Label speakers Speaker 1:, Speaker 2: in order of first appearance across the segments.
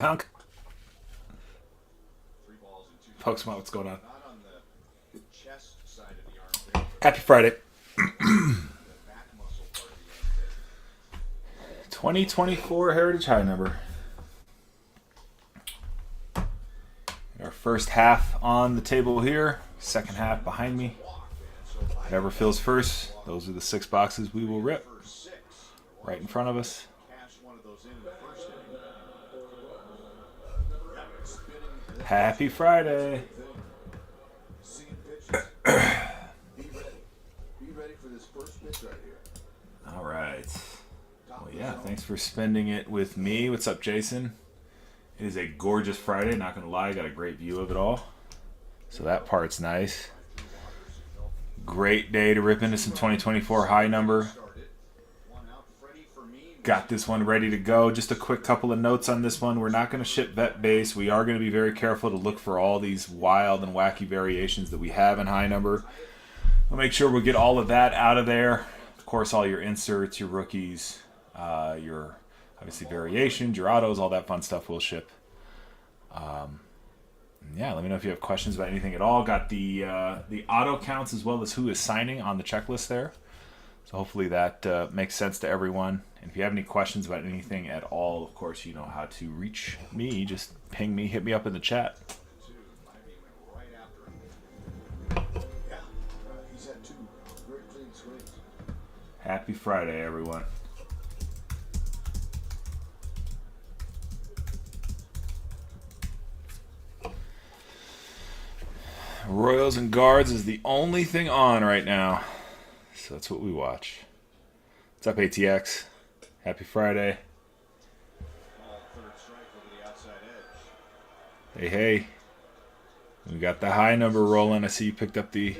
Speaker 1: Hunk. Folks, what's going on? Happy Friday. 2024 Heritage High number. Our first half on the table here, second half behind me. Whatever fills first, those are the 6 boxes we will rip right in front of us. Happy Friday. All right. Well, yeah, thanks for spending it with me. What's up, Jason? It is a gorgeous Friday, not going to lie. I got a great view of it all. So that part's nice. Great day to rip into some 2024 high number. Got this one ready to go. Just a quick couple of notes on this one. We're not going to ship vet base. We are going to be very careful to look for all these wild and wacky variations that we have in high number. We'll make sure we get all of that out of there. Of course, all your inserts, your rookies, your obviously variations, your autos, all that fun stuff we'll ship. Yeah, let me know if you have questions about anything at all. Got the auto counts as well as who is signing on the checklist there. So hopefully that makes sense to everyone. And if you have any questions about anything at all, of course, you know how to reach me. Just ping me, hit me up in the chat. Happy Friday, everyone. Royals and Guards is the only thing on right now. So that's what we watch. What's up, ATX? Happy Friday. Hey, hey. We got the high number rolling. I see you picked up the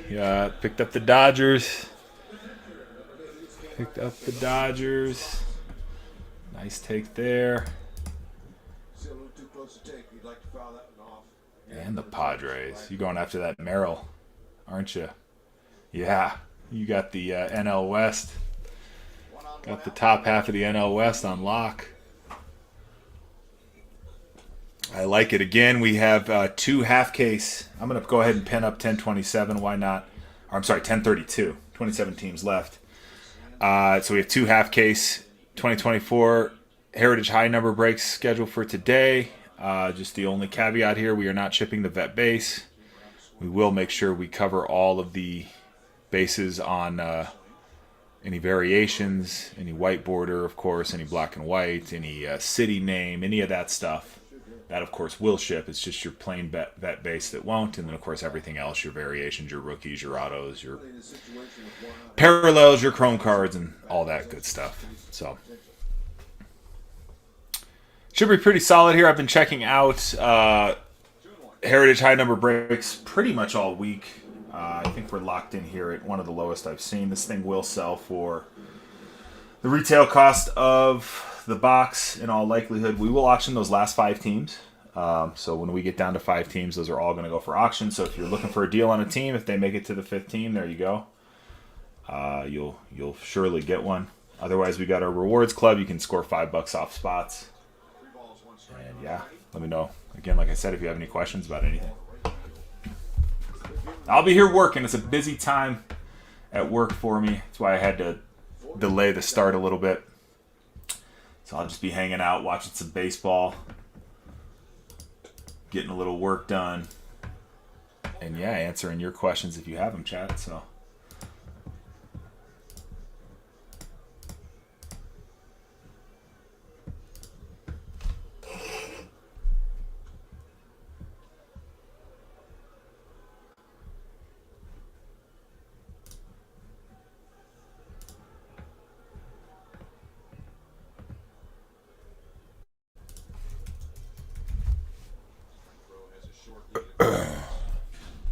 Speaker 1: Dodgers. Picked up the Dodgers. Nice take there. And the Padres. You going after that Merrill, aren't you? Yeah. You got the NL West. Got the top half of the NL West on lock. I like it. Again, we have 2 half case. I'm going to go ahead and pin up 1027. Why not? Or, I'm sorry, 1032. 27 teams left. So we have 2 half case 2024 Heritage High number breaks scheduled for today. Just the only caveat here, we are not shipping the vet base. We will make sure we cover all of the bases on any variations, any white border, of course, any black and white, any city name, any of that stuff. That, of course, will ship. It's just your plain vet base that won't. And then, of course, everything else, your variations, your rookies, your autos, your parallels, your chrome cards, and all that good stuff. So should be pretty solid here. I've been checking out Heritage High number breaks pretty much all week. I think we're locked in here at one of the lowest I've seen. This thing will sell for the retail cost of the box in all likelihood. We will auction those last 5 teams. So when we get down to 5 teams, those are all going to go for auction. So if you're looking for a deal on a team, if they make it to the 5th team, there you go. You'll surely get one. Otherwise, we got our rewards club. You can score $5 off spots. And yeah, let me know. Again, like I said, if you have any questions about anything. I'll be here working. It's a busy time at work for me. That's why I had to delay the start a little bit. So I'll just be hanging out, watching some baseball, getting a little work done, and yeah, answering your questions if you have them, chat. So.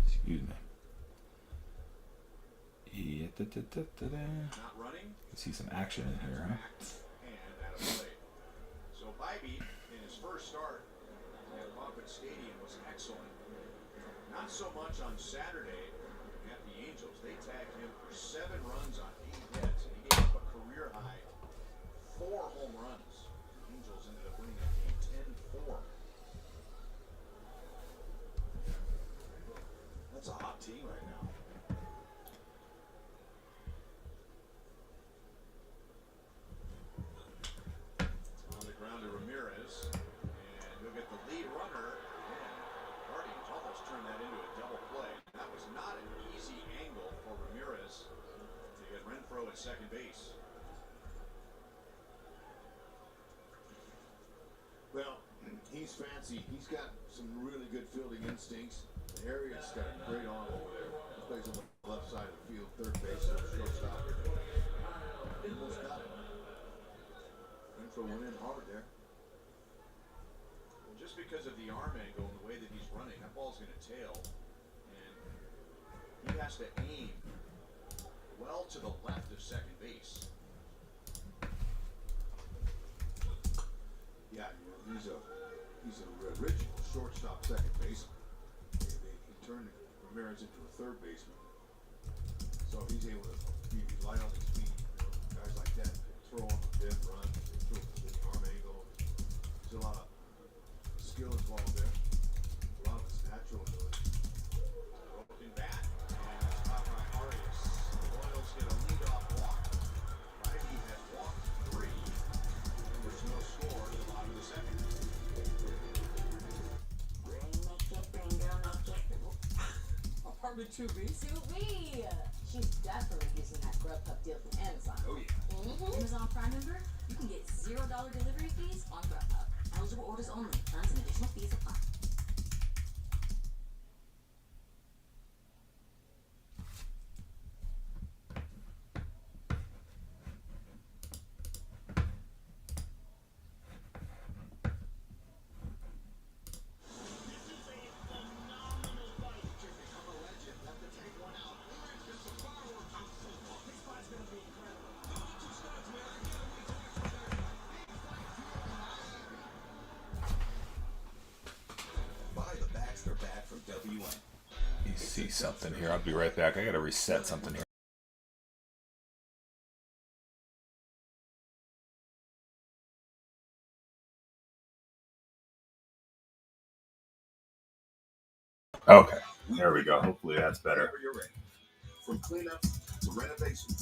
Speaker 1: Excuse me. Yeah, see some action in here, huh?
Speaker 2: So Bybee, in his first start at Kauffman Stadium, was excellent. Not so much on Saturday at the Angels. They tagged him for 7 runs on 8 hits, and he gave up a career high 4 home runs. The Angels ended up winning that game 10-4. he's fancy. He's got some really good fielding instincts. Harriet's got a great arm over there. He plays on the left side of the field, third base, shortstop. Almost got it. Renfro went in hard there. Well, just because of the arm angle and the way that he's running, that ball's going to tail. And he has to aim well to the left of second base. Yeah, he's a original shortstop second baseman. He turned Ramirez into a third baseman. So he's able to be light on his feet. Guys like that throw on the bib, run, throw the arm angle. There's a lot of skill involved there. A lot of it's natural ability. Broken bat, and that's caught by Arias. The Royals get a leadoff walk. Riley has walked 3, and there's no score to the bottom of the second.
Speaker 3: Apartment 2B.
Speaker 4: She's definitely using that Grubhub deal from Amazon.
Speaker 2: Oh yeah.
Speaker 3: Amazon Prime member, you can get $0 delivery fees on Grubhub. Eligible orders only. Terms and additional fees apply.
Speaker 1: You see something here. I'll be right back. I got to reset something here. Okay, there we go. Hopefully that's better.
Speaker 2: Whenever you're ready. From cleanup to renovation.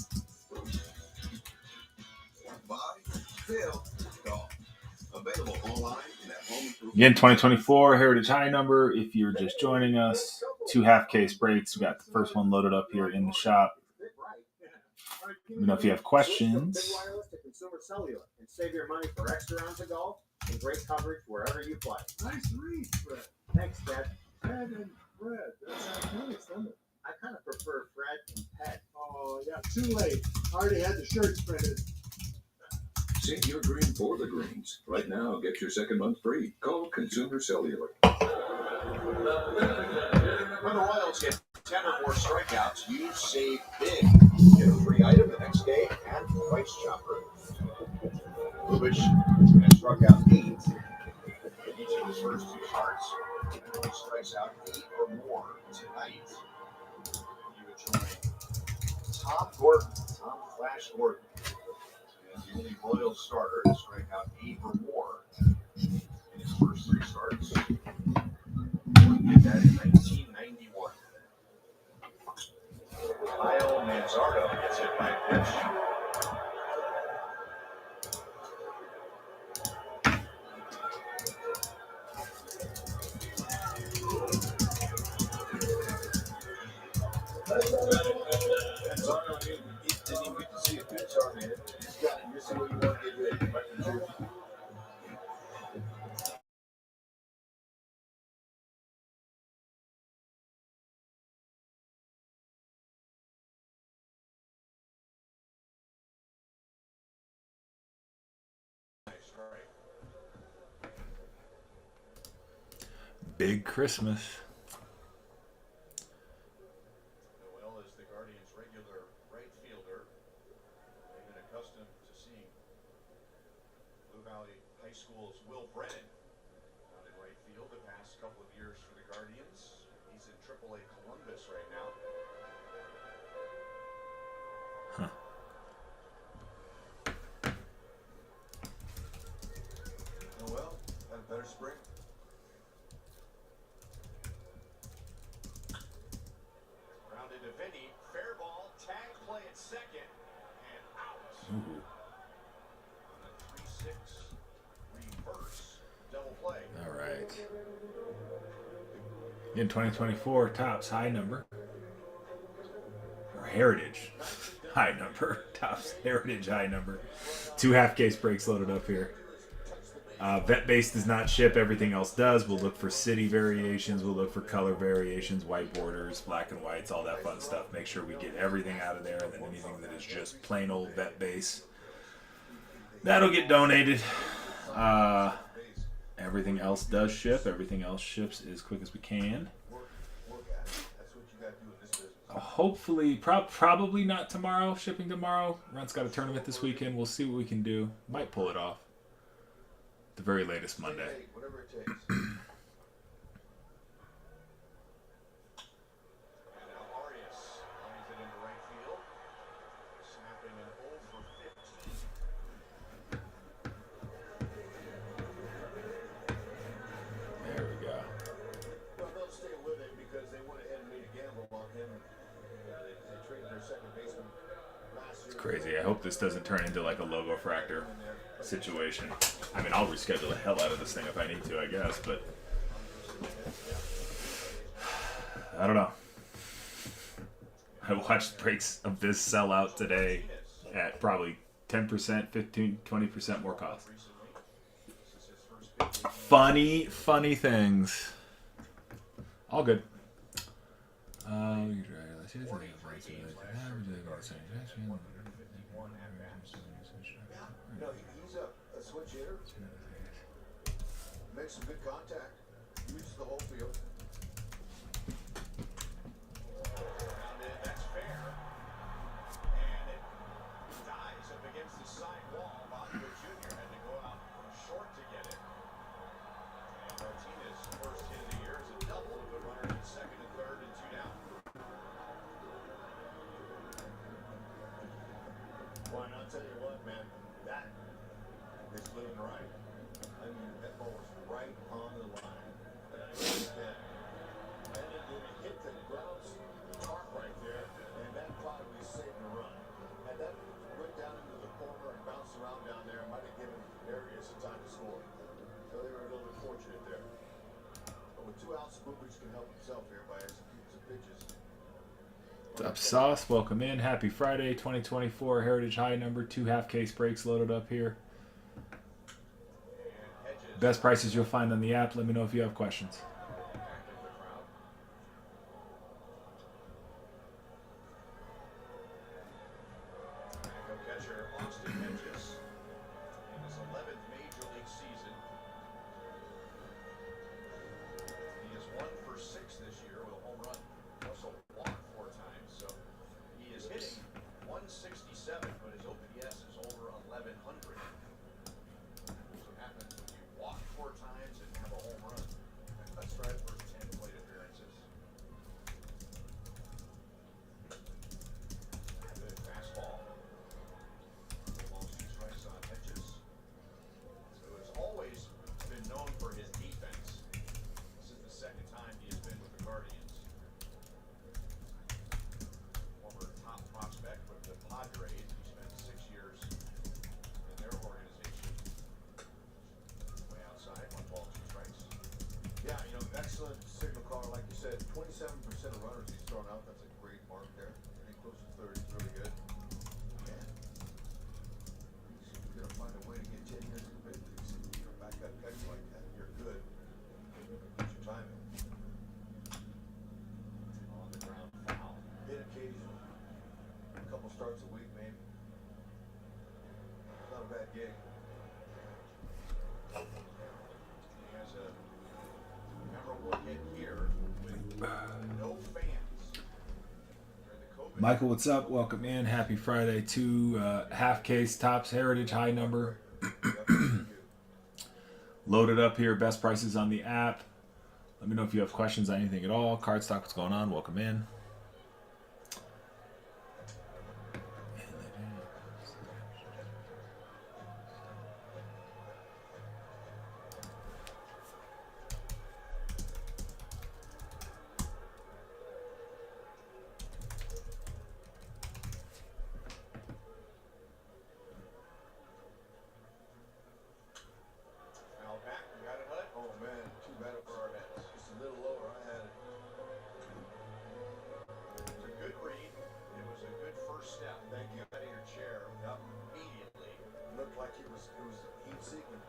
Speaker 2: Buy, fill, call. Available online and at home.
Speaker 1: Again, 2024 Heritage High number. If you're just joining us, 2 half-case breaks. We got the first one loaded up here in the shop. Let me know if you have questions.
Speaker 5: Big wireless to consumer cellular and save your money for extra rounds of golf and great coverage wherever you play.
Speaker 6: Nice read, Fred.
Speaker 5: Thanks, Dad.
Speaker 6: Fred and Fred. That's nice, isn't it?
Speaker 5: I kind of prefer Fred and Pet.
Speaker 6: Oh, yeah, too late. I already had the shirts printed.
Speaker 2: Save your green for the greens. Right now, get your second month free. Call Consumer Cellular. When the Royals get 10 or more strikeouts, you save big. Get a free item the next day and Price Chopper. Lubitsch has struck out 8 in each of his first 2 starts. And he strikes out 8 or more tonight. You would join Tom Gordon, Tom Flash Gordon, as the only Royals starter to strike out 8 or more in his first 3 starts. He did that in 1991. Kyle Manzardo gets hit by a pitch. Manzardo didn't even get to see a pitch on it. He's got it. This is what you want to get ready.
Speaker 1: Big Christmas.
Speaker 2: Noel is the Guardians' regular right fielder. They've been accustomed to seeing Blue Valley High School's Will Brennan out in right field the past couple of years for the Guardians. He's in AAA Columbus right now. Noel had a better spring. Grounded to Vinny, fair ball, tag play at second, and out.
Speaker 1: Ooh.
Speaker 2: On a 3-6 reverse double play.
Speaker 1: All right. In 2024, Topps high number. Or Heritage high number. Topps Heritage high number. 2 half-case breaks loaded up here. Vet base does not ship. Everything else does. We'll look for city variations. We'll look for color variations, white borders, black and whites, all that fun stuff. Make sure we get everything out of there, and then anything that is just plain old vet base, that'll get donated. Everything else does ship. Everything else ships as quick as we can. Hopefully, probably not tomorrow. Shipping tomorrow. Runt's got a tournament this weekend. We'll see what we can do. Might pull it off. The very latest Monday.
Speaker 2: Whatever it takes. And now Arias lines it into right field. Snapping an 0 for 15.
Speaker 1: There we go.
Speaker 2: Well, they'll stay with it because they went ahead and made a gamble on him. They traded their second baseman last year.
Speaker 1: It's crazy. I hope this doesn't turn into like a logo fractor situation. I mean, I'll reschedule the hell out of this thing if I need to, I guess, but I don't know. I watched breaks of this sell out today at probably 10%, 15, 20% more cost. Funny things. All good.
Speaker 2: No, he's a switch hitter. Makes some good contact. Uses the whole field. That's fair. And it dies up against the side wall. Bobby Jr. had to go out short to get it. And Martinez's first hit of the year is a double. Good runner at second and third and 2 down. Why not? Tell you what, man, that is living right. I mean, that ball was right on the line. And I understand. And it hit the ground tarp right there, and that probably saved the run. And that went down into the corner and bounced around down there, might have given Arias some time to score. So they were a little bit fortunate there. But with 2 outs, Bukic can help himself here by executing some pitches.
Speaker 1: What's up, Sauce? Welcome in. Happy Friday, 2024. Heritage High number. 2 half-case breaks loaded up here. Best prices you'll find on the app. Let me know if you have questions.
Speaker 2: Catcher Austin Hedges in his 11th Major League season. He is 1 for 6 this year with a home run. Also walked 4 times, so he is hitting 167, but his OPS is over 1100. That's what happens when you walk 4 times and have a home run. That's right, first 10 plate appearances. Good fastball. Long strikes on Hedges. So has always been known for his defense. This is the second time he has been with the Guardians. Former top prospect with the Padres. He spent 6 years in their organization. Way outside, 1 ball, 2 strikes. Yeah, you know, excellent signal caller, like you said. 27% of runners he's thrown out. That's a great mark there. Getting close to 30 is really good. Yeah. He's gonna find a way to get 10 years of big leagues. You're a backup catcher like that. You're good. What's your timing? On the ground foul. Hit occasionally. A couple starts a week, maybe. Not a bad gig. He has a memorable hit here with no fans. During the COVID
Speaker 1: Michael, what's up? Welcome in. Happy Friday. 2 half-case Topps Heritage High number. Loaded up here. Best prices on the app. Let me know if you have questions on anything at all. Cardstock, what's going on? Welcome in.
Speaker 2: Now back, you got it, Hut? Oh man, too bad for our heads. Just a little lower, I had it. It's a good read. It was a good first step. Thank you. Out of your chair, up immediately. Looked like it was heat seeking.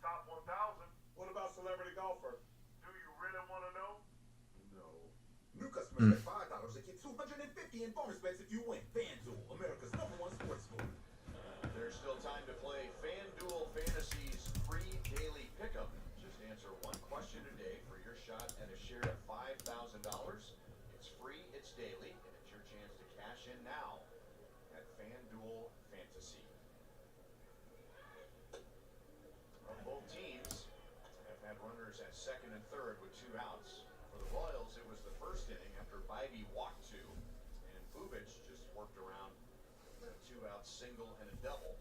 Speaker 7: top 1,000.
Speaker 2: What about celebrity golfer?
Speaker 7: Do you really want to know?
Speaker 2: No. New customers get $5 and get $250 in bonus bets if you win. FanDuel, America's #1 sports book. There's still time to play FanDuel Fantasy's free daily pick'em. Just answer one question a day for your shot at a share of $5,000. It's free, it's daily, and it's your chance to cash in now at FanDuel Fantasy. Well, both teams have had runners at second and third with 2 outs. For the Royals, it was the first inning after Bybee walked 2, and Bubic just worked around a 2-out single and a double.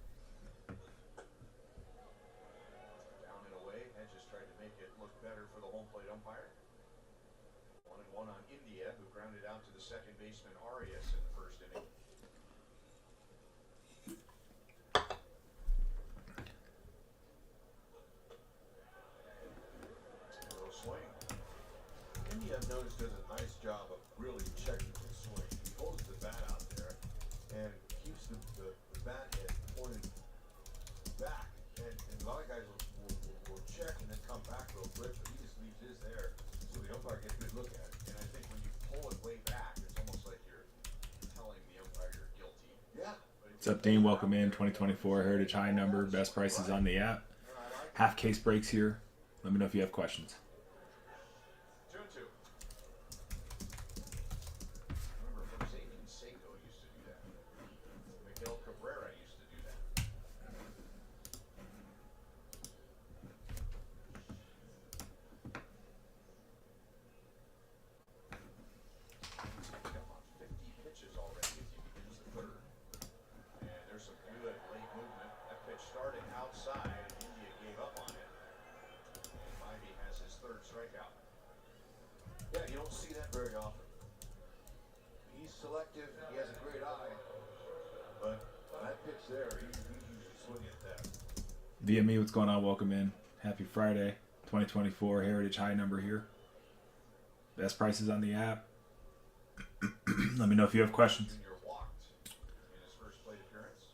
Speaker 2: Down and away, Hedges tried to make it look better for the home plate umpire. 1-1 on India, who grounded out to the second baseman Arias in the first inning. A little swing.
Speaker 8: India, I've noticed, does a nice job of really checking his swing. He holds the bat out there and keeps the bat head pointed back. And a lot of guys will check and then come back real quick, but he just leaves his there so the umpire gets a good look at it.
Speaker 2: And I think when you pull it way back, it's almost like you're telling the umpire you're guilty.
Speaker 8: Yeah.
Speaker 1: What's up, Dean? Welcome in. 2024 Heritage High number. Best prices on the app. Half case breaks here. Let me know if you have questions.
Speaker 2: 2-2. Remember, Jose Canseco used to do that. Miguel Cabrera used to do that. He's got about 50 pitches already as he begins the third. And there's some good late movement. That pitch started outside, and India gave up on it. And Bybee has his third strikeout.
Speaker 8: Yeah, you don't see that very often. He's selective. He has a great eye. But that pitch there, he's usually swinging at that.
Speaker 1: Via me, what's going on? Welcome in. Happy Friday. 2024 Heritage High number here. Best prices on the app. Let me know if you have questions.
Speaker 2: Junior walked in his first plate appearance.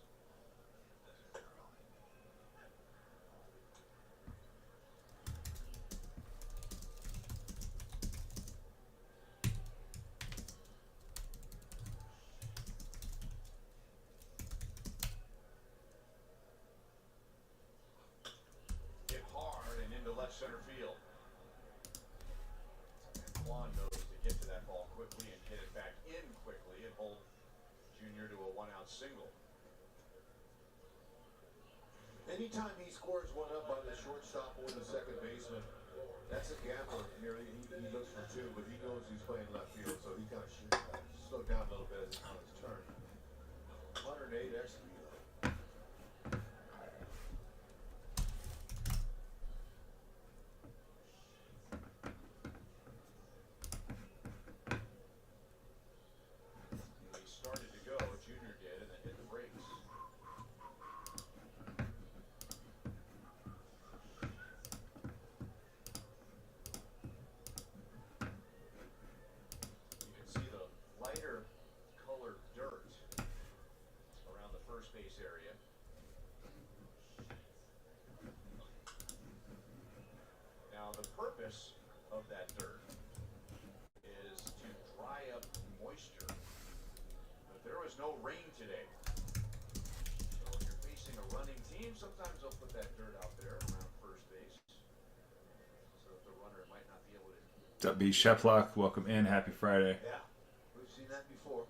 Speaker 2: Hit hard and into left center field. And Quan knows to get to that ball quickly and get it back in quickly and hold Junior to a 1-out single.
Speaker 8: Anytime he scores one up by the shortstop or the second baseman, that's a gambler. He looks for 2, but he knows he's playing left field, so he kind of should slow down a little bit as on his turn. 108 XP.
Speaker 2: He started to go, Junior did, and then hit the brakes. You can see the lighter colored dirt around the first base area. Now, the purpose of that dirt is to dry up moisture. But there was no rain today. So when you're facing a running team, sometimes they'll put that dirt out there around first base. So that the runner might not be able to.
Speaker 1: What's up, B? Sheplock? Welcome in. Happy Friday.
Speaker 8: Yeah, we've seen that before.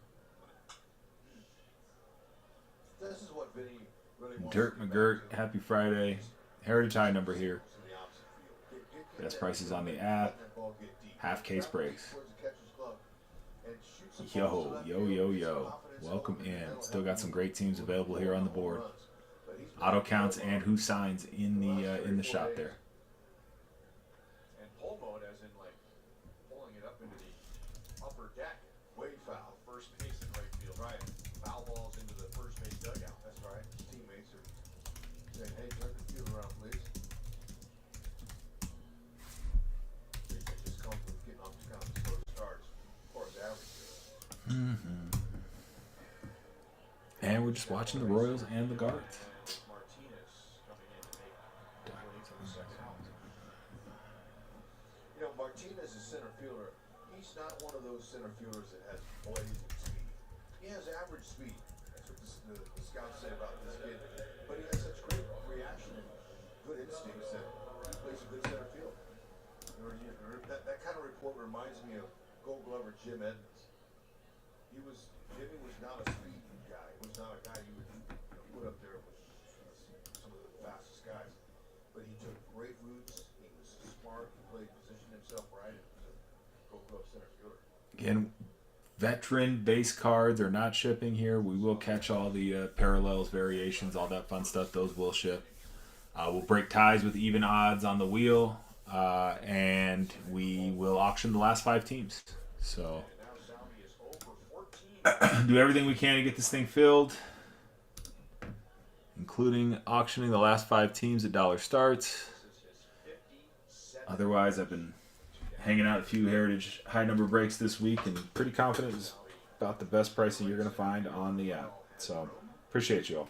Speaker 8: This is what Vinny really wants.
Speaker 1: Dirk
Speaker 8: to do
Speaker 1: McGirt.
Speaker 8: back to.
Speaker 1: Happy Friday. Heritage High number here.
Speaker 8: In the opposite field. Get
Speaker 1: Best
Speaker 8: that-
Speaker 1: prices on the app.
Speaker 8: let that ball get deep.
Speaker 1: Half case
Speaker 8: Grab it
Speaker 1: breaks.
Speaker 8: towards the catcher's glove and shoot some balls to
Speaker 1: Yo,
Speaker 8: left
Speaker 1: yo,
Speaker 8: field.
Speaker 1: yo,
Speaker 8: Get some
Speaker 1: yo.
Speaker 8: confidence
Speaker 1: Welcome
Speaker 8: over the
Speaker 1: in.
Speaker 8: middle.
Speaker 1: Still got some great teams available here on the board.
Speaker 8: But he's been
Speaker 1: Auto
Speaker 8: out
Speaker 1: counts
Speaker 8: there
Speaker 1: and who signs in the shop there.
Speaker 2: And pull mode, as in like pulling it up into the upper deck.
Speaker 8: way foul.
Speaker 2: First base and right field. Right. Foul balls into the first base dugout.
Speaker 8: That's right. His teammates are saying, "Hey, turn the field around, please." It just comes with getting off to kind of slow starts. Of course, average.
Speaker 1: And we're just watching the Royals and the Guards.
Speaker 2: And Martinez coming in to make the play for the
Speaker 8: Martinez is center fielder. He's not one of those center fielders that has blazing speed. He has average speed. That's what the scouts say about this kid. But he has such great reaction and good instincts that he plays a good center field. That kind of report reminds me of Gold Glover Jim Edmonds. Jimmy was not a speed guy. He was not a guy you would put up there with some of the fastest guys. But he took great routes. He was smart. He played, positioned himself right. He was a Gold Glove center fielder.
Speaker 1: Again, veteran base cards are not shipping here. We will catch all the parallels, variations, all that fun stuff. Those will ship. We'll break ties with even odds on the wheel, and we will auction the last 5 teams. So do everything we can to get this thing filled, including auctioning the last 5 teams at dollar starts. Otherwise, I've been hanging out a few Heritage high number breaks this week, and pretty confident it's about the best pricing you're going to find on the app. So appreciate you all.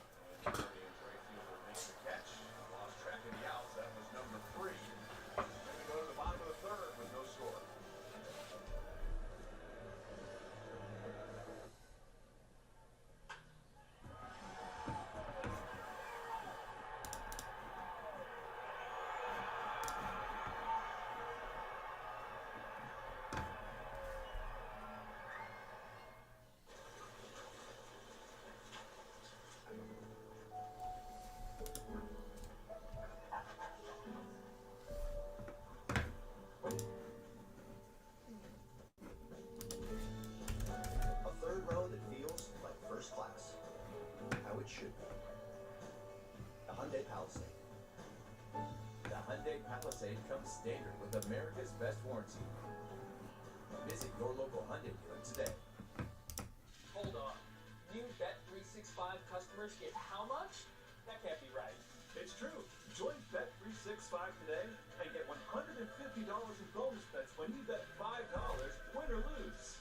Speaker 2: A third row that feels like first class. How it should be. The Hyundai Palisade.
Speaker 9: The Hyundai Palisade comes standard with America's best warranty. Visit your local Hyundai dealer today.
Speaker 10: Hold on. New Bet365 customers get how much? That can't be right.
Speaker 11: It's true. Join Bet365 today and get $150 in bonus bets when you bet $5, win or lose.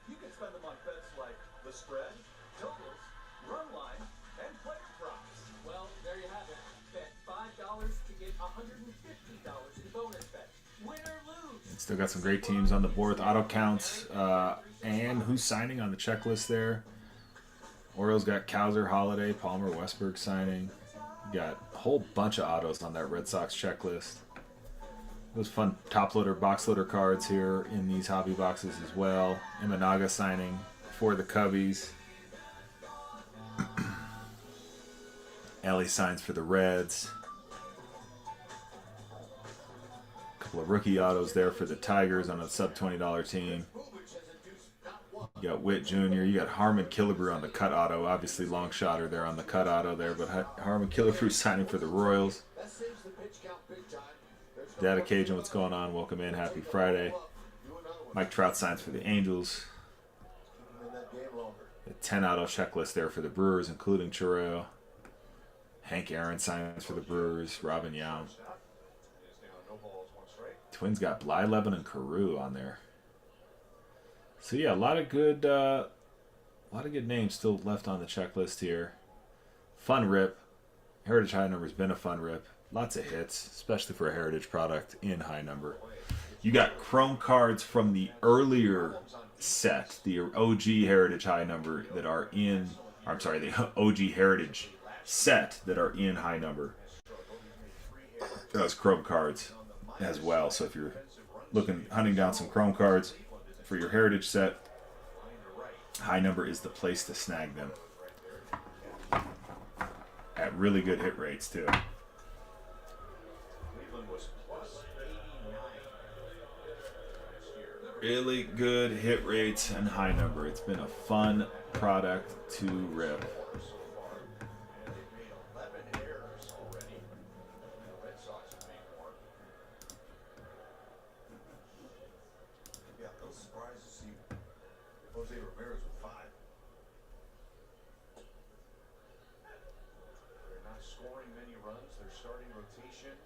Speaker 11: You can spend them on bets like the spread, totals, run line, and player props.
Speaker 10: Well, there you have it. Bet $5 to get $150 in bonus bets. Win or lose.
Speaker 1: Still got some great teams on the board. Auto counts and who's signing on the checklist there. Orioles got Kowser, Holiday, Palmer, Westberg signing. You got a whole bunch of autos on that Red Sox checklist. Those fun top loader, box loader cards here in these hobby boxes as well. Imanaga signing for the Cubbies. Ellie signs for the Reds. A couple of rookie autos there for the Tigers on a sub $20 team. You got Witt Jr. You got Harmon Killebrew on the cut auto. Obviously long shotter there on the cut auto there, but Harmon Killebrew signing for the Royals. Data Cajun, what's going on? Welcome in. Happy Friday. Mike Trout signs for the Angels. The 10 auto checklist there for the Brewers, including Churro. Hank Aaron signs for the Brewers. Robin Young. Twins got Blyleven and Carew on there. So yeah, a lot of good names still left on the checklist here. Fun rip. Heritage high number's been a fun rip. Lots of hits, especially for a Heritage product in high number. You got chrome cards from the earlier set, the OG Heritage high number that are in. I'm sorry, the OG Heritage set that are in high number. Those chrome cards as well. So if you're hunting down some chrome cards for your Heritage set, high number is the place to snag them at really good hit rates too. Really good hit rates and high number. It's been a fun product to rip.
Speaker 8: Jose Ramirez with 5.
Speaker 2: They're not scoring many runs. Their starting rotation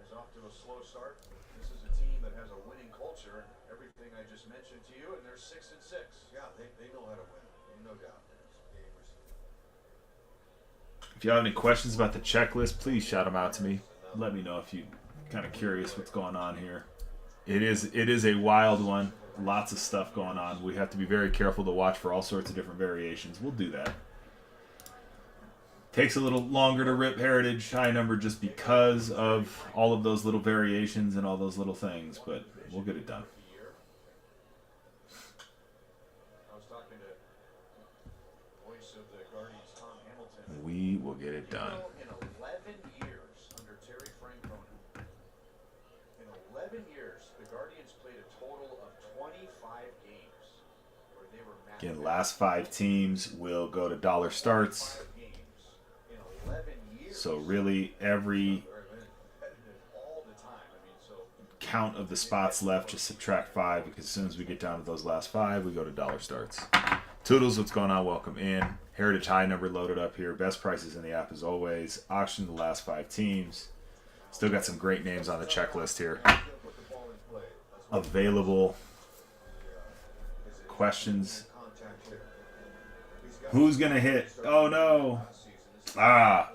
Speaker 2: is off to a slow start. This is a team that has a winning culture. Everything I just mentioned to you, and they're 6-6.
Speaker 8: Yeah, they know how to win. No doubt. Gamers.
Speaker 1: If you have any questions about the checklist, please shout them out to me. Let me know if you Kind of curious what's going on here. It is a wild one. Lots of stuff going on. We have to be very careful to watch for all sorts of different variations. We'll do that. Takes a little longer to rip Heritage high number just because of all of those little variations and all those little things, but we'll get it done.
Speaker 8: I was talking to voice of the Guardians, Tom Hamilton.
Speaker 1: We will get it done.
Speaker 9: In 11 years under Terry Francona, in 11 years, the Guardians played a total of 25 games where they were matched.
Speaker 1: Again, last 5 teams will go to dollar starts.
Speaker 9: 5 games in 11 years.
Speaker 1: So really every
Speaker 9: Or been competitive all the time. I mean, so
Speaker 1: count of the spots left, just subtract 5, because as soon as we get down to those last 5, we go to dollar starts. Toodles, what's going on? Welcome in. Heritage high number loaded up here. Best prices in the app as always. Auction the last 5 teams. Still got some great names on the checklist here. Available questions. Who's gonna hit? Oh no!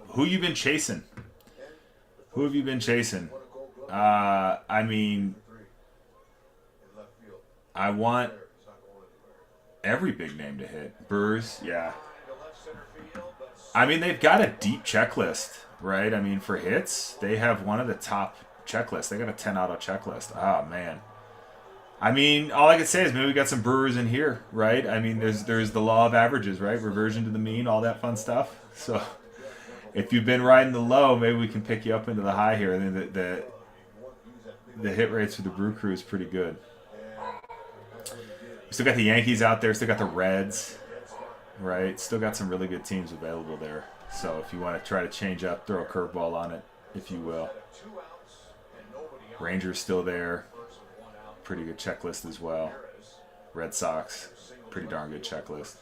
Speaker 1: Who you been chasing? Who have you been chasing? I mean, I want every big name to hit. Brewers, yeah. I mean, they've got a deep checklist, right? I mean, for hits, they have one of the top checklists. They got a 10 auto checklist. Oh man. I mean, all I can say is maybe we got some Brewers in here, right? I mean, there's the law of averages, right? Reversion to the mean, all that fun stuff. So if you've been riding the low, maybe we can pick you up into the high here. And then the hit rates for the Brew Crew is pretty good. We still got the Yankees out there. Still got the Reds, right? Still got some really good teams available there. So if you want to try to change up, throw a curveball on it, if you will. Rangers still there. Pretty good checklist as well. Red Sox, pretty darn good checklist.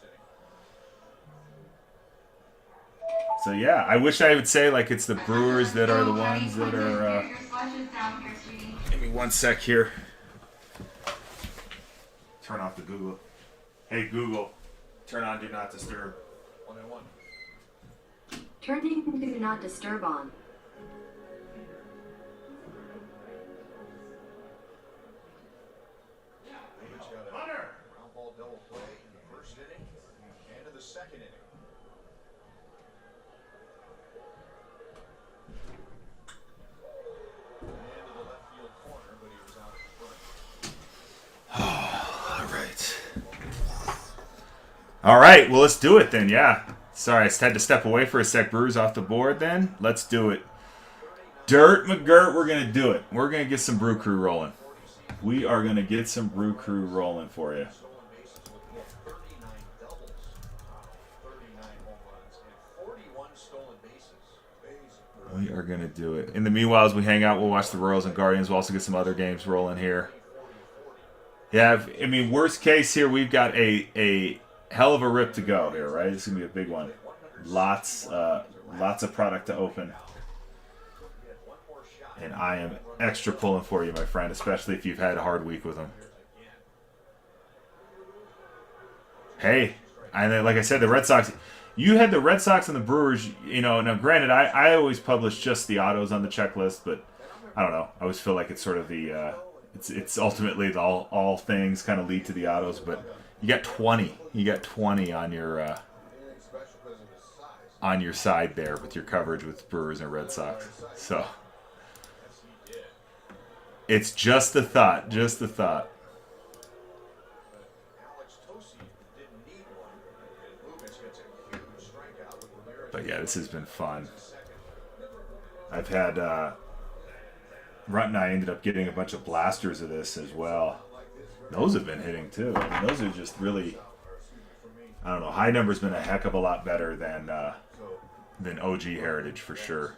Speaker 1: So yeah, I wish I would say like it's the Brewers that are the ones that are. Give me one sec here. Turn off the Google. Hey Google, turn on Do Not Disturb.
Speaker 8: 1-1.
Speaker 3: Turning Do Not Disturb on.
Speaker 2: Ground ball double play in the first inning and in the second inning. Into the left field corner, but he was out in front.
Speaker 1: All right, well let's do it then. Yeah, sorry, I had to step away for a sec. Brewers off the board. Then let's do it. Dirt McGirt, we're gonna do it. We're gonna get some Brew Crew rolling. We are gonna get some Brew Crew rolling for you.
Speaker 2: Stolen bases looking at 39 doubles, 39 home runs, and 41 stolen bases.
Speaker 1: We are gonna do it. In the meanwhile, as we hang out, we'll watch the Royals and Guardians. We'll also get some other games rolling here. Yeah, I mean, worst case here, we've got a hell of a rip to go here, right? It's gonna be a big one. Lots of product to open. And I am extra pulling for you, my friend, especially if you've had a hard week with them. Hey, and like I said, the Red Sox, you had the Red Sox and the Brewers, you know, now granted, I always publish just the autos on the checklist, but I don't know. I always feel like it's sort of the, it's ultimately the all things kind of lead to the autos, but you got 20. You got 20 on your side there with your coverage with Brewers and Red Sox. So it's just a thought, just a thought. But yeah, this has been fun. I've had Runt and I ended up getting a bunch of blasters of this as well. Those have been hitting too. I mean, those are just really, I don't know. High number's been a heck of a lot better than OG Heritage for sure.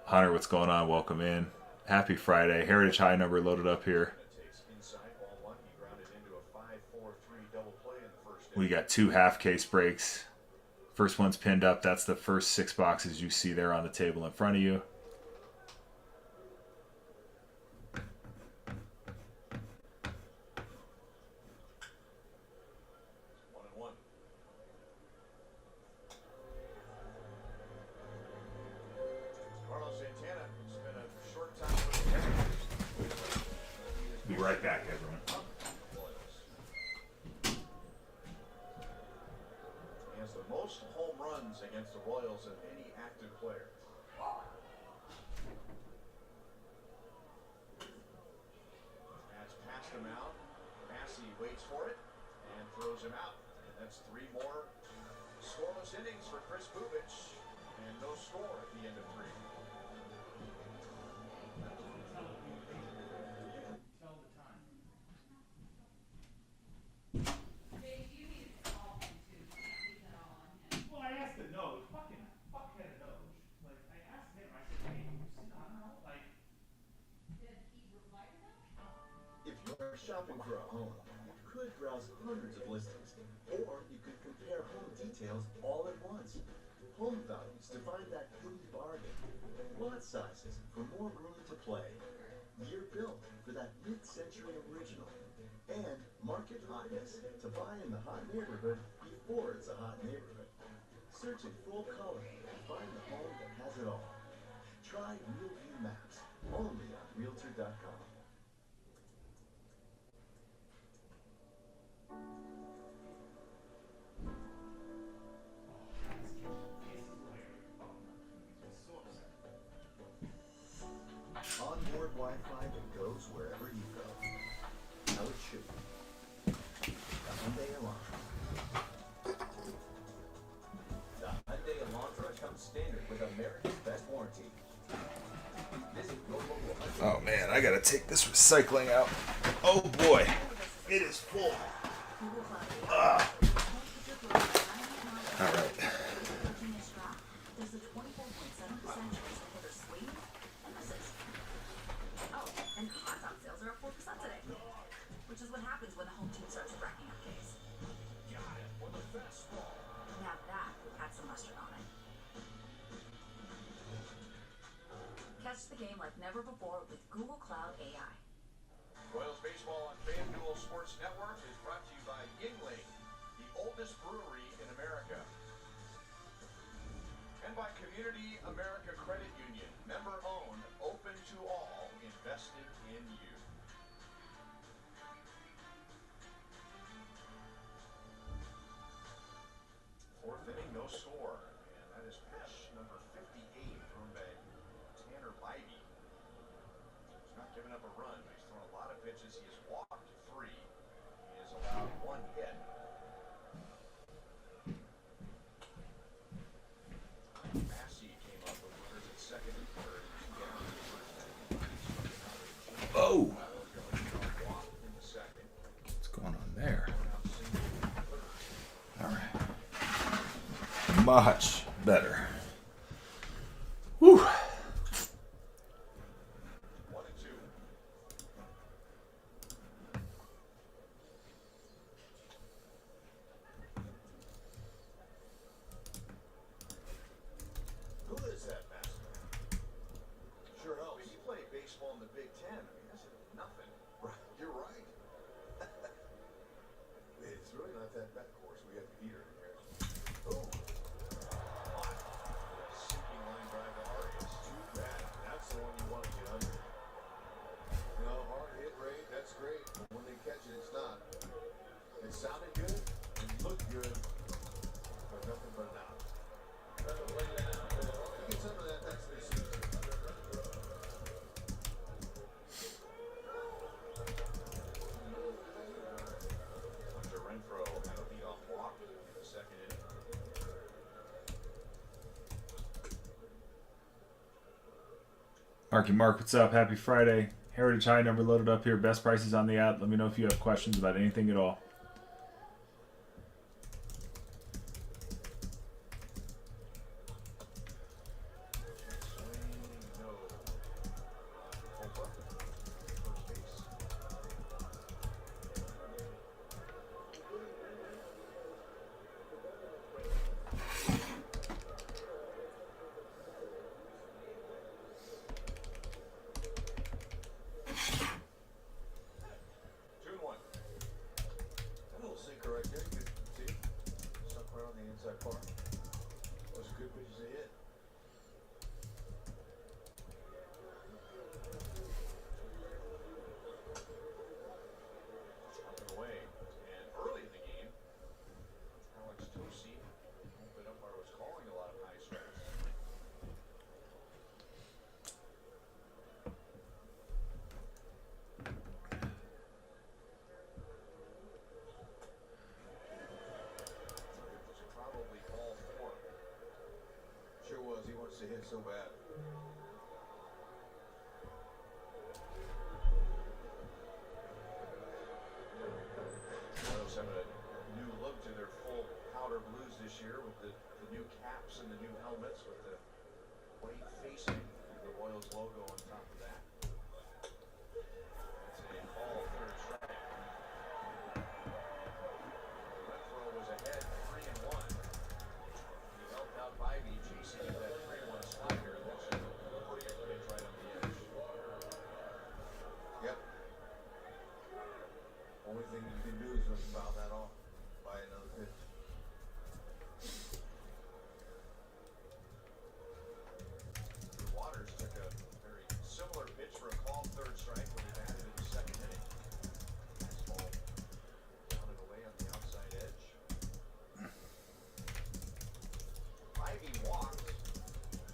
Speaker 1: Hunter, what's going on? Welcome in. Happy Friday. Heritage high number loaded up here. We got 2 half case breaks. First one's pinned up. That's the first 6 boxes you see there on the table in front of you.
Speaker 2: Carlos Santana spent
Speaker 1: right back, everyone.
Speaker 2: He has the most home runs against the Royals of any active player. That's passed him out. Massey waits for it and throws him out. And that's 3 more scoreless innings for Chris Bubich. And no score at the end of 3.
Speaker 11: Well, I asked the Doge, fucking fuckhead Doge. Like, I asked him, I said, hey, you sit on her? Like,
Speaker 8: If you're shopping for a home, you could browse hundreds of listings, or you could compare home details all at once. Home values to find that hidden bargain. Lot sizes for more room to play. Year built for that mid-century original. And market hotness to buy in the hot neighborhood before it's a hot neighborhood. Search in full color and find the home that has it all. Try RealView Maps, only on Realtor.com. Onboard Wi-Fi that goes wherever you go. How it should be. The Hyundai Elantra. The Hyundai Elantra comes standard with America's best warranty. Visit your local Hyundai.
Speaker 1: Oh man, I gotta take this recycling out. Oh boy, it is full. All right.
Speaker 3: There's a 24.7% chance to hit a swing and misses. Oh, and hot dog sales are up 4% today. Which is what happens when the home team starts racking up Ks.
Speaker 2: Got it. With a fastball.
Speaker 3: Now that had some mustard on it. Catch the game like never before with Google Cloud AI.
Speaker 2: Royals baseball on FanDuel Sports Network is brought to you by Yingling, the oldest brewery in America. And by Community America Credit Union, member owned, open to all, invested in you. Fourth inning, no score. And that is pitch number 58 thrown by Tanner Bybee. He's not giving up a run. He's thrown a lot of pitches. He has walked 3. He has allowed 1 hit. Massey came up with runners at second and third.
Speaker 1: Oh,
Speaker 2: Walked in the second.
Speaker 1: what's going on there? All right. Much better. Whew.
Speaker 2: 1 and 2.
Speaker 8: Who is that master? Sure helps.
Speaker 2: When you play baseball in the Big Ten, I mean, that's nothing.
Speaker 8: Right, you're right. It's really not that bad, of course. We have the heater in here. Oh,
Speaker 2: Sinking line drive to Arias.
Speaker 8: too bad. That's the one you want to get under. You know, hard hit rate, that's great. But when they catch it, it's not. It sounded good, it looked good, but nothing but an out. You get some of that, that's the season.
Speaker 2: Hunter Renfroe had a leadoff walk in the second inning.
Speaker 1: Marky Mark, what's up? Happy Friday. Heritage High number loaded up here. Best prices on the app. Let me know if you have questions about anything at all.
Speaker 2: No. Opa, first base. Two and one.
Speaker 9: powder blues this year with the new caps and the new helmets with the white facing and the Royals logo on top of that. That's a ball third strike. Renfroe was ahead 3-1. He helped out Bivey chasing that 3-1 slider. That's a pitch right on the edge.
Speaker 8: Yep. Only thing you can do is just foul that off by another pitch.
Speaker 9: Waters took a very similar pitch for a called third strike when he batted in the second inning. Fastball pounded away on the outside edge. Ivy walked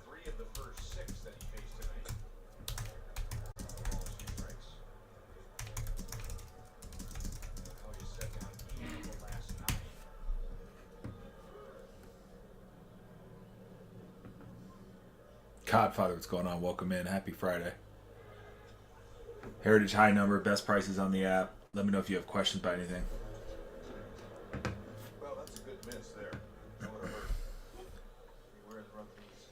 Speaker 9: 3 of the first 6 that he faced tonight. Balls, 2 strikes. Now he's set down 8 of the last 9.
Speaker 1: Codfather, what's going on? Welcome in. Happy Friday. Heritage High Number, best prices on the app. Let me know if you have questions about anything.
Speaker 8: Well, that's a good miss there. That would have hurt. Beware of the run these.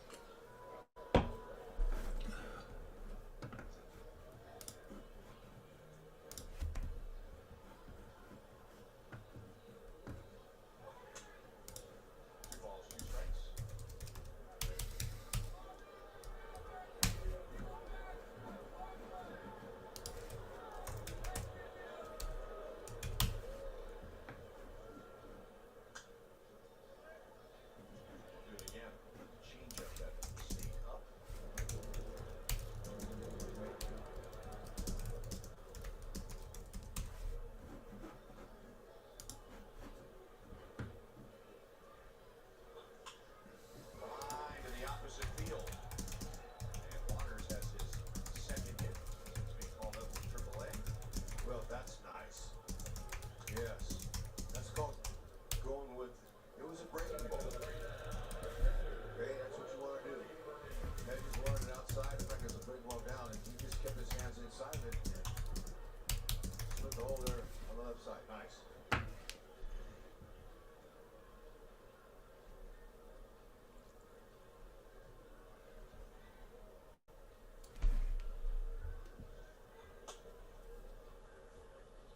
Speaker 9: Balls, 2 strikes. Do it again. Change up that stay up. Line to the opposite field. And Waters has his second hit since being called up from AAA.
Speaker 8: Well, that's nice. Yes. That's called going with, it was a breaking ball. Okay, that's what you want to do. Hedges wanted it outside, in fact, it was a break ball down, and he just kept his hands inside of it. Split the hole there on the left side. Nice.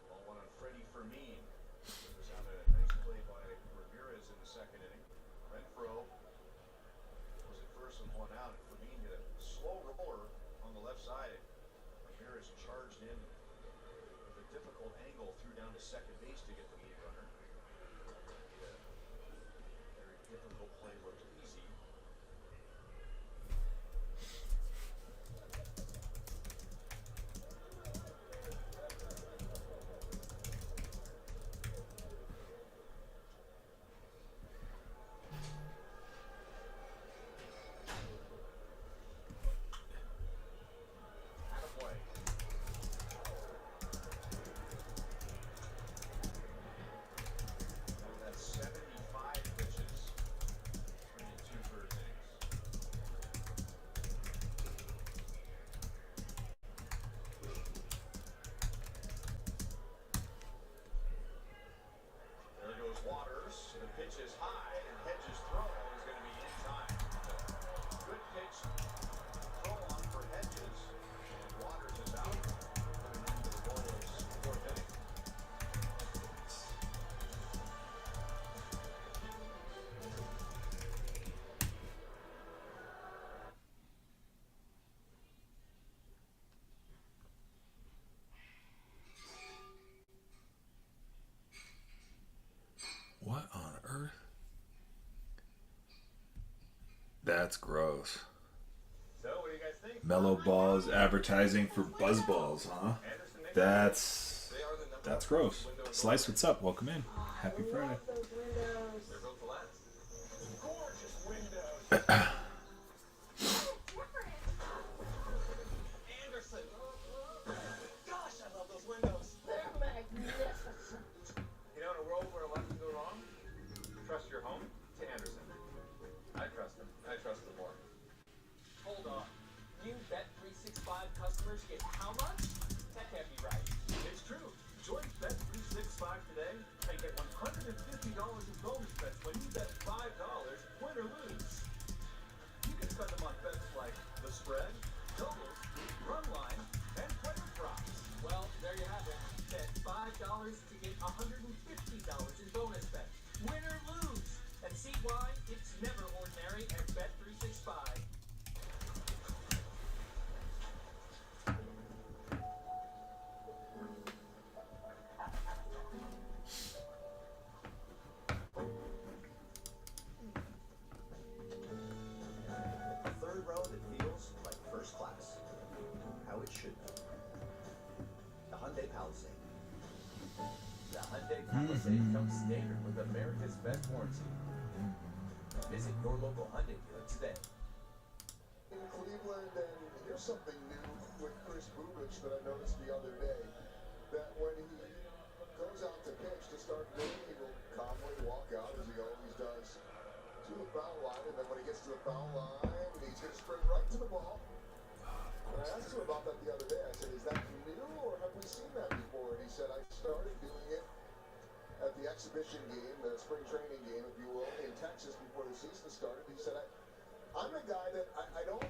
Speaker 9: Ball 1 on Freddie Fermin. It was on a nice play by Ramirez in the second inning. Renfroe was at first with 1 out, and Fermin hit a slow roller on the left side. Ramirez charged in with a difficult angle, threw down to second base to get the lead runner. The very difficult play looked easy. Out of play. That's 75 pitches. 3 2/3 innings. There goes Waters. The pitch is high, and Hedges' throw is going to be in time. Good pitch. Throw on for Hedges. And Waters is out. Coming into the Royals' 4th inning.
Speaker 1: What on earth? That's gross.
Speaker 11: So, what do you guys think?
Speaker 1: Mellow Balls advertising for Buzz Balls, huh?
Speaker 11: Anderson makes
Speaker 1: That's gross. Slice, what's up? Welcome in. Happy Friday.
Speaker 4: Those windows.
Speaker 11: They're built to last.
Speaker 9: Gorgeous windows.
Speaker 11: Anderson. Gosh, I love those windows.
Speaker 4: They're magnificent.
Speaker 11: You know, in a world where a lot can go wrong, trust your home to Anderson. I trust him. I trust him more.
Speaker 10: Hold on. New Bet365 customers get how much? That can't be right.
Speaker 11: It's true. Join Bet365 today and get $150 in bonus bets when you bet $5, win or lose. You can spend them on bets like the spread, doubles, run line, and player props.
Speaker 10: Well, there you have it. Bet $5 to get $150 in bonus bets. Win or lose. And see why it's never ordinary at Bet365.
Speaker 2: A third row that feels like first class. How it should be. The Hyundai Palisade.
Speaker 11: The Hyundai Palisade comes standard with America's best warranty. Visit your local Hyundai dealer today.
Speaker 8: In Cleveland, and here's something new with Chris Bubich that I noticed the other day. That when he goes out to pitch to start winning, he will calmly walk out, as he always does, to the foul line. And then when he gets to the foul line, he's going to sprint right to the ball. And I asked him about that the other day. I said, is that new, or have we seen that before? And he said, I started doing it at the exhibition game, the spring training game, if you will, in Texas before the season started. He said, I'm a guy that I don't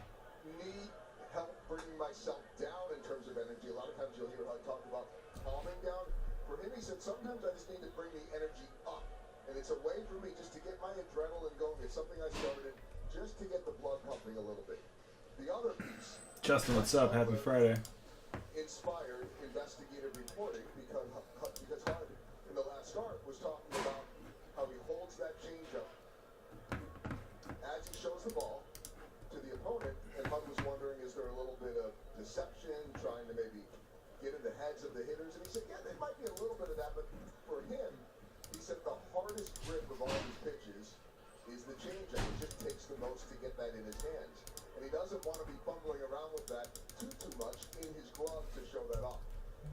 Speaker 8: need help bringing myself down in terms of energy. A lot of times you'll hear Hud talk about calming down. For him, he said, sometimes I just need to bring the energy up. And it's a way for me just to get my adrenaline going. It's something I started just to get the blood pumping a little bit. The other piece...
Speaker 1: Justin, what's up? Happy Friday.
Speaker 8: Inspired investigative reporting because Hud, in the last start, was talking about how he holds that changeup as he shows the ball to the opponent, and Hud was wondering, is there a little bit of deception, trying to maybe get in the heads of the hitters? And he said, yeah, there might be a little bit of that, but for him, he said the hardest grip of all his pitches is the changeup. It just takes the most to get that in his hands. And he doesn't want to be fumbling around with that too much in his glove to show that off.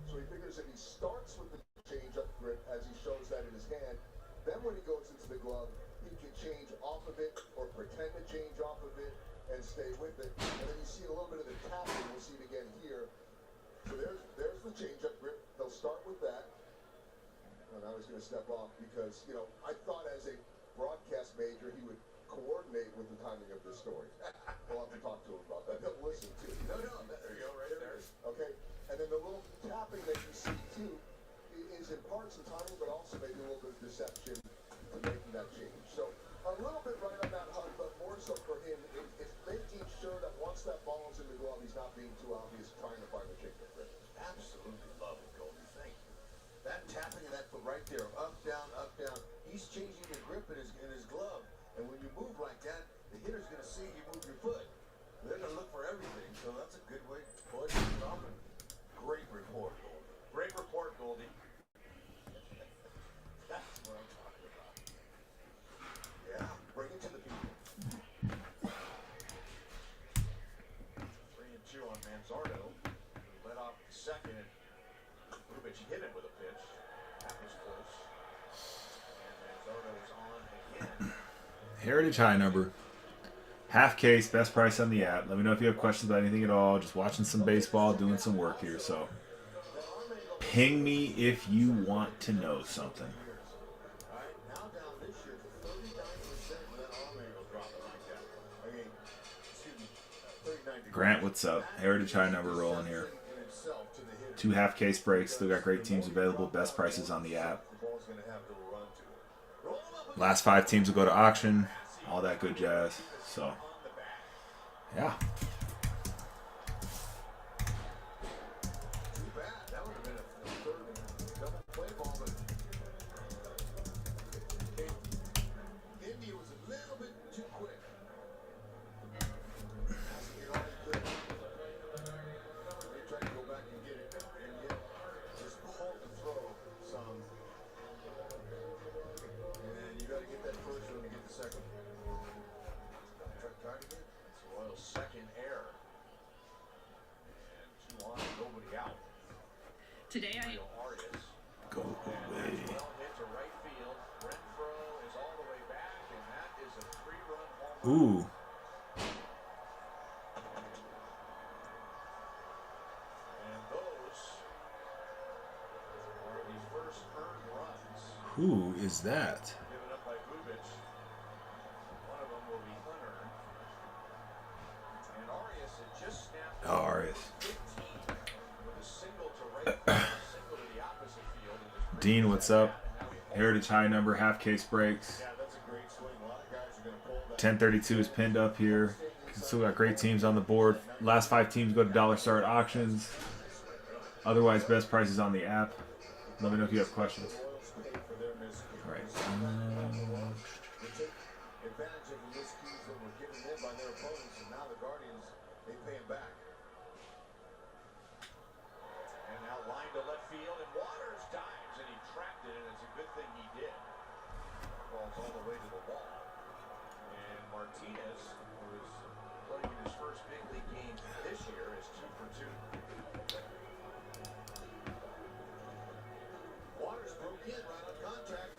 Speaker 8: So he figures if he starts with the changeup grip as he shows that in his hand, then when he goes into the glove, he can change off of it or pretend to change off of it and stay with it. And then you see a little bit of the tapping. We'll see it again here. So there's the changeup grip. He'll start with that. And now he's going to step off because, you know, I thought as a broadcast major he would coordinate with the timing of this story. We'll have to talk to him about that. He'll listen to it. No, there you go, right there. Okay, and then the little tapping that you see too is in part some timing, but also maybe a little bit of deception to making that change. So a little bit right on that, Hud, but more so for him, it's making sure that once that ball is in the glove, he's not being too obvious trying to find the changeup grip.
Speaker 2: Absolutely love it, Goldie. Thank you. That tapping of that foot right there, up, down, he's changing the grip in his glove. And when you move like that, the hitter's going to see you move your foot. They're going to look for everything, so that's a good way to play it off. Great report, Goldie. Great report, Goldie. That's what I'm talking about. Yeah, bring it to the people. 3-2 on Manzardo. He led off the second, and Bubich hit him with a pitch. That was close. And Manzardo is on again.
Speaker 1: Heritage High number. Half case, best price on the app. Let me know if you have questions about anything at all. Just watching some baseball, doing some work here. So ping me if you want to know something. Grant, what's up? Heritage High number rolling here. 2 half case breaks. Still got great teams available. Best prices on the app. Last 5 teams will go to auction. All that good jazz. So, yeah.
Speaker 8: India was a little bit too quick. They tried to go back and get it, and yet just hold the throw some. And then you got to get that first one to get the second.
Speaker 2: Try to get it's Royal's second error. And 2 on, nobody out.
Speaker 3: Today
Speaker 2: Leo Arias.
Speaker 1: Go away.
Speaker 2: Well hit to right field. Renfro is all the way back, and that is a 3-run home run.
Speaker 1: Ooh.
Speaker 2: And those are the first earned runs
Speaker 1: Who is that?
Speaker 9: Given up by Bubic. One of them will be unearned. And Arias had just snapped
Speaker 1: Oh, Arias.
Speaker 9: 15 with a single to right field, a single to the opposite field. And just
Speaker 1: Dean, what's up? Heritage high number, half case breaks.
Speaker 8: Yeah, that's a great swing. A lot of guys are going to pull that.
Speaker 1: 1032 is pinned up here. Still got great teams on the board. Last 5 teams go to Dollar Star at auctions. Otherwise, best prices on the app. Let me know if you have questions. All right.
Speaker 8: Advantage of the miscues that were given them by their opponents, and now the Guardians, they pay them back.
Speaker 9: And now line to left field, and Waters dives, and he trapped it, and it's a good thing he did. Falls all the way to the wall. And Martinez, who is playing in his first big league game this year, is 2 for 2.
Speaker 8: Waters broke in right on contact.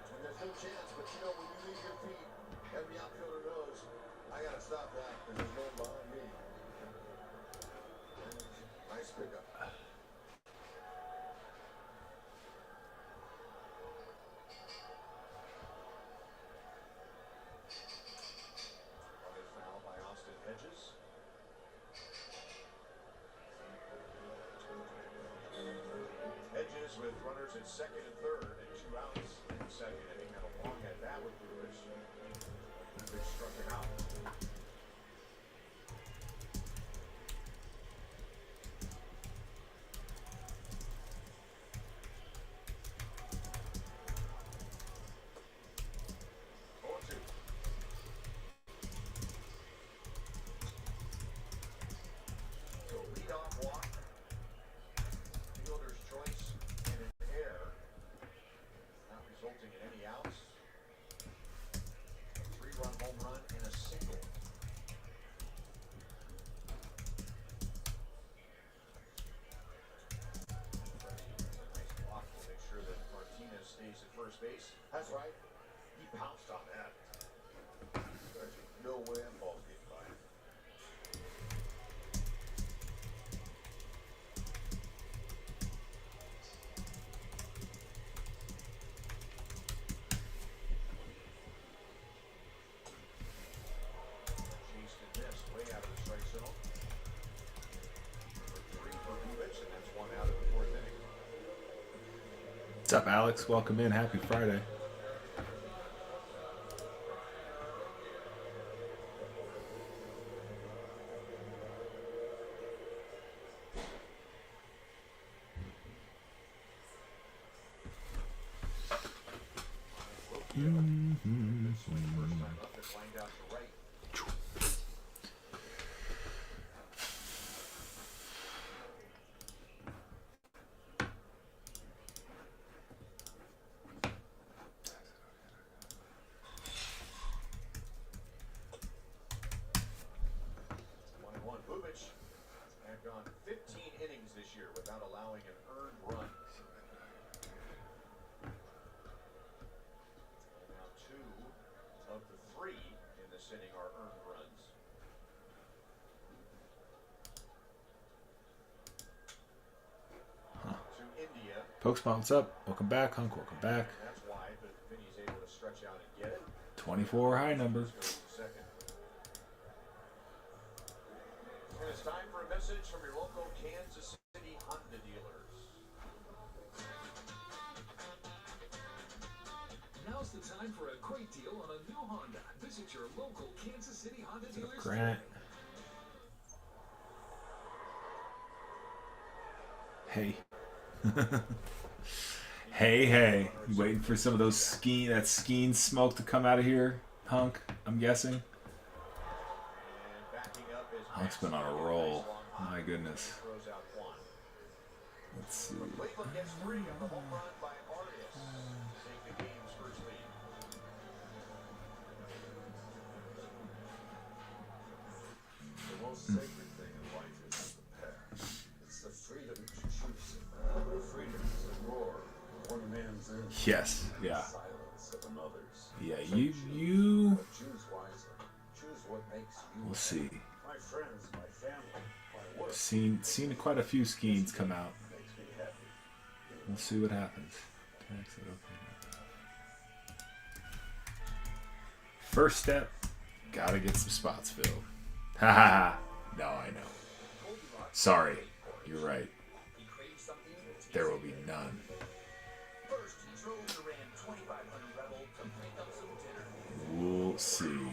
Speaker 8: And there's no chance, but you know, when you leave your feet, every outfielder knows, I got to stop that because there's no one behind me. Nice pickup.
Speaker 9: Another foul by Austin Hedges. Hedges with runners at second and third and 2 outs in the second inning. Had a long at bat with Bubic. Bubic struck him out. So leadoff walk, fielder's choice, and an error, not resulting in any outs. A 3-run home run and a single. Nice block to make sure that Martinez stays at first base.
Speaker 8: That's right.
Speaker 9: He pounced on that.
Speaker 8: There's no way that ball's getting by.
Speaker 9: Chased and missed, way out of the strike zone. Number 3 for Bubic, and that's 1 out of the 4th inning.
Speaker 1: What's up, Alex? Welcome in. Happy Friday.
Speaker 9: Swing first time up and lined out to right. One and one. Bubic had gone 15 innings this year without allowing an earned run. And now 2 of the 3 in this inning are earned runs. To India.
Speaker 1: Pokespot, what's up? Welcome back, Hunk. Welcome back.
Speaker 9: That's wide, but Vinny's able to stretch out and get it.
Speaker 1: 24 high number.
Speaker 9: Goes to second. And it's time for a message from your local Kansas City Honda dealers.
Speaker 10: Now's the time for a great deal on a new Honda. Visit your local Kansas City Honda dealers.
Speaker 1: Grant. Hey. hey. You waiting for some of those skiing smoke to come out of here, Hunk? I'm guessing.
Speaker 9: And backing up is
Speaker 1: Hunk's been on a roll. My goodness.
Speaker 9: throws out one.
Speaker 1: Let's see.
Speaker 9: Cleveland gets 3 on the home run by Arias to take the game's first lead.
Speaker 8: The most sacred thing in life is the past. It's the freedom to choose it. Freedom is a roar of one man's in.
Speaker 1: Yes. Yeah.
Speaker 8: Silence of another's.
Speaker 1: Yeah. You.
Speaker 8: But choose wisely. Choose what makes you.
Speaker 1: We'll see.
Speaker 8: My friends, my family, my work
Speaker 1: Seen quite a few skeins come out.
Speaker 8: makes me happy.
Speaker 1: We'll see what happens. First step, gotta get some spots filled. Ha ha ha. No, I know. Sorry, you're right. There will be none.
Speaker 10: First, he drove the Ram 2500 Rebel to pick up some dinner.
Speaker 1: We'll see.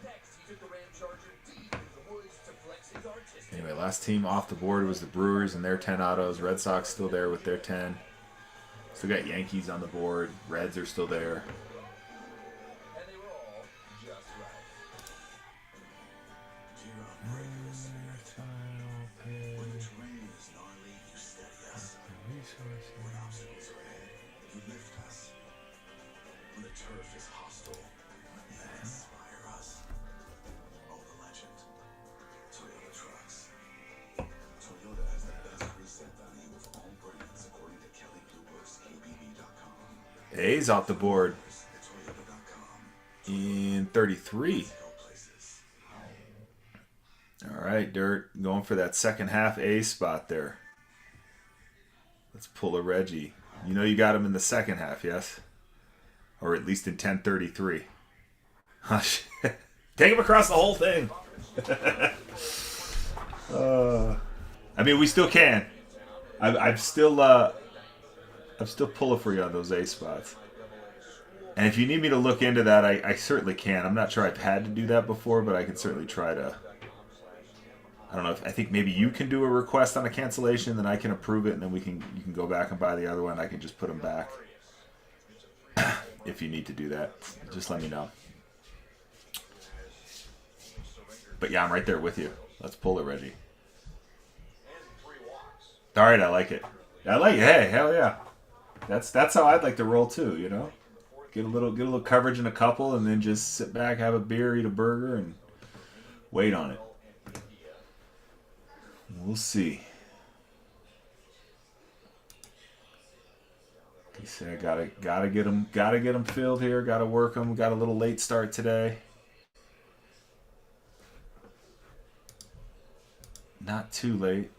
Speaker 10: Next, he took the Ram Charger deep into the woods to flex his artistic.
Speaker 1: Anyway, last team off the board was the Brewers and their 10 autos. Red Sox still there with their 10. Still got Yankees on the board. Reds are still there.
Speaker 10: And they were all just right.
Speaker 11: Dear unbreakable spirit, when the terrain is gnarly, you steady us. When obstacles are ahead, you lift us. When the turf is hostile, you inspire us. Oh, the legend. Toyota Trucks. Toyota has the best resale value of all brands according to Kelley Blue Book's KBB.com.
Speaker 1: A's off the board
Speaker 11: At Toyota.com.
Speaker 1: in 33.
Speaker 11: Go places.
Speaker 1: All right, Dirt. Going for that second half A spot there. Let's pull a Reggie. You know you got him in the second half, yes? Or at least in 10:33. Oh, shit. Take him across the whole thing. I mean, we still can. I'm still pulling for you on those A spots. And if you need me to look into that, I certainly can. I'm not sure I've had to do that before, but I can certainly try to. I don't know. I think maybe you can do a request on a cancellation, then I can approve it, and then you can go back and buy the other one. I can just put them back. If you need to do that, just let me know. But yeah, I'm right there with you. Let's pull it, Reggie. All right, I like it. I like it. Hey, hell yeah. That's how I'd like to roll too. You know, get a little coverage in a couple, and then just sit back, have a beer, eat a burger, and wait on it. We'll see. He said, gotta get them filled here. Gotta work them. Got a little late start today. Not too late.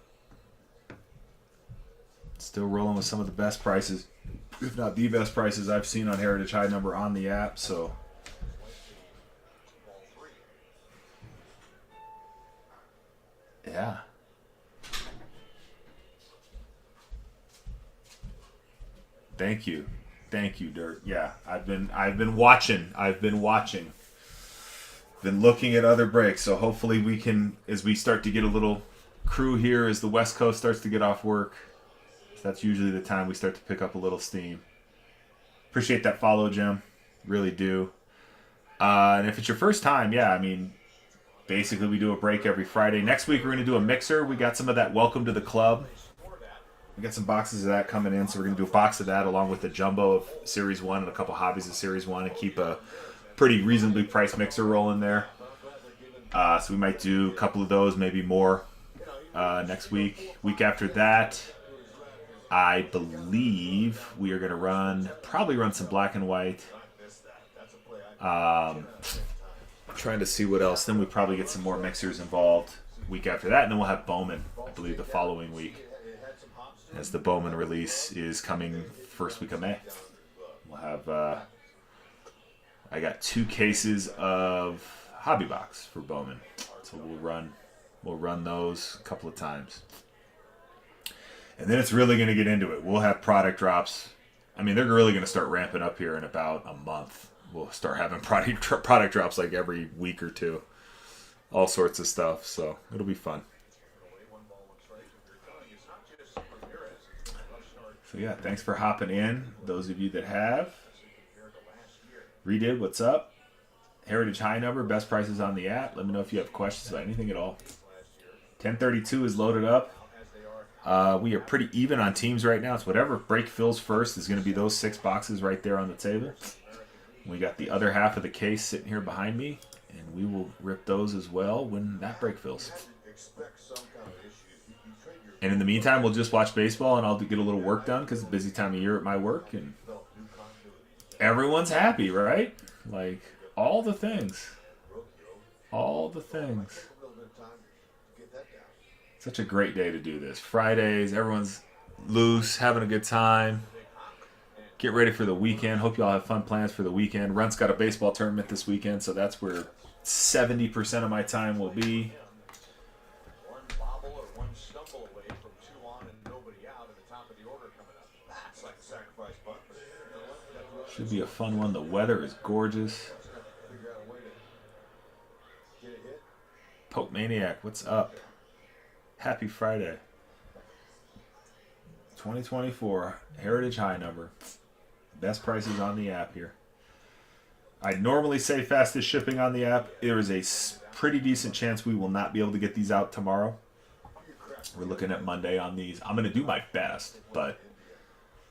Speaker 1: Still rolling with some of the best prices, if not the best prices I've seen on Heritage High Number on the app. So. Yeah. Thank you, Dirt. Yeah, I've been watching. Been looking at other breaks. So hopefully we can, as we start to get a little crew here, as the West Coast starts to get off work. That's usually the time we start to pick up a little steam. Appreciate that follow, Jim. Really do. And if it's your first time, yeah, I mean, basically we do a break every Friday. Next week we're going to do a mixer. We got some of that Welcome to the Club. We got some boxes of that coming in, so we're going to do a box of that along with the jumbo of Series 1 and a couple hobbies of Series 1 and keep a pretty reasonably priced mixer rolling there. So we might do a couple of those, maybe more next week. Week after that, I believe we are going to probably run some black and white. Trying to see what else. Then we probably get some more mixers involved week after that, and then we'll have Bowman, I believe, the following week, as the Bowman release is coming first week of May. We'll have I got 2 cases of Hobby Box for Bowman, so we'll run those a couple of times, and then it's really going to get into it. We'll have product drops. I mean, they're really going to start ramping up here in about a month. We'll start having product drops like every week or two, all sorts of stuff. So it'll be fun. So yeah, thanks for hopping in. Those of you that have. Redid, what's up? Heritage High Number, best prices on the app. Let me know if you have questions about anything at all. 1032 is loaded up. We are pretty even on teams right now. It's whatever break fills first is going to be those 6 boxes right there on the table. We got the other half of the case sitting here behind me, and we will rip those as well when that break fills. And in the meantime, we'll just watch baseball, and I'll get a little work done because it's a busy time of year at my work, and everyone's happy, right? Like, all the things. All the things. Such a great day to do this. Fridays, everyone's loose, having a good time. Get ready for the weekend. Hope y'all have fun plans for the weekend. Runt's got a baseball tournament this weekend, so that's where 70% of my time will be.
Speaker 2: One bobble or one stumble away from 2 on and nobody out at the top of the order coming up. That's like a sacrifice bunt.
Speaker 1: Should be a fun one. The weather is gorgeous.
Speaker 8: Figure out a way to get a hit.
Speaker 1: Pope Maniac, what's up? Happy Friday. 2024 Heritage High number. Best prices on the app here. I normally say fastest shipping on the app. There is a pretty decent chance we will not be able to get these out tomorrow. We're looking at Monday on these. I'm going to do my best, but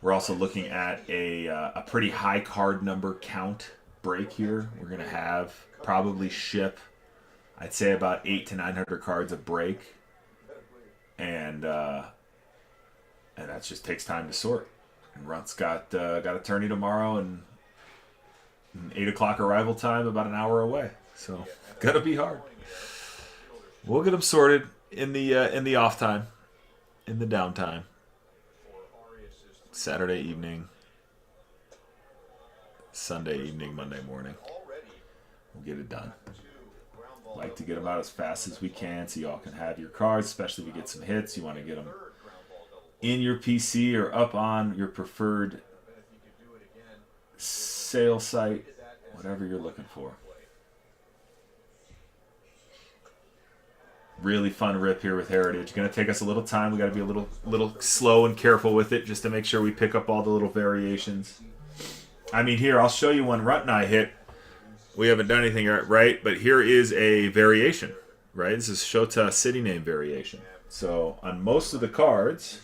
Speaker 1: we're also looking at a pretty high card number count break here. We're going to have probably ship, I'd say about 800 to 900 cards a break, and that just takes time to sort. And Runt's got a tourney tomorrow and an 8 o'clock arrival time, about an hour away. So gonna be hard. We'll get them sorted in the off time, in the downtime. Saturday evening, Sunday evening, Monday morning. We'll get it done. Like to get them out as fast as we can so y'all can have your cards, especially if you get some hits. You want to get them in your PC or up on your preferred sale site, whatever you're looking for. Really fun rip here with Heritage. Going to take us a little time. We got to be a little slow and careful with it just to make sure we pick up all the little variations. I mean, here, I'll show you one Runt and I hit. We haven't done anything right, but here is a variation, right? This is Shota city name variation. So on most of the cards,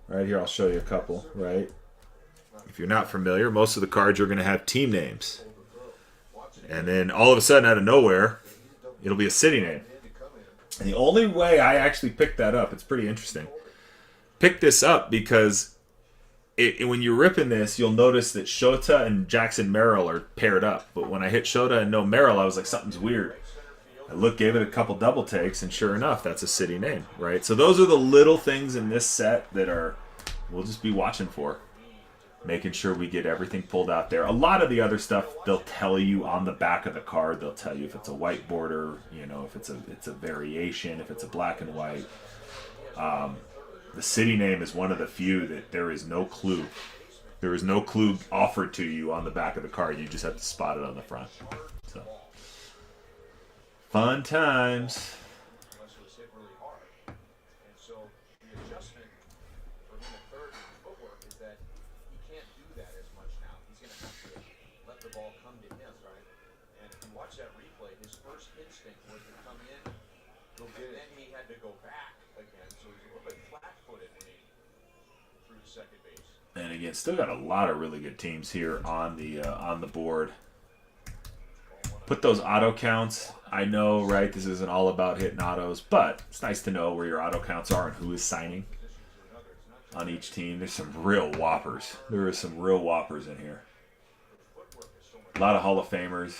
Speaker 1: right here, I'll show you a couple, right? If you're not familiar, most of the cards are going to have team names. And then all of a sudden, out of nowhere, it'll be a city name. And the only way I actually picked that up, it's pretty interesting. Picked this up because when you're ripping this, you'll notice that Shota and Jackson Merrill are paired up. But when I hit Shota and no Merrill, I was like, something's weird. I gave it a couple double takes, and sure enough, that's a city name, right? So those are the little things in this set that we'll just be watching for. Making sure we get everything pulled out there. A lot of the other stuff, they'll tell you on the back of the card. They'll tell you if it's a white border, if it's a variation, if it's a black and white. The city name is one of the few that there is no clue. There is no clue offered to you on the back of the card. You just have to spot it on the front. So, fun times.
Speaker 2: Unless it was hit really hard. And so the adjustment for him at third with footwork is that he can't do that as much now. He's going to have to let the ball come to him, right? And if you watch that replay, his first instinct was to come in, and then he had to go back again. So he's a little bit flat-footed when he threw to second base.
Speaker 1: And again, still got a lot of really good teams here on the board. Put those auto counts. I know, right, this isn't all about hitting autos, but it's nice to know where your auto counts are and who is signing on each team. There's some real whoppers. There are some real whoppers in here. A lot of Hall of Famers.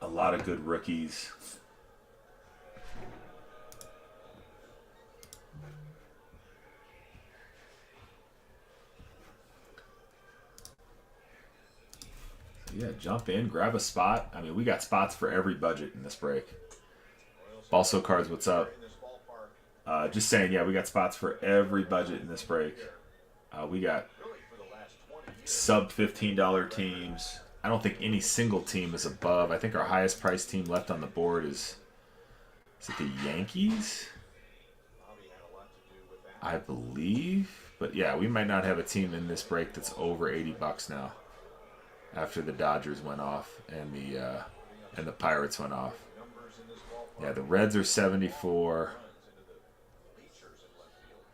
Speaker 1: A lot of good rookies. Yeah, jump in, grab a spot. I mean, we got spots for every budget in this break. Also, cards, what's up? Just saying, yeah, we got spots for every budget in this break. We got sub $15 teams. I don't think any single team is above. I think our highest priced team left on the board is it the Yankees? I believe. But yeah, we might not have a team in this break that's over $80 now. After the Dodgers went off and the Pirates went off. Yeah, the Reds are 74.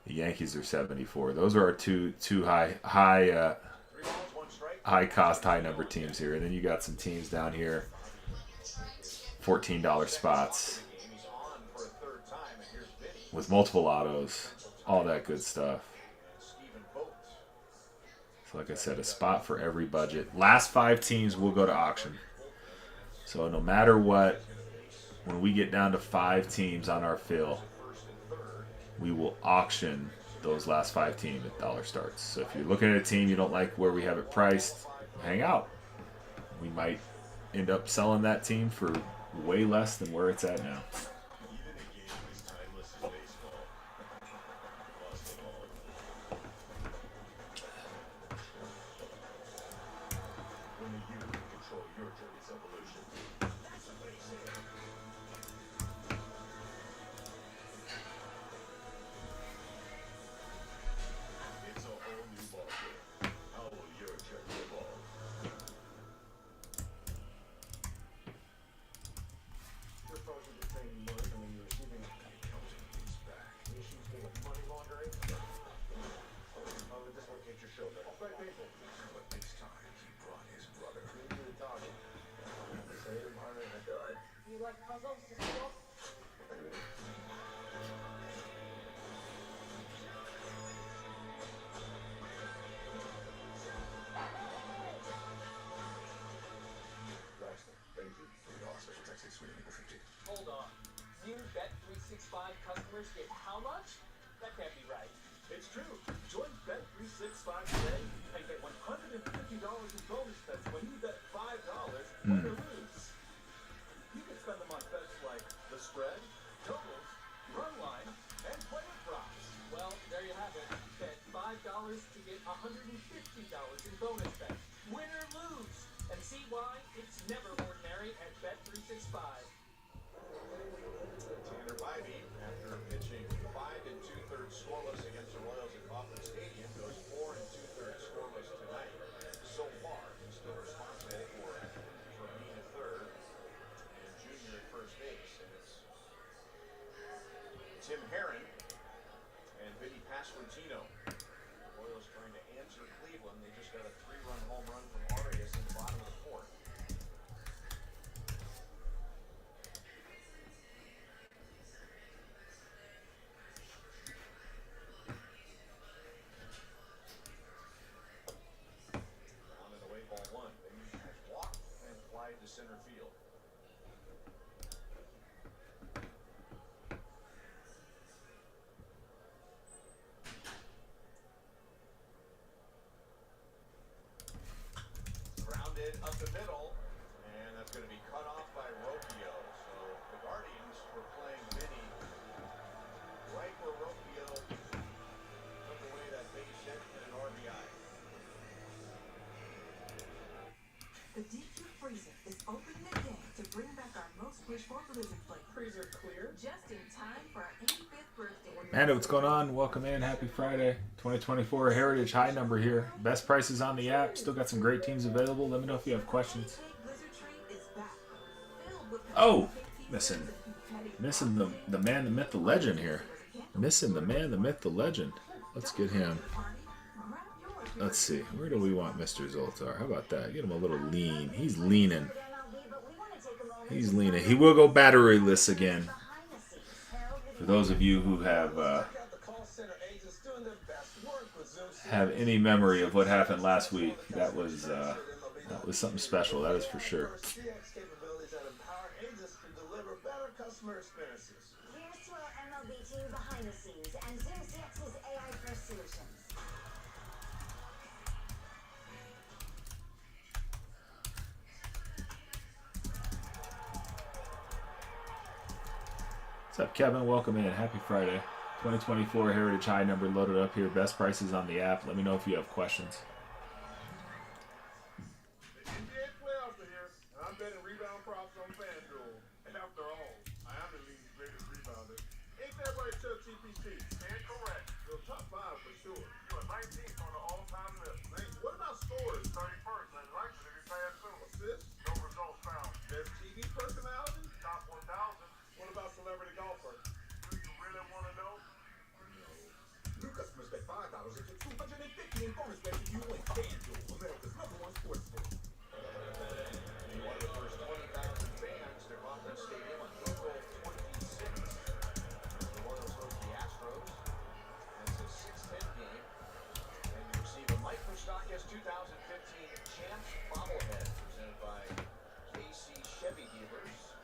Speaker 1: The Yankees are 74. Those are our two high cost, high number teams here. And then you got some teams down here, $14 spots with multiple autos, all that good stuff. Like I said, a spot for every budget. Last 5 teams will go to auction. So no matter what, when we get down to 5 teams on our fill, we will auction those last 5 teams at dollar starts. So if you're looking at a team you don't like where we have it priced, hang out. We might end up selling that team for way less than where it's at now.
Speaker 8: Even a game as timeless as baseball. Lost it all. Only you can control your journey's evolution. That's what they say. It's a whole new ballgame. How will your journey evolve? Your phones are detaining money when you're receiving these back. Issues with money laundering. Oh, this one can't your shoulder. I'll play people. But this time he brought his brother. You do the talking. Say it harder than I died.
Speaker 4: You like puzzles? Well,
Speaker 8: Braxton, thank you for your special Texas Sweet Eagle 50.
Speaker 10: Hold on. New Bet365 customers get how much? That can't be right.
Speaker 11: It's true. Join Bet365 today and get $150 in bonus bets when you bet $5, win or lose. You can spend them on bets like the spread, totals, run line, and player props.
Speaker 10: Well, there you have it. Bet $5 to get $150 in bonus bets. Win or lose. And see why it's never ordinary at Bet365.
Speaker 2: Tanner Bybee, after pitching 5 2/3 scoreless against the Royals at Kauffman Stadium, goes 4 2/3 scoreless tonight. So far, he's still responsible for Fermin at third and Junior at first base. And it's Tim Herron and Vinny Pasquantino. Royals trying to answer Cleveland. They just got a 3-run home run from Arias in the bottom of the 4th. On and away, ball 1. Then has walked and flied to center field. Grounded up the middle, and that's going to be cut off by Rocchio. So the Guardians were playing Vinny right where Rocchio took away that base hit and an RBI.
Speaker 3: The DQ Freezer is opening again to bring back our most wished for blizzard flavor.
Speaker 10: Freezer clear.
Speaker 3: Just in time for our 85th birthday.
Speaker 1: Amanda, what's going on? Welcome in. Happy Friday. 2024 Heritage High number here. Best prices on the app. Still got some great teams available. Let me know if you have questions. Oh, missing the man, the myth, the legend here. Missing the man, the myth, the legend. Let's get him. Let's see. Where do we want Mr. Zoltar? How about that? Get him a little lean. He's leaning. He's leaning. He will go batteryless again. For those of you who have any memory of what happened last week, that was something special. That is for sure.
Speaker 11: CX capabilities that empower agents to deliver better customer experiences.
Speaker 12: Here's to our MLB team behind the scenes and Zoom CX's AI-first solutions.
Speaker 1: What's up, Kevin? Welcome in. Happy Friday. 2024 Heritage High number loaded up here. Best prices on the app. Let me know if you have questions.
Speaker 7: The NBA playoffs are here, and I'm betting rebound props on FanDuel. And after all, I am the league's greatest rebounder. Ain't that right, Chuck TPC? Incorrect. You're top 5 for sure. You are 19th on the all-time list. Nice. What about scores? 31st, and likely to be passed soon. Assists? No results found. Best TV personality? Top 1,000. What about celebrity golfer? Do you really want to know?
Speaker 2: New customers bet $5 and get $250 in bonus bets if you win FanDuel, America's #1 sports book. One of the first 20,000 fans to Kauffman Stadium on April 26th. The Royals host the Astros. It's a 6-10 game. And you receive a Mike Moustakas 2015 Champs bobblehead presented by KC Chevy Dealers.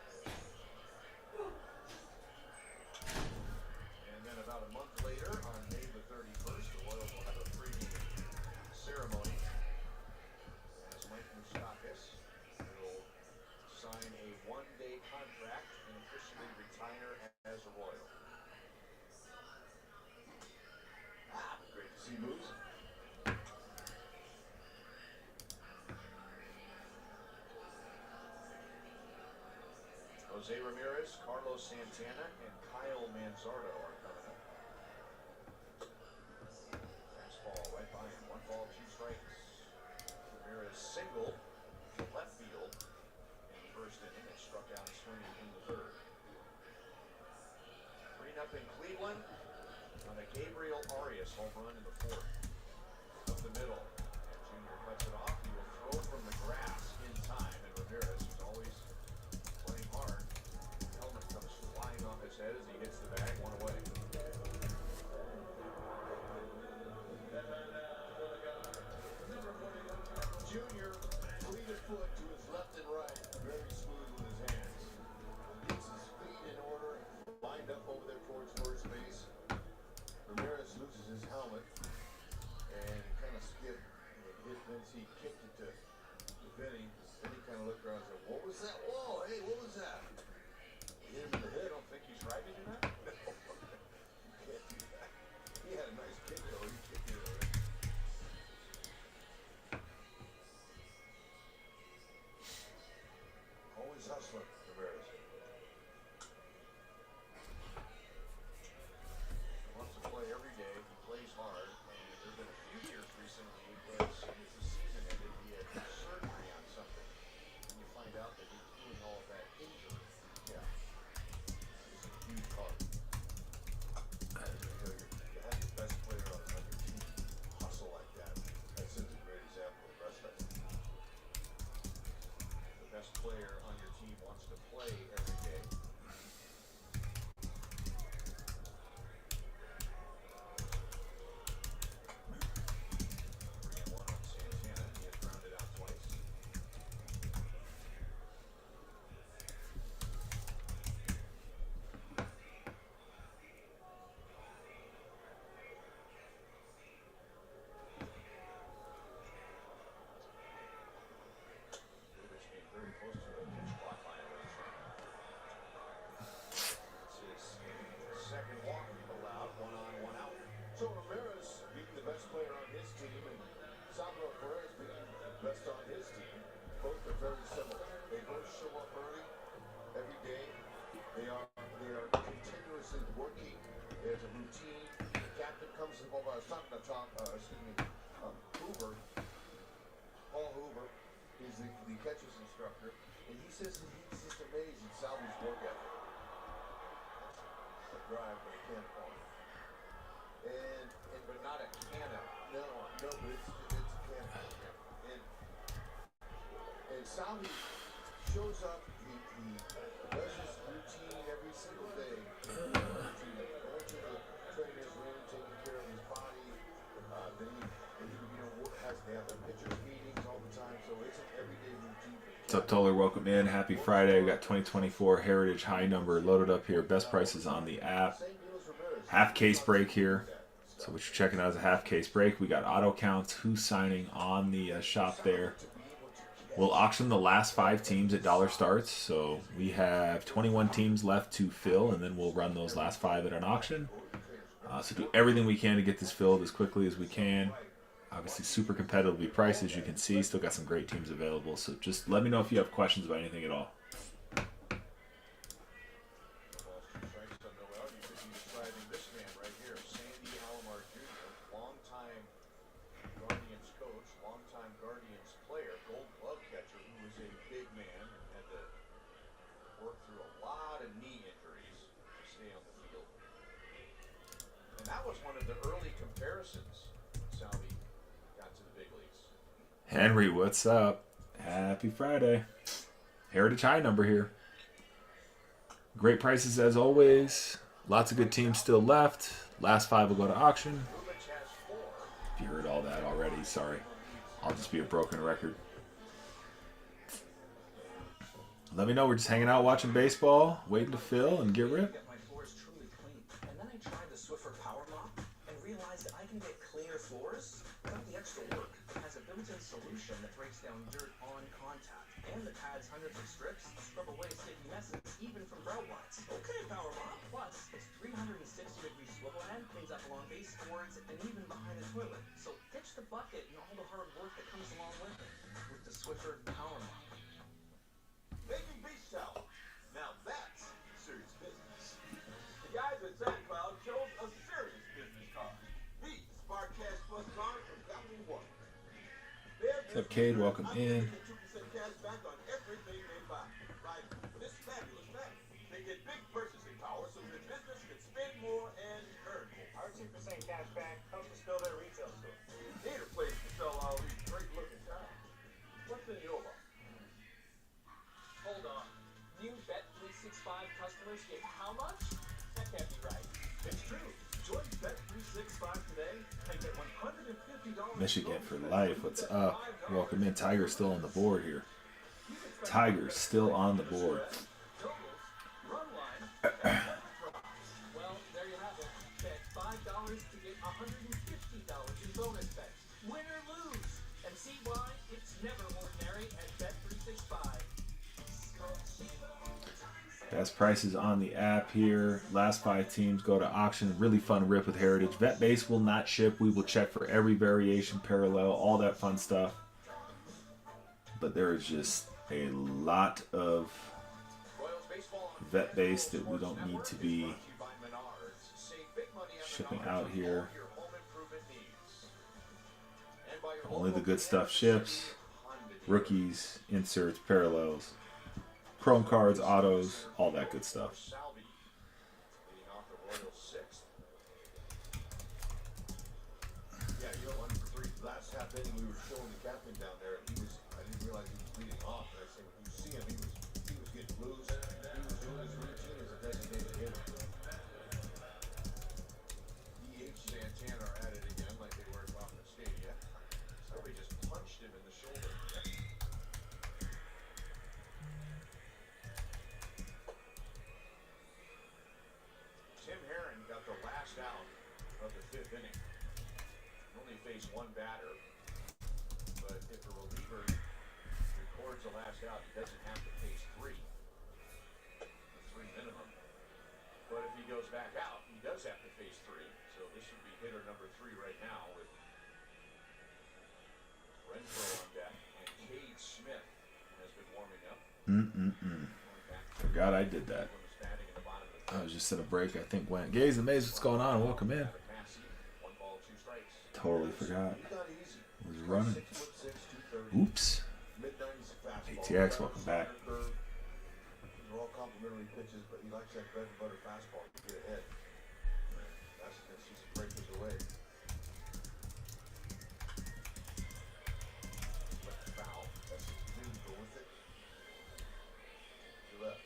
Speaker 9: Jose Ramirez, Carlos Santana, and Kyle Manzardo are coming up. Fastball right by him. 1 ball, 2 strikes. Ramirez single to left field in the first inning and struck out swinging in the third. 3-0 Cleveland on a Gabriel Arias home run in the fourth. Up the middle, and Junior cuts it off. He will throw from the grass in time, and Ramirez, who's always playing hard, helmet comes flying off his head as he hits the bag, 1 away.
Speaker 8: Junior, fleet of foot to his left and right, very smooth with his hands. Gets his feet in order, lined up over there towards first base. Ramirez loses his helmet and kind of skipped. Hit Vince, he kicked it to Vinny. Then he kind of looked around and said, "What was that? Whoa, hey, what was that?" He hit him in the head.
Speaker 9: I don't think he's right to do that.
Speaker 8: You can't do that. He had a nice kick though. He kicked it over. Always hustling, Ramirez.
Speaker 9: He wants to play every day. He plays hard. And there have been a few years recently where as soon as the season ended, he had surgery on something. And you find out that he's doing all of that injury.
Speaker 8: Yeah. It's a huge part. You have the best player on your team hustle like that. That sends a great example of wrestling.
Speaker 9: The best player on your team wants to play every day. 3-1 on Santana. He has grounded out twice. Lubitsch came very close to a pitch clock violation. This is second walk allowed, 1 on, 1 out.
Speaker 8: So Ramirez being the best player on his team and Salvador Perez being the best on his team, both are very similar. They both show up early every day. They are continuously working. There's a routine. The captain comes involved. I was talking to Hoover. Paul Hoover is the catcher's instructor, and he says that he's just amazed at Salvy's work ethic. A drive, but he can't call it.
Speaker 9: But not a canna.
Speaker 8: No, but it's a can. And Salvi shows up. He does his routine every single day. Going to the trainer's room, taking care of his body. Then they have their pitchers meetings all the time. So it's an everyday routine.
Speaker 1: What's up, Toller? Welcome in. Happy Friday. We got 2024 Heritage High Number loaded up here. Best prices on the app. Half case break here. So what you're checking out is a half case break. We got auto counts, who's signing on the shop there. We'll auction the last 5 teams at dollar starts. So we have 21 teams left to fill, and then we'll run those last 5 at an auction. So do everything we can to get this filled as quickly as we can. Obviously super competitively priced, as you can see. Still got some great teams available. So just let me know if you have questions about anything at all. Henry, what's up? Happy Friday. Heritage High Number here. Great prices as always. Lots of good teams still left. Last 5 will go to auction. If you heard all that already, sorry. I'll just be a broken record. Let me know. We're just hanging out watching baseball, waiting to fill and get ripped.
Speaker 10: My floors truly clean. And then I tried the Swiffer Power Mop and realized that I can get cleaner floors without the extra work. It has a built-in solution that breaks down dirt on contact. And the pad's hundreds of strips scrub away sticky messes, even from grout lines. Okay, Power Mop. Plus, its 360-degree swivel head cleans up along baseboards and even behind the toilet. So ditch the bucket and all the hard work that comes along with it with the Swiffer Power Mop.
Speaker 8: Making beach towel. Now that
Speaker 1: Arcade, welcome in.
Speaker 7: 2% cash back on everything they buy. Right? This fabulous fact. They get big purchasing power so the business can spend more and earn more.
Speaker 11: Our 2% cash back helps us build our retail store.
Speaker 7: Need a place to sell all these great looking cars. What's in your box?
Speaker 11: Hold on. New Bet365 customers get how much? That can't be right.
Speaker 7: It's true. Join Bet365 today and get $150.
Speaker 1: Michigan for life. What's up? Welcome in. Tiger's still on the board here. Tiger's still on the board.
Speaker 11: Well, there you have it. Bet $5 to get $150 in bonus bets. Win or lose. And see why it's never ordinary at Bet365.
Speaker 1: Best prices on the app here. Last 5 teams go to auction. Really fun rip with Heritage. Vet base will not ship. We will check for every variation, parallel, all that fun stuff. But there is just a lot of vet base that we don't need to be shipping out here. Only the good stuff ships. Rookies, inserts, parallels. Chrome cards, autos, all that good stuff.
Speaker 8: Yeah, you know, 1-for-3. Last half inning, we were showing the captain down there, and I didn't realize he was leading off. And I said, when you see him, he was getting loose. He was doing his routine as a designated hitter.
Speaker 9: DH Santana are at it again like they were at Kauffman Stadium. Somebody just punched him in the shoulder. Tim Herron got the last out of the 5th inning. Only faced one batter, but if a reliever records the last out, he doesn't have to face 3. The 3 minimum. But if he goes back out, he does have to face 3. So this would be hitter number 3 right now with Renfro on deck, and Cade Smith has been warming up.
Speaker 1: Forgot I did that. I was just at a break, I think, went. Gaze and Maze, what's going on? Welcome in. Totally forgot. Was running. Oops. ATX, welcome back.
Speaker 8: They're all complimentary pitches, but he likes that bread and butter fastball to get ahead. That's just breakers away. Left foul. That's didn't go with it. To left.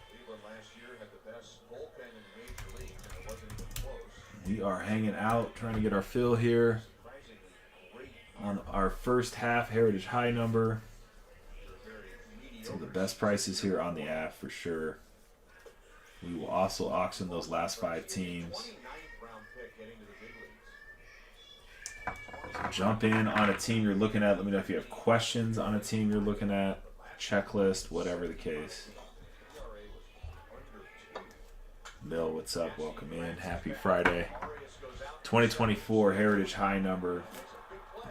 Speaker 9: Cleveland last year had the best bullpen in the major leagues, and it wasn't even close.
Speaker 1: We are hanging out, trying to get our fill here on our first half Heritage High number. Some of the best prices here on the app for sure. We will also auction those last 5 teams. So jump in on a team you're looking at. Let me know if you have questions on a team you're looking at. Checklist, whatever the case. Mill, what's up? Welcome in. Happy Friday. 2024 Heritage High number.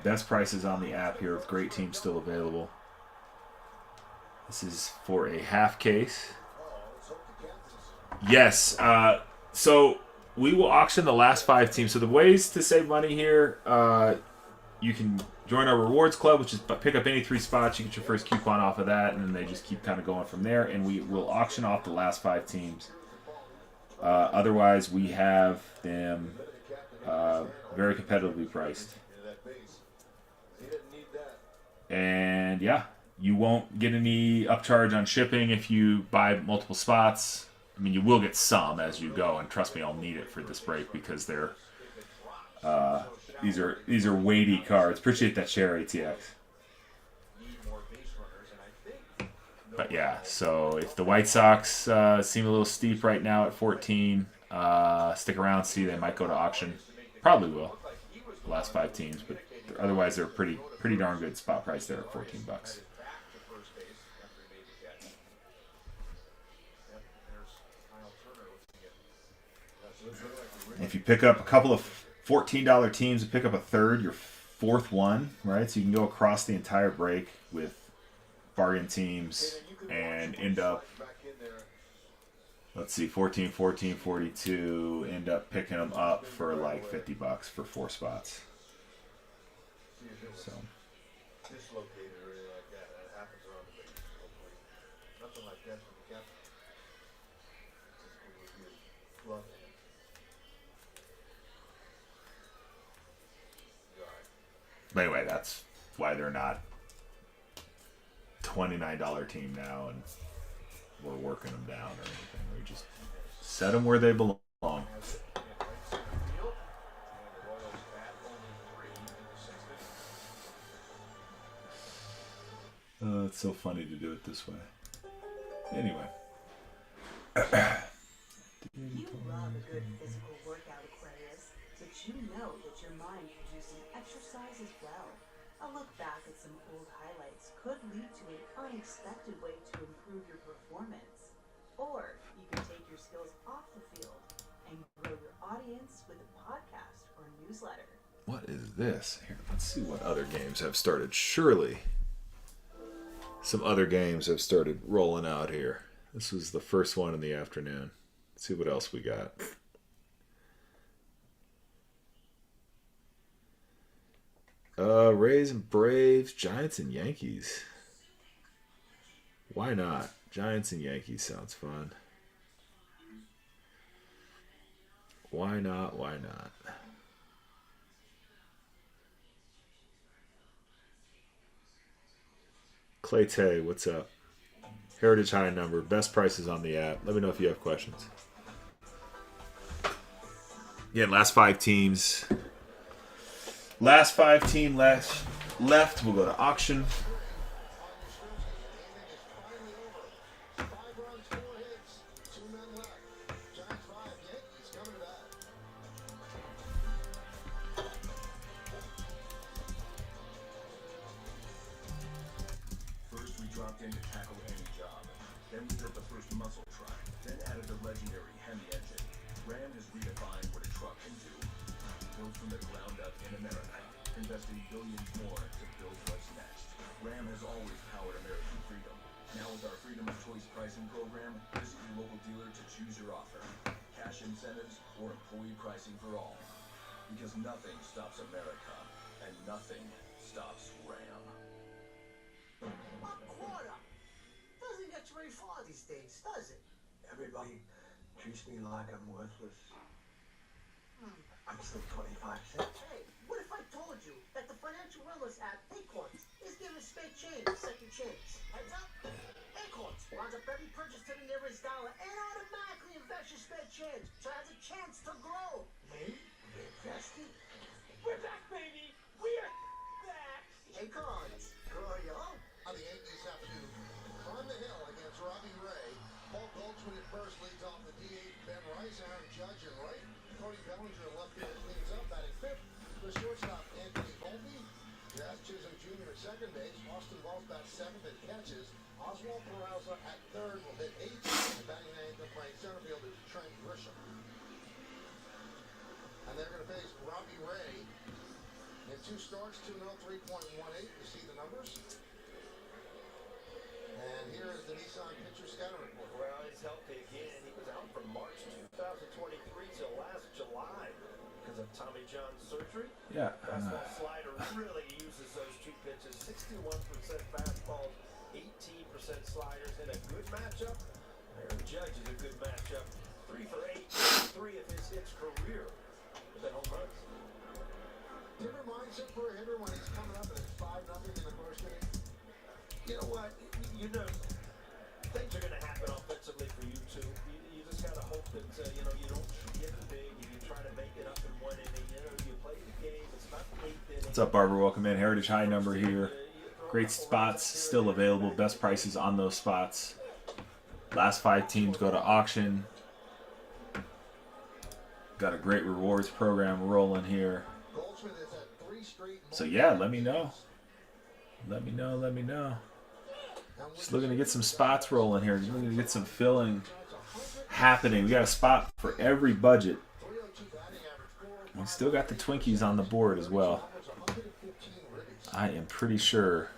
Speaker 1: Best prices on the app here with great teams still available. This is for a half case. Yes. So we will auction the last 5 teams. So the ways to save money here, you can join our rewards club, which is pick up any 3 spots. You get your first coupon off of that, and then they just keep kind of going from there. And we will auction off the last 5 teams. Otherwise, we have them very competitively priced. And yeah, you won't get any upcharge on shipping if you buy multiple spots. I mean, you will get some as you go, and trust me, I'll need it for this break because they're these are weighty cards. Appreciate that share, ATX. But yeah, so if the White Sox seem a little steep right now at 14, stick around, see they might go to auction. Probably will. The last 5 teams, but otherwise they're pretty darn good spot price there at $14. And if you pick up a couple of $14 teams and pick up a third, your 4th one, right? So you can go across the entire break with bargain teams and end up, let's see, 14, 14, 42, end up picking them up for like $50 for 4 spots. So
Speaker 8: dislocated or anything like that. That happens around the base. Hopefully, nothing like that for the captain. It would be a glove in him. He's all right.
Speaker 1: But anyway, that's why they're not $29 team now, and we're working them down or anything. We just set them where they belong. It's so funny to do it this way. Anyway.
Speaker 13: You love a good physical workout, Aquarius, but you know that your mind could use some exercise as well. A look back at some old highlights could lead to an unexpected way to improve your performance. Or you can take your skills off the field and grow your audience with a podcast or newsletter.
Speaker 1: What is this? Here, let's see what other games have started. Surely some other games have started rolling out here. This was the first one in the afternoon. Let's see what else we got. Rays and Braves, Giants and Yankees. Why not? Giants and Yankees sounds fun. Why not? Why not? Clay Tay, what's up? Heritage High number, best prices on the app. Let me know if you have questions. Again, last 5 teams. Last 5 team left. We'll go to auction.
Speaker 11: First, we dropped in to tackle any job. Then we built the first muscle truck. Then added the legendary Hemi engine. Ram has redefined what a truck can do. Built from the ground up in America. Investing billions more to build what's next. Ram has always powered American freedom. Now with our Freedom of Choice pricing program, visit your local dealer to choose your offer. Cash incentives or employee pricing for all. Because nothing stops America, and nothing stops Ram.
Speaker 10: A quarter doesn't get you very far these days, does it?
Speaker 8: Everybody treats me like I'm worthless. I'm still 25 cents.
Speaker 10: Hey, what if I told you that the financial wellness app Acorns is giving spare change a second chance? Heads up? Acorns rounds up every purchase to the nearest dollar and automatically invests your spare change, so it has a chance to grow.
Speaker 8: Me? Investing?
Speaker 10: We're back, baby! We're back! Acorns, grow your own.
Speaker 7: The Yankees have to climb the hill against Robbie Ray. Paul Goldschmidt at first leads off the DH. Ben Rice, Aaron Judge in right. Cody Bellinger in left field cleans up. Batting fifth. The shortstop Anthony Volpe. Jazz Chisholm Jr. at second base. Austin Walls bats seventh and catches. Oswald Peraza at third will hit eighth. And batting ninth and playing center field is Trent Grisham. And they're going to face Robbie Ray in 2 starts, 2-0, 3.18. You see the numbers. And here is the Nissan pitcher scouting report.
Speaker 11: Well, he's healthy again. He was out from March 2023 till last July because of Tommy John surgery.
Speaker 1: Yeah.
Speaker 11: Fastball slider really uses those 2 pitches. 61% fastballs, 18% sliders in a good matchup. Aaron Judge is a good matchup. 3 for 8, 3 of his hits career with that home runs.
Speaker 7: Different mindset for a hitter when he's coming up and it's 5-0 in the first inning.
Speaker 11: You know what? You know, things are going to happen offensively for you too. You just got to hope that you know, you don't get big and you try to make it up in 1 inning. You know, you play the game. It's not the 8th inning.
Speaker 1: What's up, Barbara? Welcome in. Heritage High number here. Great spots still available. Best prices on those spots. Last 5 teams go to auction. Got a great rewards program rolling here.
Speaker 7: Goldschmidt has had 3 straight.
Speaker 1: So yeah, let me know. Let me know. Just looking to get some spots rolling here. Just looking to get some filling happening. We got a spot for every budget. We still got the Twinkies on the board as well. I am pretty sure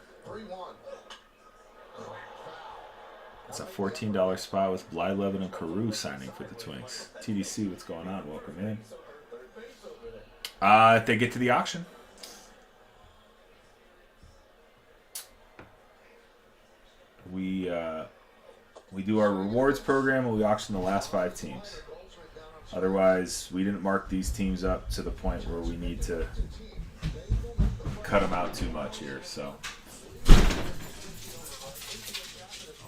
Speaker 1: it's a $14 spot with Blyleven and Carew signing for the Twinks. TDC, what's going on? Welcome in. If they get to the auction. we do our rewards program and we auction the last 5 teams. Otherwise, we didn't mark these teams up to the point where we need to cut them out too much here. So,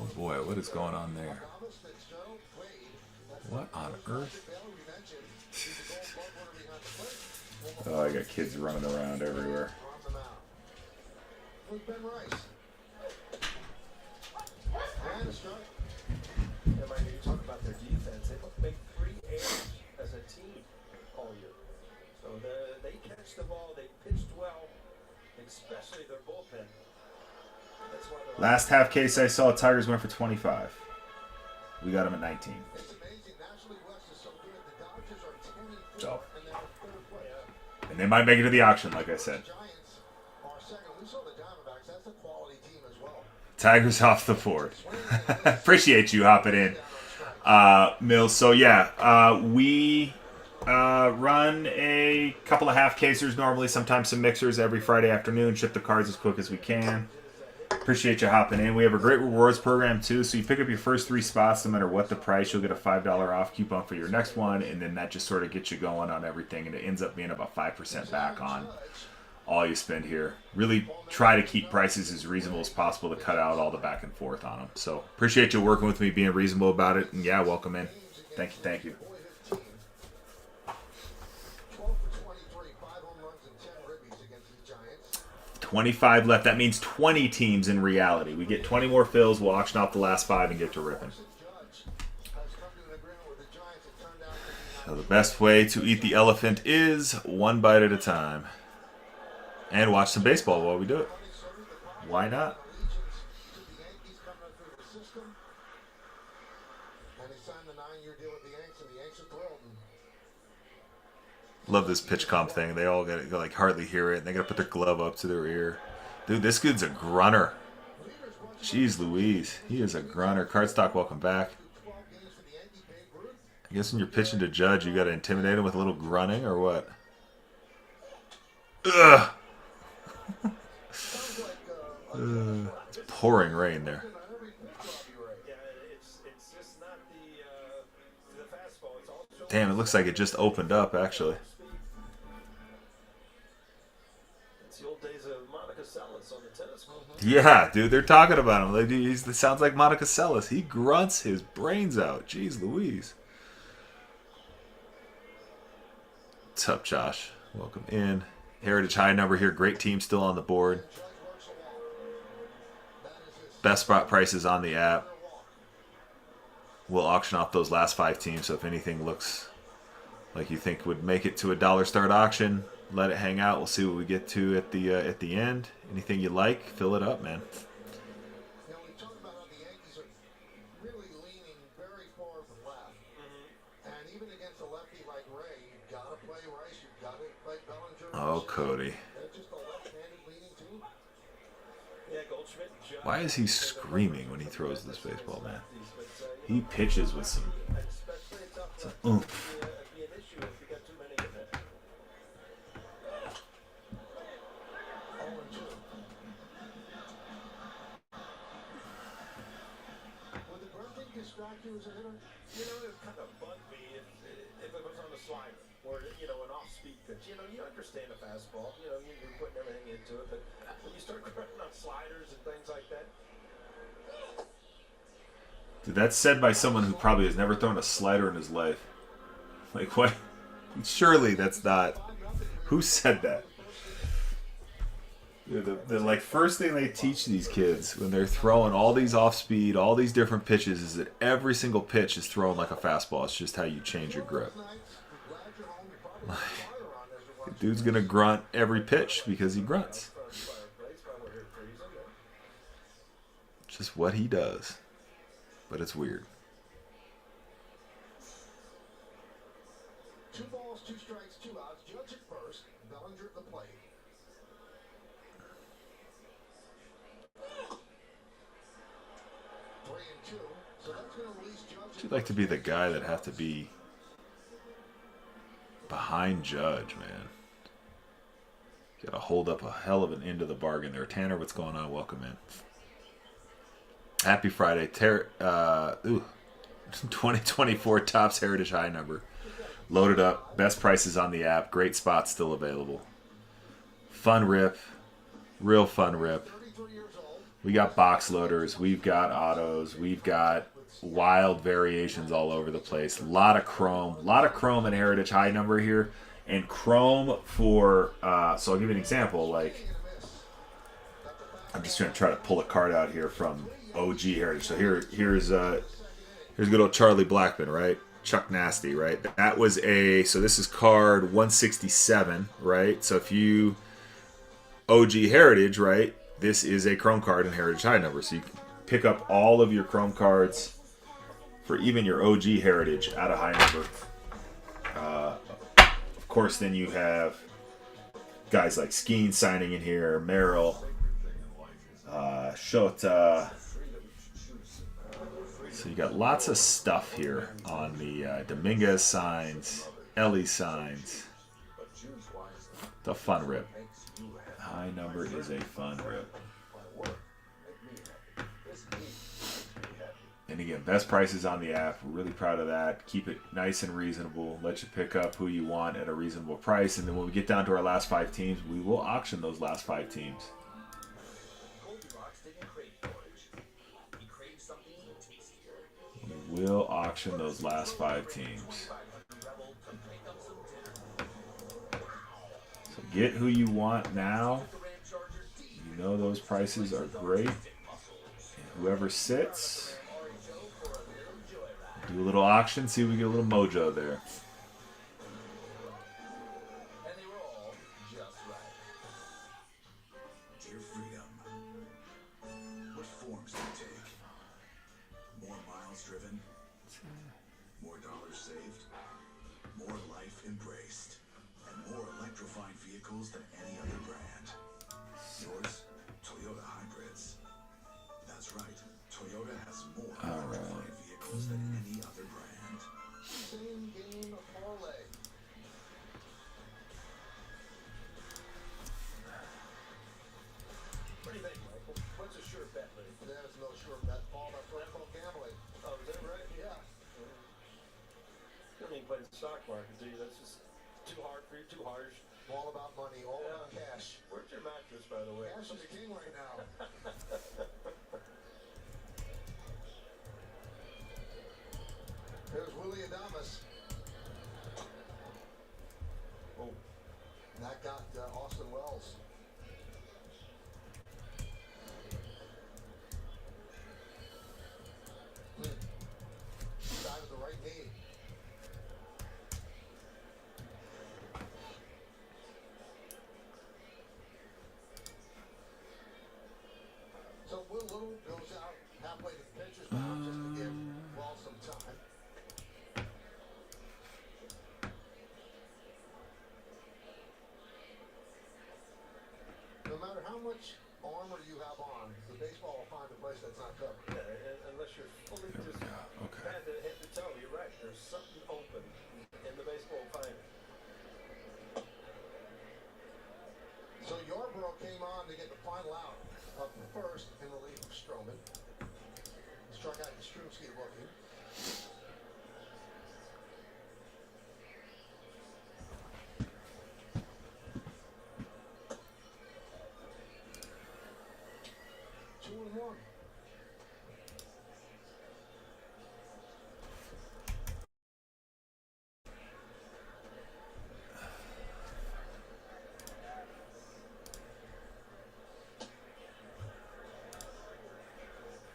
Speaker 1: oh boy, what is going on there? What on earth? Oh, I got kids running around everywhere.
Speaker 11: You talk about their defense. They both make 3 errors as a team all year. So they catch the ball. They pitched well, especially their bullpen. That's why
Speaker 1: Last half case I saw, Tigers went for 25. We got them at 19. So, and they might make it to the auction, like I said. Tigers off the board. Appreciate you hopping in, Mills. So yeah, we run a couple of half casers normally, sometimes some mixers every Friday afternoon. Ship the cards as quick as we can. Appreciate you hopping in. We have a great rewards program too. So you pick up your first 3 spots, no matter what the price, you'll get a $5 off coupon for your next one, and then that just sort of gets you going on everything, and it ends up being about 5% back on all you spend here. Really try to keep prices as reasonable as possible to cut out all the back and forth on them. So appreciate you working with me, being reasonable about it, and yeah, welcome in. Thank you. 25 left. That means 20 teams in reality. We get 20 more fills. We'll auction off the last 5 and get to ripping. So the best way to eat the elephant is one bite at a time. And watch some baseball while we do it. Why not? Love this pitch comp thing. They all got to like hardly hear it. And they got to put their glove up to their ear. Dude, this dude's a grunter. Jeez Louise. He is a grunter. Cardstock, welcome back. I guess when you're pitching to Judge, you got to intimidate him with a little grunting or what? Ugh. It's pouring rain there. Damn, it looks like it just opened up, actually.
Speaker 11: It's the old days of Monica Seles on the tennis court.
Speaker 1: Yeah, dude, they're talking about him. Like, he sounds like Monica Seles. He grunts his brains out. Jeez Louise. What's up, Josh? Welcome in. Heritage high number here. Great team still on the board. Best spot prices on the app. We'll auction off those last 5 teams, so if anything looks like you think would make it to a dollar start auction, let it hang out. We'll see what we get to at the end. Anything you like, fill it up, man. Oh, Cody. Why is he screaming when he throws this baseball, man? He pitches with some oomph.
Speaker 11: You know, it kind of bugged me if it was on the slider or, you know, an off-speed pitch. You know, you understand a fastball. You know, you're putting everything into it. But when you start running on sliders and things like that.
Speaker 1: Dude, that's said by someone who probably has never thrown a slider in his life. Like, what? Surely that's not... Who said that? The like first thing they teach these kids when they're throwing all these off speed, all these different pitches, is that every single pitch is thrown like a fastball. It's just how you change your grip. Like, the dude's gonna grunt every pitch because he grunts. It's just what he does. But it's weird.
Speaker 8: 2 balls, 2 strikes, 2 outs. Judge at first. Bellinger at the plate.
Speaker 1: You'd like to be the guy that have to be behind Judge, man. Got to hold up a hell of an end of the bargain there. Tanner, what's going on? Welcome in. Happy Friday. 2024 Topps Heritage High number. Loaded up. Best prices on the app. Great spots still available. Fun rip. Real fun rip. We got box loaders. We've got autos. We've got wild variations all over the place. A lot of chrome. A lot of chrome and Heritage High number here. And chrome for, so I'll give you an example. Like, I'm just going to try to pull a card out here from OG Heritage. So here's good old Charlie Blackmon, right? Chuck Nasty, right? That was so this is card 167, right? So if you OG Heritage, right? This is a chrome card and Heritage High number. So you can pick up all of your chrome cards for even your OG Heritage at a high number. Of course, then you have guys like Skeen signing in here, Merrill, Shota. So you got lots of stuff here on the Dominguez signs, Ellie signs. The fun rip. High number is a fun rip. And again, best prices on the app. We're really proud of that. Keep it nice and reasonable. Let you pick up who you want at a reasonable price. And then when we get down to our last 5 teams, we will auction those last 5 teams. We will auction those last 5 teams. So get who you want now. You know those prices are great. And whoever sits, do a little auction, see if we get a little mojo there.
Speaker 2: Dear freedom, what forms do you take? More miles driven, more dollars saved, more life embraced, and more electrifying vehicles than any other brand. Yours, Toyota Hybrids. That's right, Toyota has more electrifying vehicles than any other brand.
Speaker 8: Same game parlay. What do you think, Michael? What's a sure bet, Lee? There's no sure bet, Paul. That's what I call gambling. Oh, is that right? Yeah. You don't even play the stock market, do you? That's just too hard for you, too harsh. All about money, all about cash. Where's your mattress, by the way? Cash is king right now. There's Willie Adames. Oh. That got Austin Wells. Side of the right knee. So Will Little goes out halfway to the pitcher's mound just to give Wells some time. No matter how much armor you have on, the baseball will find a place that's not covered. Yeah, unless you're fully just head to toe, you're right. There's something open in the baseball finder. So Yarbrough came on to get the final out of the first in relief of Stroman. Struck out Yastrzemski looking.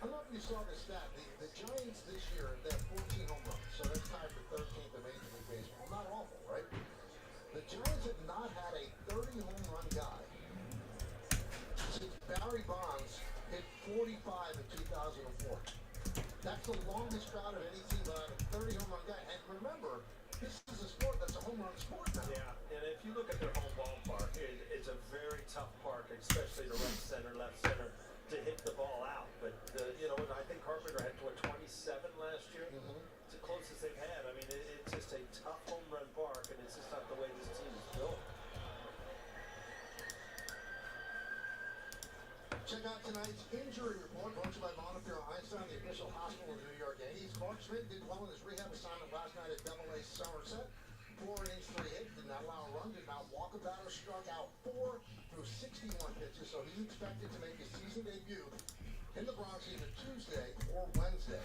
Speaker 8: I don't know if you saw the stat. The Giants this year, they have 14 home runs, so that's tied for 13th in Major League Baseball. Not awful, right? The Giants have not had a 30 home run guy since Barry Bonds hit 45 in 2004. That's the longest drought of any team that had a 30 home run guy. And remember, this is a sport that's a home run sport now.
Speaker 11: Yeah, and if you look at their home ballpark, it's a very tough park, especially to right center, left center, to hit the ball out. But, I think Carpenter had 27 last year. It's the closest they've had. I mean, it's just a tough home run park, and it's just not the way this team is built.
Speaker 8: Check out tonight's injury report brought to you by Montefiore Heinz Clark Schmidt did well in his rehab assignment last night at Double-A Somerset. 4 innings, 3 hits, did not allow a run, did not walk a batter, struck out 4 through 61 pitches, so he's expected to make his season debut in the Bronx either Tuesday or Wednesday.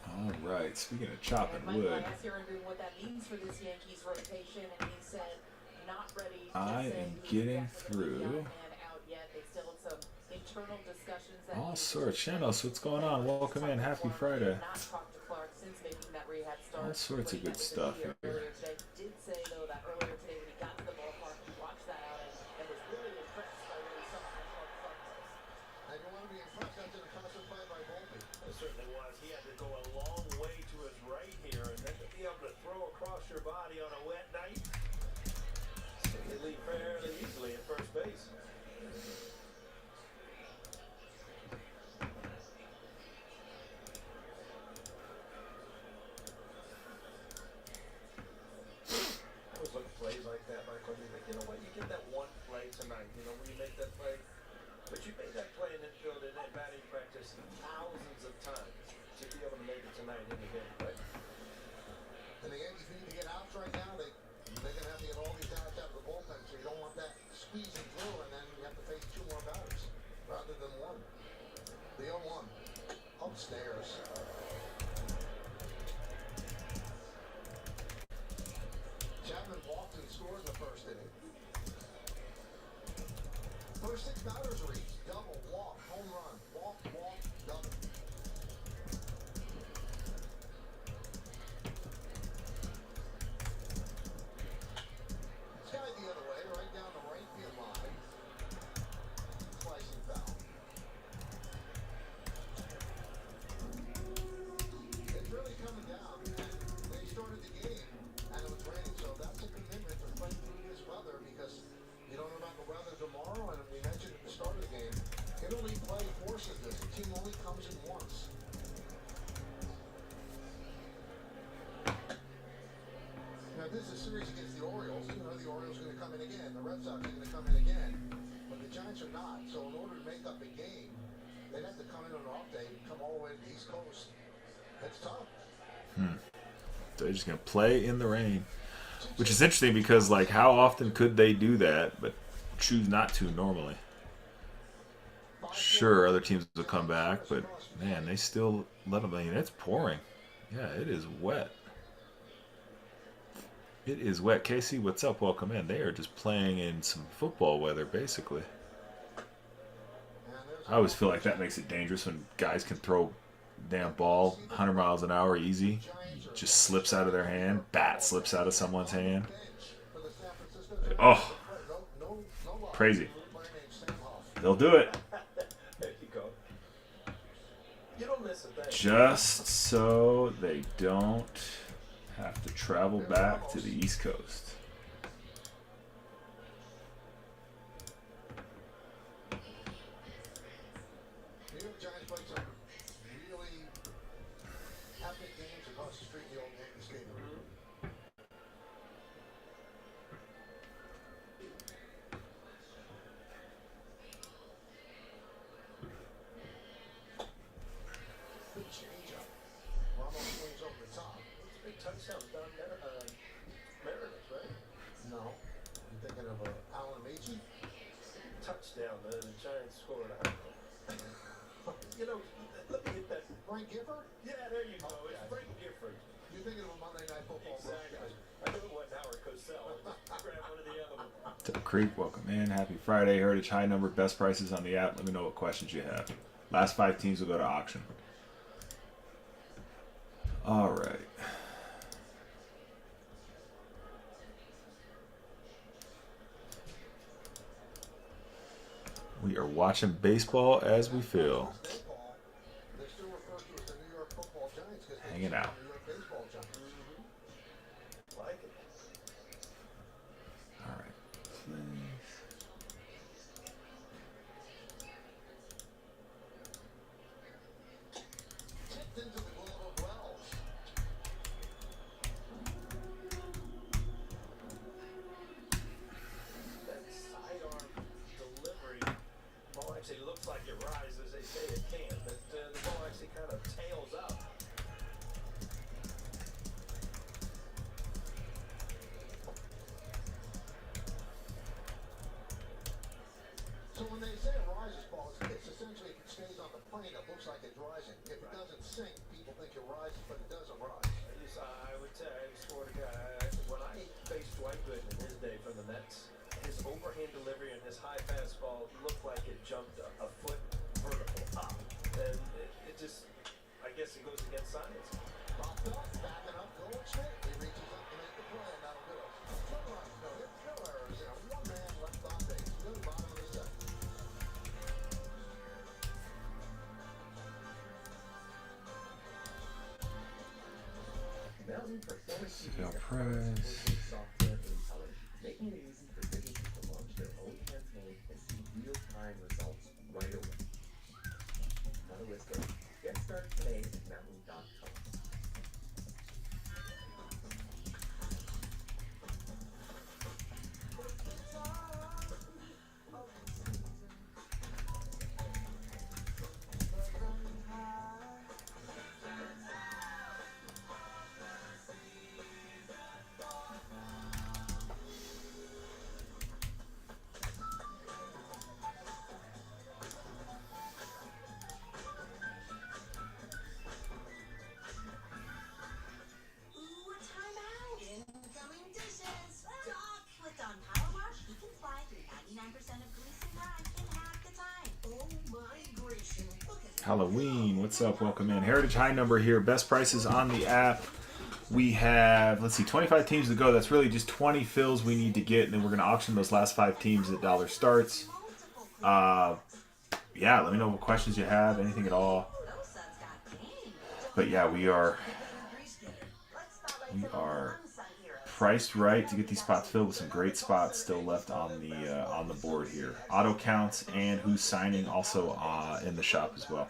Speaker 1: All right. Speaking of chopping
Speaker 4: And Mike,
Speaker 1: wood,
Speaker 4: I asked Aaron Boone what that means for this Yankees rotation, and he said not ready to
Speaker 1: I
Speaker 4: say
Speaker 1: am
Speaker 4: who's
Speaker 1: getting
Speaker 4: definitely
Speaker 1: through
Speaker 4: young and out yet. They still have some internal discussions that
Speaker 1: all
Speaker 4: need to
Speaker 1: sorts.
Speaker 4: take
Speaker 1: Shanos, what's going on? Welcome in. Happy Friday.
Speaker 4: Not talked to Clark since making that rehab start.
Speaker 1: All sorts of
Speaker 4: When he
Speaker 1: good
Speaker 4: met with the
Speaker 1: stuff
Speaker 4: media
Speaker 1: here.
Speaker 4: Earlier today, did say though that earlier today when he got to the ballpark, he watched that out and was really impressed by really some of how Clark was.
Speaker 8: And you want to be impressed after the impressive play by Volpe.
Speaker 11: It certainly was. He had to go a long way to his right here, and then to be able to throw across your body on a wet night. They lead fairly easily at first base. I always look at plays like that, Michael, and you think, you know what, you get that one play tonight, you know, when you make that play. But you made that play in infield and in batting practice thousands of times to be able to make it tonight in the game, right?
Speaker 8: And the Yankees need to get outs right now. They're going to have to get all these outs out of the bullpen, so you don't want that squeezing through, and then you have to face 2 more batters rather than 1. The 0-1 upstairs. Chapman walked and scored in the first inning. First 6 batters reached. Double, walk, home run. Walk, double. Skied the other way, right down the right field line. Slicing foul. It's really coming down, and they started the game, and it was raining, so that's a commitment to fight through this weather, because you don't know about the weather tomorrow, and we mentioned at the start of the game, interleague play forces this. The team only comes in once. Now, if this is a series against the Orioles, you know the Orioles are going to come in again. The Red Sox are going to come in again. But the Giants are not. So in order to make up a game, they'd have to come in on an off day and come all the way to the East Coast. That's tough.
Speaker 1: They're just gonna play in the rain, which is interesting because, like, how often could they do that? But choose not to normally. Sure, other teams will come back, but man, they still let them. I mean, it's pouring. Yeah, it is wet. It is wet. Casey, what's up? Welcome in. They are just playing in some football weather, basically. I always feel like that makes it dangerous when guys can throw damn ball 100 miles an hour easy. Just slips out of their hand. Bat slips out of someone's hand. Oh, crazy. They'll do it.
Speaker 11: There you go. You don't miss a thing.
Speaker 1: Just so they don't have to travel back to the East Coast.
Speaker 8: New York Giants played some really epic games across the street in the old Yankee Stadium. Good changeup. Ramos swings over the top.
Speaker 11: It's a big touchdown. Don Meredith, right?
Speaker 8: No. I'm thinking of Alan Amici.
Speaker 11: Touchdown. The Giants scored. I don't know. You know, let me hit that.
Speaker 8: Frank Gifford?
Speaker 11: Yeah, there you go. It's Frank Gifford.
Speaker 8: You're thinking of a Monday Night Football.
Speaker 11: Exactly. I knew it wasn't Howard Cosell. Just grab one of the other ones.
Speaker 1: To Creek, welcome in. Happy Friday. Heritage high number, best prices on the app. Let me know what questions you have. Last 5 teams will go to auction. All right. We are watching baseball as we feel.
Speaker 8: They still refer to as the New York Football Giants because they
Speaker 1: Hanging out.
Speaker 8: New York Baseball Giants.
Speaker 11: Like it.
Speaker 1: All right.
Speaker 8: Tipped into the glove of Wells.
Speaker 11: That sidearm delivery ball actually looks like it rises. They say it can, but the ball actually kind of tails up. Whitegood in his day from the Mets, his overhand delivery and his high fastball looked like it jumped a foot vertical up. And it just, I guess it goes against science.
Speaker 8: Popped up, backing up, going straight. He reaches up to make the play, and that'll do it. Two runs, no hits, no errors, and one man left on base. Good bottom of the second.
Speaker 14: Mountain Performance
Speaker 1: Sale
Speaker 14: TVs
Speaker 1: price.
Speaker 14: software in color, making it easy for businesses to launch their own campaign and see real-time results right away. Not a risk. Get started today at mountain.com.
Speaker 3: Ooh, time out. Incoming dishes. Doc, with Dawn Power Wash, he can fly through 99% of grease and grime in half the time. Oh my gracious. Look at
Speaker 1: Halloween, what's up? Welcome in. Heritage High number here. Best prices on the app. We have, let's see, 25 teams to go. That's really just 20 fills we need to get, and then we're going to auction those last 5 teams at dollar starts. Yeah, let me know what questions you have, anything at all. But yeah, we are priced right to get these spots filled with some great spots still left on the board here. Auto counts and who's signing also in the shop as well.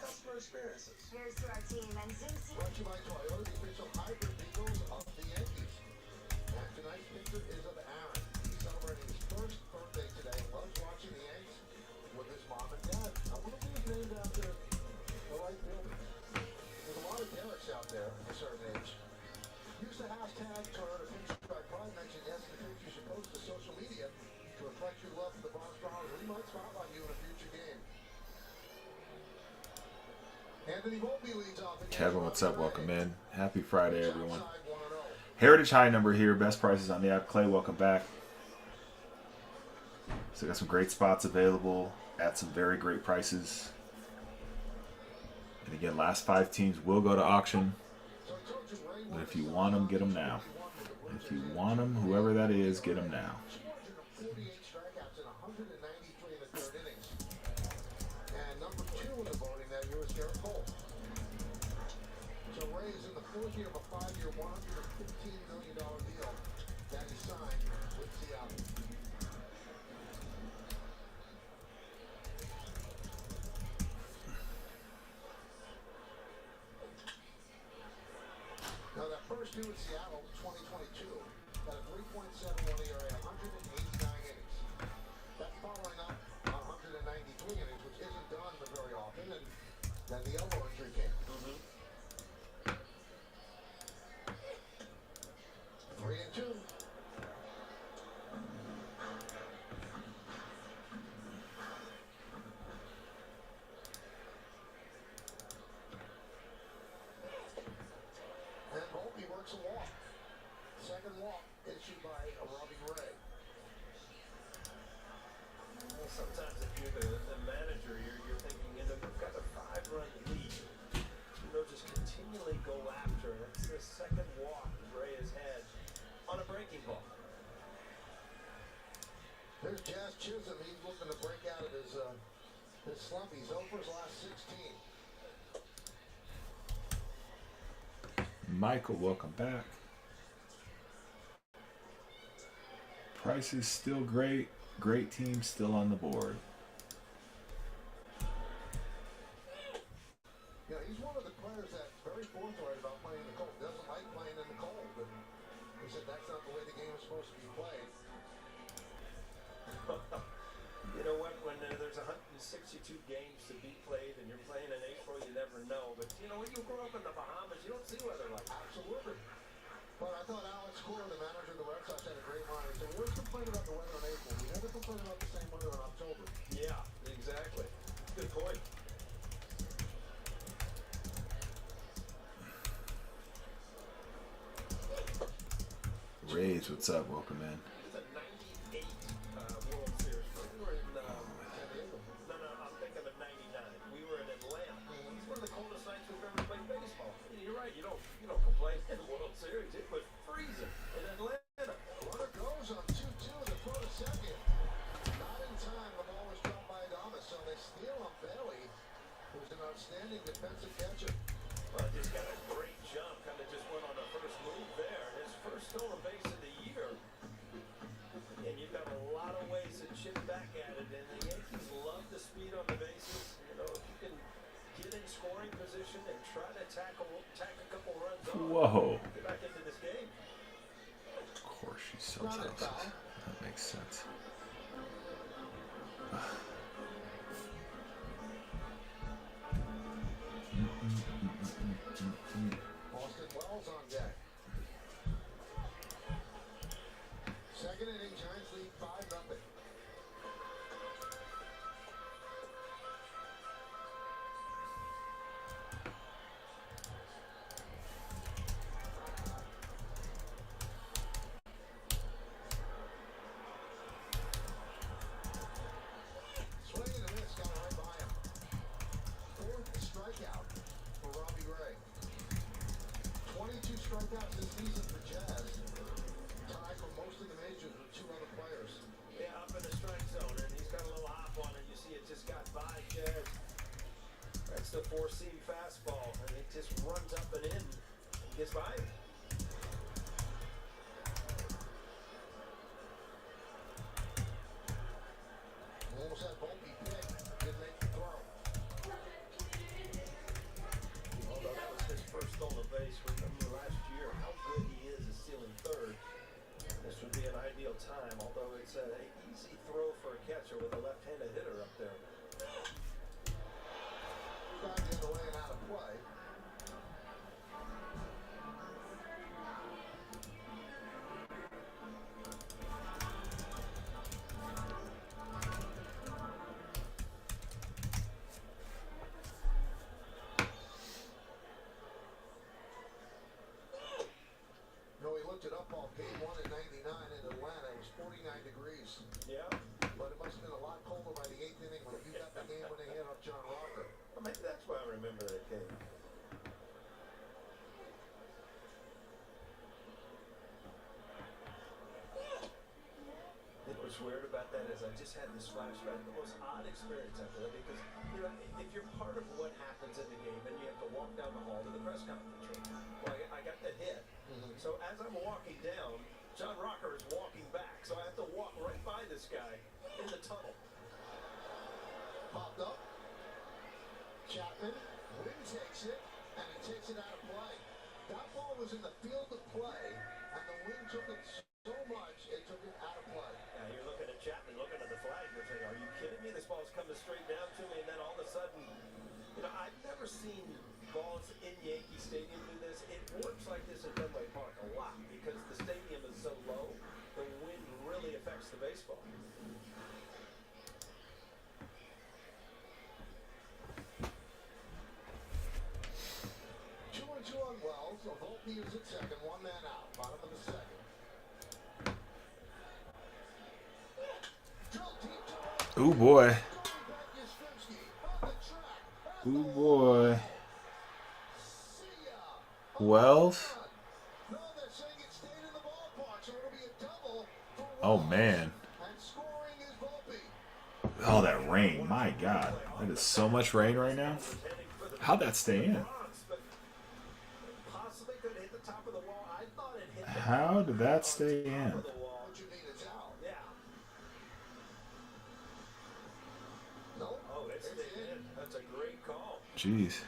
Speaker 12: Here's to our team and Zoom
Speaker 8: Brought to you by Toyota, the official hybrid vehicles of the Yankees. And tonight's picture is of Aaron. He's celebrating his first birthday today and loves watching the Yankees with his mom and dad. I wonder if he was named after the right building. There's a lot of Derek's out there at a certain age. Use the hashtag Toyota Picture by Pride mentioned yesterday the picture you should post to social media to reflect your love for the Bronx Bombers. We might spotlight you in a future game. Anthony Volpe leads off against
Speaker 1: Kevin, what's up? Welcome in. Happy Friday, everyone.
Speaker 8: Outside 1-0.
Speaker 1: Heritage High number here. Best prices on the app. Clay, welcome back. So got some great spots available at some very great prices. And again, last 5 teams will go to auction. But if you want them, get them now. If you want them, whoever that is, get them now.
Speaker 8: 48 strikeouts and 193 in the third innings. And number 2 in the voting that year was Garrett Cole. So Ray is in the 4th year of a 5-year, $115 million deal that he signed with Seattle. Now that first year with Seattle, 2022, got a 3.71 ERA, 189 innings. That's following up on 193 innings, which isn't done very often, and then the elbow injury came. 3-2. And Volpe works a walk. Second walk issued by Robbie Ray.
Speaker 11: Well, sometimes if you're the manager, you're thinking, we've got a 5-run lead. Just continually go after it. That's the second walk Ray has had on a breaking ball.
Speaker 8: There's Jazz Chisholm. He's looking to break out of his slump. He's over his last 16.
Speaker 1: Michael, welcome back. Price is still great. Great team still on the board.
Speaker 8: Yeah, he's one of the players that's very forthright about playing in the cold. Doesn't like playing in the cold. And he said that's not the way the game is supposed to be played.
Speaker 11: You know what? When there's 162 games to be played and you're playing in April, you never know. But you know, when you grow up in the Bahamas, you don't see weather like that.
Speaker 8: Absolutely. But I thought Alex Cora, the manager of the Red Sox, had a great line. He said, we always complain about the weather in April. We never complain about the same weather in October.
Speaker 11: Yeah, exactly. Good point.
Speaker 1: Rage, what's up? Welcome in.
Speaker 11: It's a 98 World Series. We were in San Diego. No, I'm thinking of 99. We were in Atlanta. It's one of the coldest nights we've ever played baseball. You're right. You don't complain in the World Series. It was freezing in Atlanta.
Speaker 8: Runner goes on 2-2 to throw to second. Not in time. The ball was dropped by Adames, so they steal on Bailey, who's an outstanding defensive catcher.
Speaker 11: Well, just got a great jump. Kind of just went on the first move there. His first stolen base of the year. And you've got a lot of ways to chip back at it. And the Yankees love the speed on the bases. You know, if you can get in scoring position and try to tack a couple runs off.
Speaker 1: Whoa.
Speaker 11: Get back into this game.
Speaker 1: Of course, she's so jealous. That makes sense.
Speaker 8: Austin Wells on deck. Second inning, Giants lead 5-0. Swing and a miss, got it right by him. Fourth strikeout for Robbie Gray. 22 strikeouts this season for Jazz. Tied for most in the majors with 2 other players.
Speaker 11: Yeah, up in the strike zone, and he's got a little hop on it. You see it just got by Jazz. That's the four-seam fastball, and it just runs up and in and gets by him.
Speaker 8: Almost had Volpe picked. Didn't make the throw.
Speaker 11: Although that was his first stolen base. Remember last year how good he is at stealing third. This would be an ideal time, although it's an easy throw for a catcher with a left-handed hitter up there.
Speaker 8: Got the other way and out of play. No, he looked it up on Game 1 in 99 in Atlanta. It was 49 degrees.
Speaker 11: Yeah.
Speaker 8: But it must have been a lot colder by the 8th inning when you got the game when they hit up John Rocker.
Speaker 11: Well, maybe that's why I remember that game. What's weird about that is I just had this flashback, the most odd experience after that, because you know, if you're part of what happens in the game and you have to walk down the hall to the press conference room, well, I got that hit. So as I'm walking down, John Rocker is walking back, so I have to walk right by this guy in the tunnel.
Speaker 8: Popped up. Chapman, Wynn takes it, and he takes it out of play. That ball was in the field of play, and the wind took it so much, it took it out of play.
Speaker 11: Now you're looking at Chapman, looking at the flag, you're saying, are you kidding me? This ball's coming straight down to me, and then all of a sudden, you know, I've never seen balls in Yankee Stadium do this. It works like this in Fenway Park a lot, because the stadium is so low, the wind really affects the baseball.
Speaker 8: 2-2 on Wells. Volpe is at second, 1 man out. Bottom of the second. Drill deep to right.
Speaker 1: Ooh boy.
Speaker 8: Going back is Yastrzemski on the track.
Speaker 1: Ooh boy.
Speaker 8: See ya.
Speaker 1: Wells.
Speaker 8: No, they're saying it stayed in the ballpark, so it'll be a double for
Speaker 1: Oh
Speaker 8: Wells.
Speaker 1: man.
Speaker 8: And scoring is Volpe.
Speaker 1: Oh, that rain. My God. That is so much rain right now. How'd that stay in?
Speaker 11: Possibly could hit the top of the wall. I thought it hit the
Speaker 1: How did that stay in?
Speaker 11: top of the wall.
Speaker 8: What you mean, it's out?
Speaker 11: Yeah.
Speaker 8: Nope.
Speaker 11: Oh, it's stayed in. That's a great call.
Speaker 1: Jeez.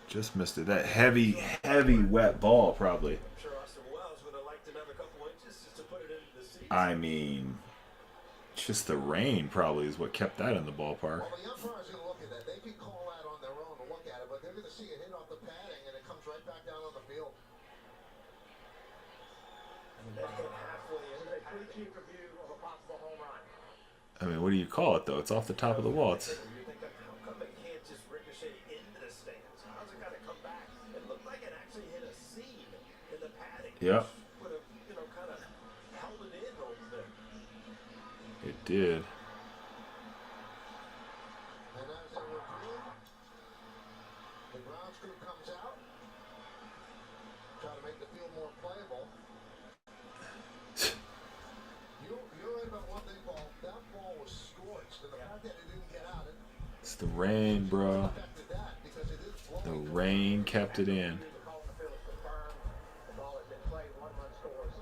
Speaker 1: Just missed it. That heavy, heavy wet ball, probably.
Speaker 11: I'm sure Austin Wells would have liked another couple inches just to put it into the season.
Speaker 1: I mean, just the rain probably is what kept that in the ballpark.
Speaker 8: Well, the umpire's going to look at that. They can call that on their own to look at it, but they're going to see it hit off the padding, and it comes right back down on the field.
Speaker 11: That hit halfway in.
Speaker 5: A pretty cheap review of a possible home run.
Speaker 1: I mean, what do you call it, though? It's off the top of the wall. It's,
Speaker 11: You're thinking, how come it can't just ricochet into the stands? How's it got to come back? It looked like it actually hit a seam in the padding.
Speaker 1: Yeah.
Speaker 11: Would have
Speaker 1: did.
Speaker 8: And as they review, the grounds crew comes out, try to make the field more playable. You're right about one thing, Paul. That ball was scorched, and the fact that it didn't get out,
Speaker 1: It's the rain, bro.
Speaker 8: affected that because it is blowing.
Speaker 1: The rain kept it in.
Speaker 10: The call on the field is confirmed. The ball has been played. 1 run scores.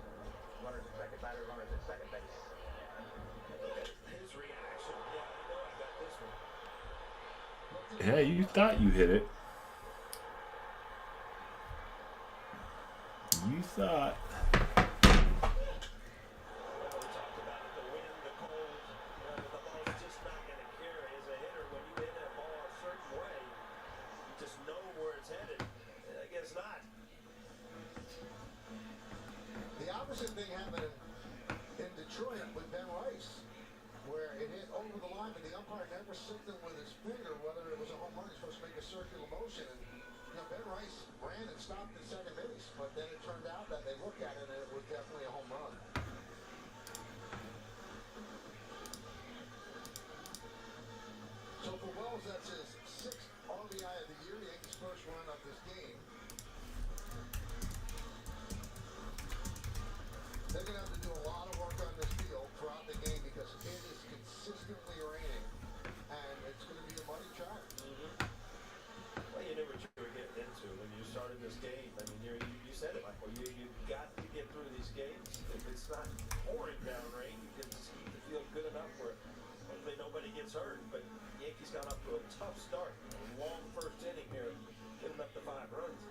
Speaker 10: Runners at second, batter, runners at second base.
Speaker 11: His reaction, yeah, I know I got this one.
Speaker 1: Hey, you thought you hit it. You thought.
Speaker 8: The opposite thing happened in Detroit with Ben Rice, where it hit over the line, but the umpire never signaled with his finger whether it was a home run. He's supposed to make a circular motion, and Ben Rice ran and stopped at second base, but then it turned out that they looked at it and it was definitely a home run. So for Wells, that's his 6th RBI of the year, the Yankees' first run of this game. They're going to have to do a lot of work on this field throughout the game because it is consistently raining, and it's going to be a muddy track.
Speaker 11: Well, you knew what you were getting into when you started this game. I mean, you said it, Michael. You got to get through these games. If it's not pouring down rain, you can feel good enough where hopefully nobody gets hurt. But Yankees got up to a tough start. A long first inning here, giving up the 5 runs.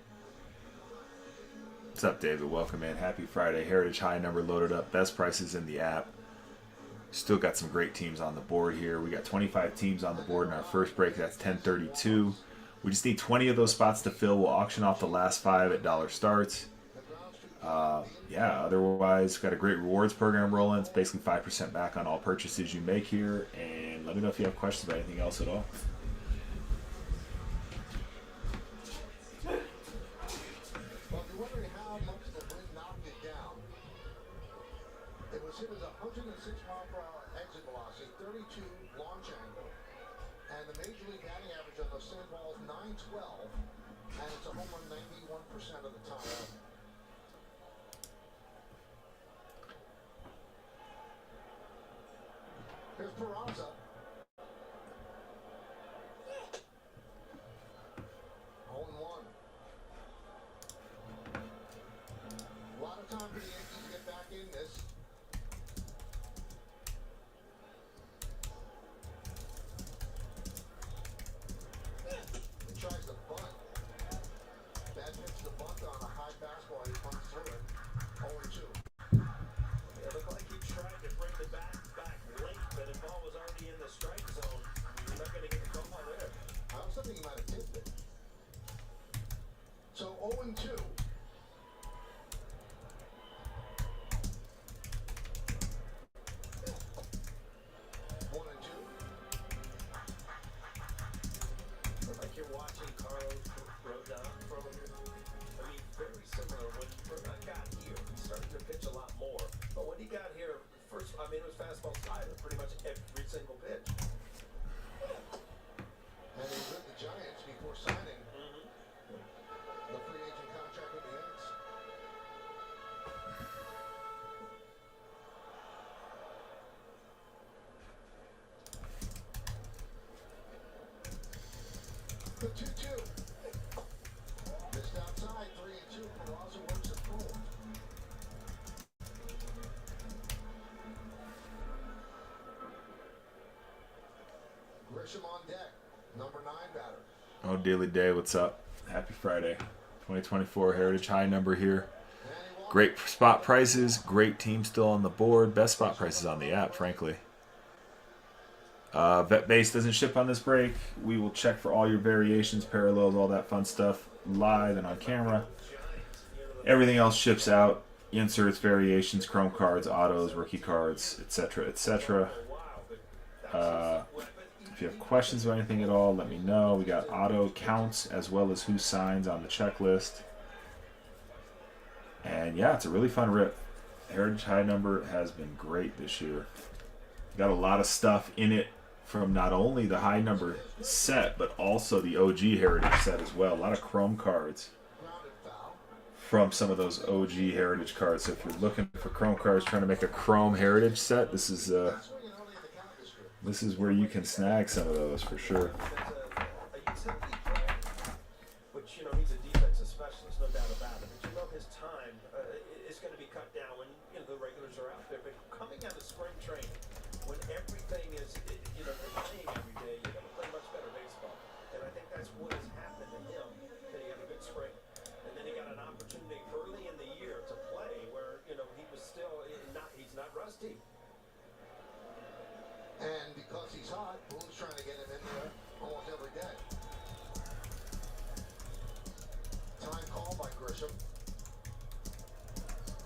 Speaker 1: What's up, David? Welcome in. Happy Friday. Heritage High number loaded up. Best prices in the app. Still got some great teams on the board here. We got 25 teams on the board in our first break. That's 10:32. We just need 20 of those spots to fill. We'll auction off the last 5 at dollar starts. Yeah, otherwise, got a great rewards program rolling. It's basically 5% back on all purchases you make here. And let me know if you have questions about anything else at all.
Speaker 8: Well, if you're wondering how much the wind knocked it down, it was hit as 106-mile-per-hour exit velocity, 32 launch angle, and the major league batting average on those sand balls 912, and it's a home run 91% of the time. Here's Peraza. Hole in one. A lot of time for the Yankees to get back in this. He tries to bunt. Bad pitch to bunt on a high fastball. He punts through it. 0-2.
Speaker 11: It looked like he tried to bring the bat back late, but the ball was already in the strike zone. You're not going to get the call there.
Speaker 8: I also think he might have tipped it. So 0-2.
Speaker 11: Look like you're watching Carlos Rodon from, I mean, very similar. When Rodon got here, he started to pitch a lot more. But when he got here, first, I mean, it was fastball slider pretty much every single pitch.
Speaker 8: And he was with the Giants before signing the free agent contract with the Yanks. The 2-2. Missed outside, 3-2. Peraza works it full. Grisham on deck, number 9 batter.
Speaker 1: Oh, Daily Day, what's up? Happy Friday. 2024 Heritage High number here. Great spot prices. Great team still on the board. Best spot prices on the app, frankly. Vet Base doesn't ship on this break. We will check for all your variations, parallels, all that fun stuff live and on camera. Everything else ships out. Inserts, variations, chrome cards, autos, rookie cards, etc., etc. If you have questions about anything at all, let me know. We got auto counts as well as who signs on the checklist. And yeah, it's a really fun rip. Heritage High number has been great this year. Got a lot of stuff in it from not only the high number set, but also the OG Heritage set as well. A lot of Chrome cards from some of those OG Heritage cards. So if you're looking for Chrome cards, trying to make a Chrome Heritage set, this is where you can snag some of those for sure.
Speaker 10: A utility player, which he's a defensive specialist, no doubt about it. But his time is going to be cut down when the regulars are out there. But coming out of spring training, when everything is they're playing every day, you're going to play much better baseball. And I think that's what has happened to him. That he had a good spring, and then he got an opportunity early in the year to play where he was still he's not rusty.
Speaker 8: And because he's hot, Boone's trying to get him in there almost every day. Time call by Grisham.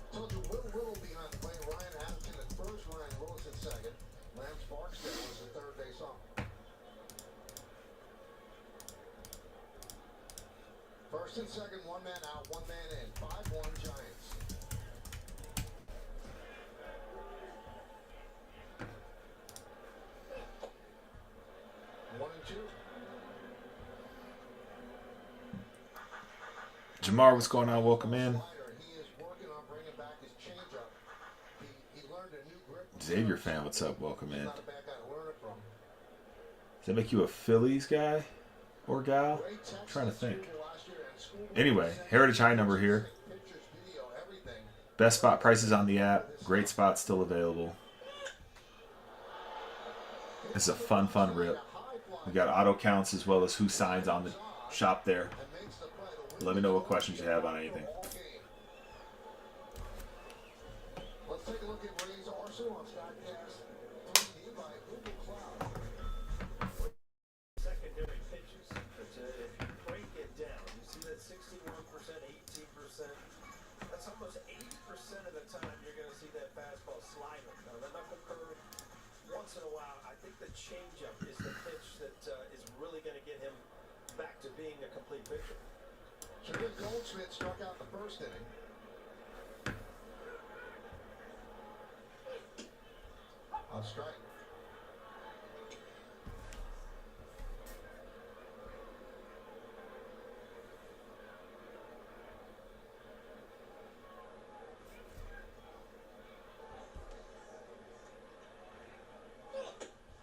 Speaker 8: Told you Will Little behind the plate. Ryan Atkinson at first, Ryan Lewis at second. Lance Barksdale was the third base ump. First and second, one man out, one man in. 5-1 Giants. One and two.
Speaker 1: Jamar, what's going on? Welcome in.
Speaker 8: He is working on bringing back his changeup. He learned a new grip.
Speaker 1: Xavier fan, what's up? Welcome in.
Speaker 8: Not a bad guy to learn it from.
Speaker 1: Does that make you a Phillies guy or gal? I'm trying to think. Anyway, Heritage High number here. Best spot prices on the app. Great spot still available. This is a fun rip. We got auto counts as well as who signs on the shop there. Let me know what questions you have on anything.
Speaker 8: Let's take a look at Rays Arsenal on Statcast 3D by Google Cloud.
Speaker 10: Secondary pitches. But if you break it down, you see that 61%, 18%. That's almost 80% of the time you're going to see that fastball slider. Now, the knuckle curve, once in a while, I think the changeup is the pitch that is really going to get him back to being a complete pitcher.
Speaker 8: Jimmy Goldschmidt struck out the first inning. On strike.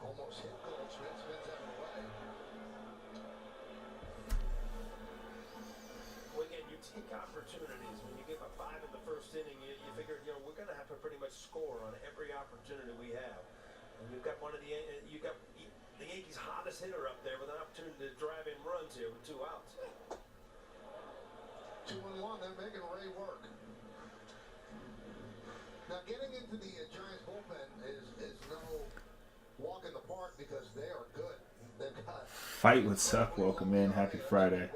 Speaker 8: Almost hit Goldschmidt, spins out of the way.
Speaker 10: Well, again, you take opportunities. When you give a 5 in the first inning, you figure, we're going to have to pretty much score on every opportunity we have. And you've got you got the Yankees' hottest hitter up there with an opportunity to drive in runs here with 2 outs.
Speaker 8: 2-1, they're making Ray work. Now, getting into the Giants bullpen is no walk in the park because they are good. They've got
Speaker 1: Fight with Suck, welcome in. Happy Friday.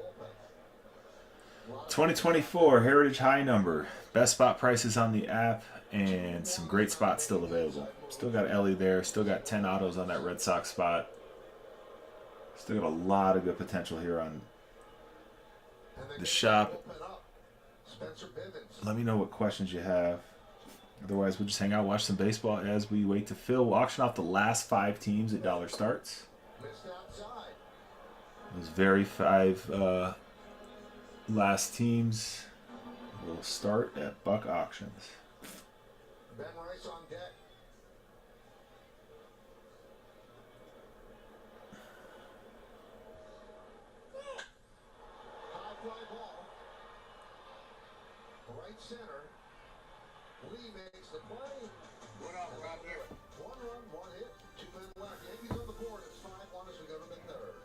Speaker 1: 2024 Heritage High number. Best spot prices on the app and some great spots still available. Still got Ellie there. Still got 10 autos on that Red Sox spot. Still got a lot of good potential here on the shop. Let me know what questions you have. Otherwise, we'll just hang out, watch some baseball as we wait to fill. We'll auction off the last 5 teams at dollar starts. Those very 5 last teams will start at Buck Auctions.
Speaker 8: Ben Rice on deck. High fly ball. Right center. Lee makes the play. What up, Roger? 1 run, 1 hit, 2 men left. Yankees on the board. It's 5-1 as we go to the third.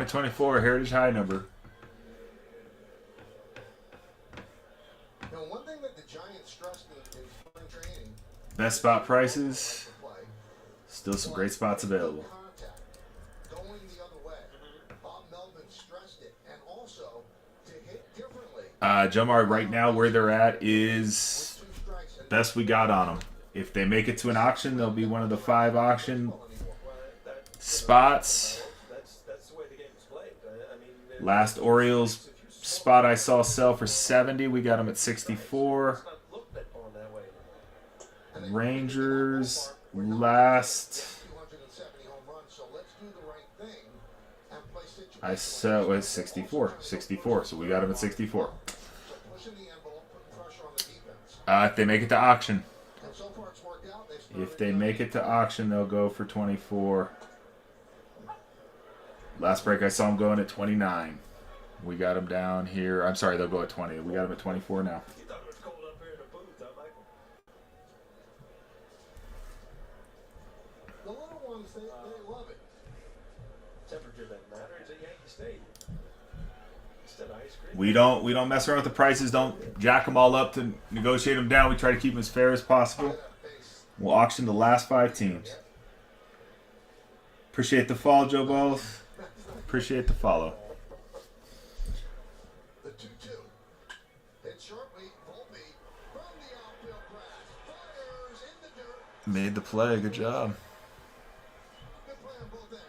Speaker 1: 2024 Heritage High number.
Speaker 8: Now, one thing that the Giants stressed in spring training,
Speaker 1: Best spot prices. Still some great spots available.
Speaker 8: contact, going the other way. Bob Melvin stressed it, and also to hit differently.
Speaker 1: Jomar, right now where they're at is best we got on them. If they make it to an auction, they'll be one of the 5 auction spots.
Speaker 11: That's the way the game is played. I mean,
Speaker 1: Last Orioles spot I saw sell for 70. We got them at 64. Rangers last I saw it was 64. 64. So we got them at 64. If they make it to auction. If they make it to auction, they'll go for 24. Last break I saw them going at 29. We got them down here. I'm sorry, they'll go at 20. We got them at 24 now.
Speaker 8: The little ones, they love it.
Speaker 11: temperature doesn't matter. It's at Yankee Stadium. Instead of ice cream.
Speaker 1: We don't mess around with the prices. Don't jack them all up to negotiate them down. We try to keep them as fair as possible. We'll auction the last 5 teams. Appreciate the follow, Joe Balls. Appreciate the follow.
Speaker 8: The 2-2. Hit sharply. Volpe from the outfield grass. Fires in the dirt.
Speaker 1: Made the play. Good job.
Speaker 8: Good play on both ends.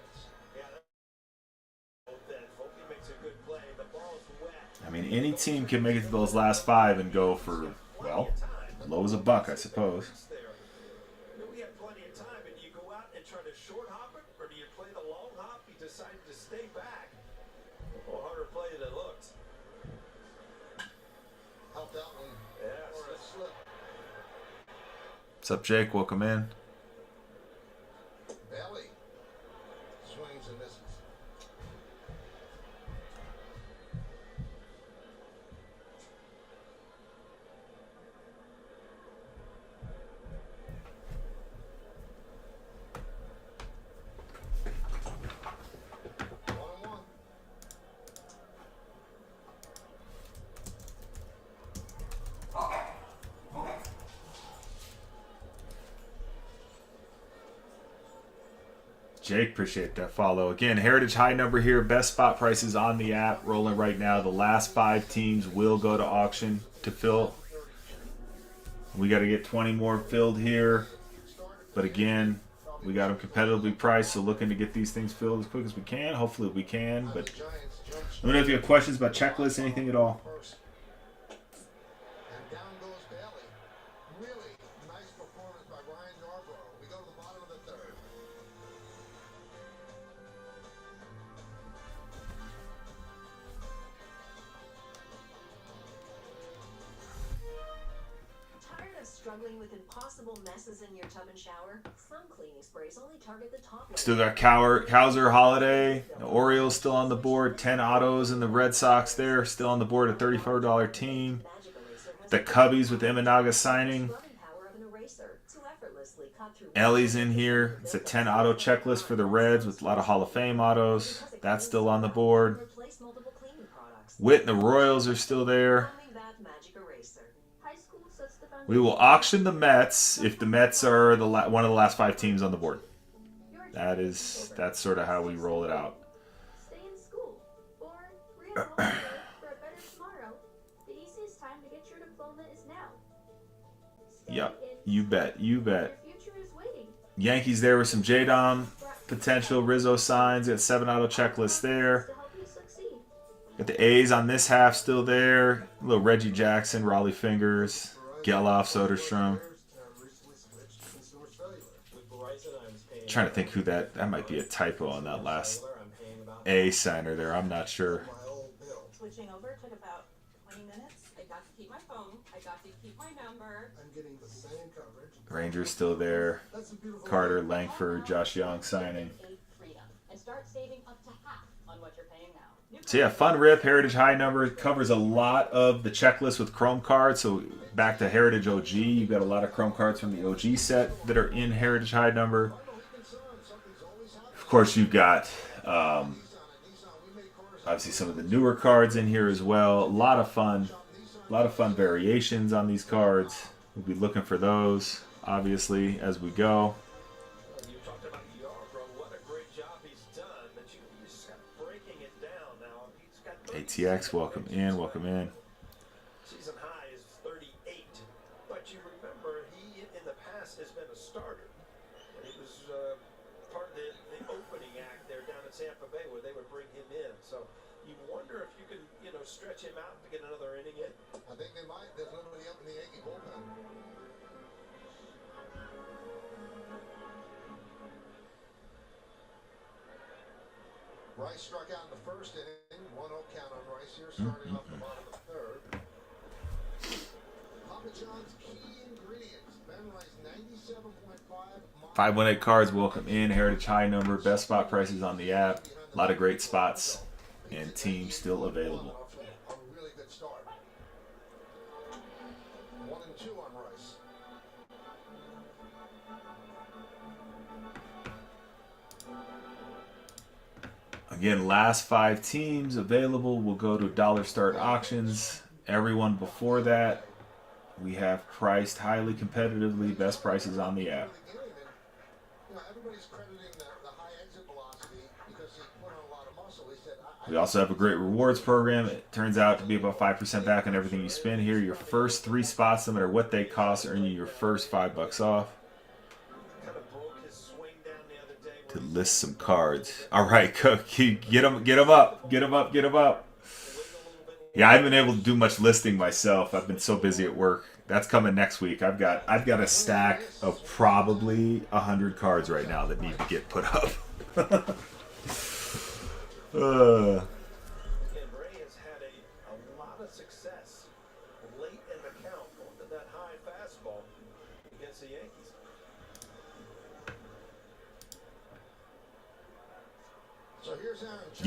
Speaker 11: Volpe makes a good play. The ball's wet.
Speaker 1: I mean, any team can make it to those last 5 and go for, well, low as a buck, I suppose.
Speaker 11: We have plenty of time, and you go out and try to short hop it, or do you play the long hop? You decide to stay back. A harder play than it looks.
Speaker 8: Helped out one.
Speaker 11: Yes.
Speaker 8: Or a slip.
Speaker 1: What's up, Jake? Welcome in.
Speaker 8: Bailey swings and misses.
Speaker 1: Jake, appreciate that follow. Again, Heritage High number here. Best spot prices on the app rolling right now. The last 5 teams will go to auction to fill. We got to get 20 more filled here. But again, we got them competitively priced, so looking to get these things filled as quick as we can. Hopefully we can. But let me know if you have questions about checklists, anything at all.
Speaker 8: And down goes Bailey. Really nice performance by Ryan Yarbrough. We go to the bottom of the 3rd.
Speaker 3: Tired of struggling with impossible messes in your tub and shower? Some cleaning sprays only target the top layer.
Speaker 1: Still got Kowser, Holiday. The Orioles still on the board. 10 autos and the Red Sox there. Still on the board. A $34 team. The Cubbies with Imanaga signing. Ellie's in here. It's a 10 auto checklist for the Reds with a lot of Hall of Fame autos. That's still on the board. Witt and the Royals are still there. We will auction the Mets if the Mets are one of the last 5 teams on the board. That's sort of how we roll it out.
Speaker 15: Stay in school or re-enroll for a better tomorrow. The easiest time to get your diploma is now.
Speaker 1: Yep, you bet, you bet.
Speaker 15: Your future is waiting.
Speaker 1: Yankees there with some J-Dom potential. Rizzo signs. Got 7 auto checklist there. Got the A's on this half still there. A little Reggie Jackson, Raleigh Fingers, Geloff, Soderstrom. Trying to think who that might be a typo on that last A signer there. I'm not sure.
Speaker 4: Switching over took about 20 minutes. I got to keep my phone. I got to keep my number.
Speaker 8: I'm getting the same coverage.
Speaker 1: Rangers still there. Carter, Langford, Josh Young signing.
Speaker 15: And start saving up to half on what you're paying now.
Speaker 1: So yeah, fun rip. Heritage High number covers a lot of the checklist with Chrome cards. So back to Heritage OG, you've got a lot of Chrome cards from the OG set that are in Heritage High number. Of course, you've got Obviously, some of the newer cards in here as well. A lot of fun variations on these cards. We'll be looking for those, obviously, as we go.
Speaker 11: You talked about Yarbrough. What a great job he's done. But you just got breaking it down now. He's got
Speaker 1: ATX, welcome in, welcome in.
Speaker 11: season high is 38. But you remember, he in the past has been a starter. He was part of the opening act there down in Tampa Bay where they would bring him in. So you wonder if you can, stretch him out to get another inning in.
Speaker 8: I think they might. There's nobody up in the Yankee bullpen. Rice struck out in the first inning. 1-0 count on Rice here, starting off the bottom of the third. Papa John's key ingredients. Ben Rice 97.5.
Speaker 1: 518 cards, welcome in. Heritage high number, best spot prices on the app. A lot of great spots and teams still available.
Speaker 8: A really good start. 1 and 2 on Rice.
Speaker 1: Again, last 5 teams available will go to dollar start auctions. Everyone before that, we have priced highly competitively, best prices on the app.
Speaker 8: Everybody's crediting the high exit velocity because he put on a lot of muscle. He said,
Speaker 1: We also have a great rewards program. It turns out to be about 5% back on everything you spend here. Your first 3 spots, no matter what they cost, earn you your first $5 off. To list some cards. All right, Cook, get them up. Yeah, I haven't been able to do much listing myself. I've been so busy at work. That's coming next week. I've got a stack of probably 100 cards right now that need to get put up.
Speaker 11: And Ray has had a lot of success late in the count going to that high fastball against the Yankees.
Speaker 8: So here's Aaron Judge.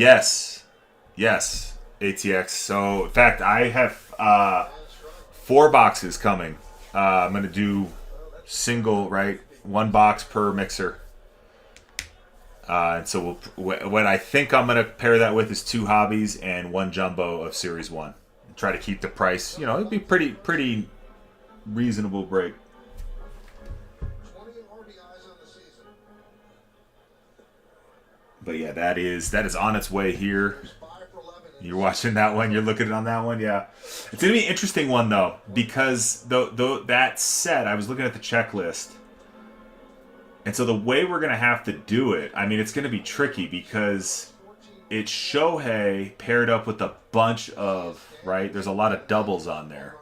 Speaker 1: Yes, ATX. So, in fact, I have 4 boxes coming. I'm going to do single, right? 1 box per mixer. And so what I think I'm going to pair that with is 2 hobbies and 1 jumbo of Series 1. Try to keep the price, it'd be pretty reasonable break.
Speaker 8: 20 RBIs on the season.
Speaker 1: But yeah, that is on its way here. You're watching that one. You're looking on that one. Yeah, it's gonna be an interesting one though, because though that said, I was looking at the checklist, and so the way we're gonna have to do it, I mean, it's gonna be tricky because it's Shohei paired up with a bunch of There's a lot of doubles on there.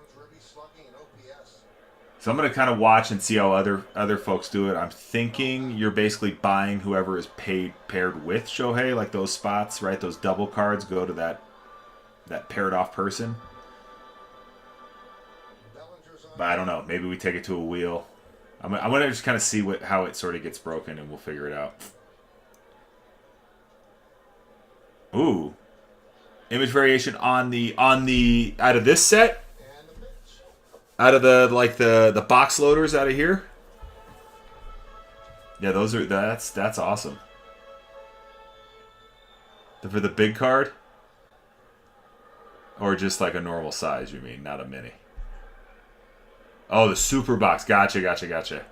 Speaker 1: So I'm going to kind of watch and see how other folks do it. I'm thinking you're basically buying whoever is paired with Shohei, like those spots, right? Those double cards go to that paired off person. But I don't know. Maybe we take it to a wheel. I'm going to just kind of see how it sort of gets broken, and we'll figure it out. Ooh. Image variation on the out of this set? Out of the box loaders out of here? Yeah, that's awesome. For the big card? Or just like a normal size, you mean, not a mini? Oh, the super box. Gotcha.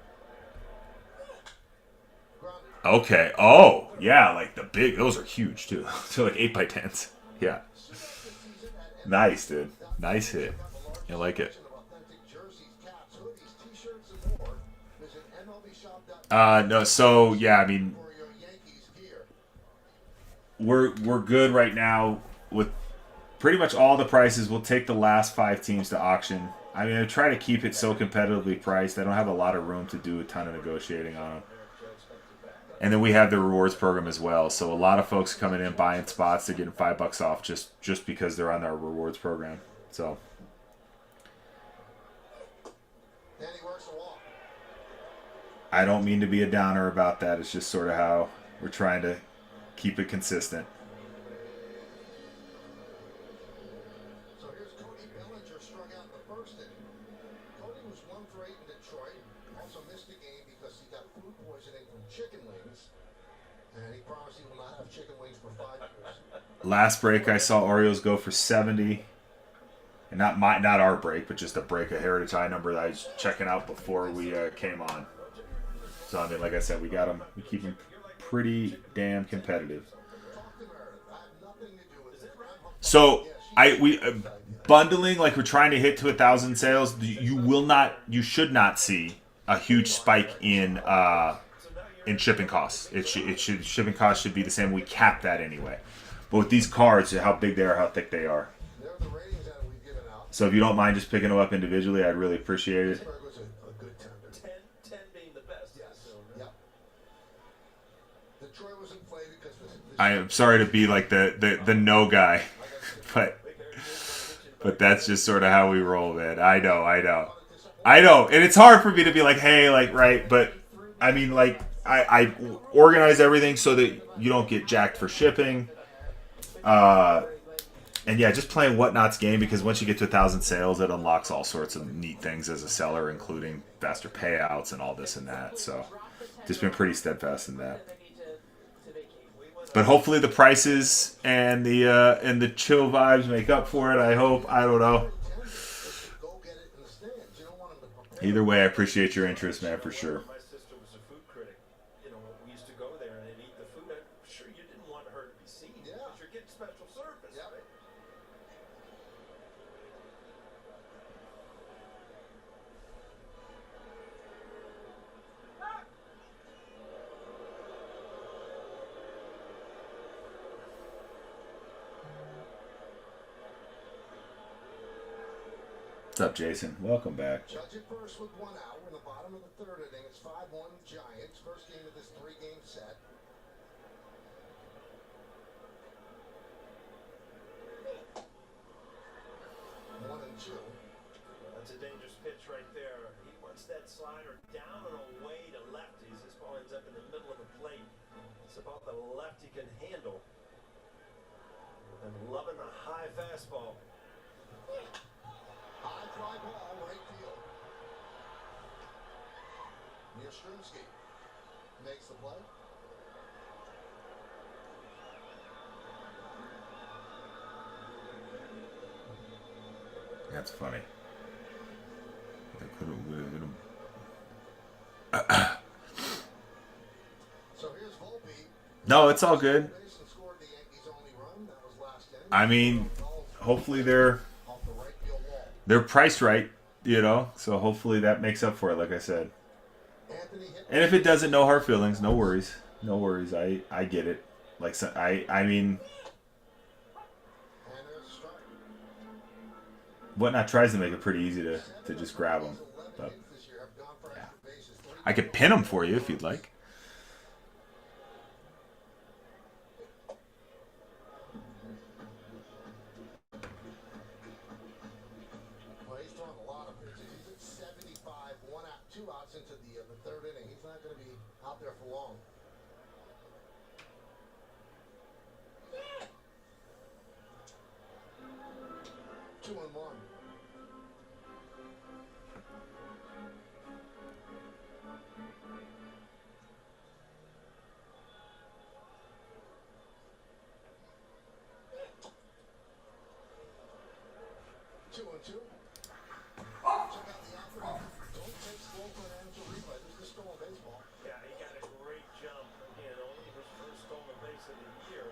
Speaker 1: Okay. Oh, yeah, like the big. Those are huge, too. They're like 8x10s. Yeah. Nice, dude. Nice hit. You like it. No, so yeah, I mean, we're good right now with pretty much all the prices. We'll take the last 5 teams to auction. I mean, I try to keep it so competitively priced. I don't have a lot of room to do a ton of negotiating on them. And then we have the rewards program as well. So a lot of folks coming in buying spots, they're getting $5 off just because they're on our rewards program. So. I don't mean to be a downer about that. It's just sort of how we're trying to keep it consistent.
Speaker 8: So here's Cody Bellinger struck out in the first inning. Cody was 1 for 8 in Detroit. Also missed the game because he got food poisoning from chicken wings. And he promised he will not have chicken wings for 5 years.
Speaker 1: Last break I saw Orioles go for 70. And not our break, but just a break, a Heritage High number that I was checking out before we came on. So, I mean, like I said, we got them. We keep them pretty damn competitive. So, bundling, like we're trying to hit to 1,000 sales, you should not see a huge spike in shipping costs. Shipping costs should be the same. We cap that anyway. But with these cards, how big they are, how thick they are. So if you don't mind just picking them up individually, I'd really appreciate it.
Speaker 11: 10 being the best.
Speaker 8: Yes. Yep. Detroit was inflated because
Speaker 1: I am sorry to be like the no guy, but that's just sort of how we roll, man. I know, and it's hard for me to be like, hey, like, right, but I mean, like, I organize everything so that you don't get jacked for shipping. And yeah, just playing Whatnot's game, because once you get to 1,000 sales, it unlocks all sorts of neat things as a seller, including faster payouts and all this and that. So, just been pretty steadfast in that. But hopefully the prices and the chill vibes make up for it. I hope. I don't know. Either way, I appreciate your interest, man, for sure.
Speaker 11: My sister was a food critic. You know, we used to go there and eat the food. I'm sure you didn't want her to be seen. Yeah. Because you're getting special service, right?
Speaker 1: What's up, Jason? Welcome back.
Speaker 8: Judge it first with 1 out. We're in the bottom of the third inning. It's 5-1 Giants. First game of this 3-game set. 1-2.
Speaker 11: That's a dangerous pitch right there. He wants that slider down and away to lefties. This ball ends up in the middle of the plate. It's about the left he can handle. And loving the high fastball.
Speaker 8: High fly ball, right field. Yastrzemski makes the play.
Speaker 1: That's funny.
Speaker 8: So here's Volpe.
Speaker 1: No, it's all good. I mean, hopefully they're priced right, you know. So hopefully that makes up for it, like I said. And if it doesn't, no hard feelings, no worries, no worries. I get it. Like, I mean, Whatnot tries to make it pretty easy to just grab them, but yeah, I could pin them for you if you'd like.
Speaker 8: Well, he's throwing a lot of pitches. He's at 75, 1 out, 2 outs into the third inning. He's not going to be out there for long. Two and one. Check out the outfield. Don't take slow for an amateur replay. This is stolen baseball.
Speaker 11: Yeah, he got a great jump. Again, only his first stolen base of the year.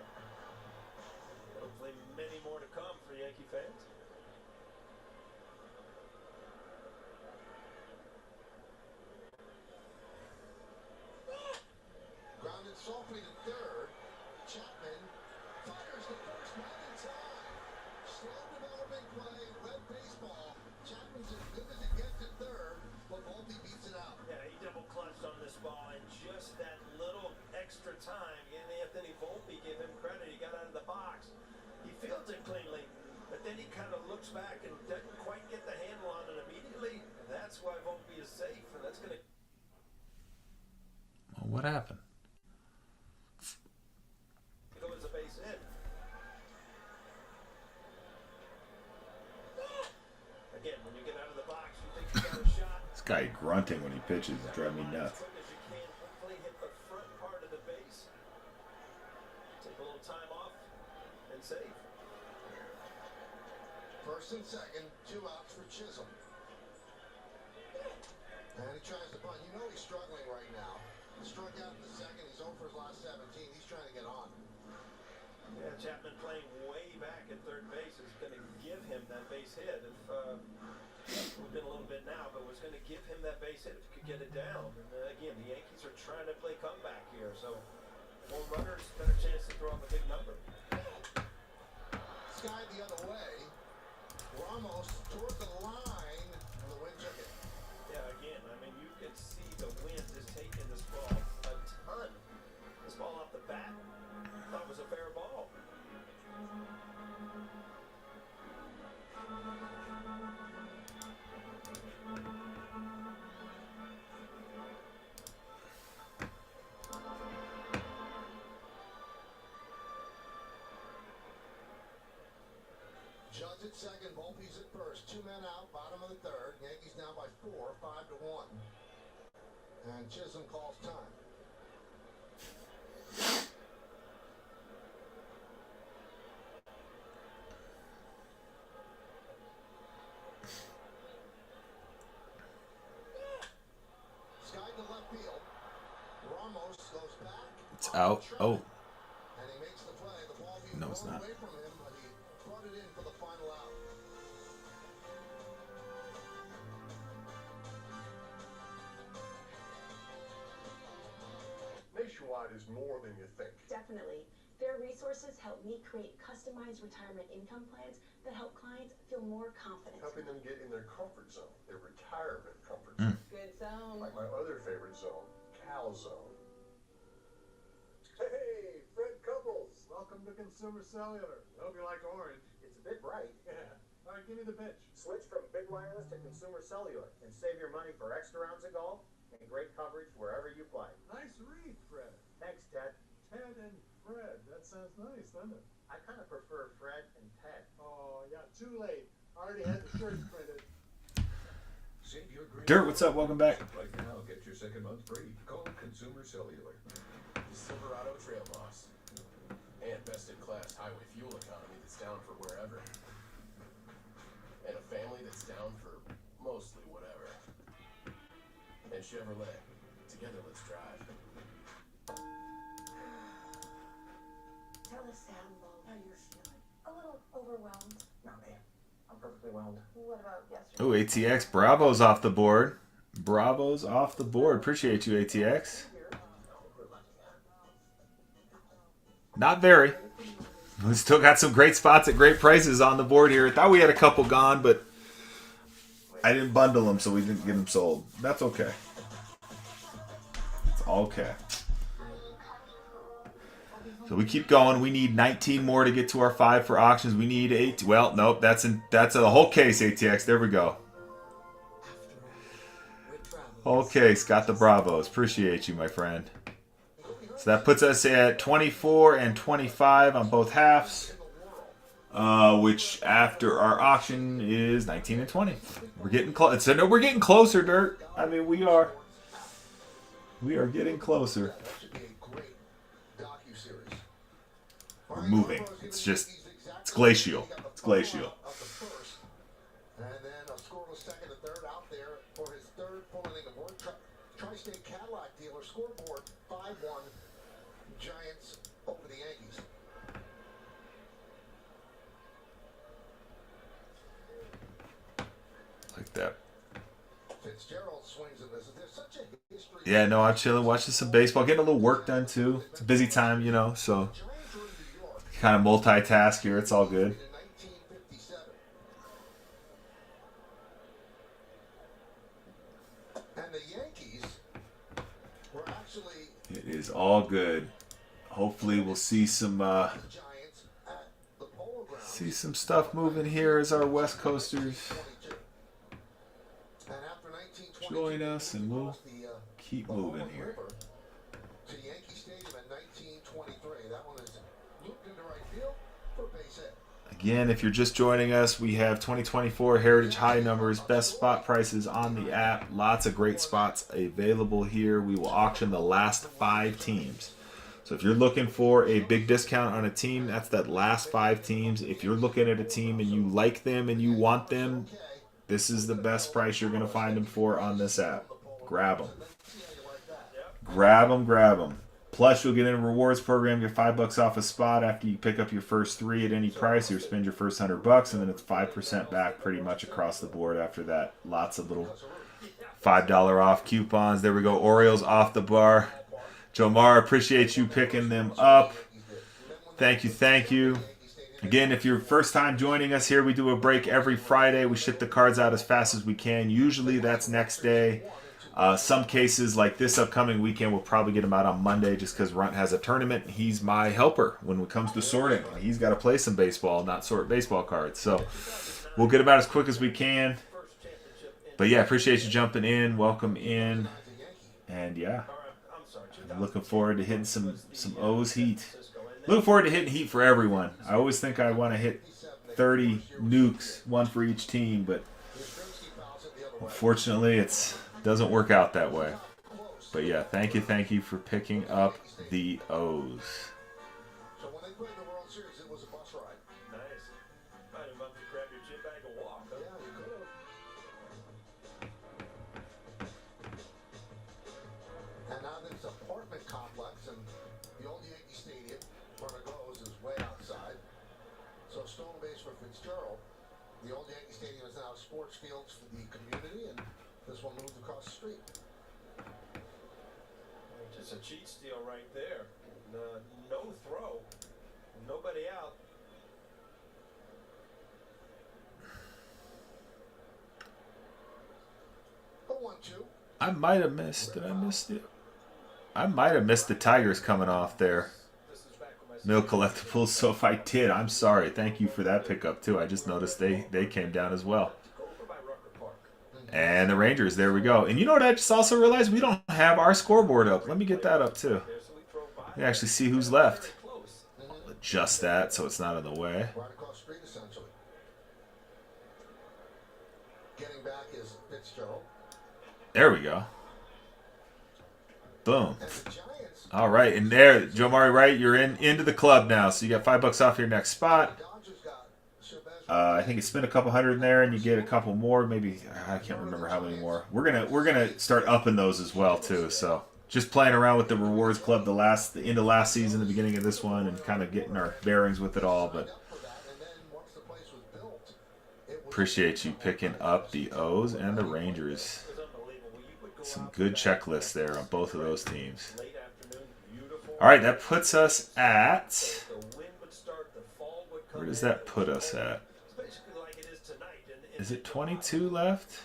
Speaker 11: Hopefully many more to come for Yankee fans.
Speaker 8: Grounded softly to third. Chapman fires the first man in time. Slow developing play, red baseball. Chapman's as good as it gets at third, but Volpe beats it out.
Speaker 11: Yeah, he double clutched on this ball, and just that little extra time, and Anthony Volpe gave him credit. He got out of the box. He fields it cleanly, but then he kind of looks back and doesn't quite get the handle on it immediately. And that's why Volpe is safe, and that's going to.
Speaker 1: Well, what happened?
Speaker 11: Go as a base hit. Again, when you get out of the box, you think you got a shot.
Speaker 1: This guy grunting when he pitches is driving me nuts.
Speaker 11: As quick as you can, hopefully hit the front part of the base. Take a little time off and say
Speaker 8: First and second, 2 outs for Chisholm. And he tries to bunt. You know he's struggling right now. He struck out in the second. He's over his last 17. He's trying to get on.
Speaker 11: Yeah, Chapman playing way back at third base is going to give him that base hit. If we've been a little bit now, but was going to give him that base hit if he could get it down. And again, the Yankees are trying to play comeback here, so more runners, better chance to throw up a big number.
Speaker 8: Sky the other way. Ramos toward the line, and the wind took it.
Speaker 11: Yeah, again, I mean, you can see the wind is taking this ball a ton. This ball off the bat, I thought was a fair ball.
Speaker 8: Judge at second, Volpe's at first. 2 men out, bottom of the third. Yankees now by 4, 5-1. And Chisholm calls time. Sky to left field. Ramos goes back.
Speaker 1: It's out. Oh.
Speaker 8: And he makes the play. The ball being
Speaker 1: No, it's
Speaker 8: blown
Speaker 1: not.
Speaker 8: away from him, but he brought it in for the final out.
Speaker 7: Nationwide is more than you think.
Speaker 16: Definitely. Their resources help me create customized retirement income plans that help clients feel more confident.
Speaker 7: Helping them get in their comfort zone, their retirement comfort zone.
Speaker 4: Good zone.
Speaker 7: Like my other favorite zone, Cal Zone. Hey, Fred Couples.
Speaker 6: Welcome to Consumer Cellular. I hope you like orange.
Speaker 5: It's a bit bright.
Speaker 6: Yeah. All right, give me the pitch.
Speaker 5: Switch from Big Wireless to Consumer Cellular and save your money for extra rounds of golf and great coverage wherever you play.
Speaker 6: Nice read, Fred.
Speaker 5: Thanks, Ted.
Speaker 6: Ted and Fred. That sounds nice, doesn't it?
Speaker 5: I kind of prefer Fred and Ted.
Speaker 6: Oh, yeah, too late. I already had the shirts printed.
Speaker 2: Save your green
Speaker 1: Dirt, what's up? Welcome back.
Speaker 2: Right now, get your second month free. Call Consumer Cellular.
Speaker 17: The Silverado Trail Boss. And best-in-class highway fuel economy that's down for wherever. And a family that's down for mostly whatever. And Chevrolet. Together, let's drive.
Speaker 12: Tell us, Sam, how you're feeling. A little overwhelmed.
Speaker 5: Not me. I'm perfectly whelmed.
Speaker 12: What about yesterday?
Speaker 1: Oh, ATX. Bravo's off the board. Bravo's off the board. Appreciate you, ATX. Not very. We still got some great spots at great prices on the board here. I thought we had a couple gone, but I didn't bundle them, so we didn't get them sold. That's okay. It's okay. So we keep going. We need 19 more to get to our 5 for auctions. We need 8. Well, nope. That's a whole case, ATX. There we go. Whole case. Got the Bravos. Appreciate you, my friend. So that puts us at 24 and 25 on both halves, which after our auction is 19 and 20. We're getting close. So no, we're getting closer, Dirt. I mean, we are. We are getting closer.
Speaker 8: That should be a great docuseries.
Speaker 1: We're moving. It's glacial. It's glacial.
Speaker 8: Of the first, and then a scoreless second and third out there for his third full inning of work. Tri-State Cadillac dealer scoreboard 5-1 Giants over the Yankees.
Speaker 1: Like that.
Speaker 8: Fitzgerald swings and misses. There's such a history.
Speaker 1: Yeah, no, I'm chilling, watching some baseball, getting a little work done too. It's a busy time, you know, so kind of multitask here. It's all good.
Speaker 8: And the Yankees were actually
Speaker 1: It is all good. Hopefully, we'll see some stuff moving here as our West Coasters join us, and we'll keep moving here.
Speaker 8: to Yankee Stadium at 1923. That one is looped into right field for base hit.
Speaker 1: Again, if you're just joining us, we have 2024 Heritage High numbers, best spot prices on the app. Lots of great spots available here. We will auction the last 5 teams. So if you're looking for a big discount on a team, that's that last 5 teams. If you're looking at a team and you like them and you want them, this is the best price you're going to find them for on this app. Grab them. Grab them, grab them. Plus, you'll get in a rewards program, get $5 off a spot after you pick up your first 3 at any price. You spend your first $100, and then it's 5% back pretty much across the board after that. Lots of little $5 off coupons. There we go. Orioles off the bar. Jomar, appreciate you picking them up. Thank you, thank you. Again, if you're first time joining us here, we do a break every Friday. We ship the cards out as fast as we can. Usually that's next day. Some cases, like this upcoming weekend, we'll probably get them out on Monday just because Runt has a tournament. He's my helper when it comes to sorting. He's got to play some baseball, not sort baseball cards. So we'll get them out as quick as we can. But yeah, appreciate you jumping in. Welcome in. And yeah, I'm looking forward to hitting some O's heat. Looking forward to hitting heat for everyone. I always think I want to hit 30 nukes, 1 for each team, but unfortunately it doesn't work out that way. But yeah, thank you for picking up the O's.
Speaker 8: So when they played the World Series, it was a bus ride.
Speaker 11: Nice. Might have to grab your chip bag and walk. Huh?
Speaker 8: Yeah, you could have. And now there's an apartment complex, and the old Yankee Stadium, where it goes, is way outside. So stone base for Fitzgerald. The old Yankee Stadium is now sports fields for the community, and this one moved across the street.
Speaker 11: Just a cheat steal right there. No throw. Nobody out.
Speaker 8: The 1-2.
Speaker 1: I might have missed. Did I miss it? I might have missed the Tigers coming off there. Mill Collectibles. So if I did, I'm sorry. Thank you for that pickup too. I just noticed they came down as well. And the Rangers, there we go. And you know what I just also realized? We don't have our scoreboard up. Let me get that up too. We actually see who's left. Adjust that so it's not in the way.
Speaker 8: Right across the street, essentially. Getting back is Fitzgerald.
Speaker 1: There we go. Boom. All right, and there, Joe Mari, right? You're into the club now, so you got $5 off your next spot. I think you spend a couple hundred in there, and you get a couple more. Maybe I can't remember how many more. We're gonna start upping those as well too. So just playing around with the rewards club the end of last season, the beginning of this one, and kind of getting our bearings with it all. But appreciate you picking up the O's and the Rangers. Some good checklists there on both of those teams. All right, that puts us at. Where does that put us at? Is it 22 left?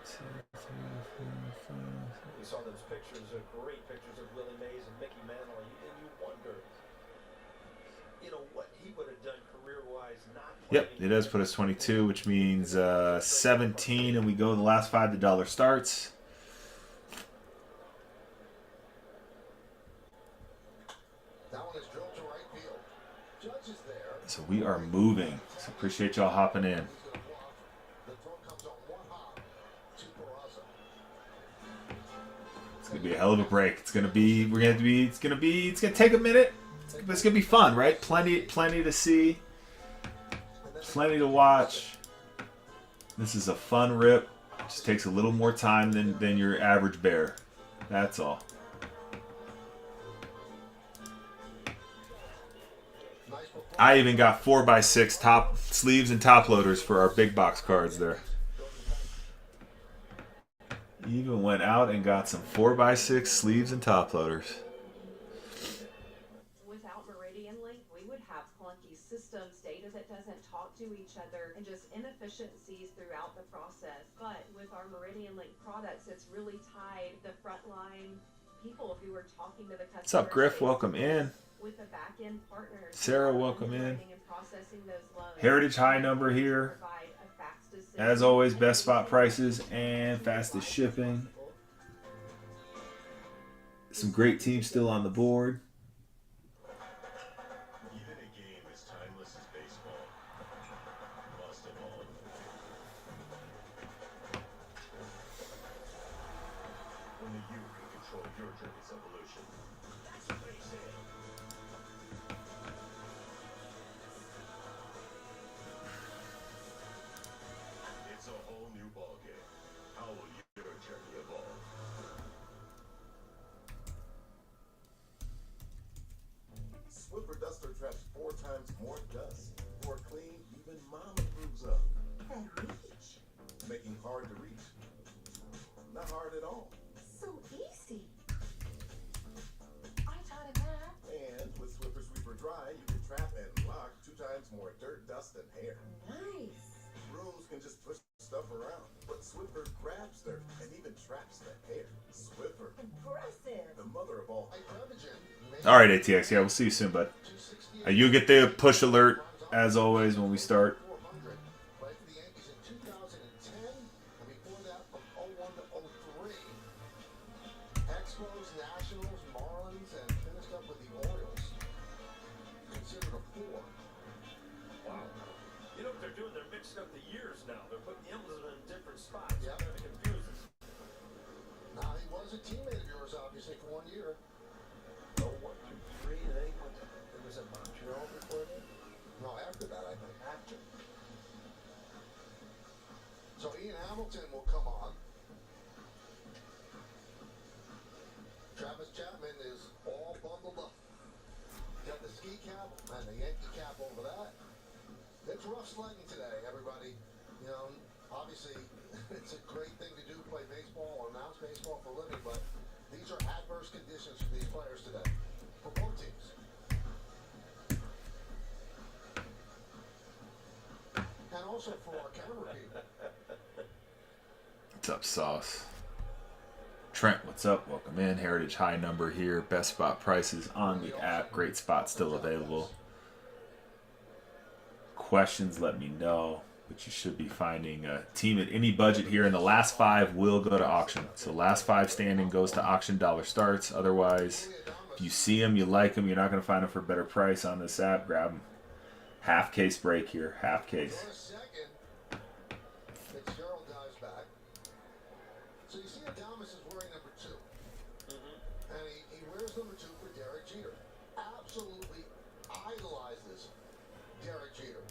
Speaker 1: 2, 3, 4, 5.
Speaker 11: We saw those pictures, great pictures of Willie Mays and Mickey Mantle, and you wonder, what he would have done career-wise.
Speaker 1: Yep, it does put us 22, which means 17, and we go the last 5 the dollar starts. So we are moving. So appreciate y'all hopping in. It's gonna be a hell of a break. It's gonna take a minute. It's gonna be fun, right? Plenty to see. Plenty to watch. This is a fun rip. It just takes a little more time than your average bear. That's all. I even got 4x6 top sleeves and top loaders for our big box cards there. Even went out and got some 4x6 sleeves and top loaders.
Speaker 18: Without Meridian Link, we would have clunky systems, data that doesn't talk to each other, and just inefficiencies throughout the process. But with our Meridian Link products, it's really tied the frontline people who are talking to the customers.
Speaker 1: What's up, Griff? Welcome in.
Speaker 18: With the back-end partners.
Speaker 1: Sarah, welcome in. Heritage High number here. As always, best spot prices and fastest shipping. Some great teams still on the board.
Speaker 2: Even a game as timeless as baseball must evolve. Only you can control your journey's
Speaker 12: that reach?
Speaker 8: Making hard to reach. Not hard at all.
Speaker 12: So easy.
Speaker 15: I taught him that.
Speaker 8: And with Swiffer Sweeper Dry, you can trap and lock 2 times more dirt, dust, and hair.
Speaker 12: Nice.
Speaker 8: Brooms can just push stuff around, but Swiffer grabs dirt and even traps the hair. Swiffer,
Speaker 12: Impressive.
Speaker 8: the mother of all.
Speaker 1: All right, ATX. Yeah, we'll see you soon, bud. You get the push alert as always when we start.
Speaker 8: Played for the Yankees in 2010, and before that from 01 to 03. Expos, Nationals, Marlins, and finished up with the Orioles. Considered a 4.
Speaker 11: Wow. You know what they're doing? They're mixing up the years now. They're putting the emblems in different spots.
Speaker 8: Yeah.
Speaker 11: Kind of confusing.
Speaker 8: Now, he was a teammate of yours, obviously, for 1 year.
Speaker 9: 1, 2, 3, and then he went to, it was at Montreal before that?
Speaker 8: No, after that, I think.
Speaker 9: After.
Speaker 8: So Ian Hamilton will come on. Travis Chapman is all bundled up. Got the ski cap and the Yankee cap over that. It's rough sledding today, everybody. You know, obviously, it's a great thing to do, play baseball or announce baseball for a living, but these are adverse conditions for these players today, for both teams. And also for our camera people.
Speaker 1: What's up, Sauce? Trent, what's up? Welcome in. Heritage High number here. Best spot prices on the app. Great spot still available. Questions, let me know. But you should be finding a team at any budget here. And the last 5 will go to auction. So last 5 standing goes to auction. Dollar starts. Otherwise, if you see them, you like them, you're not going to find them for a better price on this app. Grab them. Half case break here. Half case.
Speaker 8: For a second, Fitzgerald dives back. So you see Adames is wearing number 2. And he wears number 2 for Derek Jeter. Absolutely idolizes Derek Jeter.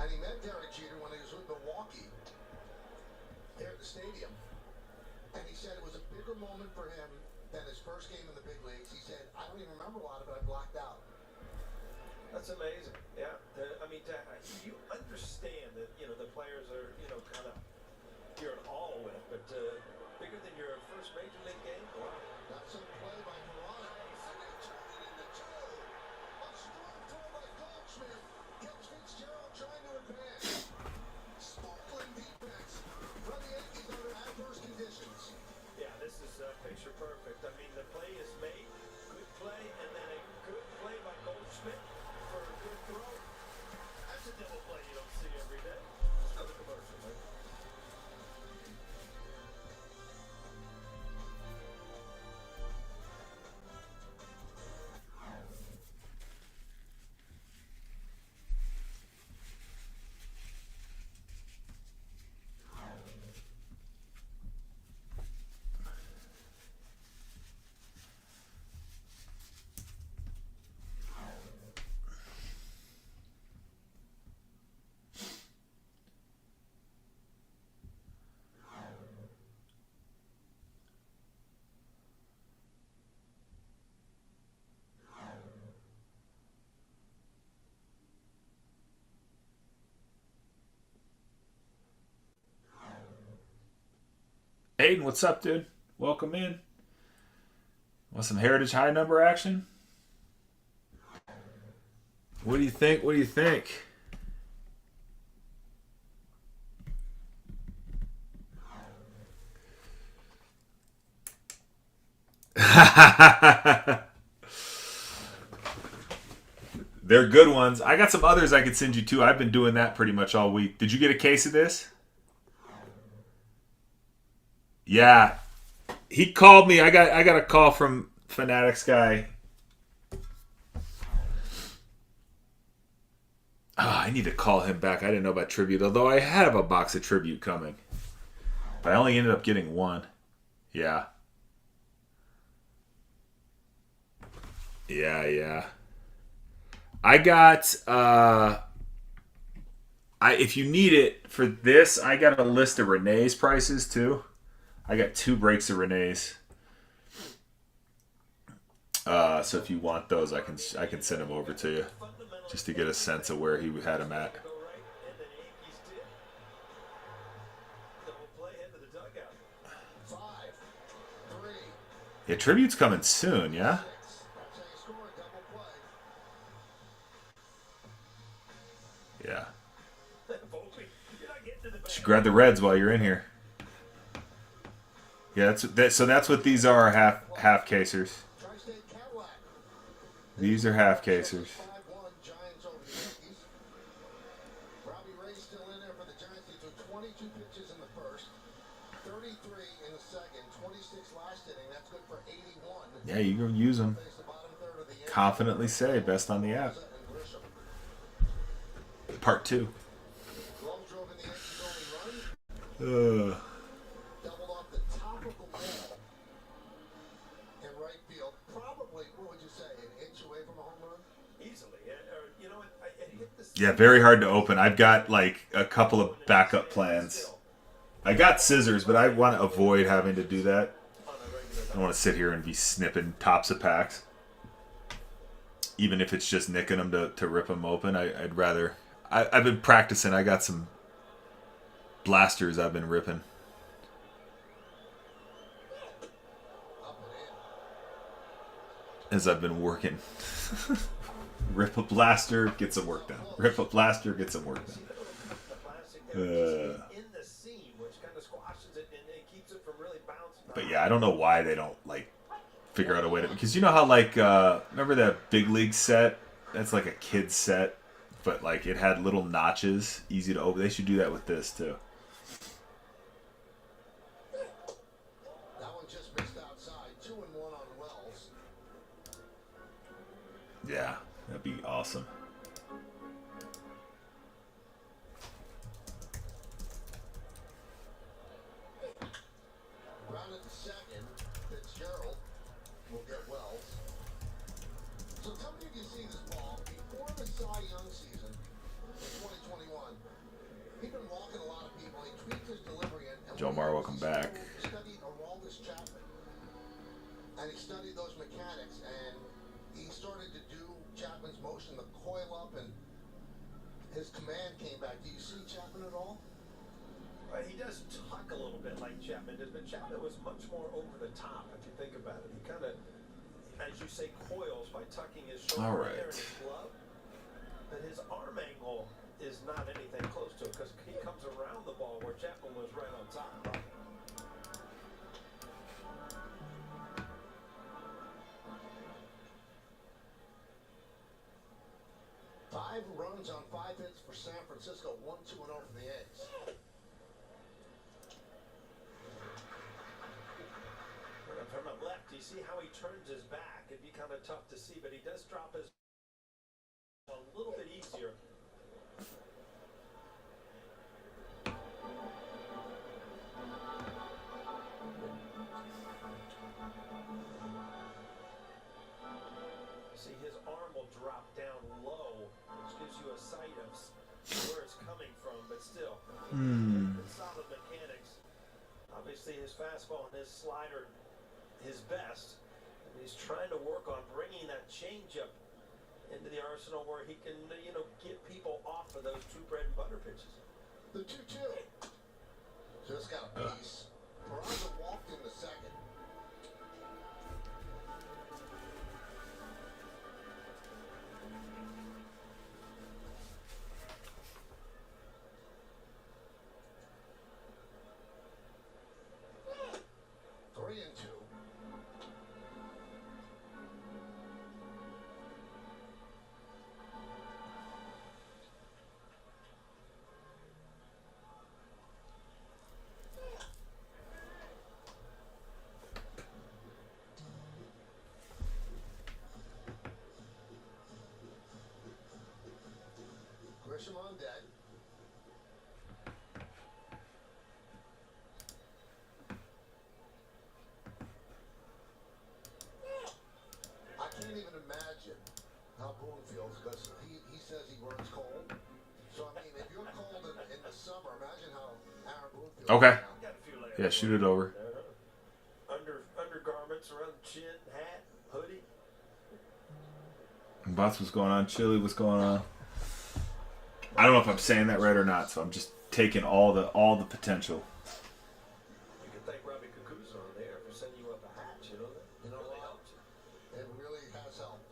Speaker 8: And he met Derek Jeter when he was with Milwaukee here at the stadium. And he said it was a bigger moment for him than his first game in the big leagues. He said, I don't even remember a lot of it. I blacked out.
Speaker 11: That's amazing. Yeah. You understand that, the players are, kind of you're in awe with, but bigger than your first major league game? Wow.
Speaker 8: That's a play by Morano. And they turn it into 2. A strong throw by Goldschmidt. Gets Fitzgerald trying to advance. Sparkling defense from the Yankees under adverse conditions.
Speaker 11: Yeah, this is picture perfect. I mean, the play is made, good play, and then a good play by Goldschmidt for a good throw. That's a double play you don't see every day. Another commercial, right?
Speaker 1: Aiden, what's up, dude? Welcome in. Want some Heritage High number action? What do you think? What do you think? They're good ones. I got some others I could send you too. I've been doing that pretty much all week. Did you get a case of this? Yeah. He called me. I got a call from Fanatics guy. I need to call him back. I didn't know about Tribute, although I have a box of Tribute coming. But I only ended up getting one. Yeah. Yeah. I got if you need it for this, I got a list of Renee's prices too. I got 2 breaks of Renee's. So if you want those, I can send them over to you. just to get a sense of where he had him at. Yeah, tribute's coming soon, yeah? Yeah. Should grab the Reds while you're in here. Yeah, so that's what these are, half casers. These are half casers.
Speaker 8: Robbie Ray's still in there for the Giants. He threw 22 pitches in the first, 33 in the second, 26 last inning. That's good for 81.
Speaker 1: Yeah, you can use them. Confidently say best on the app. Part 2.
Speaker 8: Doubled off the top of the wall in right field. Probably, what would you say, an inch away from a home run?
Speaker 11: Easily. You know what? It hit the
Speaker 1: Yeah, very hard to open. I've got like a couple of backup plans. I got scissors, but I want to avoid having to do that. I don't want to sit here and be snipping tops of packs. Even if it's just nicking them to rip them open, I'd rather... I've been practicing. I got some blasters I've been ripping. As I've been working. Rip a blaster, get some work done. Rip a blaster, get some work done. But yeah, I don't know why they don't like figure out a way to, because you know how like remember that big league set? That's like a kid's set, but like it had little notches, easy to open. They should do that with this too.
Speaker 8: That one just missed outside. 2-1 on Wells.
Speaker 1: Yeah, that'd be awesome.
Speaker 8: Grounded to second. Fitzgerald will get Wells. So tell me if you see this ball. Before the Cy Young season in 2021, he'd been walking a lot of people. He tweaked his delivery. And
Speaker 1: Jomar, welcome back.
Speaker 8: He studied Aroldis Chapman. And he studied those mechanics. And he started to do Chapman's motion, the coil up, and his command came back. Do you see Chapman at all?
Speaker 11: He does talk a little bit like Chapman did, but Chapman was much more over the top, if you think about it. He kind of, as you say, coils by tucking his shoulder in there in his glove. But his arm angle is not anything close to it, because he comes around the ball where Chapman was right on top.
Speaker 8: 5 runs on 5 hits for San Francisco, 1-2-0 for the A's.
Speaker 11: From the left, you see how he turns his back. It'd be kind of tough to see, but he does drop his a little bit easier. See, his arm will drop down low, which gives you a sight of where it's coming from, but still, it's solid mechanics. Obviously, his fastball and his slider, his best. And he's trying to work on bringing that changeup into the arsenal where he can, get people off of those 2 bread and butter pitches.
Speaker 8: The 2-2. Just got a piece. Peraza walked in the second. Grisham on deck. I can't even imagine how Boone feels, because he says he runs cold. So, I mean, if you're cold in the summer, imagine how Aaron Boone feels.
Speaker 1: Okay. Yeah, shoot it over.
Speaker 11: Undergarments around the chin, hat, hoodie.
Speaker 1: Bots, what's going on? Chili, what's going on? I don't know if I'm saying that right or not, so I'm just taking all the potential.
Speaker 8: You can thank Robbie Kakuza on there for sending you up a hatch, you know that? You know what? It really has helped.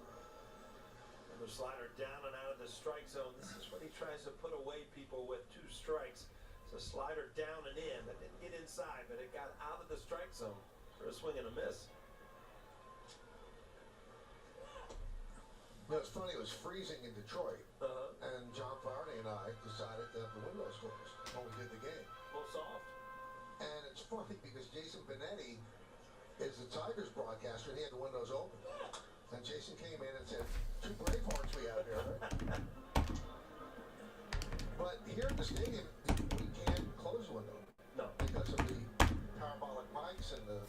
Speaker 11: And the slider down and out of the strike zone. This is what he tries to put away people with 2 strikes. It's a slider down and in. That didn't get inside, but it got out of the strike zone for a swing and a miss.
Speaker 8: You know, it's funny, it was freezing in Detroit, and John Flaherty and I decided to have the windows closed when we did the game.
Speaker 11: A little soft.
Speaker 8: And it's funny because Jason Benetti is the Tigers broadcaster, and he had the windows open. And Jason came in and said, 2 Bravehearts we have here. But here at the stadium, we can't close the window.
Speaker 11: No.
Speaker 8: Because of the parabolic mics and the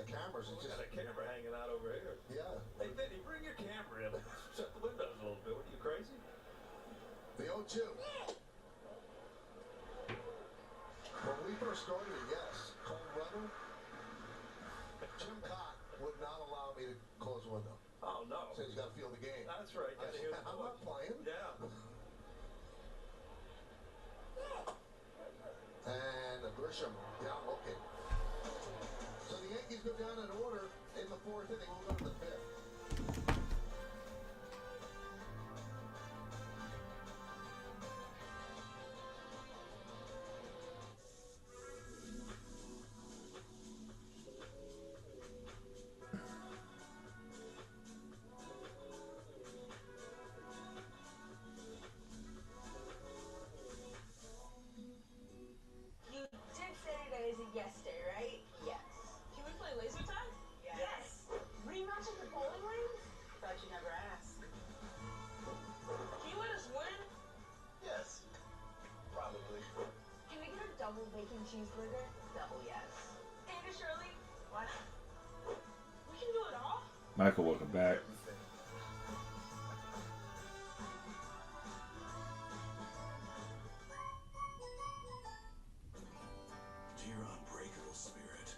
Speaker 8: cameras. It's
Speaker 11: Got a camera hanging out over here.
Speaker 8: Yeah.
Speaker 11: Hey, Vinny, bring your camera in. Shut the windows a little bit. What are you, crazy?
Speaker 8: The 0-2. When we first started, yes, cold weather, Jim Cott would not allow me to close the window.
Speaker 11: Oh, no.
Speaker 8: Said he's got to feel the game.
Speaker 11: That's right.
Speaker 8: I
Speaker 11: Gotta
Speaker 8: said,
Speaker 11: hear the
Speaker 8: I'm
Speaker 11: voice.
Speaker 8: not playing.
Speaker 11: Yeah.
Speaker 8: And Grisham down looking. So the Yankees go down in order in the 4th inning. We'll go to the 5th.
Speaker 16: You did say that is a yes day, right?
Speaker 4: Yes. Can we play laser tag?
Speaker 16: Yes. Rematch at the bowling lane?
Speaker 4: Thought you never asked.
Speaker 16: Can you let us win?
Speaker 17: Yes. Probably.
Speaker 16: Can we get a double bacon cheeseburger?
Speaker 4: Double yes.
Speaker 16: Andy Shirley? What? We can do it all?
Speaker 1: Michael, welcome back.
Speaker 2: Dear unbreakable spirit,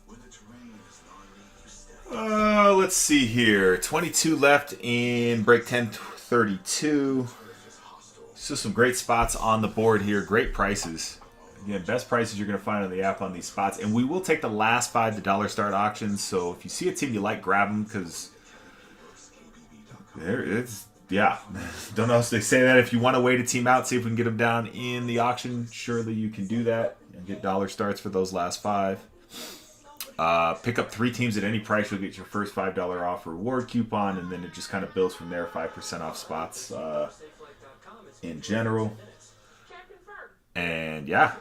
Speaker 2: when the terrain is gnarly, you step
Speaker 1: Let's see here. 22 left in break 1032. So some great spots on the board here. Great prices. Again, best prices you're going to find on the app on these spots. And we will take the last 5 to dollar start auctions. So if you see a team you like, grab them because there it's, yeah. Don't know if they say that. If you want to wait a team out, see if we can get them down in the auction. Surely you can do that and get dollar starts for those last 5. Pick up 3 teams at any price. You'll get your first $5 off reward coupon, and then it just kind of builds from there. 5% off spots in general. And yeah,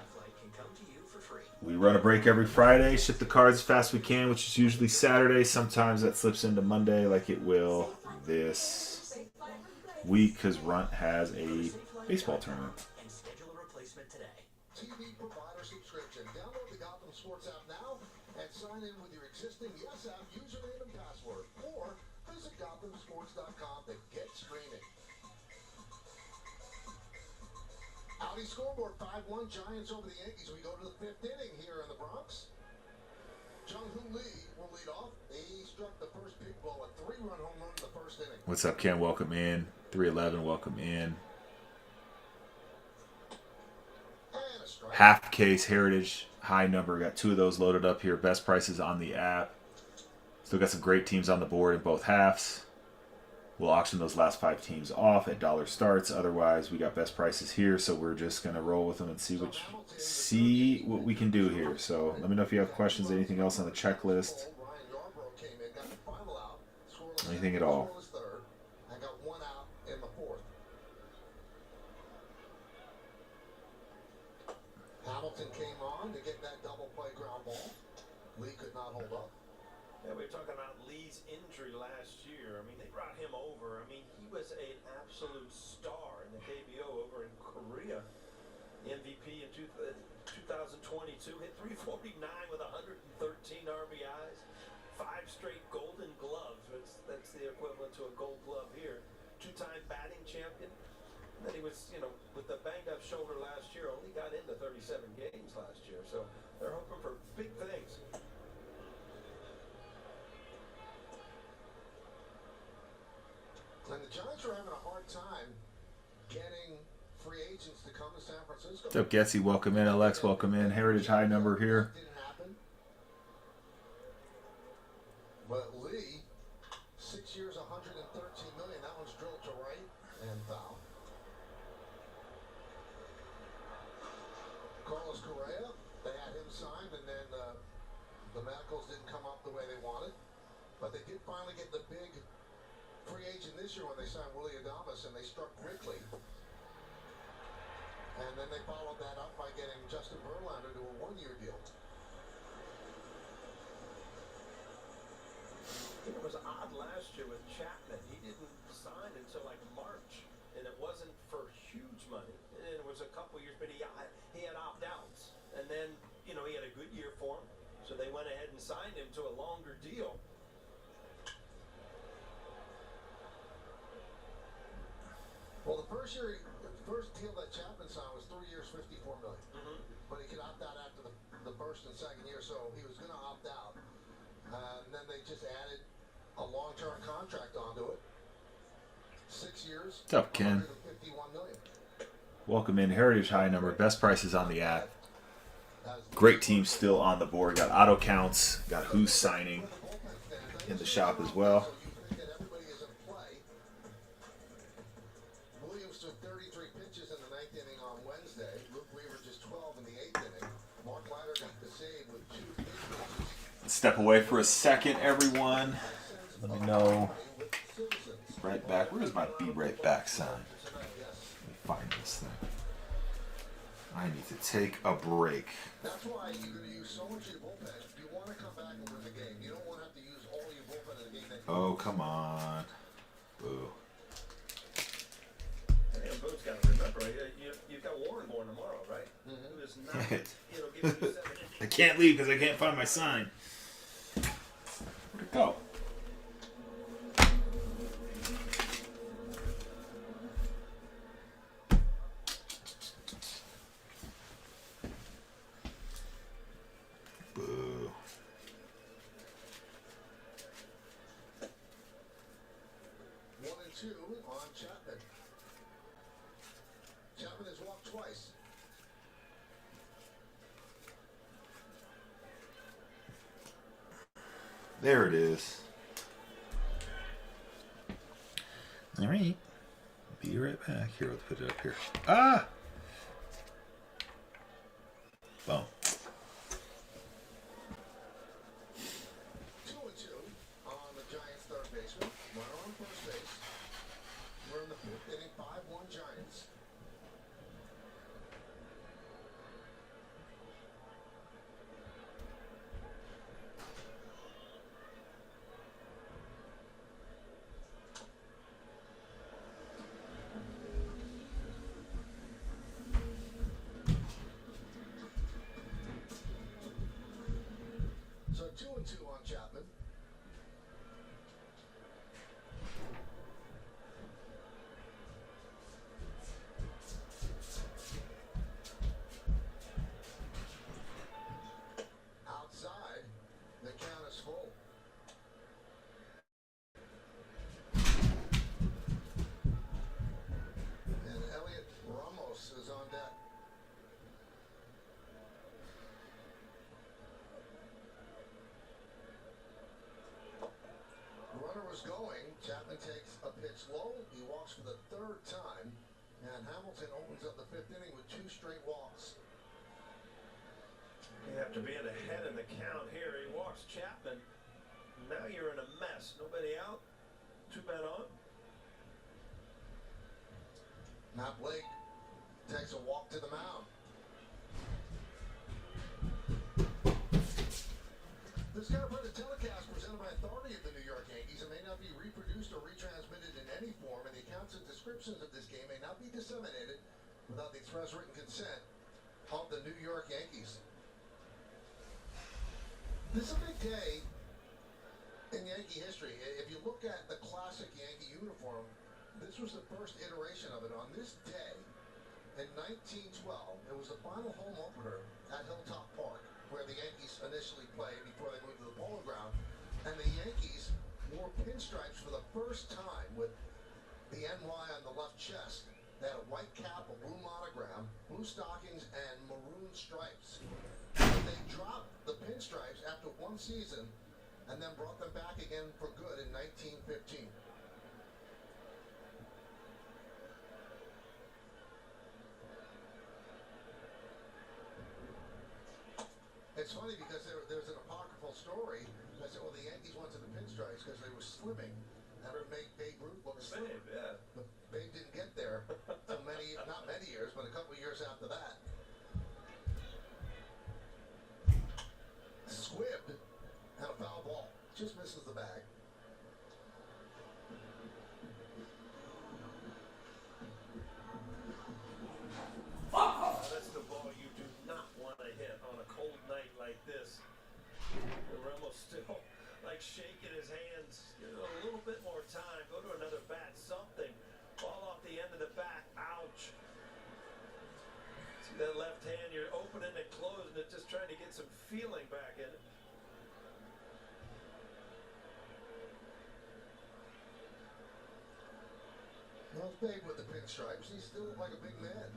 Speaker 1: we run a break every Friday. Ship the cards as fast as we can, which is usually Saturday. Sometimes that slips into Monday, like it will this week, because Runt has a baseball tournament.
Speaker 8: TV provider subscription. Download the Gotham Sports app now and sign in with your existing Yes app username and password. Or visit GothamSports.com to get streaming. Audi scoreboard 5-1 Giants over the Yankees. We go to the 5th inning here in the Bronx. Jung-Hoo Lee will lead off. He struck the first big ball, a 3-run home run in the 1st inning.
Speaker 1: What's up, Ken? Welcome in. 311, welcome in. Half case Heritage, high number. Got 2 of those loaded up here. Best prices on the app. Still got some great teams on the board in both halves. We'll auction those last 5 teams off at dollar starts. Otherwise, we got best prices here, so we're just gonna roll with them and see what we can do here. So let me know if you have questions, anything else on the checklist, anything at all.
Speaker 8: I got 1 out in the 4th. Hamilton came on to get that double play ground ball. Lee could not hold up.
Speaker 11: Yeah, we were talking about Lee's injury last year. I mean, they brought him over. I mean, he was an absolute star in the KBO over in Korea. The MVP in 2022, hit 349 with 113 RBIs, 5 straight Golden Gloves. That's the equivalent to a Gold Glove here. 2-time batting champion. And then he was, with the banged-up shoulder last year, only got into 37 games last year. So they're hoping for big things.
Speaker 8: Mets are having a hard time getting free agents to come to San Francisco.
Speaker 1: What's up, Getsy? Welcome in. Alex, welcome in. Heritage High number here.
Speaker 8: Didn't happen. But Lee, 6 years, $113 million. That one's drilled to right and foul. Carlos Correa, they had him signed, and then the medicals didn't come up the way they wanted. But they did finally get the big free agent this year when they signed Willie Adames, and they struck Wrigley. And then they followed that up by getting Justin Verlander to a one-year deal.
Speaker 11: It was odd last year with Chapman. He didn't sign until like March, and it wasn't for huge money. And it was a couple years, but he had opt-outs. And then, you know, he had a good year for him, so they went ahead and signed him to a longer deal.
Speaker 8: Well, the first deal that Chapman signed was 3 years, $54 million. But he could opt out after the first and second year, so he was going to opt out. And then they just added a long-term contract onto it. 6 years.
Speaker 1: What's up, Ken?
Speaker 8: $151 million.
Speaker 1: Welcome in. Heritage High number. Best prices on the app. Great team still on the board. Got auto counts. Got who's signing in the shop as well.
Speaker 8: Williams took 33 pitches in the ninth inning on Wednesday. Luke Weaver just 12 in the eighth inning. Mark Leiter got the save with 2 big pitches.
Speaker 1: Step away for a second, everyone. Let me know. Right back. Where's my be right back sign? Let me find this thing. I need to take a break.
Speaker 8: That's why you're going to use so much of your bullpen. You want to come back and win the game. You don't want to have to use all your bullpen in the game.
Speaker 1: Oh, come on. Boo.
Speaker 11: And Boone's got to remember, you've got Warren born tomorrow, right? Who is not, give you 7 innings.
Speaker 1: I can't leave because I can't find my sign. Where'd it go? Boo.
Speaker 8: 1 and 2 on Chapman. Chapman has walked twice.
Speaker 1: There it is. All right. Be right back. Here, let's put it up here. Ah! Boom.
Speaker 8: 2 and 2 on the Giants' third baseman. Runner on first base. We're in the 5th inning. 5-1 Giants. So 2 and 2 on Chapman. Outside, the count is full. And Elliot Ramos is on deck. The runner was going. Chapman takes a pitch low. He walks for the 3rd time. And Hamilton opens up the 5th inning with 2 straight walks.
Speaker 11: You have to be ahead in the count here. He walks Chapman. Now you're in a mess. Nobody out. 2 men on.
Speaker 8: Matt Blake takes a walk to the mound. This California telecast presented by authority of the New York Yankees and may not be reproduced or retransmitted in any form, and the accounts and descriptions of this game may not be disseminated without the express written consent of the New York Yankees. This is a big day in Yankee history. If you look at the classic Yankee uniform, this was the first iteration of it. On this day in 1912, it was the final home opener at Hilltop Park, where the Yankees initially played before they moved to the Polo Ground. And the Yankees wore pinstripes for the first time with the NY on the left chest. They had a white cap, a blue monogram, blue stockings, and maroon stripes. They dropped the pinstripes after one season and then brought them back again for good in 1915. It's funny because there's an apocryphal story that said, well, the Yankees went to the pinstripes because they were slimming. That would make Babe Ruth look slim.
Speaker 17: Yeah.
Speaker 8: But Babe didn't get there till not many years, but a couple of years after that. Squibb had a foul ball. Just misses the bag.
Speaker 11: That's the ball you do not want to hit on a cold night like this. Romo's still like shaking his hands. Give it a little bit more time. Go to another bat. Something. Ball off the end of the bat. Ouch. See that left hand? You're opening and closing it, just trying to get some feeling back in it.
Speaker 8: Well, Babe with the pinstripes, he still looked like a big man.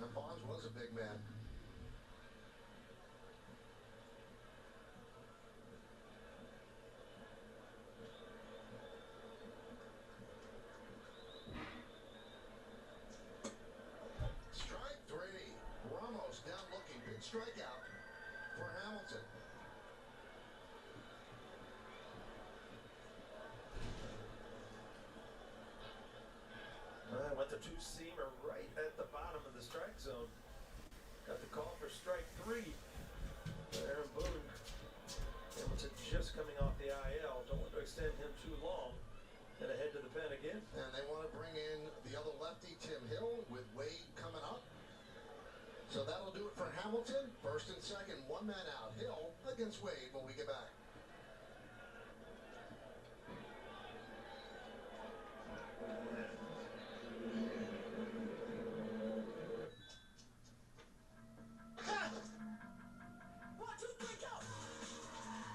Speaker 8: And Bonds was a big man. Strike three. Ramos down looking. Big strikeout for Hamilton.
Speaker 11: Went the two-seamer right at the bottom of the strike zone. Got the call for strike three. Aaron Boone. Hamilton just coming off the IL. Don't want to extend him too long. And ahead to the pen again.
Speaker 8: And they want to bring in the other lefty, Tim Hill, with Wade coming up. So that'll do it for Hamilton. First and second, one man out. Hill against Wade when we get back.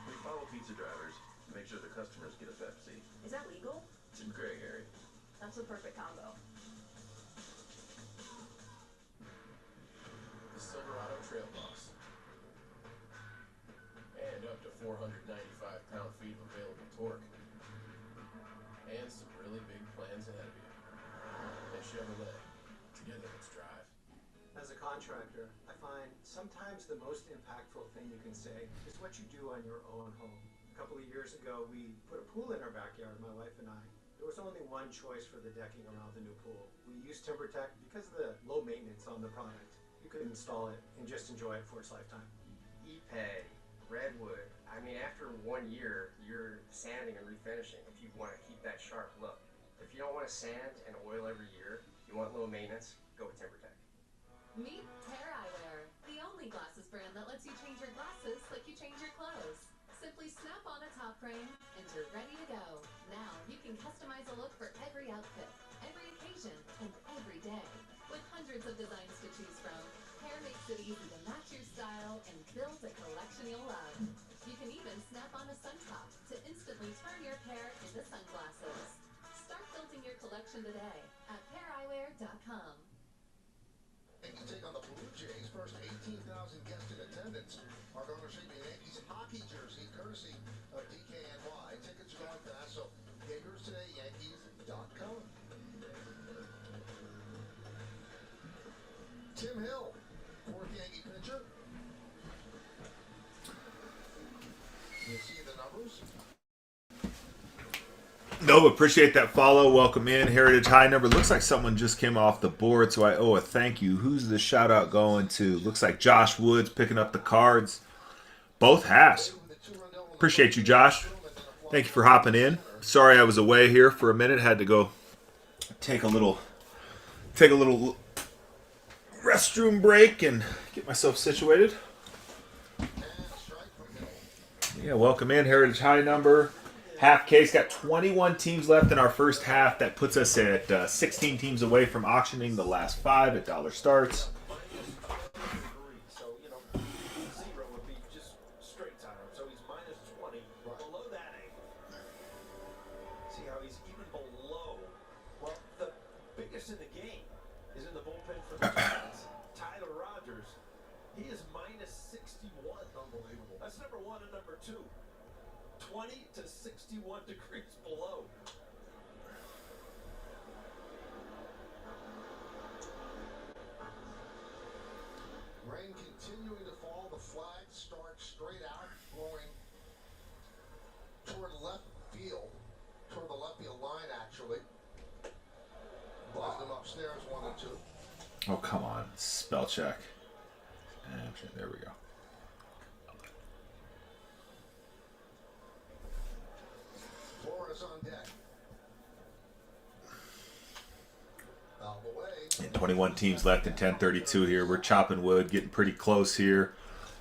Speaker 17: We follow pizza drivers to make sure the customers get a Pepsi.
Speaker 3: Is that legal?
Speaker 17: It's in gray area.
Speaker 3: That's the perfect combo.
Speaker 17: The Silverado Trail Boss. And up to 495 pound-feet of available torque. And some really big plans ahead of you. And Chevrolet. Together, let's drive.
Speaker 5: As a contractor, I find sometimes the most impactful thing you can say is what you do on your own home. A couple of years ago, we put a pool in our backyard, my wife and I. There was only one choice for the decking around the new pool. We used TimberTech because of the low maintenance on the product. You could install it and just enjoy it for its lifetime.
Speaker 19: Epay, Redwood. I mean, after 1 year, you're sanding and refinishing if you want to keep that sharp look. If you don't want to sand and oil every year, you want low maintenance, go with TimberTech.
Speaker 20: Meet Pair Eyewear, the only glasses brand that lets you change your glasses like you change your clothes. Simply snap on a top frame and you're ready to go. Now you can customize a look for every outfit, every occasion, and every day. With hundreds of designs to choose from, Pair makes it easy to match your style and build a collection you'll love. You can even snap on a sun top to instantly turn your pair into sunglasses. Start building your collection today at paireyewear.com.
Speaker 8: Yankees take on the Blue Jays. First 18,000 guests in attendance are going to receive a Yankees hockey jersey courtesy of DKNY. Tickets are going fast, so get yours today, Yankees.com. Tim Hill, fourth Yankee pitcher. You see the numbers?
Speaker 1: No, appreciate that follow. Welcome in. Heritage High Number. Looks like someone just came off the board, so I owe a thank you. Who's the shout out going to? Looks like Josh Woods picking up the cards. Both halves. Appreciate you, Josh. Thank you for hopping in. Sorry I was away here for a minute. Had to go take a little restroom break and get myself situated. Yeah, welcome in. Heritage High Number. Half case. Got 21 teams left in our first half. That puts us at 16 teams away from auctioning the last 5 at dollar starts.
Speaker 11: So, you know, 0 would be just straight time. So he's minus 20. Below that angle. See how he's even weakest in the game is in the bullpen for the Giants. Tyler Rogers, he is minus 61.
Speaker 8: Unbelievable.
Speaker 11: That's number 1 and number 2. 20 to 61 degrees below.
Speaker 8: Rain continuing to fall. The flag starts straight out, blowing toward left field, toward the left field line, actually. Buzzed them upstairs, 1 and 2.
Speaker 1: Oh, come on. Spell check. And there we go.
Speaker 8: Flores on deck. Out of the way.
Speaker 1: And 21 teams left in 10:32 here. We're chopping wood, getting pretty close here.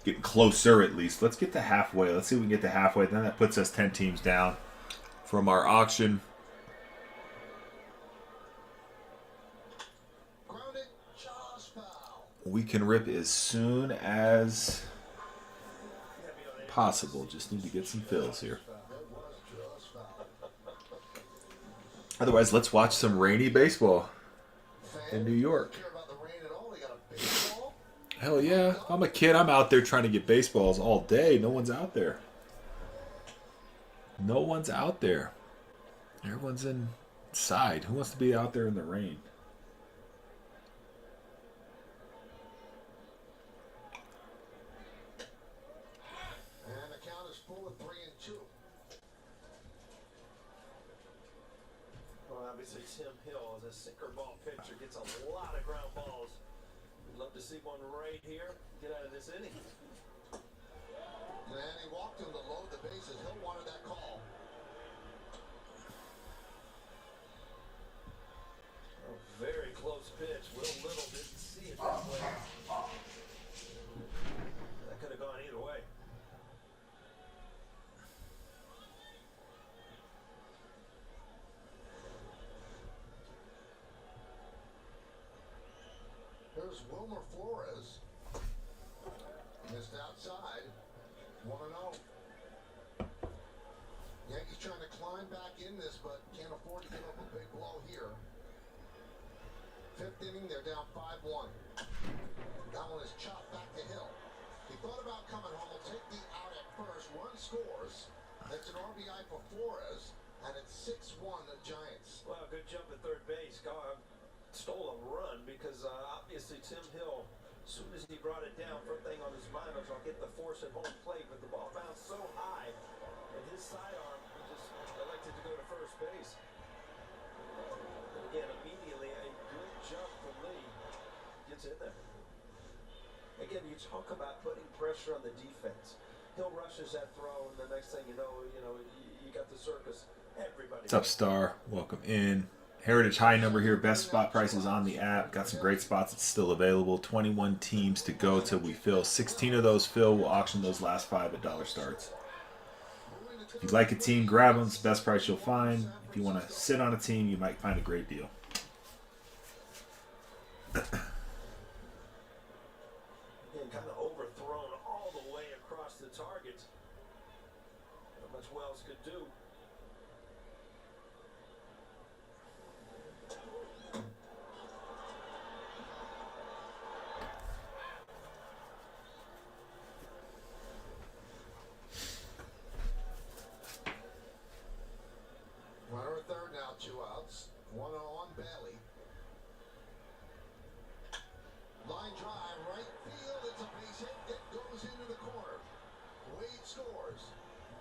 Speaker 1: Getting closer, at least. Let's get to halfway. Let's see if we can get to halfway. Then that puts us 10 teams down from our auction.
Speaker 8: Grounded, just foul.
Speaker 1: We can rip as soon as possible. Just need to get some fills here. Otherwise, let's watch some rainy baseball in New York. Hell yeah. If I'm a kid, I'm out there trying to get baseballs all day. No one's out there. No one's out there. Everyone's inside. Who wants to be out there in the rain?
Speaker 8: And the count is full at 3 and 2.
Speaker 11: Well, obviously Tim Hill, as a sinker ball pitcher, gets a lot of ground balls. We'd love to see one right here. Get out of this inning.
Speaker 8: And he walked him to load the bases. Hill wanted that call.
Speaker 11: A very close pitch. Will Little didn't see it that way. That could have gone either way.
Speaker 8: There's Wilmer Flores. Missed outside. 1-0. Yankees trying to climb back in this, but can't afford to give up a big blow here. 5th inning, they're down 5-1. That one is chopped back to Hill. He thought about coming home. Will take the out at first. Run scores. That's an RBI for Flores, and it's 6-1 the Giants.
Speaker 11: Well, good jump at third base. Stole a run because obviously Tim Hill, as soon as he brought it down, first thing on his mind was I'll get the force at home plate, but the ball bounced so high and his sidearm, he just elected to go to first base. And again, immediately a good jump from Lee gets in there. Again, you talk about putting pressure on the defense. Hill rushes that throw, and the next thing you know, you got the circus. Everybody.
Speaker 1: What's up, Star? Welcome in. Heritage high number here. Best spot prices on the app. Got some great spots. It's still available. 21 teams to go till we fill. 16 of those fill. We'll auction those last 5 at dollar starts. If you like a team, grab them. It's the best price you'll find. If you want to sit on a team, you might find a great deal.
Speaker 11: Again, kind of overthrown all the way across the target. Not much Wells could do.
Speaker 8: Runner at third now, 2 outs. 1-0 on Bailey. Line drive, right field. It's a base hit that goes into the corner. Wade scores.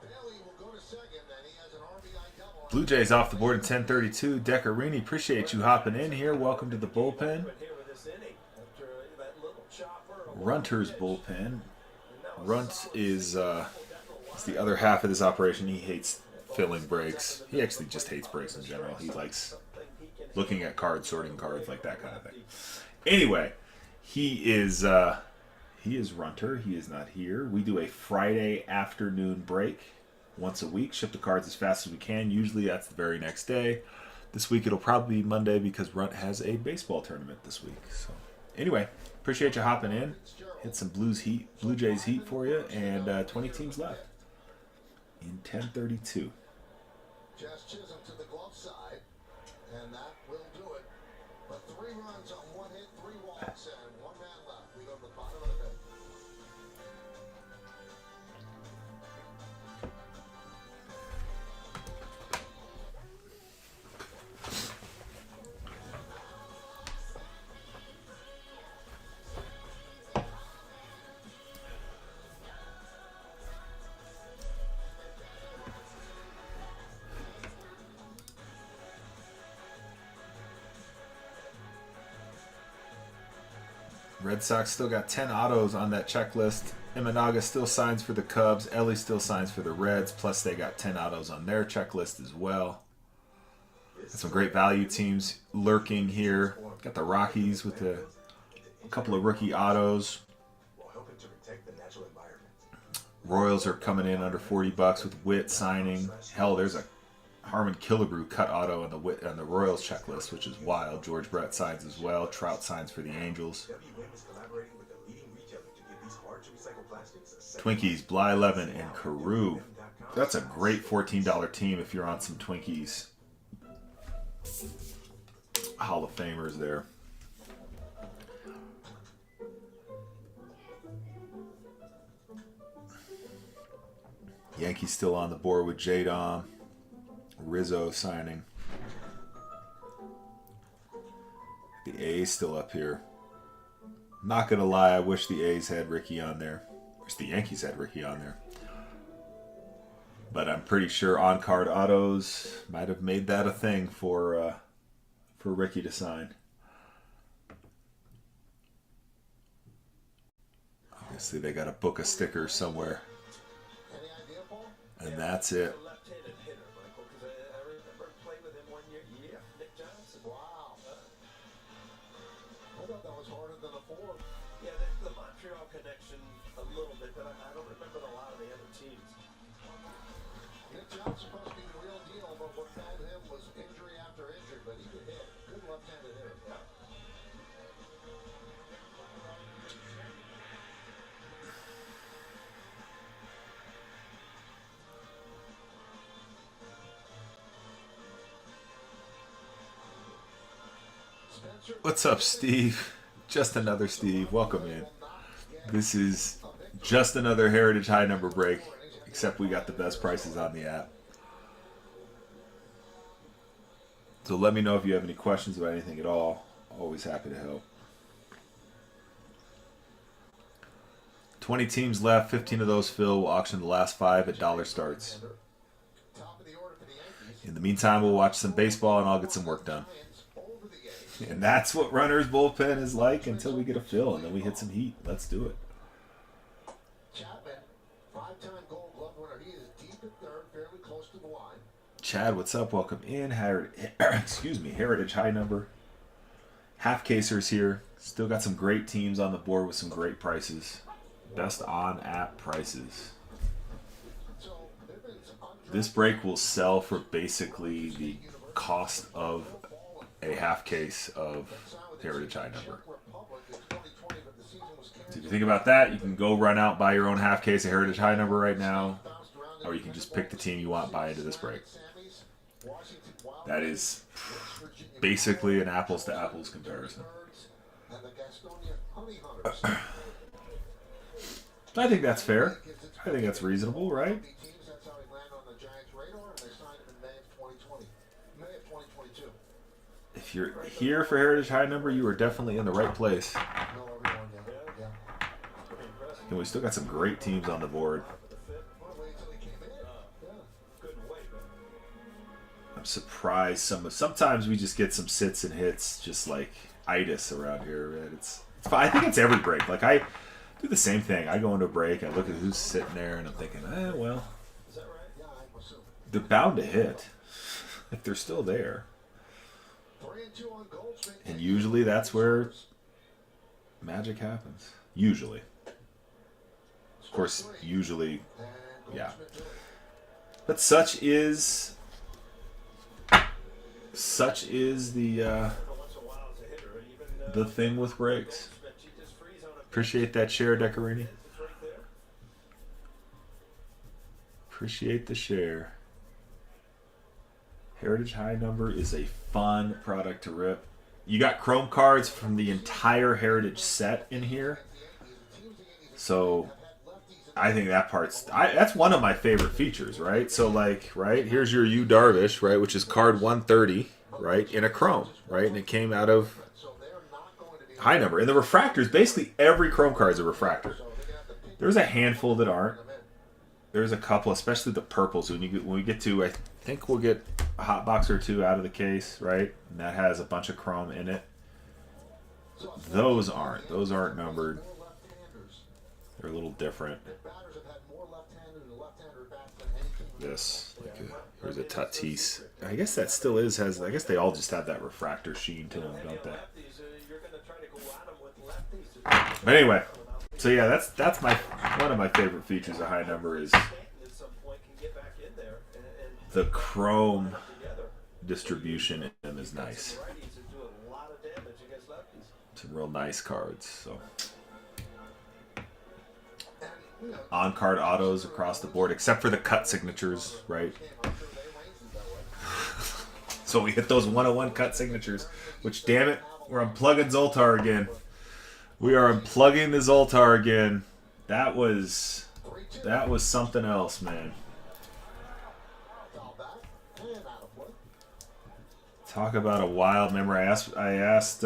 Speaker 8: Bailey will go to second, and he has an RBI double.
Speaker 1: Blue Jays off the board at 10:32. Decarini, appreciate you hopping in here. Welcome to the bullpen. Runter's bullpen. Runt is the other half of this operation. He hates filling breaks. He actually just hates breaks in general. He likes looking at cards, sorting cards, like that kind of thing. Anyway, he is Runter. He is not here. We do a Friday afternoon break once a week. Ship the cards as fast as we can. Usually that's the very next day. This week it'll probably be Monday because Runt has a baseball tournament this week. So anyway, appreciate you hopping in. Hit some Blue Jays heat for you, and 20 teams left in 10:32.
Speaker 8: Just Chisholm to the glove side, and that will do it. 3 runs on 1 hit, 3 walks, and 1 man left. We go to the bottom of the 5th.
Speaker 1: Red Sox still got 10 autos on that checklist. Imanaga still signs for the Cubs. Ellie still signs for the Reds. Plus, they got 10 autos on their checklist as well. Got some great value teams lurking here. Got the Rockies with a couple of rookie autos. Royals are coming in under $40 with Witt signing. Hell, there's a Harmon Killebrew cut auto on the Royals checklist, which is wild. George Brett signs as well. Trout signs for the Angels. Twinkies, Blyleven, and Carew. That's a great $14 team if you're on some Twinkies. Hall of Famers there. Yankees still on the board with J-Dom. Rizzo signing. The A's still up here. Not gonna lie, I wish the A's had Ricky on there. Wish the Yankees had Ricky on there. But I'm pretty sure on-card autos might have made that a thing for Ricky to sign. Obviously, they got to book a sticker somewhere, and that's it.
Speaker 8: John's supposed to be the real deal, but what found him was injury after injury, but he could hit. Good left-handed hitter. Yeah.
Speaker 1: What's up, Steve? Just another Steve. Welcome in. This is just another Heritage High number break, except we got the best prices on the app. So let me know if you have any questions about anything at all. Always happy to help. 20 teams left. 15 of those fill. We'll auction the last 5 at dollar starts. In the meantime, we'll watch some baseball and I'll get some work done. And that's what Runner's Bullpen is like until we get a fill, and then we hit some heat. Let's do it.
Speaker 8: Chapman, 5-time Gold Glove winner. He is deep at third, fairly close to the line.
Speaker 1: Chad, what's up? Welcome in. Excuse me, Heritage High number. Half casers here. Still got some great teams on the board with some great prices. Best on-app prices. This break will sell for basically the cost of a half case of Heritage High number. So if you think about that, you can go run out, buy your own half case of Heritage High number right now, or you can just pick the team you want, buy into this break. That is basically an apples to apples comparison. I think that's fair. I think that's reasonable, right? If you're here for Heritage High number, you are definitely in the right place. And we still got some great teams on the board. I'm surprised sometimes we just get some sits and hits, just like itis around here. Man. It's fine. I think it's every break. Like I do the same thing. I go into a break, I look at who's sitting there, and I'm thinking, well, they're bound to hit if they're still there. And usually that's where magic happens. Usually. Of course, usually, yeah. But such is the thing with breaks. Appreciate that share, Decarini. Appreciate the share. Heritage High number is a fun product to rip. you got chrome cards from the entire Heritage set in here. So I think that that's one of my favorite features, right? So like, right, here's your Yu Darvish, right, which is card 130, right, in a chrome, right? And it came out of high number. And the refractors, basically every chrome card is a refractor. There's a handful that aren't. There's a couple, especially the purples. When we get to, I think we'll get a hot box or two out of the case, right? And that has a bunch of chrome in it. Those aren't. Those aren't numbered. They're a little different. This, here's a Tatis. I guess that still is I guess they all just have that refractor sheen to them, don't they? But anyway, so yeah, that's one of my favorite features of high number is the chrome distribution in them is nice. Some real nice cards. So on card autos across the board, except for the cut signatures, right? So we hit those 101 cut signatures, which damn it, we're unplugging Zoltar again. We are unplugging the Zoltar again. That was something else, man. Talk about a wild memory. I asked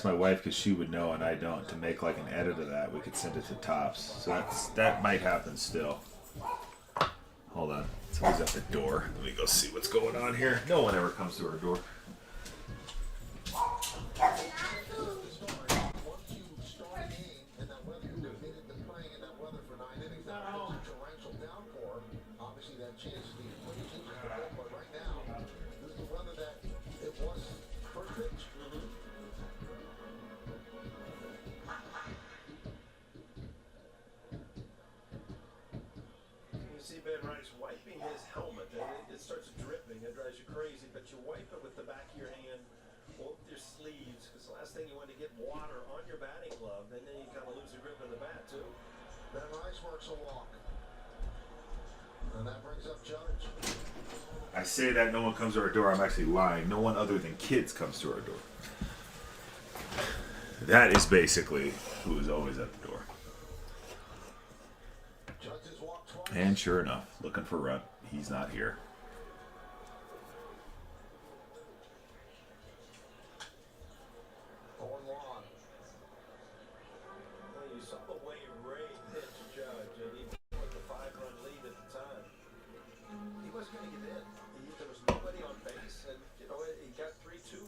Speaker 1: my wife, because she would know and I don't, to make like an edit of that. We could send it to Topps. So that might happen still. Hold on. Somebody's at the door. Let me go see what's going on here. No one ever comes to our door. I say that no one comes to our door. I'm actually lying. No one other than kids comes to our door. That is basically who is always at the door. And sure enough, looking for Runt. He's not here.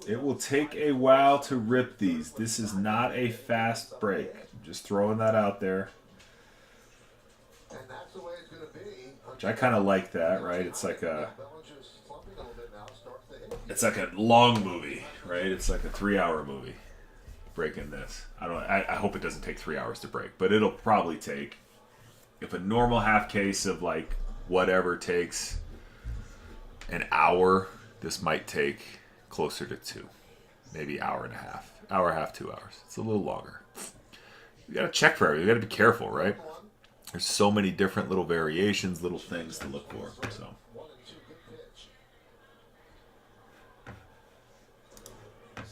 Speaker 1: It will take a while to rip these. This is not a fast break. Just throwing that out there. Which I kind of like that, right? It's like a long movie, right? It's like a 3-hour movie. Breaking this. I hope it doesn't take 3 hours to break, but it'll probably take, if a normal half case of like whatever takes an hour, this might take closer to 2, maybe hour and a half, 2 hours. It's a little longer. You gotta check for everything. You gotta be careful, right? There's so many different little variations, little things to look for. So.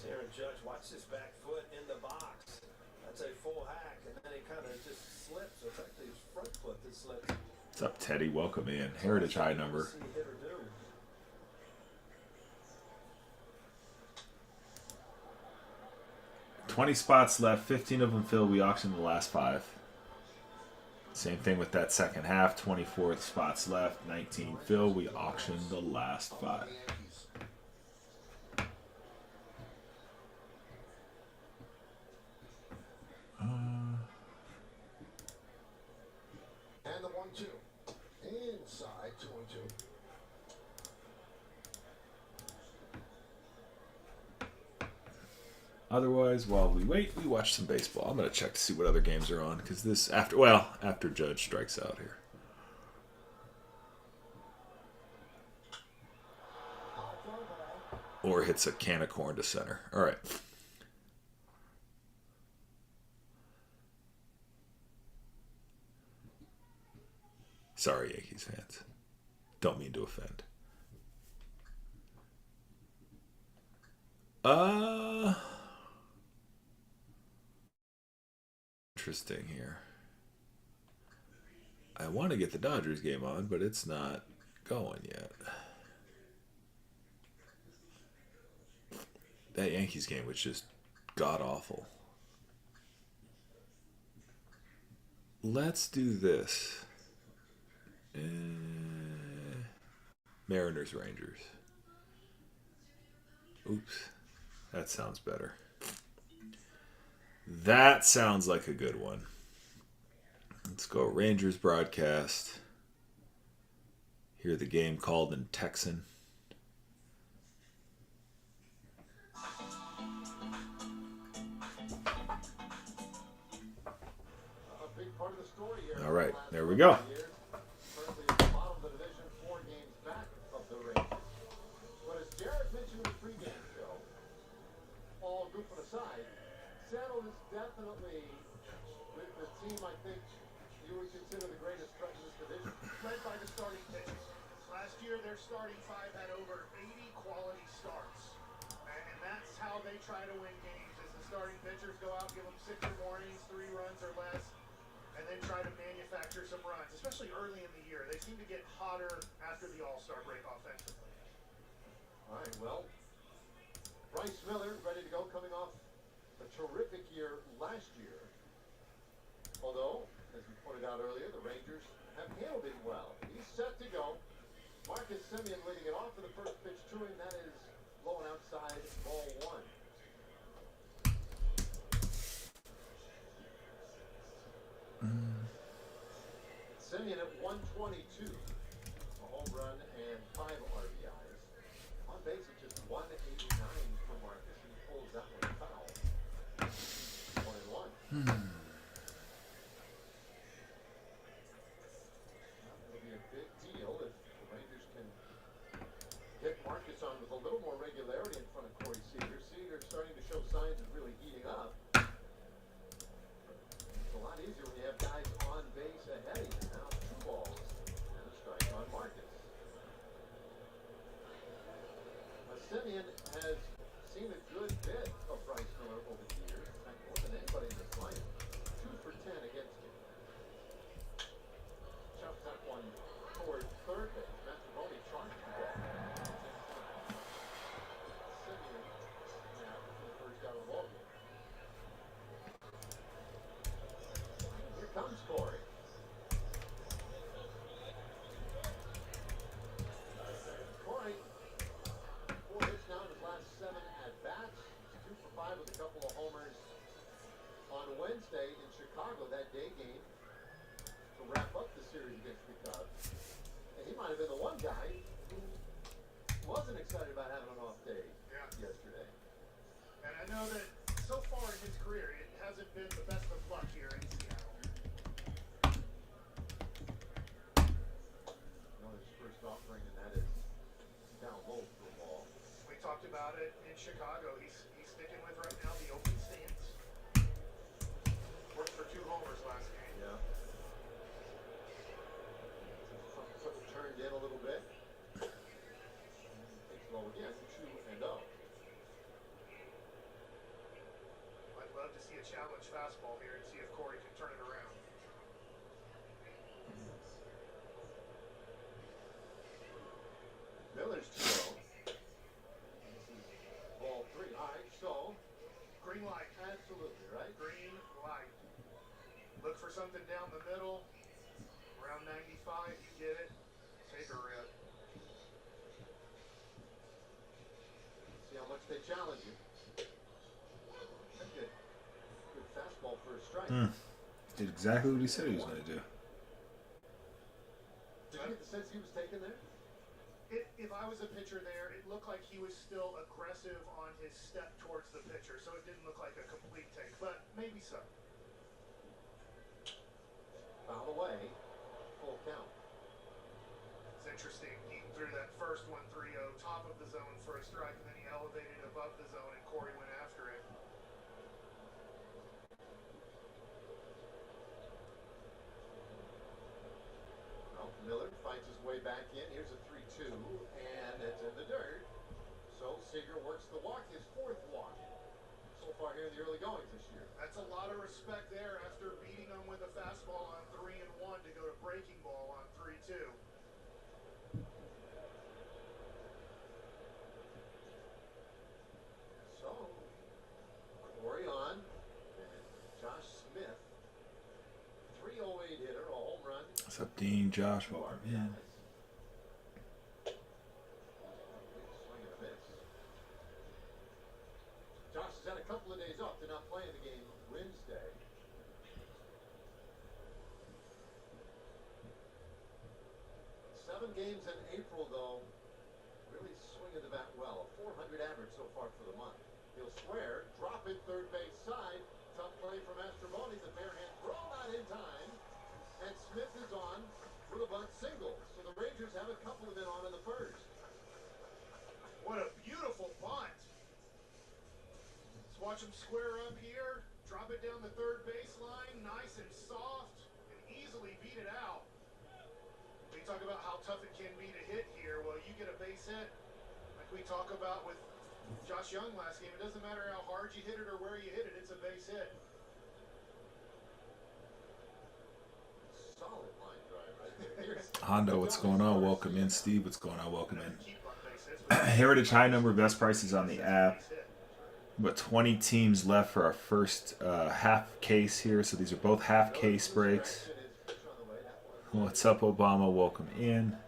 Speaker 11: Aaron Judge, watch this back foot in the box. That's a full hack, and then he kind of just slips. So it's actually his front foot that slips.
Speaker 1: What's up, Teddy? Welcome in. Heritage high number. 20 spots left, 15 of them filled. We auctioned the last 5. Same thing with that second half, 24 spots left, 19 filled. We auctioned the last 5.
Speaker 8: And the 1-2. Inside 2-2.
Speaker 1: Otherwise, while we wait, we watch some baseball. I'm going to check to see what other games are on, because this, after Judge strikes out here. Or hits a can of corn to center. All right. Sorry, Yankees fans. Don't mean to offend. Interesting here. I want to get the Dodgers game on, but it's not going yet. That Yankees game was just god awful. Let's do this. Mariners Rangers. Oops. That sounds better. That sounds like a good one. Let's go Rangers broadcast. Hear the game called in Texan. All right, there we go.
Speaker 8: Seattle is definitely the team I think you would consider the greatest threat in this division.
Speaker 2: Led by the starting pitchers. Last year, their starting five had over 80 quality starts. And that's how they try to win games, is the starting pitchers go out, give them 6 or more innings, 3 runs or less, and then try to manufacture some runs, especially early in the year. They seem to get hotter after the All-Star break offensively.
Speaker 8: All right, well, Bryce Miller ready to go, coming off a terrific year last year. Although, as we pointed out earlier, the Rangers have handled it well. He's set to go. Marcus Semien leading it off for the first pitch to him. That is low and outside, ball 1. Semien at 122. A home run and 5 RBIs. On base at just 189 for Marcus. He pulls that one foul. 1-1. It'll be a big deal if the Rangers can get Marcus on with a little more regularity in front of Corey Seager. Seager starting to show signs of really heating up. It's a lot easier when you have guys on base ahead of you. Now 2 balls and a strike on Marcus. Semien has seen a good bit of Bryce Miller over the years. In fact, more than anybody in this lineup. 2 for 10 against him. Chops that one toward third base. Mastrobuoni charged the ball. Semien now for the first out of the ball game. Here comes Corey. Corey, 4 hits now in his last 7 at-bats. 2 for 5 with a couple of homers on Wednesday in Chicago, that day game, to wrap up the series against the Cubs. And he might have been the one guy who wasn't excited about having an off day yesterday.
Speaker 2: And I know that so far in his career, it hasn't been the best of luck here in Seattle.
Speaker 8: His first offering, and that is down low for a ball.
Speaker 2: We talked about it in Chicago. He's sticking with right now the open stance. Worked for 2 homers last game.
Speaker 8: Yeah. Turned in a little bit. Takes low again, 2-0.
Speaker 2: I'd love to see a challenge fastball here and see if Corey can turn it around.
Speaker 8: Miller's 2-0. This is ball 3. All right, so
Speaker 2: Green light.
Speaker 8: absolutely, right?
Speaker 2: Green light. Look for something down the middle. Around 95, you get it. Take a rip.
Speaker 8: See how much they challenge you. That's good. Good fastball for a strike.
Speaker 1: Did exactly what he said he was going to do.
Speaker 8: Did you get the sense he was taken there?
Speaker 2: If I was a pitcher there, it looked like he was still aggressive on his step towards the pitcher, so it didn't look like a complete take, but maybe so.
Speaker 8: Foul away. Full count.
Speaker 2: It's interesting. He threw that first one 3-0 top of the zone for a strike, and then he elevated above the zone, and Corey went after it.
Speaker 8: Well, Miller fights his way back in. Here's a 3-2, and it's in the dirt. So Seager works the walk, his 4th far here in the early goings this year.
Speaker 2: That's a lot of respect there after beating them with a fastball on 3-1 to go to breaking ball on 3-2.
Speaker 8: So, Corey on, and Josh Smith, 308 hitter, a home run.
Speaker 1: What's up, Dean? Josh, welcome in.
Speaker 8: Swing and a miss. Josh has had a couple of days off. They're not playing the game Wednesday. Seven games in April, though. Really swinging the bat well. A 400 average so far for the month. He'll square, drop it third base side. Tough play from Mastrobuoni. The bare hand throw not in time. And Smith is on with a bunt single. So the Rangers have a couple of men on in the first.
Speaker 2: What a beautiful bunt. Let's watch him square up here, drop it down the third baseline, nice and soft, and easily beat it out. We talk about how tough it can be to hit here. Well, you get a base hit, like we talk about with Josh Young last game. It doesn't matter how hard you hit it or where you hit it, it's a base hit.
Speaker 8: Solid line drive right there.
Speaker 1: Hondo, what's going on? Welcome in. Steve, what's going on? Welcome in. Heritage High Number, best prices on the app. But 20 teams left for our first half case here. So these are both half case breaks. What's up, Obama? Welcome in.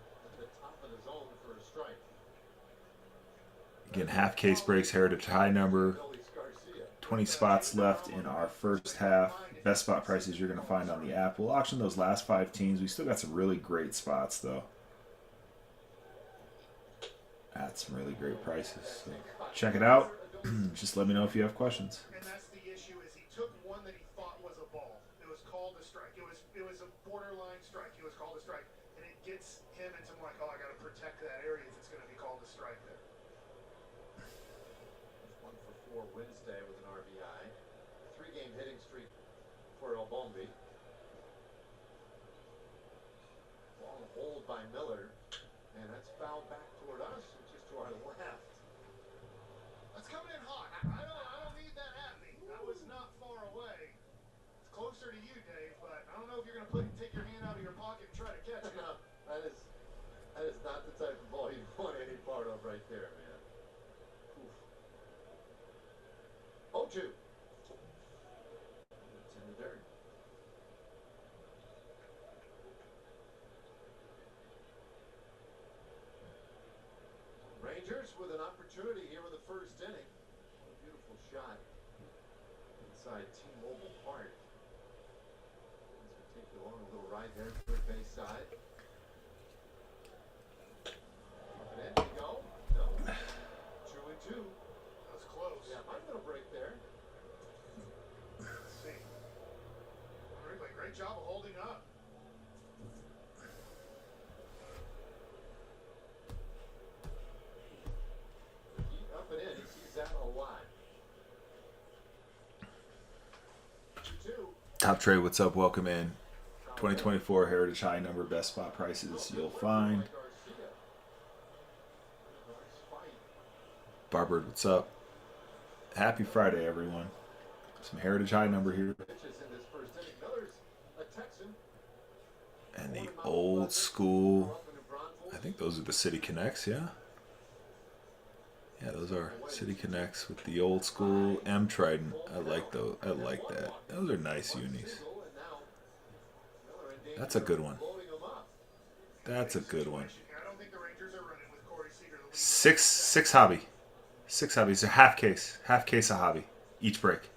Speaker 1: Again, half case breaks, Heritage High Number. 20 spots left in our first half. Best spot prices you're going to find on the app. We'll auction those last 5 teams. We still got some really great spots, though. At some really great prices. So check it out. Just let me know if you have questions.
Speaker 2: And that's the issue, is he took one that he thought was a ball. It was called a strike. It was a borderline strike. It was called a strike. And it gets him into like, oh, I got to protect that area if it's going to be called a strike there.
Speaker 8: 1 for 4 Wednesday with an RBI. 3-game hitting streak for El Bombi. Long hold by Miller. And that's fouled back toward us, which is to our left.
Speaker 2: That's coming in hot. I don't need that happening. I was not far away. It's closer to you, Dave, but I don't know if you're going to take your hand out of your pocket and try to catch it.
Speaker 8: No, that is not the type of ball you want any part of right there, man. Oof. 0-2. It's in the dirt. Rangers with an opportunity here in the first inning. What a beautiful shot inside T-Mobile Park. As we take you along a little ride there, third base side. Up and in we go. No. 2-2.
Speaker 2: That was close.
Speaker 8: Yeah, I'm going to break there.
Speaker 2: Let's see. Replay, great job of holding up.
Speaker 8: Up and in, he sees that a lot. 2-2.
Speaker 1: Top Trade, what's up? Welcome in. 2024 Heritage High Number, best spot prices you'll find. Barbard, what's up? Happy Friday, everyone. Some Heritage High Number here. And the old school, I think those are the City Connects, yeah? Yeah, those are City Connects with the old school M Trident. I like those. I like that. Those are nice unis. That's a good one. That's a good one.
Speaker 2: I don't think the Rangers are running with Corey Seager.
Speaker 1: Six hobby. 6 hobbies. So half case of hobby. Each break.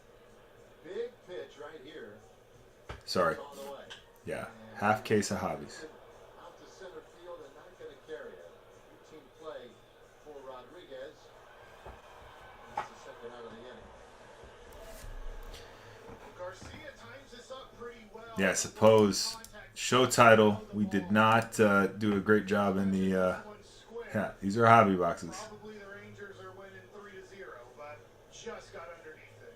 Speaker 8: Big pitch right here.
Speaker 1: Sorry. Yeah, half case of hobbies.
Speaker 8: Out to center field and not going to carry it. Routine play for Rodriguez. That's the second out of the inning.
Speaker 2: Garcia times this up pretty well.
Speaker 1: Yeah, I suppose show title. We did not do a great job in the. Yeah, these are hobby boxes.
Speaker 2: Probably the Rangers are winning 3-0, but just got underneath it.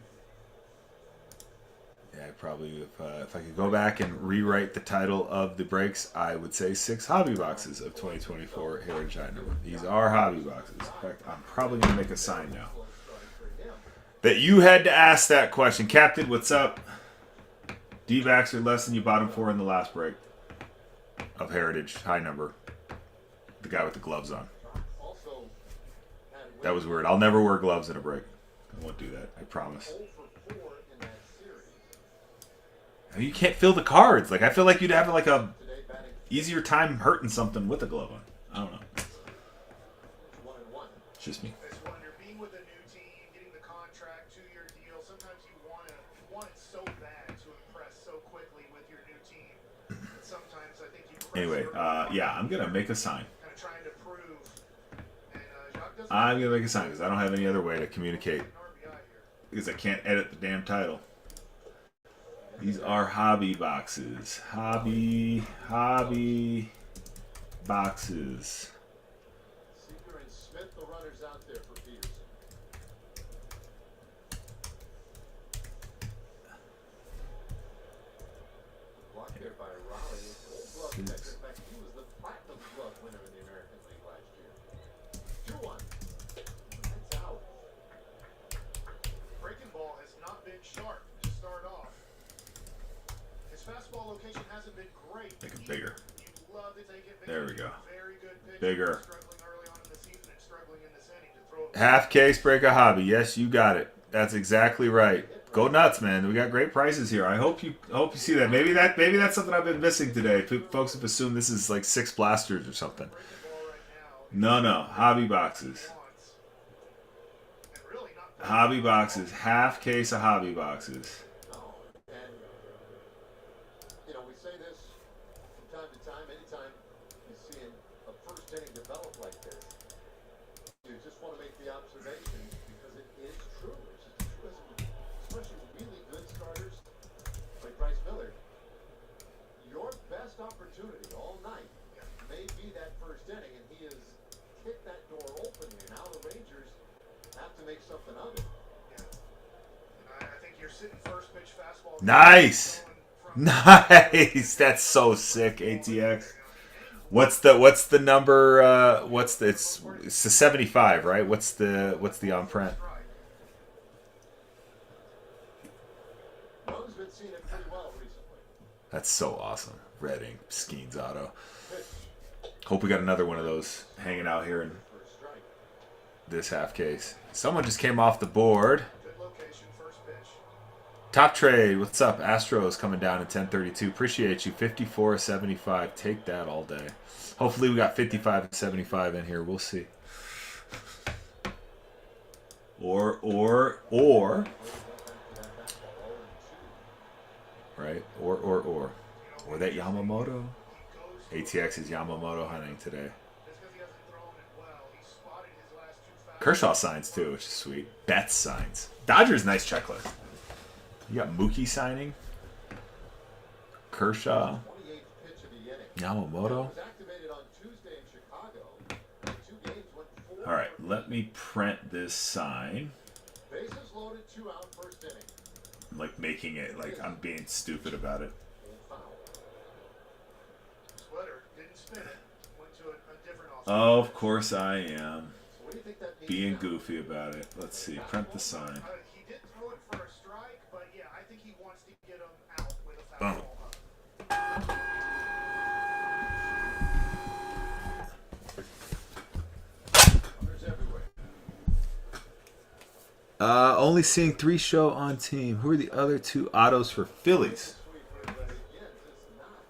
Speaker 1: Yeah, probably if I could go back and rewrite the title of the breaks, I would say 6 hobby boxes of 2024 Heritage High Number. These are hobby boxes. In fact, I'm probably going to make a sign now. That you had to ask that question. Captain, what's up? D-backs are less than you bought him for in the last break of Heritage. High number. The guy with the gloves on. That was weird. I'll never wear gloves in a break. I won't do that. I promise. You can't feel the cards. Like I feel like you'd have like a easier time hurting something with a glove on. I don't know. It's just me.
Speaker 2: It's when you're being with a new team, getting the contract, 2-year deal. Sometimes you want it so bad to impress so quickly with your new team. And sometimes I think you.
Speaker 1: Anyway, yeah, I'm gonna make a sign.
Speaker 2: Kind of trying to prove. And Jacques doesn't.
Speaker 1: I'm gonna make a sign because I don't have any other way to communicate because I can't edit the damn title. These are hobby boxes. Hobby boxes.
Speaker 8: Seeger and Smith, the runners out there for Peterson. Blocked there by Raleigh. Gold glove catcher. In fact, he was the platinum glove winner in the American League last year. 2-1. That's out.
Speaker 2: Breaking ball has not been sharp to start off. His fastball location hasn't been great.
Speaker 1: Make it bigger.
Speaker 2: You'd love to take it
Speaker 1: There we go.
Speaker 2: Very good pitch.
Speaker 1: Bigger.
Speaker 2: Struggling early on in the season and struggling in this inning to throw it.
Speaker 1: Half case break a hobby. Yes, you got it. That's exactly right. Go nuts, man. We got great prices here. I hope you see that. Maybe that's something I've been missing today. Folks have assumed this is like 6 blasters or something. No. Hobby boxes. Hobby boxes. Half case of hobby boxes.
Speaker 8: And, you know, we say this from time to time. Anytime you see a first inning develop like this, you just want to make the observation because it is true. It's just a truism, especially really good starters like Bryce Miller. Your best opportunity all night may be that first inning, and he has kicked that door open here. Now the Rangers have to make something of it.
Speaker 2: I think you're sitting first pitch fastball.
Speaker 1: Nice. That's so sick. ATX. What's the number? It's the 75, right? What's the on print?
Speaker 8: Mo's been seeing it pretty well recently.
Speaker 1: That's so awesome. Red ink Skeens auto. Hope we got another one of those hanging out here in this half case. Someone just came off the board. Top trade. What's up? Astros coming down at 1032. Appreciate you. 54.75. Take that all day. Hopefully we got 55.75 in here. We'll see. Or. Right? Or that Yamamoto. ATX is Yamamoto hunting today. Kershaw signs too, which is sweet. Betts signs. Dodgers nice checklist. You got Mookie signing. Kershaw. Yamamoto. All right, let me print this sign.
Speaker 8: Bases loaded, 2 out, first inning.
Speaker 1: I'm like making it like I'm being stupid about it.
Speaker 2: Sweater didn't spin it. Went to a different offense.
Speaker 1: Oh, of course I am. Being goofy about it. Let's see. Print the sign.
Speaker 2: He did throw it for a strike, but yeah, I think he wants to get him out with a fastball.
Speaker 1: Only seeing 3 show on team. Who are the other 2 autos for Phillies?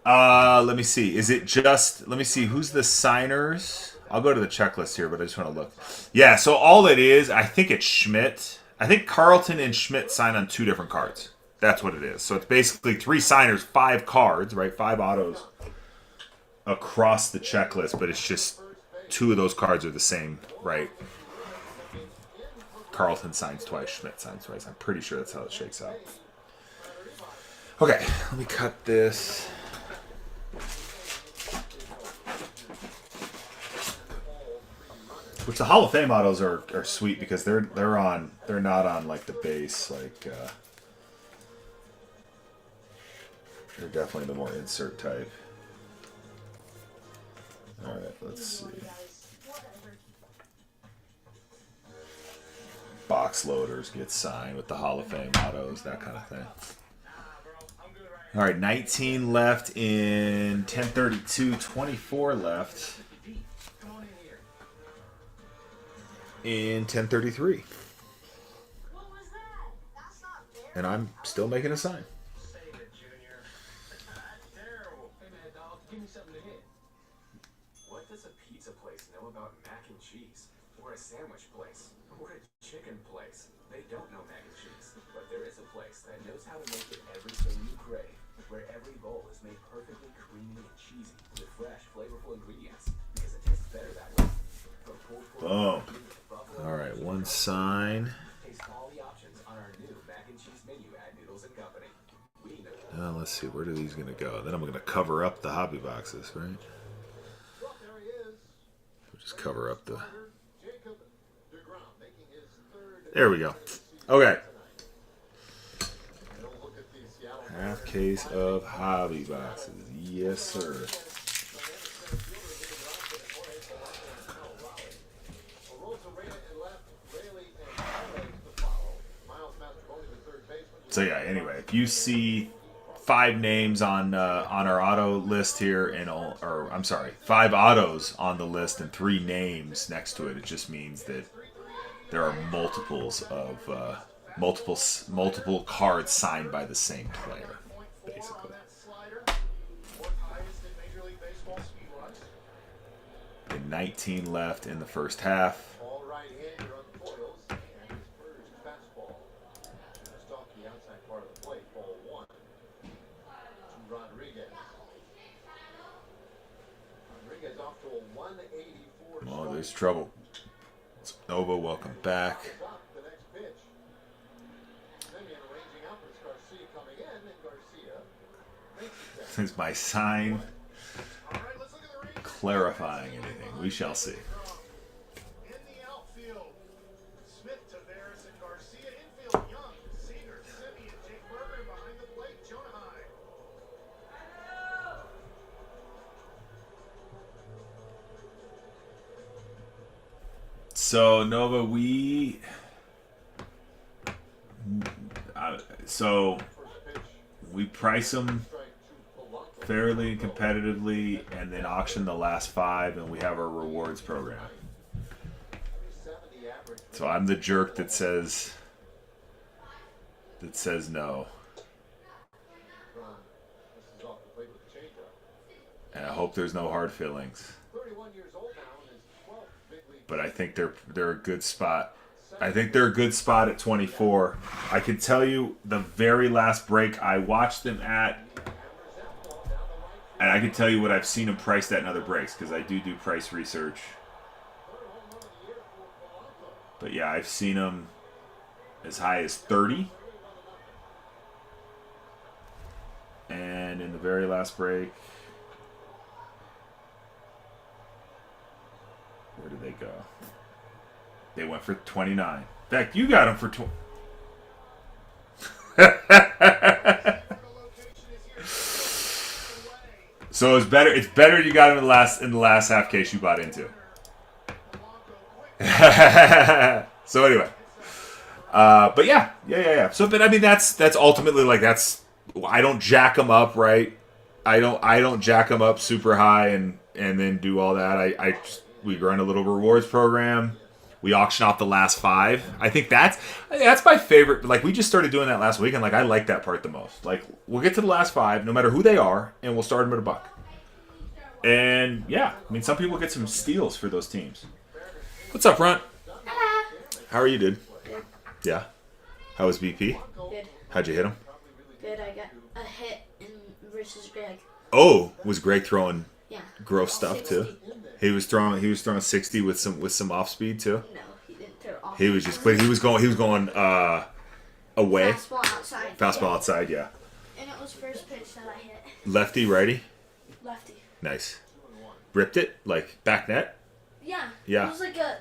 Speaker 1: Let me see. Is it just... Let me see. Who's the signers? I'll go to the checklist here, but I just want to look. Yeah, so all it is, I think it's Schmidt. I think Carlton and Schmidt sign on 2 different cards. That's what it is. So it's basically 3 signers, 5 cards, right? 5 autos across the checklist, but it's just 2 of those cards are the same, right? Carlton signs twice, Schmidt signs twice. I'm pretty sure that's how it shakes out. Okay, let me cut this. Which the Hall of Fame autos are sweet because they're not on like the base, like they're definitely the more insert type. All right, let's see. box loaders get signed with the Hall of Fame autos, that kind of thing. All right, 19 left in 1032, 24 left in 1033. And I'm still making a sign.
Speaker 14: What does a pizza place know about mac and cheese? Or a sandwich place? Or a chicken place? They don't know mac and cheese. But there is a place that knows how to make it everything you crave. Where every bowl is made perfectly creamy and cheesy with fresh, flavorful ingredients. Because it tastes better that way. From pulled pork
Speaker 1: Boom. All right, one sign.
Speaker 14: taste all the options on our new mac and cheese menu at Noodles & Company. We know.
Speaker 1: Let's see, where are these going to go? Then I'm going to cover up the hobby boxes, right? We'll just cover up the... There we go. Okay. Half case of hobby boxes. Yes, sir. So yeah, anyway, if you see 5 names on our auto list here, and or I'm sorry, 5 autos on the list and 3 names next to it, it just means that there are multiples of multiple cards signed by the same player, basically. And 19 left in the first half. Oh, there's trouble. Nova, welcome back. This is my sign clarifying anything. We shall see. So Nova, we price them fairly and competitively, and then auction the last 5, and we have our rewards program. So I'm the jerk that says no, and I hope there's no hard feelings. But I think they're a good spot. I think they're a good spot at 24. I can tell you the very last break I watched them at, and I can tell you what I've seen them priced at in other breaks, because I do price research. But yeah, I've seen them as high as 30. And in the very last break, where did they go? They went for 29. In fact, you got them for 20. So it's better. It's better you got them in the last half case you bought into. So anyway, but yeah. So, but I mean, that's ultimately like that's. I don't jack them up, right? I don't jack them up super high and then do all that. We run a little rewards program. We auction off the last 5. I think that's my favorite. Like, we just started doing that last week, and like I like that part the most. Like, we'll get to the last 5, no matter who they are, and we'll start them at $1. And yeah, I mean, some people get some steals for those teams. What's up, Runt? How are you, dude?
Speaker 21: Good.
Speaker 1: Yeah. How was BP?
Speaker 21: Good.
Speaker 1: How'd you hit him?
Speaker 21: Good. I got a hit versus Greg.
Speaker 1: Oh, was Greg throwing gross stuff
Speaker 21: 60.
Speaker 1: too? He was throwing 60 with some off speed too.
Speaker 21: No, he didn't throw off.
Speaker 1: He was just, but he was going away.
Speaker 21: Fastball outside.
Speaker 1: Fastball outside, yeah.
Speaker 21: And it was first pitch that I hit.
Speaker 1: Lefty, righty.
Speaker 21: Lefty.
Speaker 1: Nice. Ripped it like back net.
Speaker 21: Yeah.
Speaker 1: Yeah.
Speaker 21: It was like a.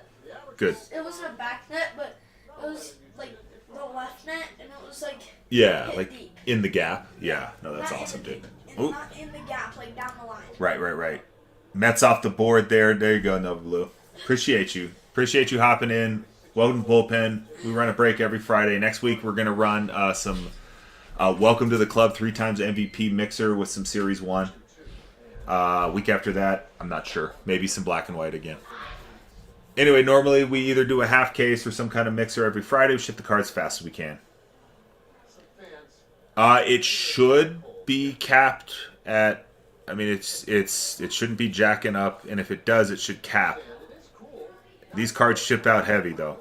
Speaker 1: Good.
Speaker 21: It wasn't a back net, but it was like the left net, and it was like.
Speaker 1: Yeah,
Speaker 21: hit
Speaker 1: like
Speaker 21: deep.
Speaker 1: in the gap. Yeah, no, that's
Speaker 21: Not in
Speaker 1: awesome,
Speaker 21: the
Speaker 1: dude.
Speaker 21: deep.
Speaker 1: Ooh.
Speaker 21: Not in the gap, like down the line.
Speaker 1: Right. Mets off the board there. There you go, Nova Blue. Appreciate you hopping in. Welcome to Bullpen. We run a break every Friday. Next week we're going to run some Welcome to the Club 3 times MVP mixer with some Series 1. Week after that, I'm not sure. Maybe some black and white again. Anyway, normally we either do a half case or some kind of mixer every Friday. We ship the cards as fast as we can. It should be capped at, I mean, it shouldn't be jacking up, and if it does, it should cap. These cards ship out heavy, though.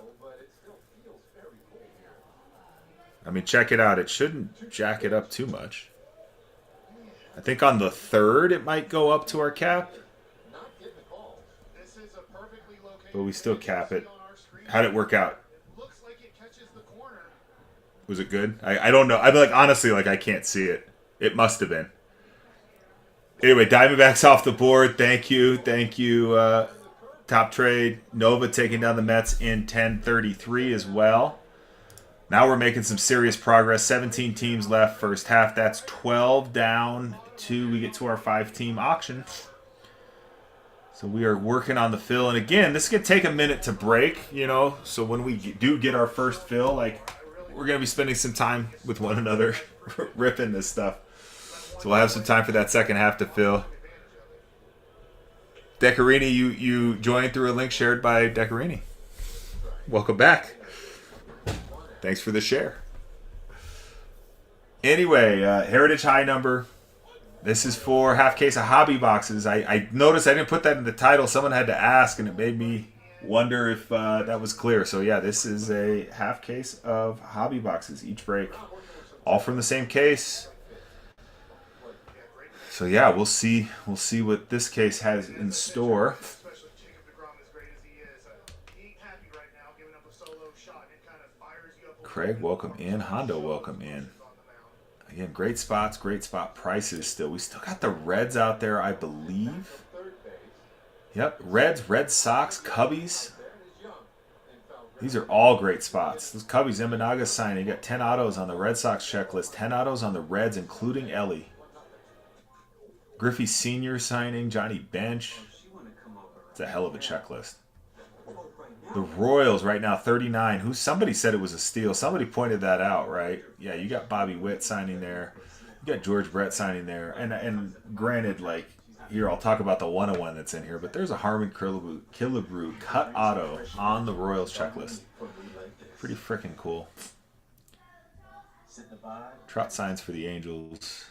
Speaker 1: I mean, check it out. It shouldn't jack it up too much. I think on the 3rd it might go up to our cap. But we still cap it. How'd it work out? Was it good? I don't know. I'm like, honestly, like, I can't see it. It must have been. Anyway, Diamondbacks off the board. Thank you. Thank you, Top Trade. Nova taking down the Mets in 10:33 as well. Now we're making some serious progress. 17 teams left first half. That's 12 down to we get to our 5-team auction. So we are working on the fill. And again, this is going to take a minute to break, you know. So when we do get our first fill, like, we're going to be spending some time with one another ripping this stuff. So we'll have some time for that second half to fill. Decarini, you joined through a link shared by Decarini. Welcome back. Thanks for the share. Anyway, Heritage High number. This is for half case of hobby boxes. I noticed I didn't put that in the title. Someone had to ask, and it made me wonder if that was clear. So yeah, this is a half case of hobby boxes, each break. All from the same case. So yeah, we'll see what this case has in store. Craig, welcome in. Hondo, welcome in. Again, great spots, great spot prices still. We still got the Reds out there, I believe. Yep, Reds, Red Sox, Cubbies. These are all great spots. Those Cubbies, Imanaga signing. You got 10 autos on the Red Sox checklist. 10 autos on the Reds, including Ellie. Griffey Sr. signing. Johnny Bench. It's a hell of a checklist. The Royals right now, 39. Somebody said it was a steal. Somebody pointed that out, right? Yeah, you got Bobby Witt signing there. You got George Brett signing there. And granted, like, here, I'll talk about the 101 that's in here, but there's a Harmon Killebrew cut auto on the Royals checklist. Pretty freaking cool. Trout signs for the Angels.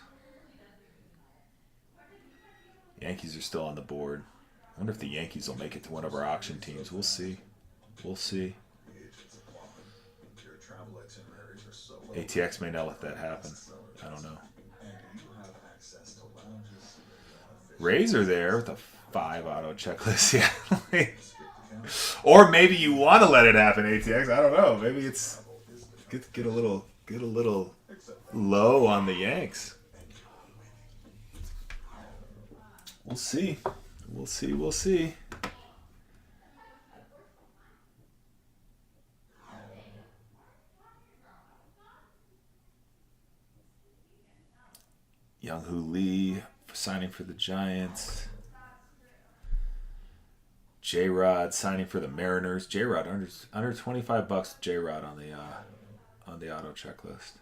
Speaker 1: Yankees are still on the board. I wonder if the Yankees will make it to one of our auction teams. We'll see. We'll see. ATX may not let that happen. I don't know. Rays are there with a 5 auto checklist. Yeah. Or maybe you want to let it happen, ATX. I don't know. Maybe it's get a little low on the Yanks. We'll see. We'll see. We'll see. Young-Hoo Lee signing for the Giants. J-Rod signing for the Mariners. J-Rod under $25. J-Rod on the auto checklist.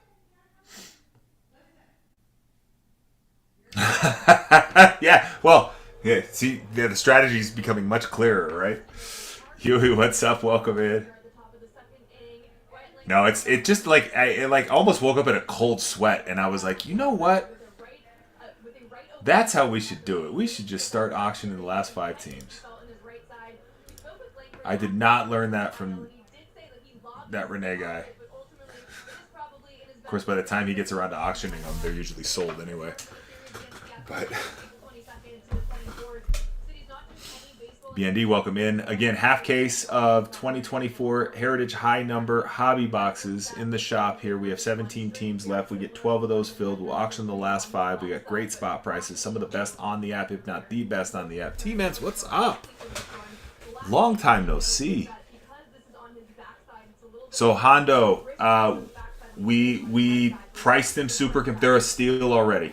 Speaker 1: Yeah, well, yeah. See, yeah, the strategy is becoming much clearer, right? Huey, what's up? Welcome in. No, it just like I almost woke up in a cold sweat, and I was like, you know what? That's how we should do it. We should just start auctioning the last 5 teams. I did not learn that from that Renee guy. Of course, by the time he gets around to auctioning them, they're usually sold anyway. But BND, welcome in. Again, half case of 2024 Heritage High number hobby boxes in the shop here. We have 17 teams left. We get 12 of those filled. We'll auction the last 5. We got great spot prices. Some of the best on the app, if not the best on the app. T-Mans, what's up? Long time no see. So Hondo, we priced them super. They're a steal already.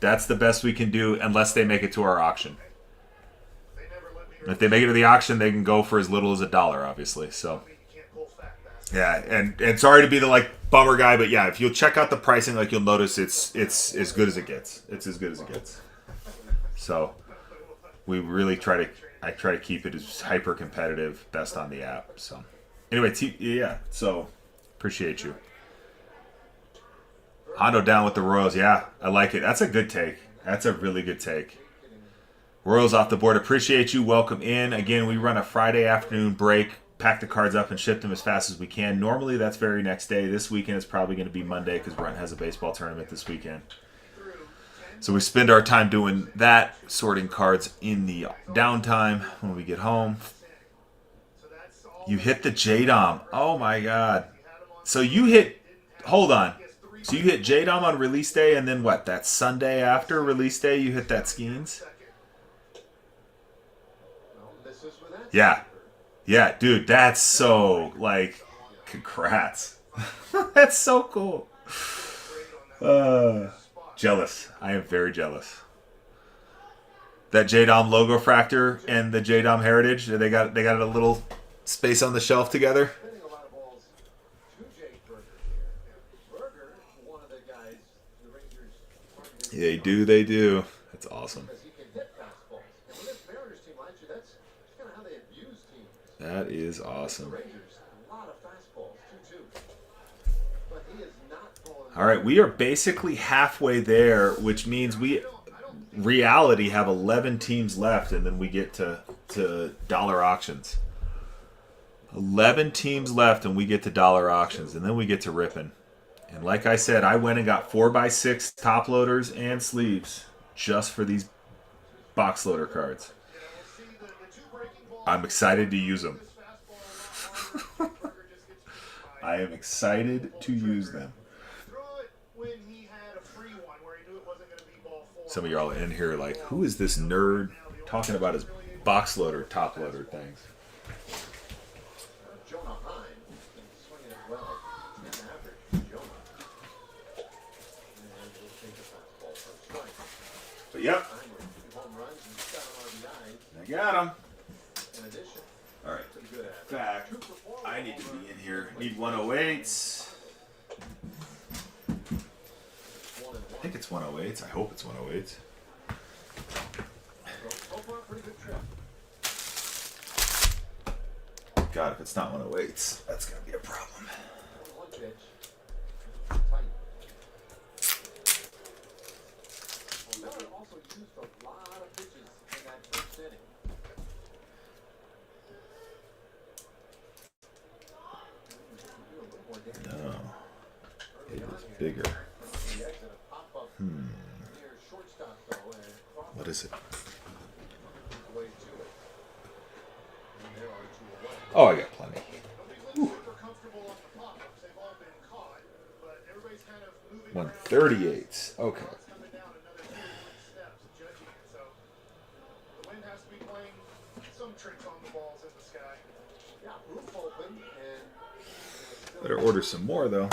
Speaker 1: That's the best we can do unless they make it to our auction. If they make it to the auction, they can go for as little as $1, obviously. So Yeah, and sorry to be the like bummer guy, but yeah, if you'll check out the pricing, like you'll notice it's as good as it gets. It's as good as it gets. So we really try to keep it as hyper competitive, best on the app. So anyway, yeah. So appreciate you. Hondo down with the Royals. Yeah, I like it. That's a good take. That's a really good take. Royals off the board. Appreciate you. Welcome in. Again, we run a Friday afternoon break. Pack the cards up and ship them as fast as we can. Normally, that's very next day. This weekend is probably going to be Monday because Brent has a baseball tournament this weekend. So we spend our time doing that, sorting cards in the downtime when we get home. You hit the JDOM. Oh, my God. So you hit... Hold on. So you hit JDOM on release day, and then what? That Sunday after release day, you hit that Skeens? Yeah. Yeah, dude, that's so, like, congrats. That's so cool. Jealous. I am very jealous. That JDOM logo fractor and the JDOM Heritage, they got a little space on the shelf together. They do. That's awesome. That is awesome. All right, we are basically halfway there, which means we reality have 11 teams left, and then we get to dollar auctions. 11 teams left, and we get to dollar auctions, and then we get to ripping. And like I said, I went and got 4x6 top loaders and sleeves just for these box loader cards. I'm excited to use them. I am excited to use them. Some of y'all in here like, who is this nerd talking about his box loader, top loader things? But yep. I got him. All right. Fact. I need to be in here. Need 108s. I think it's 108s. I hope it's 108s. God, if it's not 108s, that's going to be a problem. No. It is bigger. What is it? Oh, I got plenty. Ooh. 138s. Okay. Better order some more, though.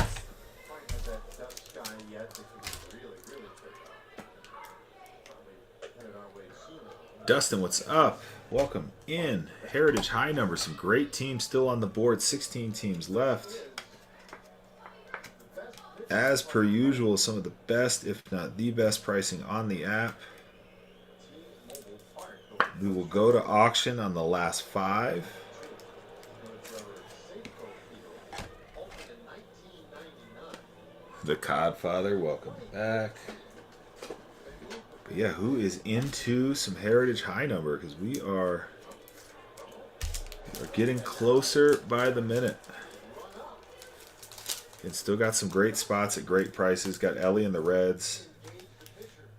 Speaker 1: Dustin, what's up? Welcome in. Heritage high number. Some great teams still on the board. 16 teams left. As per usual, some of the best, if not the best pricing on the app. We will go to auction on the last 5. The Codfather, welcome back. But yeah, who is into some Heritage high number? Because we are getting closer by the minute. And still got some great spots at great prices. Got Ellie and the Reds.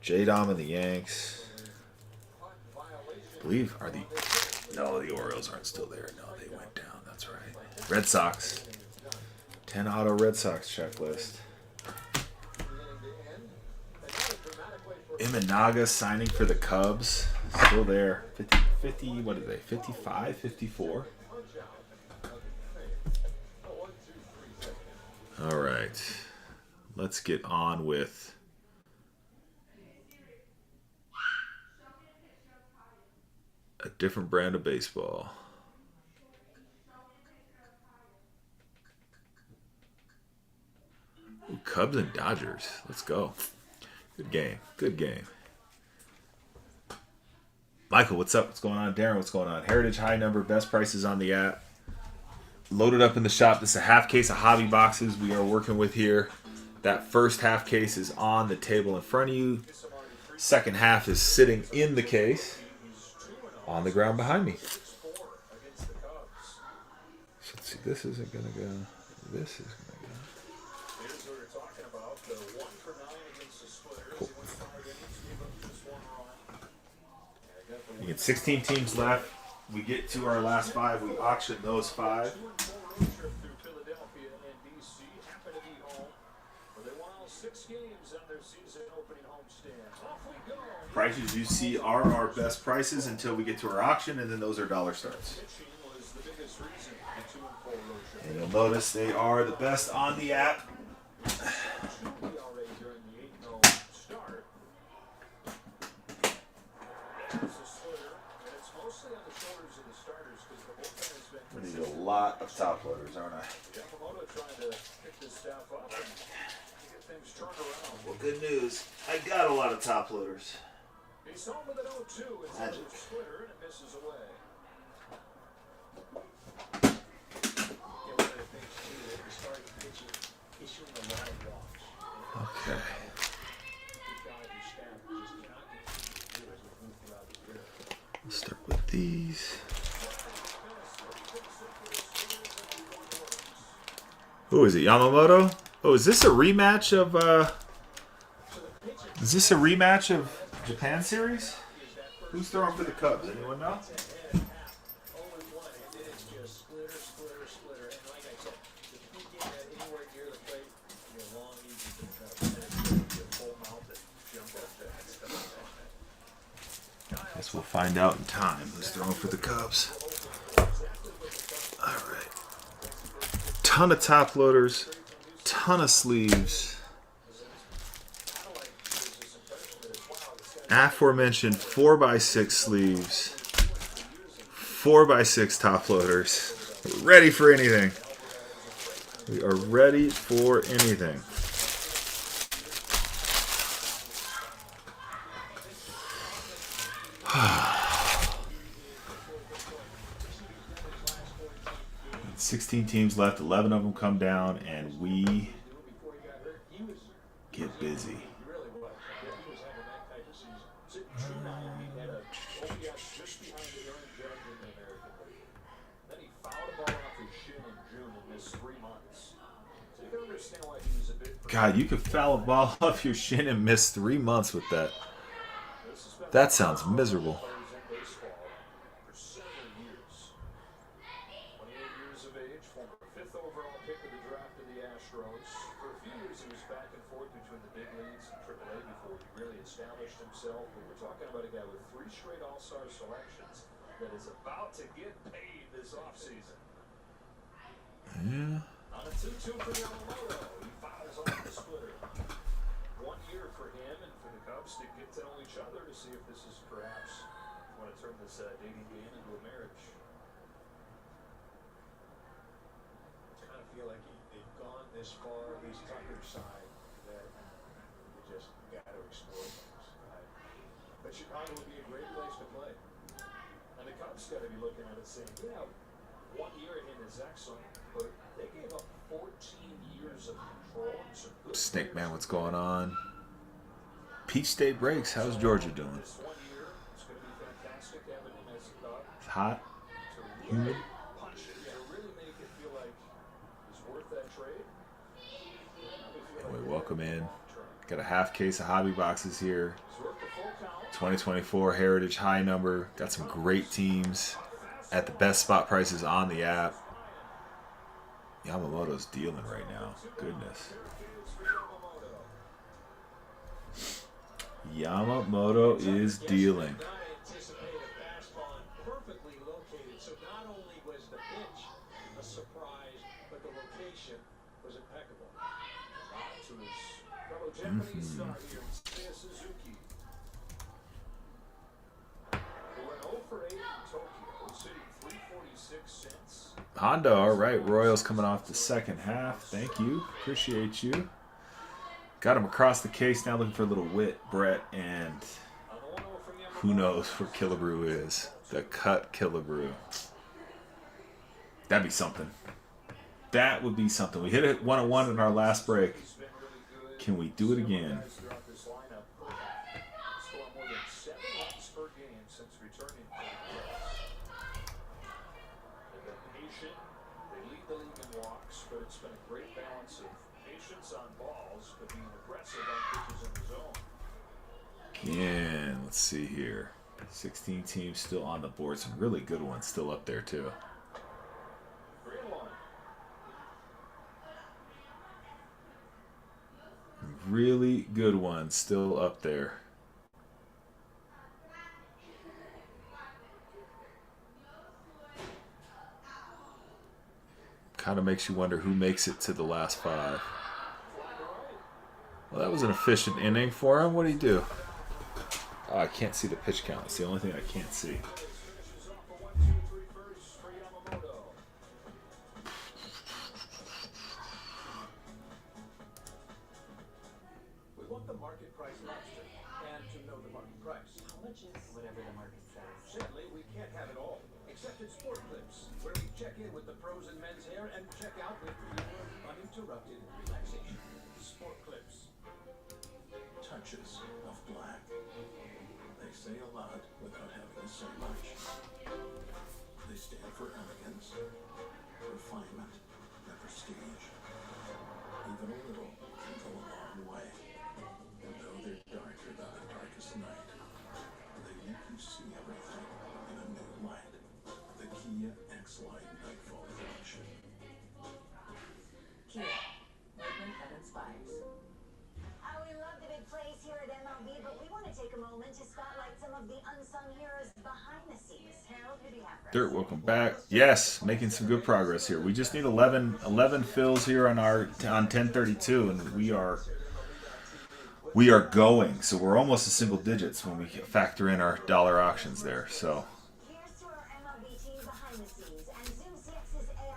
Speaker 1: J-Dom and the Yanks. I believe, no, the Orioles aren't still there. No, they went down. That's right. Red Sox. 10 auto Red Sox checklist. Imanaga signing for the Cubs. Still there. 50, what are they? 55, 54? All right. Let's get on with a different brand of baseball. Ooh, Cubs and Dodgers. Let's go. Good game. Good game. Michael, what's up? What's going on? Darren, what's going on? Heritage High Number, best prices on the app. Loaded up in the shop. This is a half case of hobby boxes we are working with here. That first half case is on the table in front of you. Second half is sitting in the case on the ground behind me. So let's see. This isn't going to go. This is going to go.
Speaker 9: Here's what we're talking about. The 1 for 9 against the Splitters.
Speaker 1: Cool.
Speaker 9: He went 5 innings, gave up just 1 run.
Speaker 1: You get 16 teams left. We get to our last 5. We auction those 5.
Speaker 9: Road trip through Philadelphia and DC. Happen to be home. But they won all 6 games on their season opening homestand. Off we go.
Speaker 1: Prices you see are our best prices until we get to our auction, and then those are dollar starts.
Speaker 9: Pitching was the biggest reason for the 2 and 4 road trip.
Speaker 1: And you'll notice they are the best on the app.
Speaker 9: Already during the 8-0 start. It's a splitter, and it's mostly on the shoulders of the starters because the bullpen has been
Speaker 1: I need a lot of top loaders, aren't I?
Speaker 9: Yamamoto trying to pick this staff up and get things turned around.
Speaker 1: Well, good news. I got a lot of top loaders.
Speaker 9: He's home with an 0-2. It's
Speaker 1: Magic.
Speaker 9: another splitter, and it misses away.
Speaker 1: Okay. Let's start with these. Who is it? Yamamoto? Oh, is this a rematch of Is this a rematch of Japan series? Who's throwing for the Cubs? Anyone know? Guess we'll find out in time who's throwing for the Cubs. Alright. Ton of top loaders. Ton of sleeves. Aforementioned 4x6 sleeves. 4x6 top loaders. We're ready for anything. We are ready for anything. It's 16 teams left, 11 of them come down, and we get busy. God, you could foul a ball off your shin and miss 3 months with that. That sounds miserable. Yeah.
Speaker 9: On a 2-2 for Yamamoto, he fouls off the splitter. 1 year for him and for the Cubs to get to know each other to see if this is perhaps want to turn this dating game into a marriage.
Speaker 2: I kind of feel like they've gone this far, at least Tucker's side, that you just got to explore things.
Speaker 9: But Chicago would be a great place to play. And the Cubs got to be looking at it saying, yeah, 1 year in him is excellent, but they gave up 14 years of control and some good
Speaker 1: Snake Man, what's going on? Peach State breaks. How's Georgia doing?
Speaker 9: this 1 year. It's going to be fantastic having him as a thought.
Speaker 1: It's hot.
Speaker 9: To
Speaker 1: Humid.
Speaker 9: really punch it, to really make it feel like it's worth that trade.
Speaker 1: And we welcome in. Got a half case of hobby boxes here. 2024 Heritage High Number. Got some great teams at the best spot prices on the app. Yamamoto's dealing right now. Goodness. Yamamoto is dealing.
Speaker 5: Perfectly located, so not only was the pitch a surprise, but the location was impeccable.
Speaker 9: To his fellow Japanese star here, Seiya Suzuki. Who went 0 for 8 in Tokyo, sitting 346 cents.
Speaker 1: Honda, all right. Royals coming off the second half. Thank you. Appreciate you. Got him across the case. Now looking for a little wit, Brett, and who knows where Killebrew is. The cut Killebrew. That'd be something. That would be something. We hit it 1-1 in our last break. Can we do it again? Again, let's see here. 16 teams still on the board. Some really good ones still up there too. Really good ones still up there. Kind of makes you wonder who makes it to the last 5. Well, that was an efficient inning for him. What did he do? Oh, I can't see the pitch count. It's the only thing I can't see.
Speaker 11: We want the market price lobster and to know the market price.
Speaker 4: How much is whatever the market says?
Speaker 11: Sadly, we can't have it all, except at Sport Clips, where we check in with the pros in men's hair and check out with pure, uninterrupted relaxation. Sport Clips.
Speaker 8: Touches of black. They say a lot without having to say much. They stand for elegance, refinement, and prestige. Even a little can go a long way. And though they're darker than the darkest night, they make you see everything in a new light. The Kia X-Line Nightfall Collection.
Speaker 4: Kia. Movement that inspires.
Speaker 3: We love the big plays here at MLB, but we want to take a moment to spotlight some of the unsung heroes behind the scenes. Harold, who do you have for us?
Speaker 1: Dirt, welcome back. Yes, making some good progress here. We just need 11 fills here on 1032, and we are going. So we're almost to single digits when we factor in our dollar auctions there. So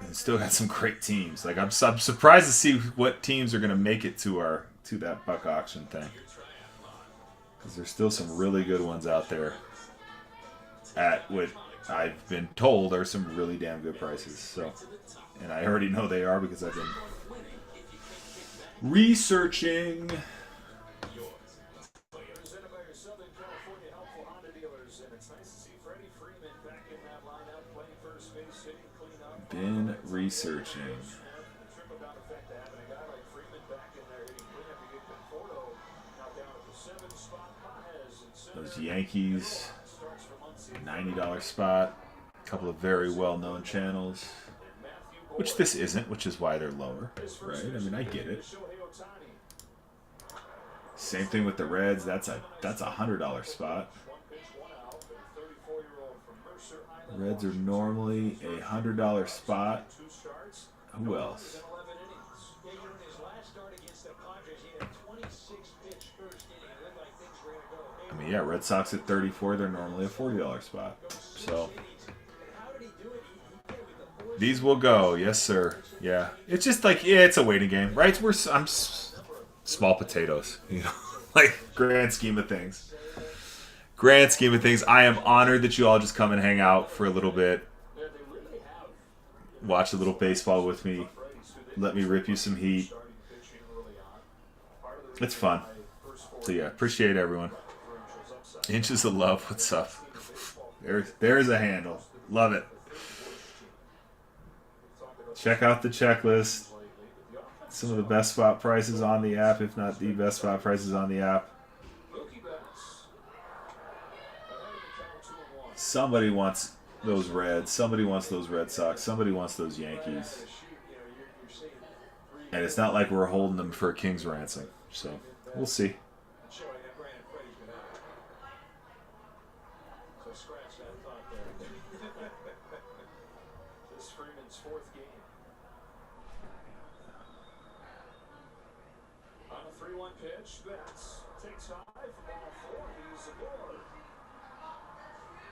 Speaker 1: and still got some great teams. Like I'm surprised to see what teams are going to make it to that buck auction thing, because there's still some really good ones out there at what I've been told are some really damn good prices. So, and I already know they are because I've been researching. Been researching. Those Yankees, $90 spot, a couple of very well-known channels, which this isn't, which is why they're lower, right? I mean, I get it. Same thing with the Reds. That's a $100 spot. Reds are normally a $100 spot. Who else? I mean, yeah, Red Sox at 34, they're normally a $40 spot. So these will go, yes, sir. Yeah, it's just like, yeah, it's a waiting game, right? I'm small potatoes, you know, like grand scheme of things. Grand scheme of things, I am honored that you all just come and hang out for a little bit. Watch a little baseball with me. Let me rip you some heat. It's fun. So yeah, appreciate everyone. Inches of love, what's up? There's a handle. Love it. Check out the checklist. Some of the best spot prices on the app, if not the best spot prices on the app. Somebody wants those Reds. Somebody wants those Red Sox. Somebody wants those Yankees. And it's not like we're holding them for a king's ransom. So, we'll see.
Speaker 11: Pitch, Betts takes high from ball 4. He's aboard.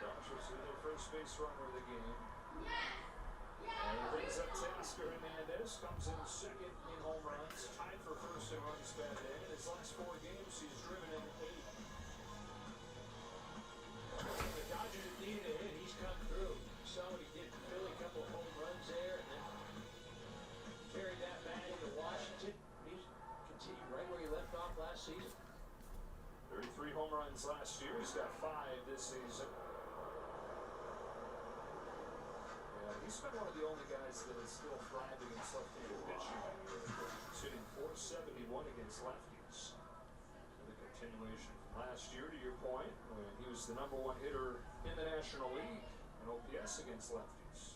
Speaker 11: Dodgers are their first base runner of the game. And he brings up Teoscar Hernandez, comes in second in home runs, tied for first in runs batted in. It's his last 4 games, he's driven in 8. The Dodgers needed a hit. He's come through. Saw what he did to Philly, a couple of home runs there, and then carried that bat into Washington. He's continued right where he left off last season. 33 home runs last year. He's got 5 this season. Yeah, he's been one of the only guys that is still thriving against left-handed pitching. He's hitting .471 against lefties. The continuation from last year, to your point, when he was the #1 hitter in the National League in OPS against lefties.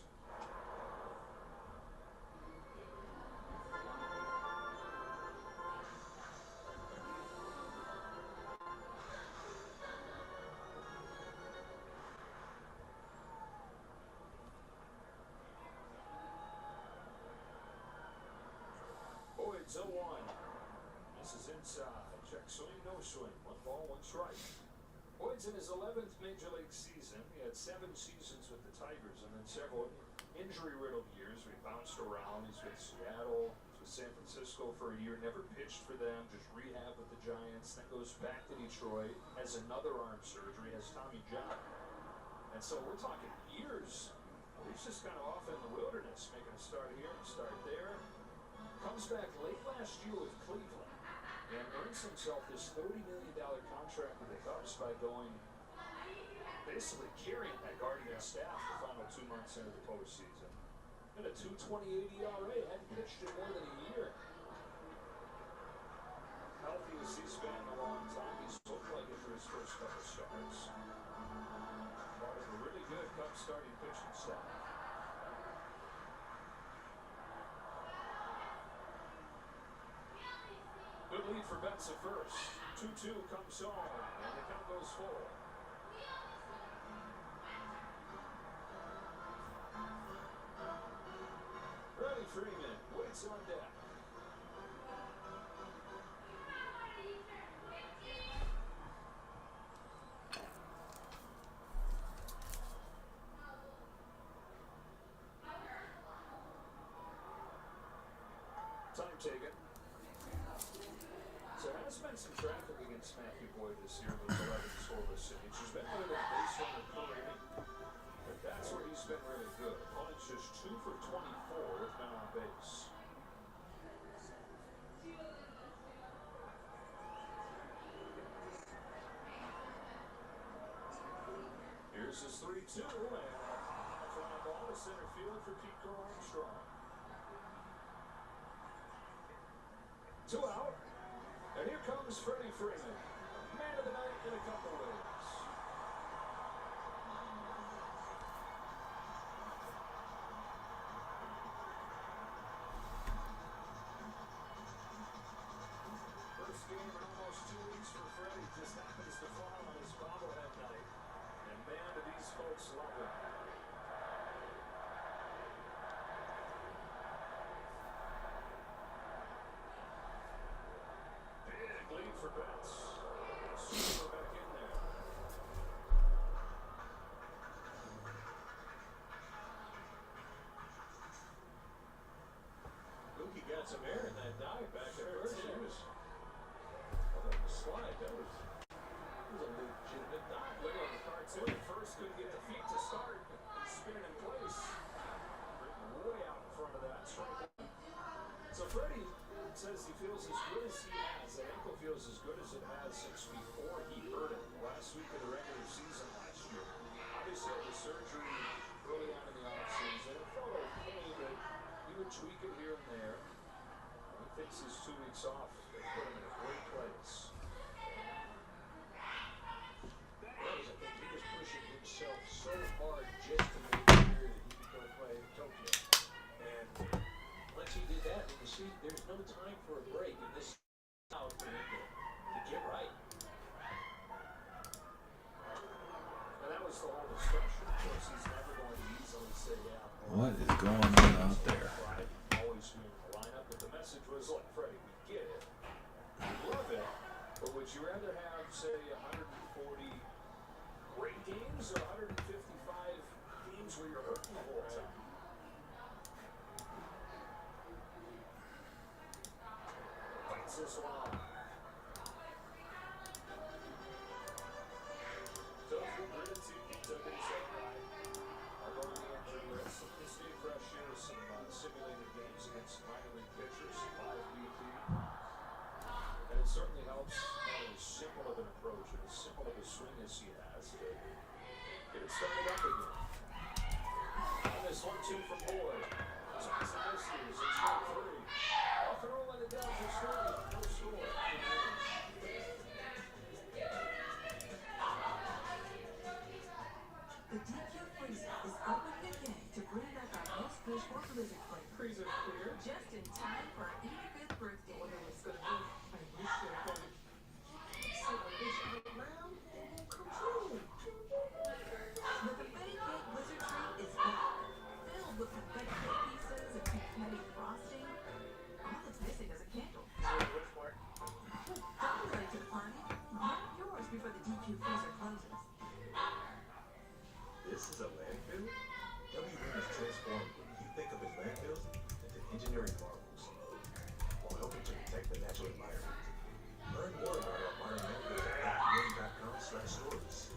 Speaker 11: Boyd's 0-1. This is inside. Check swing, no swing. 1 ball, 1 strike. Boyd's in his 11th Major League season. He had 7 seasons with the Tigers and then several injury-riddled years. We bounced around. He's with Seattle, he's with San Francisco for a year. Never pitched for them, just rehab with the Giants. Then goes back to Detroit, has another arm surgery, has Tommy John. And so we're talking years. He's just kind of off in the wilderness, making a start here and start there. Comes back late last year with Cleveland and earns himself this $30 million contract with the Cubs by going, basically carrying that Guardian staff the final 2 months into the postseason. And a 2.28 ERA, hadn't pitched in more than a year. Healthy as he's been in a long time. He's looked like it for his first couple starts. Part of a really good Cubs starting pitching staff. Good lead for Betts at first. 2-2 comes home, and the count goes full. Freddie Freeman waits on deck. Time taken. So there has been some traffic against Matthew Boyd this year with 11 scoreless innings. He's been really that base runner per inning, but that's where he's been really good. Opponents just 2 for 24 with men on base. Here's his 3-2 and a high fly ball to center field for Pete Armstrong. 2 out. And here comes Freddie Freeman, man of the night in a couple ways. First game in almost 2 weeks for Freddie. Just happens to fall on his bobblehead night. And man, do these folks love it. Lead for Betts. Super back in there. Mookie got some air in that dive back there. Slide. That was a legitimate dive. Look on the cartoon. First couldn't get the feet to start. Spinning in place. Way out in front of that. So Freddie says he feels as good as he has. The ankle feels as good as it has since before he hurt it last week of the regular season last year. Obviously had the surgery early on in the offseason. It felt okay, but he would tweak it here and there. He thinks his 2 weeks off put him in a great place. I think he was pushing himself so hard just to make sure that he could go play in Tokyo. And once he did that, you see, there's no time for a break in this out for him to get right. And that was the whole discussion. Of course, he's never going to easily say, yeah.
Speaker 1: What is going on out there?
Speaker 11: Always doing the lineup, but the message was, look, Freddie, we get it. We love it, but would you rather have, say, 140 great games or 155 games where you're hurting the whole time? Fights this one.
Speaker 9: simple of an approach and as simple of a swing as he has to get it started up again. And this 1-2 from Boyd. Swings and misses. It's 3. Off and rolling it down to straight. No score.
Speaker 4: The DQ Freezer is opening again to bring back our most fish for Blizzard Flame. Freezer clear just in time for our 85th birthday. Wonder what it's gonna be. I wish you were going. So I wish you were around and will come true. The confetti cake Blizzard treat is back. Filled with confetti cake pieces and confetti frosting. All that's missing is a candle. Don't be late to the party. Get yours before the DQ Freezer closes.
Speaker 8: This is a landfill? WM has transformed what you think of as landfills into engineering marvels while helping to protect the natural environment. Learn more about our environmental at WM.com/stories.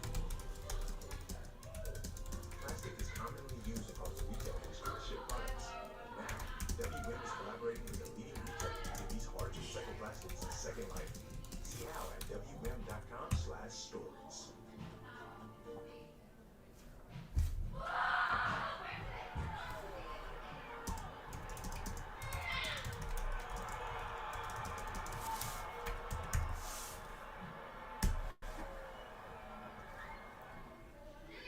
Speaker 8: Plastic is commonly used across the retail industry to ship products. Now, WM is collaborating with a leading retailer to give these hard-to-recycle plastics a second life. See how at WM.com/stories.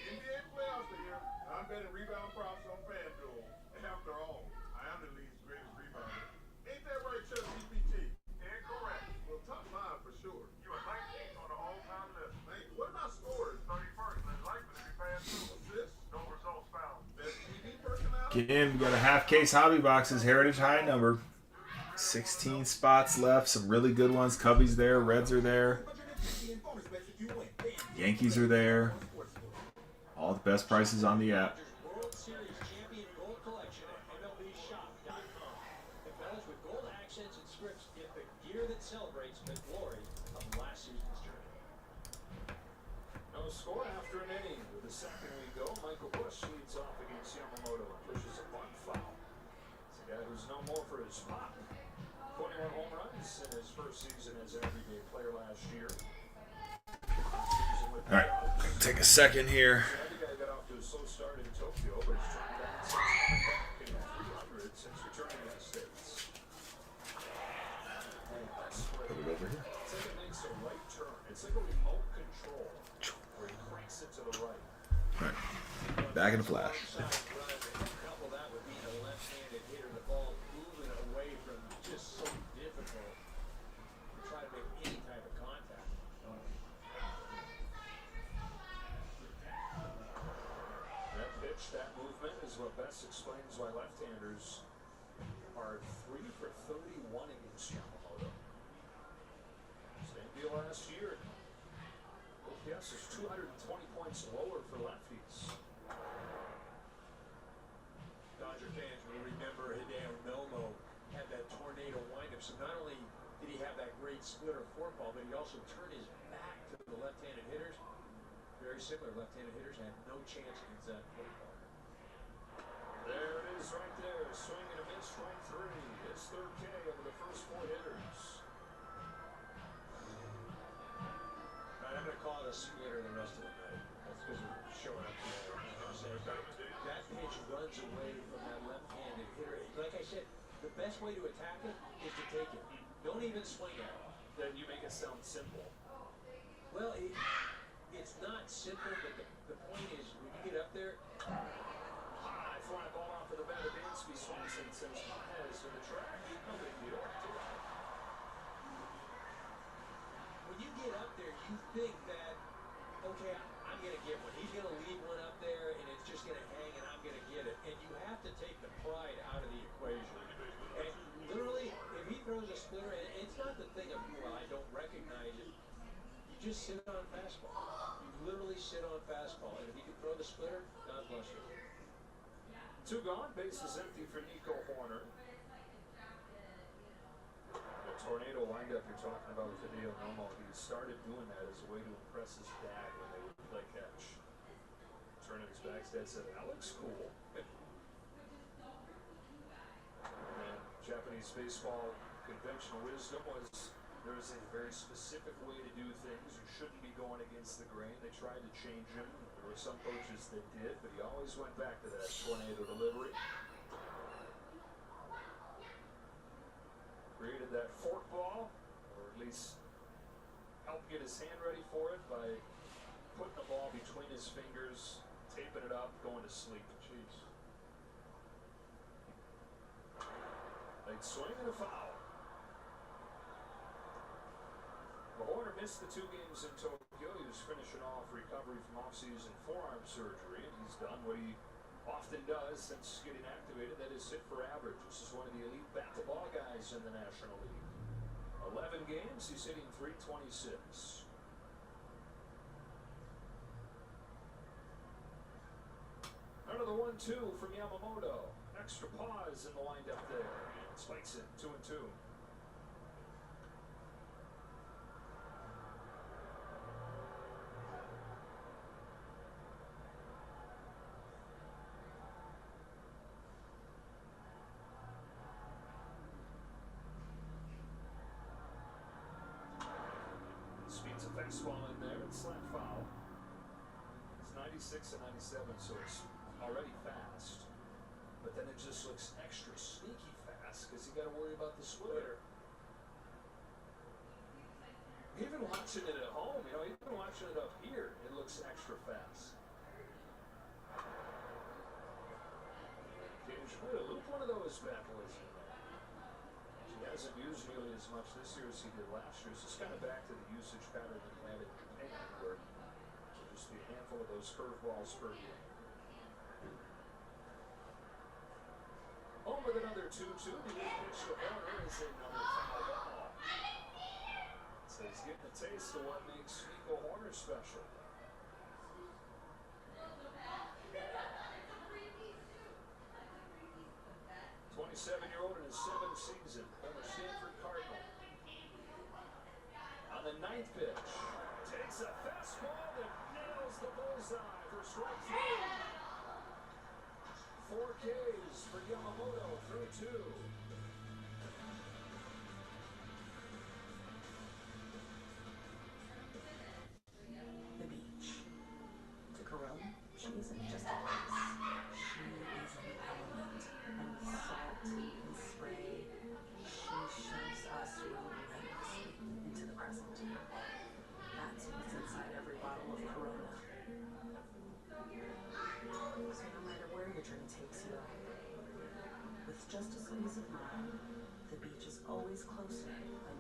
Speaker 7: NBA playoffs are here, and I'm betting rebound props on FanDuel. After all, I am the league's greatest rebounder. Ain't that right, Chuck GPT? Incorrect. Well, top 5 for sure. You are 19th on the all-time list. Hey, what about scores? 31st, and likely to be FanDuel. Assists? No results found. Best TV personality?
Speaker 1: Again, we got a half case hobby boxes, Heritage High number. 16 spots left. Some really good ones. Cubbies there. Reds are there. Yankees are there. All the best prices on the app.
Speaker 11: World Series champion gold collection at MLBshop.com. Embellished with gold accents and scripts, get the gear that celebrates the glory of last season's journey.
Speaker 9: No score after an inning. With the second we go, Michael Busch leads off against Yamamoto and pushes a bunt foul. It's a guy who's no more for his pop. 21 home runs in his first season as an everyday player last year.
Speaker 1: All right, take a second here.
Speaker 9: The guy got off to a slow start in Tokyo, but he's turned down since hitting 300 since returning to the States.
Speaker 1: Put it over here.
Speaker 9: It's like it makes a right turn. It's like a remote control where he cranks it to the right.
Speaker 1: All right, back in the flash.
Speaker 11: Couple that with being a left-handed hitter, the ball moving away from just so difficult to try to make any type of contact.
Speaker 9: That pitch, that movement is what best explains why left-handers are 3 for 31 against Yamamoto. Same deal last year. OPS is 220 points lower for lefties.
Speaker 11: Dodger fans will remember Hideo Nomo had that tornado windup. So not only did he have that great splitter forkball, but he also turned his back to the left-handed hitters. Very similar. Left-handed hitters had no chance against that forkball.
Speaker 9: There it is right there. Swing and a miss, strike 3. His third K over the first 4 hitters.
Speaker 11: All right, I'm going to call it a splitter the rest of the night. That's because we're showing up here. That pitch runs away from that left-handed hitter. Like I said, the best way to attack it is to take it. Don't even swing at it.
Speaker 9: Then you make it sound simple.
Speaker 11: Well, it's not simple, but the point is when you get up there,
Speaker 9: High fly ball off of the bat of Dansby. Swanson sends Paez to the track. No big deal.
Speaker 11: when you get up there, you think that, okay, I'm going to get one. He's going to leave one up there, and it's just going to hang, and I'm going to get it. And you have to take the pride out of the equation. And literally, if he throws a splitter, and it's not the thing of, well, I don't recognize it. You just sit on fastball. You literally sit on fastball. And if you can throw the splitter, God bless you.
Speaker 9: 2 gone. Base is empty for Nico Horner. The tornado windup you're talking about with Hideo Nomo, he started doing that as a way to impress his dad when they would play catch. Turning his back, his dad said, "That looks cool." And Japanese baseball conventional wisdom was
Speaker 13: There's a very specific way to do things. You shouldn't be going against the grain. They tried to change him. There were some coaches that did, but he always went back to that tornado delivery. Created that fork ball, or at least helped get his hand ready for it by putting the ball between his fingers, taping it up, going to sleep. Jeez. Late swing and a foul. The Horner missed the 2 games in Tokyo. He was finishing off recovery from off-season forearm surgery, and he's done what he often does since getting activated, that is hit for average. This is one of the elite bat-to-ball guys in the National League. 11 games, he's hitting .326. Another 1-2 from Yamamoto. Extra pause in the windup there. Spikes it, 2-2. Speeds a fastball in there and slap foul. It's 96 and 97, so it's already fast. But then it just looks extra sneaky fast because you got to worry about the splitter. Even watching it at home, even watching it up here, it looks extra fast. Occasionally to loop one of those bad boys in there. He hasn't used nearly as much this year as he did last year. So it's kind of back to the usage pattern that he had in Japan, where it'll just be a handful of those curveballs per game. Home with another 2-2. The pitch to Horner is another foul ball. So he's getting a taste of what makes Nico Horner special. 27-year-old in his 7th season, former Stanford Cardinal. On the 9th pitch, takes a fastball that nails the bullseye for strike 3. 4 Ks for Yamamoto through 2.
Speaker 4: The beach. To Corona, she isn't just a place. She is an element. And with salt and spray, she shows us relentlessly into the present. That's what's inside every bottle of Corona. So no matter where your journey takes you, with just a squeeze of lime, the beach is always closer than you think.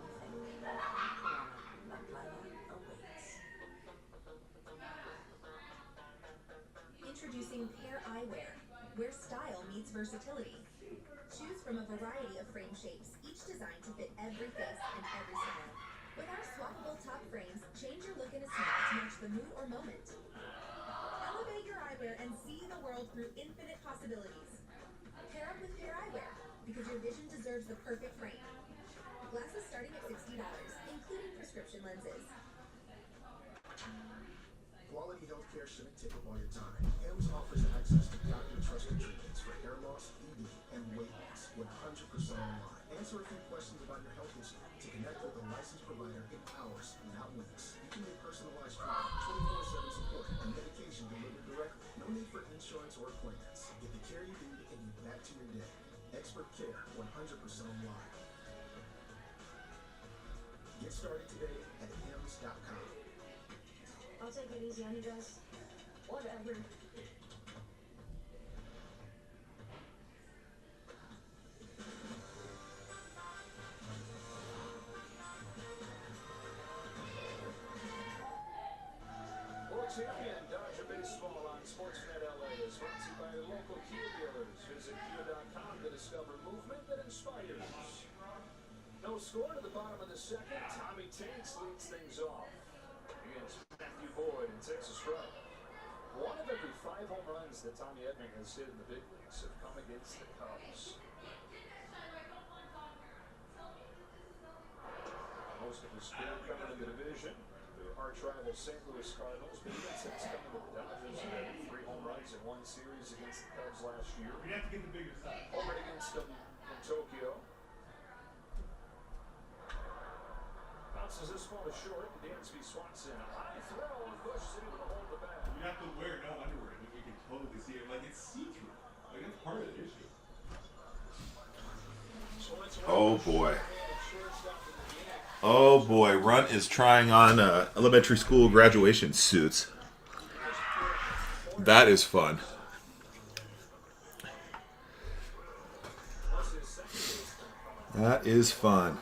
Speaker 4: Corona, La Playa awaits.
Speaker 3: Introducing Pair Eyewear, where style meets versatility. Choose from a variety of frame shapes, each designed to fit every face and every style. With our swappable top frames, change your look in a snap to match the mood or moment. Elevate your eyewear and see the world through infinite possibilities. Pair up with Pair Eyewear, because your vision deserves the perfect frame. Glasses starting at $60, including prescription lenses.
Speaker 22: Quality healthcare shouldn't take up all your time. Hims offers access to doctor-trusted treatments for hair loss, ED, and weight loss 100% online. Answer a few questions about your health history to connect with a licensed provider in hours, not weeks. You can get personalized treatment, 24/7 support, and medication delivered directly. No need for insurance or plans. Get the care you need and get back to your day. Expert care, 100% online. Get started today at hims.com.
Speaker 12: I'll take it easy on you guys. Whatever.
Speaker 13: World Champion Dodger Baseball on Sportsnet LA is brought to you by your local Kia dealers. Visit Kia.com to discover movement that inspires. No score to the bottom of the second. Tommy Tanks leads things off against Matthew Boyd and Texas Strike. 1 of every 5 home runs that Tommy Edman has hit in the big leagues have come against the Cubs. Most of his career coming in the division. The arch rival St. Louis Cardinals, but even since coming to the Dodgers, he had 3 home runs in 1 series against the Cubs last year.
Speaker 6: We have to get the bigger side.
Speaker 13: Homered against them in Tokyo. Misses this one short. Dansby swats in. A high throw, and Bush is able to hold the bat.
Speaker 1: You have to wear no underwear. You can totally see it. Like, it's see-through. Like, that's part of the issue. Oh, boy. Oh, boy. Runt is trying on elementary school graduation suits. That is fun. That is fun.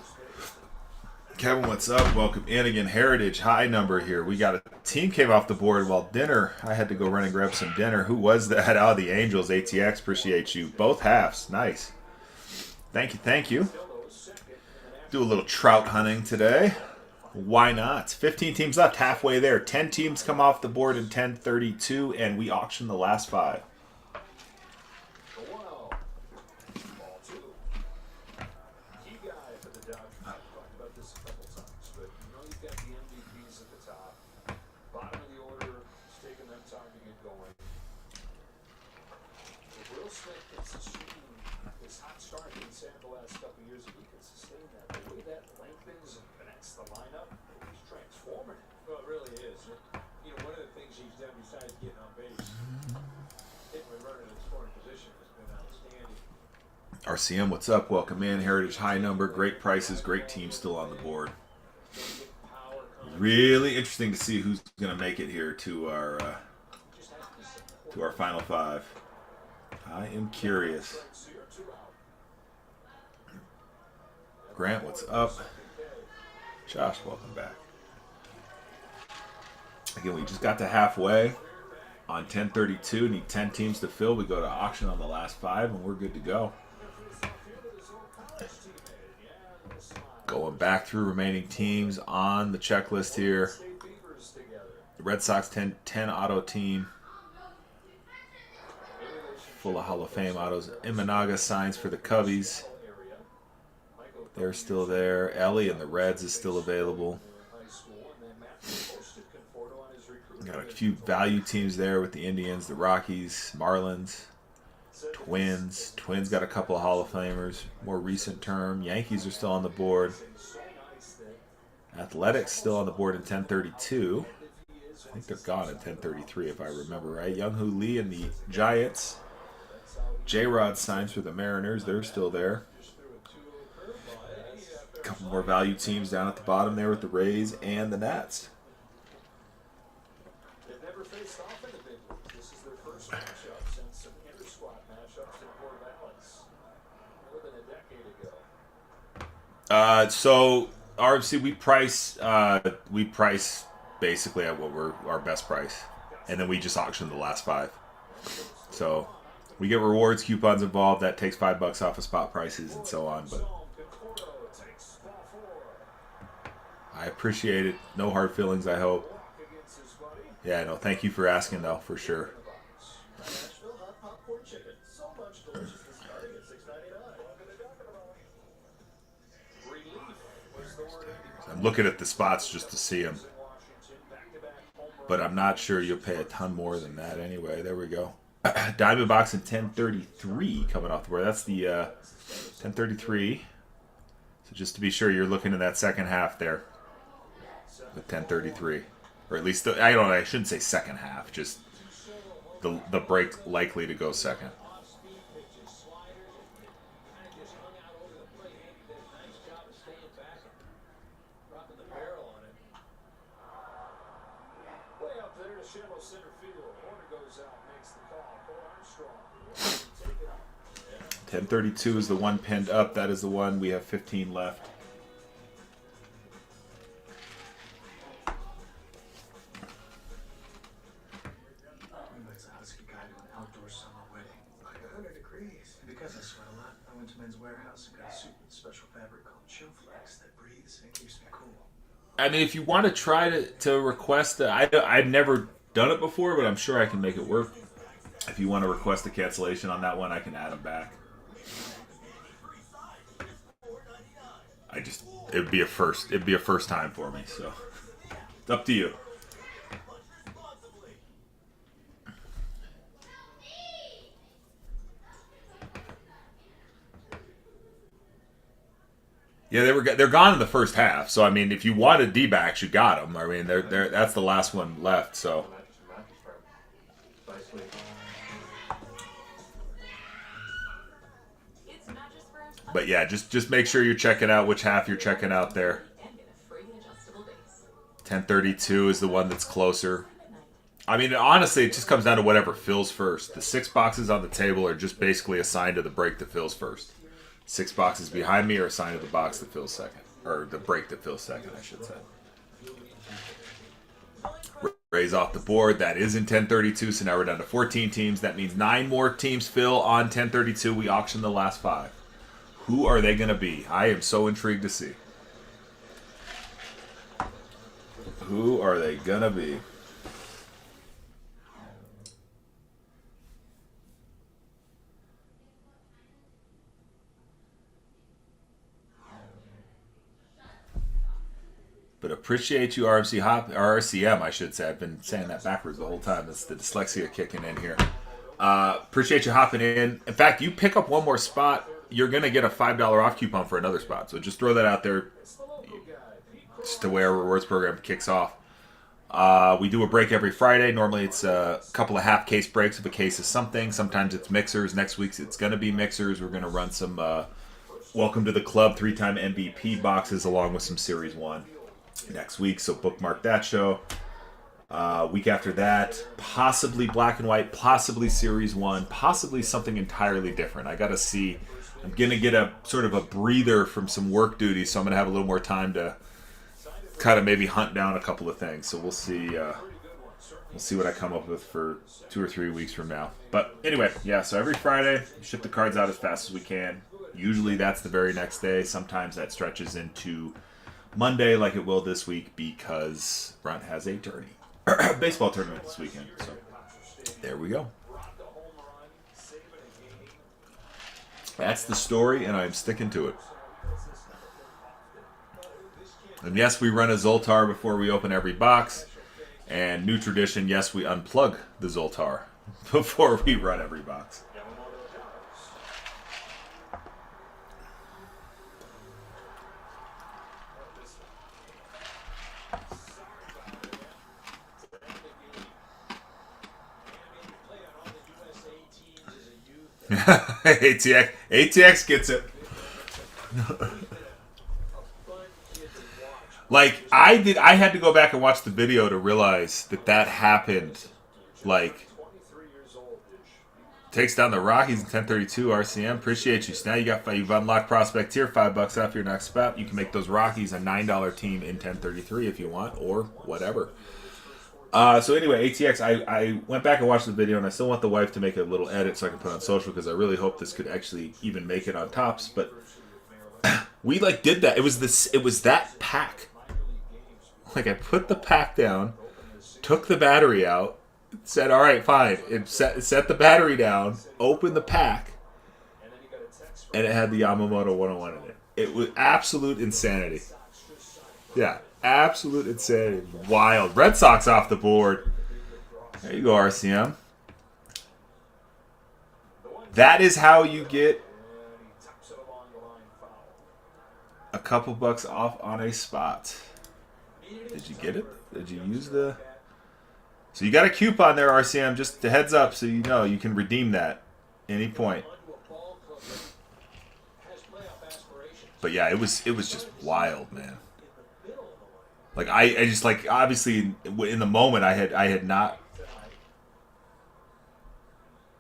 Speaker 1: Kevin, what's up? Welcome in again. Heritage high number here. We got a team came off the board while dinner. I had to go run and grab some dinner. Who was that? Oh, the Angels. ATX. Appreciate you. Both halves. Nice. Thank you. Thank you. Do a little trout hunting today. Why not? 15 teams left. Halfway there. 10 teams come off the board in 10:32, and we auction the last 5. RCM, what's up? Welcome in. Heritage high number, great prices, great team still on the board. Really interesting to see who's going to make it here to our final 5. I am curious. Grant, what's up? Josh, welcome back. Again, we just got to halfway on 1032. Need 10 teams to fill. We go to auction on the last 5, and we're good to go. Going back through remaining teams on the checklist here. The Red Sox 10 auto team. Full of Hall of Fame autos. Imanaga signs for the Cubbies. They're still there. Ellie and the Reds is still available. Got a few value teams there with the Indians, the Rockies, Marlins. Twins. Twins got a couple of Hall of Famers. More recent term. Yankees are still on the board. Athletics still on the board in 1032. I think they're gone in 1033 if I remember right. Young-Hoo Lee and the Giants. J-Rod signs for the Mariners. They're still there. A couple more value teams down at the bottom there with the Rays and the Nats.
Speaker 13: They've never faced off in the big leagues. This is their first matchup since some inter-squad matchups in Port Vallis more than a decade ago.
Speaker 1: So RFC, we price basically at what our best price, and then we just auction the last 5. So we get rewards, coupons involved. That takes $5 off of spot prices and so on. But I appreciate it. No hard feelings, I hope. Yeah, no, thank you for asking, though, for sure. I'm looking at the spots just to see them. But I'm not sure you'll pay a ton more than that anyway. There we go. Diamondbacks in 1033 coming off the board. That's the 1033. So just to be sure, you're looking at that second half there with 1033. Or at least, I shouldn't say second half. Just the break likely to go second.
Speaker 13: Shallow center field. Horner goes out, makes the call. Cole Armstrong. Take it up.
Speaker 1: 1032 is the one pinned up. That is the one. We have 15 left.
Speaker 22: It's the hottest guy to an outdoor summer wedding. Like 100 degrees. And because I sweat a lot, I went to Men's Warehouse and got a suit with special fabric called Chillflex that breathes and keeps me cool.
Speaker 1: I mean, if you want to try to request, I've never done it before, but I'm sure I can make it work. If you want to request a cancellation on that one, I can add them back. It'd be a first time for me, so it's up to you. Yeah, they're gone in the first half. So I mean, if you wanted D-backs, you got them. I mean, they're that's the last one left. So. But yeah, just make sure you're checking out which half you're checking out there. 1032 is the one that's closer. I mean, honestly, it just comes down to whatever fills first. The 6 boxes on the table are just basically assigned to the break that fills first. 6 boxes behind me are assigned to the box that fills second. Or the break that fills second, I should say. Raise off the board. That is in 1032, so now we're down to 14 teams. That means 9 more teams fill on 1032. We auction the last 5. Who are they going to be? I am so intrigued to see. Who are they going to be? But appreciate you, RCM, I should say. I've been saying that backwards the whole time. It's the dyslexia kicking in here. Appreciate you hopping in. In fact, you pick up one more spot, you're going to get a $5 off coupon for another spot. So just throw that out there just to where our rewards program kicks off. We do a break every Friday. Normally it's a couple of half-case breaks if a case is something. Sometimes it's mixers. Next week it's going to be mixers. We're going to run some Welcome to the Club 3-time MVP boxes along with some Series 1 next week. So bookmark that show. Week after that, possibly Black and White, possibly Series 1, possibly something entirely different. I got to see. I'm going to get a sort of a breather from some work duties, so I'm going to have a little more time to kind of maybe hunt down a couple of things. So we'll see. We'll see what I come up with for 2 or 3 weeks from now. But anyway, yeah. So every Friday, ship the cards out as fast as we can. Usually that's the very next day. Sometimes that stretches into Monday, like it will this week, because Brunt has a baseball tournament this weekend. So there we go. That's the story, and I'm sticking to it. And yes, we run a Zoltar before we open every box. And new tradition, yes, we unplug the Zoltar before we run every box. ATX gets it. Like I had to go back and watch the video to realize that happened. Like, takes down the Rockies in 1032 RCM. Appreciate you. So now you've unlocked Prospect Tier, $5 off your next spot. You can make those Rockies a $9 team in 1033 if you want, or whatever. So anyway, ATX, I went back and watched the video, and I still want the wife to make a little edit so I can put it on social, because I really hope this could actually even make it on Tops. But we did that. It was that pack. Like, I put the pack down, took the battery out, said, all right, fine. It set the battery down, opened the pack, and it had the Yamamoto 101 in it. It was absolute insanity. Yeah. Absolute insanity. Wild. Red Sox off the board. There you go, RCM. That is how you get a couple bucks off on a spot. Did you get it? Did you use the... So you got a coupon there, RCM. Just a heads up so you know you can redeem that any point. But yeah, it was just wild, man. Like I just obviously in the moment I had not.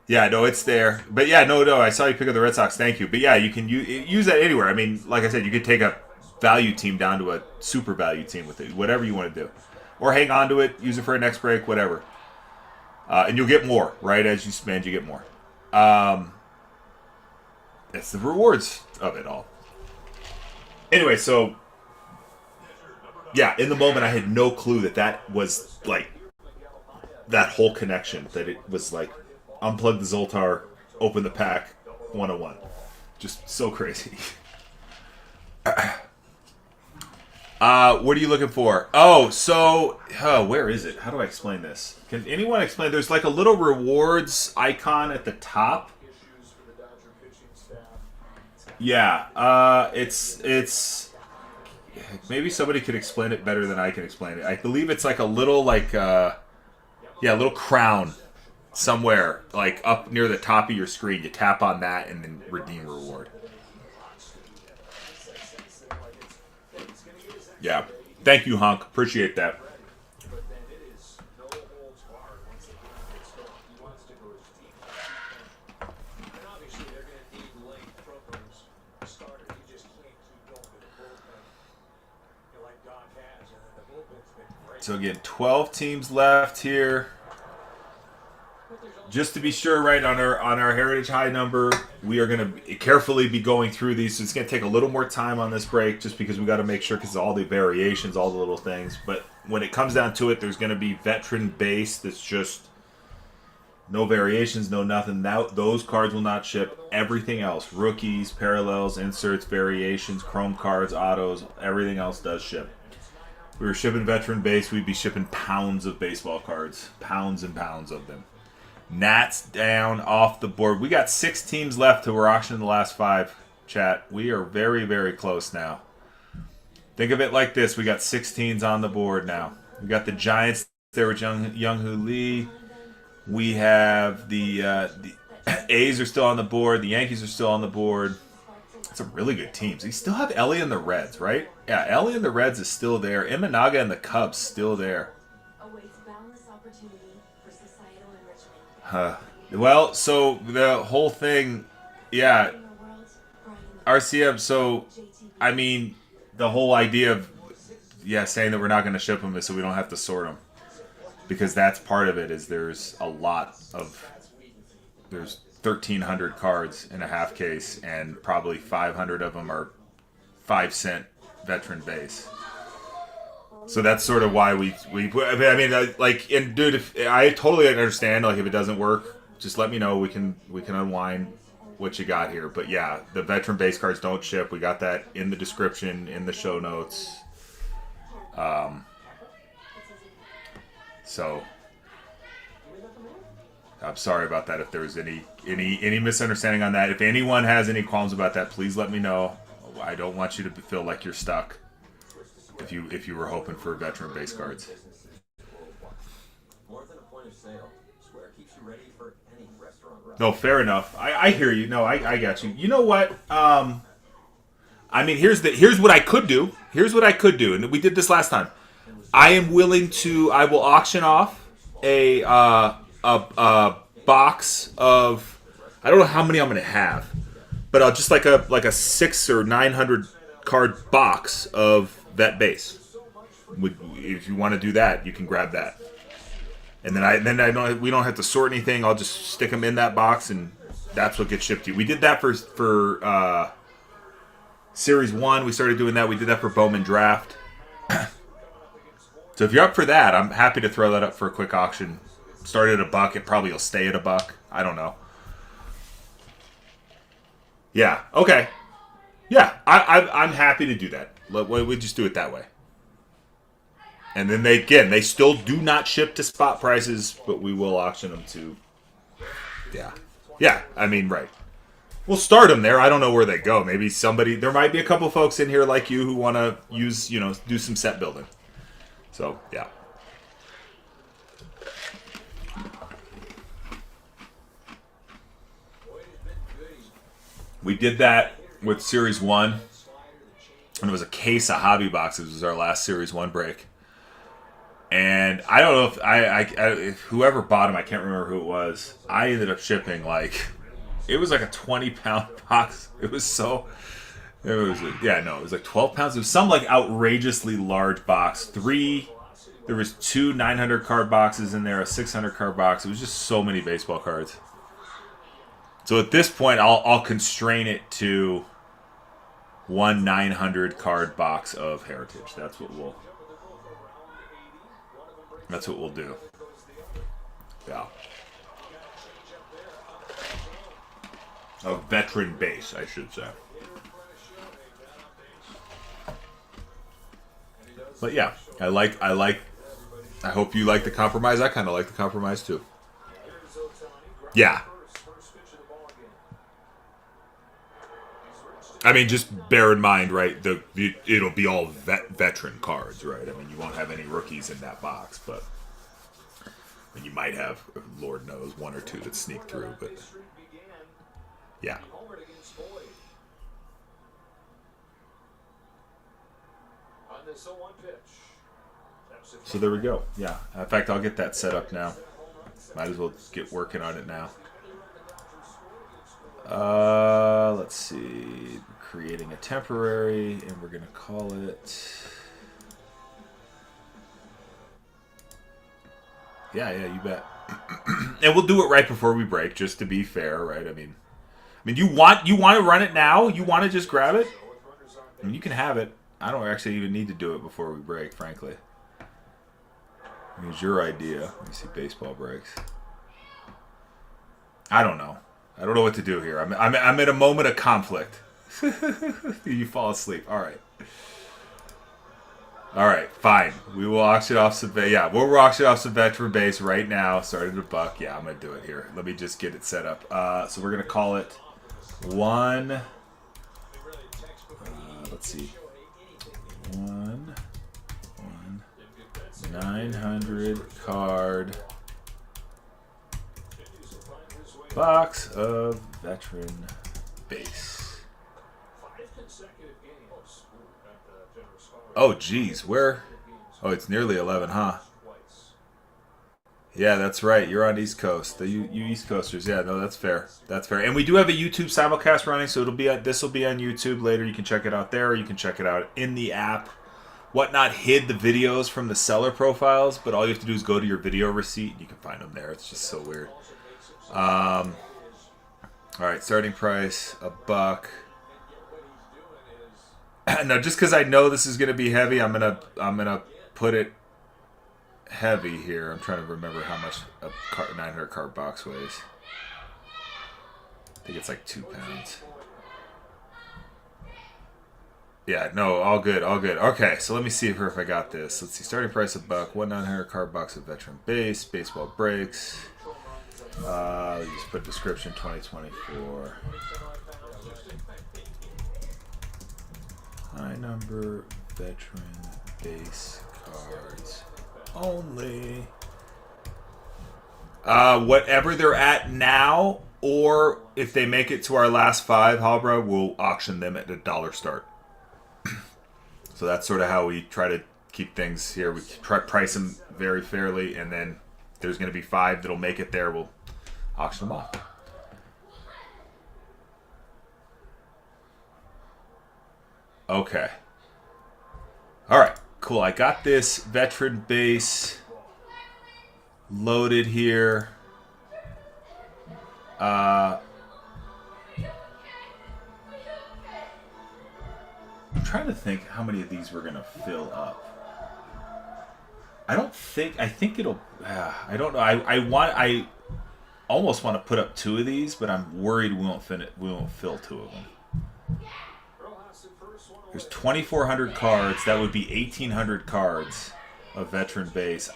Speaker 1: Yeah, no, it's there. But yeah, no, I saw you pick up the Red Sox. Thank you. But yeah, you can use that anywhere. I mean, like I said, you could take a value team down to a super value team with it, whatever you want to do, or hang on to it, use it for a next break, whatever. And you'll get more, right? As you spend, you get more. That's the rewards of it all. Anyway, so. Yeah, in the moment I had no clue that was like that whole connection, that it was like unplug the Zoltar, open the pack, 101. Just so crazy. What are you looking for? Where is it? How do I explain this? Can anyone explain? There's like a little rewards icon at the top. Yeah, it's maybe somebody could explain it better than I can explain it. I believe it's like a little little crown somewhere like up near the top of your screen. You tap on that and then redeem reward. Yeah, thank you, Hunk. Appreciate that. So again, 12 teams left here. Just to be sure, right, on our Heritage High number, we are going to carefully be going through these. So it's going to take a little more time on this break just because we got to make sure because all the variations, all the little things. But when it comes down to it, there's going to be veteran base that's just no variations, no nothing. Those cards will not ship. Everything else, rookies, parallels, inserts, variations, chrome cards, autos, everything else does ship. If we were shipping veteran base, we'd be shipping pounds of baseball cards. Pounds and pounds of them. Nats down off the board. We got 6 teams left till we're auctioning the last 5, chat. We are very, very close now. Think of it like this. We got 6 teams on the board now. We got the Giants there with Young-Hoo Lee. We have the A's are still on the board. The Yankees are still on the board. Some really good teams. You still have Ellie and the Reds, right? Yeah, Ellie and the Reds is still there. Imanaga and the Cubs still there. Well, so the whole thing, yeah. RCM, so, I mean, the whole idea of, saying that we're not going to ship them is so we don't have to sort them. Because that's part of it, is there's 1,300 cards in a half case, and probably 500 of them are 5-cent veteran base. So that's sort of why we I mean, and dude, if I totally understand, like, if it doesn't work, just let me know. We can unwind what you got here. But yeah, the veteran base cards don't ship. We got that in the description, in the show notes. So I'm sorry about that. If there was any misunderstanding on that, if anyone has any qualms about that, please let me know. I don't want you to feel like you're stuck. If you were hoping for veteran base cards.
Speaker 14: More than a point of sale, Square keeps you ready for any restaurant run.
Speaker 1: No, fair enough. I hear you. No, I got you. You know what? I mean, here's what I could do. Here's what I could do, and we did this last time. I will auction off a box of, I don't know how many I'm going to have, but I'll just like a 600 or 900 card box of vet base. If you want to do that, you can grab that. And then we don't have to sort anything. I'll just stick them in that box, and that's what gets shipped to you. We did that for Series 1. We started doing that. We did that for Bowman Draft. So if you're up for that, I'm happy to throw that up for a quick auction. Start at $1. It probably will stay at $1. I don't know. Yeah. Okay. Yeah. I'm happy to do that. We just do it that way. And then they still do not ship to spot prices, but we will auction them to. Yeah. Yeah. I mean, right. We'll start them there. I don't know where they go. Maybe there might be a couple folks in here like you who want to use, do some set building. So, yeah. We did that with Series 1. And it was a case of hobby boxes. It was our last Series 1 break. And I don't know if whoever bought them, I can't remember who it was. I ended up shipping it was like a 20-pound box. It was like 12 pounds. It was some outrageously large box. There was 2 900 card boxes in there, a 600 card box. It was just so many baseball cards. So at this point, I'll constrain it to 1 900 card box of Heritage. That's what we'll do. Yeah. A veteran base, I should say. But yeah, I hope you like the compromise. I kind of like the compromise too. Yeah. I mean, just bear in mind, right? It'll be all veteran cards, right? I mean, you won't have any rookies in that box, but I mean, you might have, Lord knows, one or two that sneak through. But yeah. So there we go. Yeah. In fact, I'll get that set up now. Might as well get working on it now. Let's see. Creating a temporary, and we're gonna call it. Yeah, you bet. And we'll do it right before we break, just to be fair, right? I mean, you want to run it now? You want to just grab it? I mean, you can have it. I don't actually even need to do it before we break, frankly. I mean, it's your idea. Let me see baseball breaks. I don't know. I don't know what to do here. I'm in a moment of conflict. You fall asleep. All right, fine. We will auction off some. Yeah, we'll auction off some veteran base right now. Started $1. Yeah, I'm gonna do it here. Let me just get it set up. So we're gonna call it one. Let's see. One 900 card box of veteran base. Oh, geez, where? Oh, it's nearly 11, huh? Yeah, that's right. You're on East Coast. You East Coasters. Yeah, no, that's fair. That's fair. And we do have a YouTube simulcast running, so this will be on YouTube later. You can check it out there, or you can check it out in the app. Whatnot hid the videos from the seller profiles, but all you have to do is go to your video receipt, and you can find them there. It's just so weird. All right, starting price $1. Now, just because I know this is going to be heavy, I'm gonna put it heavy here. I'm trying to remember how much a 900 card box weighs. I think it's like 2 pounds. Yeah, no, all good, all good. Okay, so let me see if I got this. Let's see, starting price $1, 900 card box of veteran base, baseball breaks. Just put description 2024. High number veteran base cards only. Whatever they're at now, or if they make it to our last 5, Halbra, we'll auction them at $1 start. So that's sort of how we try to keep things here. We try price them very fairly, and then if there's going to be 5 that'll make it there, we'll auction them off. Okay. All right. Cool. I got this veteran base loaded here. I'm trying to think how many of these we're gonna fill up. I think it'll. I don't know. I almost want to put up 2 of these, but I'm worried we won't fill 2 of them. There's 2,400 cards. That would be 1,800 cards of veteran base.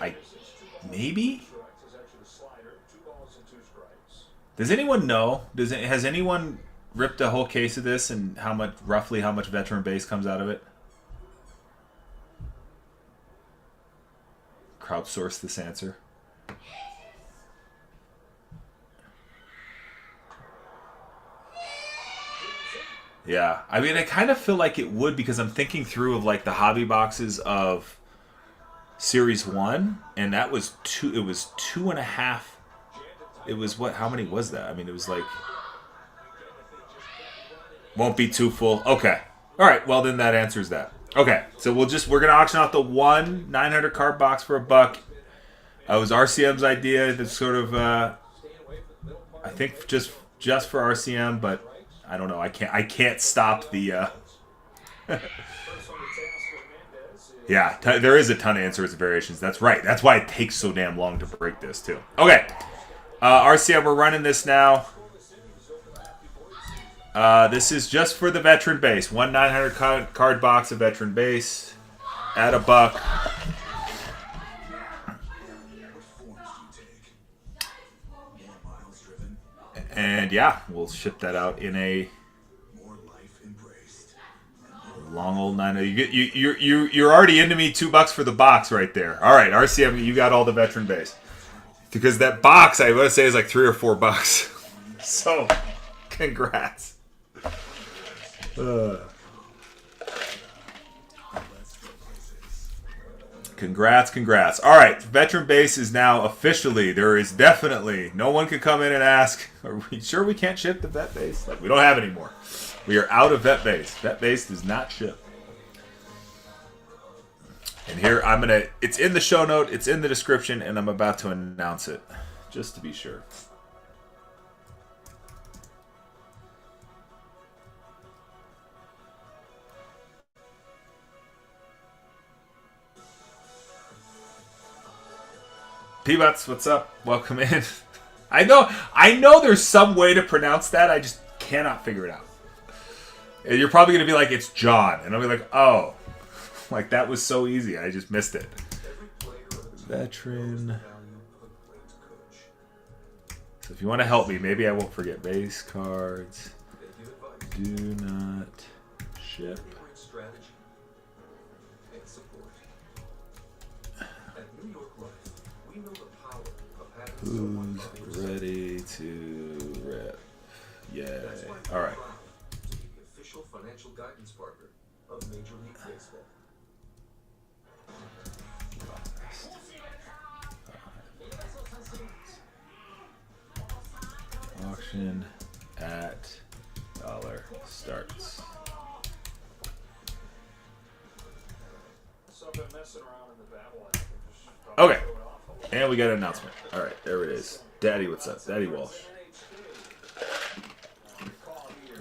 Speaker 1: Maybe. Does anyone know? Has anyone ripped a whole case of this and roughly how much veteran base comes out of it? Crowdsource this answer. Yeah, I mean, I kind of feel like it would, because I'm thinking through of like the hobby boxes of Series 1, and that was 2. It was 2.5. It was what? How many was that? I mean, it was like. Won't be too full. Okay. All right. Well, then that answers that. Okay. So we're gonna auction out the one 900 card box for $1. It was RCM's idea. That's sort of, I think just for RCM, but I don't know. I can't stop the. Yeah, there is a ton of answers and variations. That's right. That's why it takes so damn long to break this too. Okay. RCM, we're running this now. This is just for the veteran base. One 900 card box of veteran base at $1. And yeah, we'll ship that out in a Long old 9. You're already into me $2 for the box right there. All right, RCM, you got all the veteran base. Because that box, I want to say, is like $3 or $4. So, congrats. Congrats. All right, veteran base is now officially, there is definitely, no one can come in and ask, are we sure we can't ship the vet base? Like, we don't have any more. We are out of vet base. Vet base does not ship. And here, it's in the show note, it's in the description, and I'm about to announce it, just to be sure. Peanuts, what's up? Welcome in. I know there's some way to pronounce that. I just cannot figure it out. And you're probably going to be like, it's John. And I'll be like, oh. Like, that was so easy. I just missed it. Veteran. So if you want to help me, maybe I won't forget. Base cards. Do not ship. Who's ready to rep? Yay. All right.
Speaker 13: The official financial guidance partner of Major League Baseball.
Speaker 1: Auction at dollar starts. Okay. And we got an announcement. All right, there it is. Daddy, what's up? Daddy Walsh.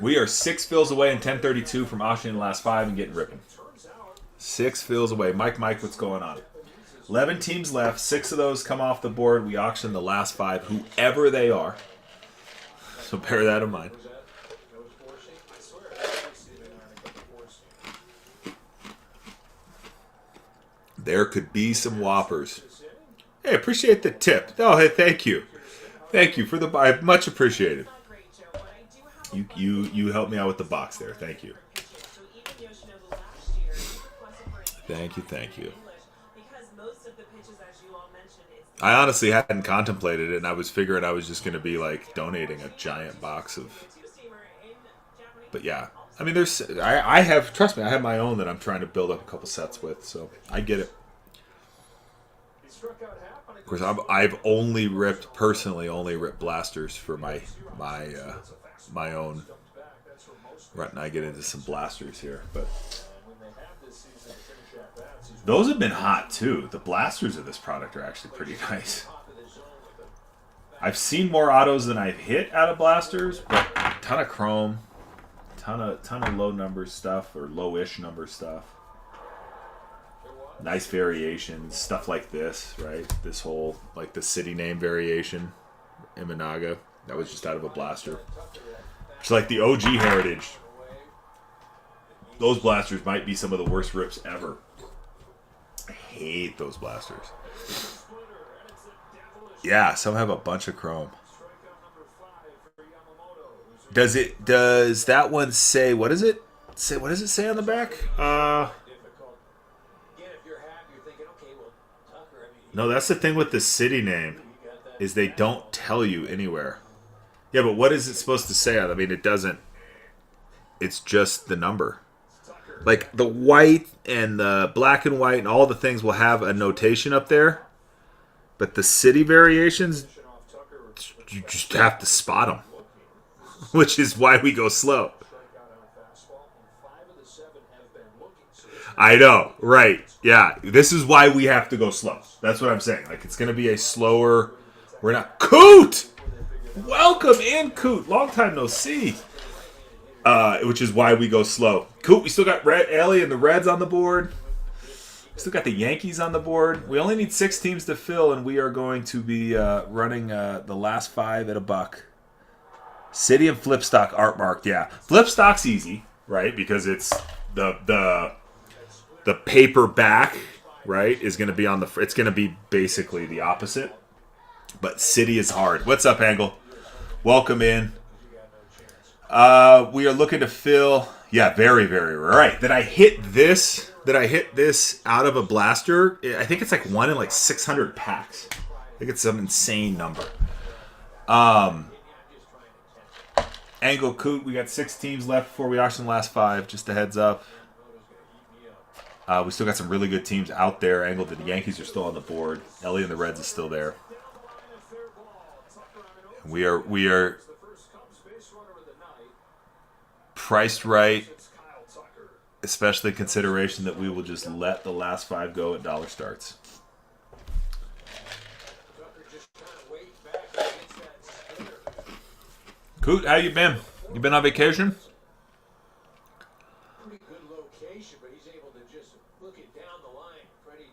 Speaker 1: We are 6 fills away in 1032 from auctioning the last 5 and getting ripping. 6 fills away. Mike, what's going on? 11 teams left. 6 of those come off the board. We auction the last 5, whoever they are. So bear that in mind. There could be some whoppers. Hey, appreciate the tip. Oh, hey, thank you. Thank you for the buy. Much appreciated. You helped me out with the box there. Thank you. Thank you. I honestly hadn't contemplated it, and I was figuring I was just going to be like donating a giant box of. But yeah, I mean, I have, trust me, I have my own that I'm trying to build up a couple sets with, so I get it. Of course, I've personally only ripped blasters for my own. Right now, I get into some blasters here, but those have been hot too. The blasters of this product are actually pretty nice. I've seen more autos than I've hit out of blasters, but a ton of chrome, ton of low number stuff or low-ish number stuff. Nice variations, stuff like this, right? This whole, like the city name variation, Imanaga, that was just out of a blaster. It's like the OG Heritage. Those blasters might be some of the worst rips ever. I hate those blasters. Yeah, some have a bunch of chrome. Does that one say, what does it say on the back? No, that's the thing with the city name, is they don't tell you anywhere. Yeah, but what is it supposed to say? I mean, it doesn't. It's just the number. Like the white and the black and white and all the things will have a notation up there, but the city variations, you just have to spot them, which is why we go slow. I know, right? Yeah, this is why we have to go slow. That's what I'm saying. Like, it's going to be a slower. We're not. Coot! Welcome in, Coot. Long time no see. Which is why we go slow. Coot, we still got Ellie and the Reds on the board. We still got the Yankees on the board. We only need 6 teams to fill, and we are going to be running the last 5 at $1. City and Flipstock art marked. Yeah, Flipstock's easy, right? Because it's the paperback, right, is going to be on the. It's going to be basically the opposite. But City is hard. What's up, Angle? Welcome in. We are looking to fill Yeah, very, very rare. Right. That I hit this out of a blaster. I think it's like 1 in like 600 packs. I think it's some insane number. Angle Coot, we got 6 teams left before we auction the last 5. Just a heads up. We still got some really good teams out there. Angle, the Yankees are still on the board. Ellie and the Reds is still there. We are priced right, especially in consideration that we will just let the last 5 go at dollar starts. Coot, how you been? You been on vacation?
Speaker 11: Pretty good location, but he's able to just look it down the line. Freddie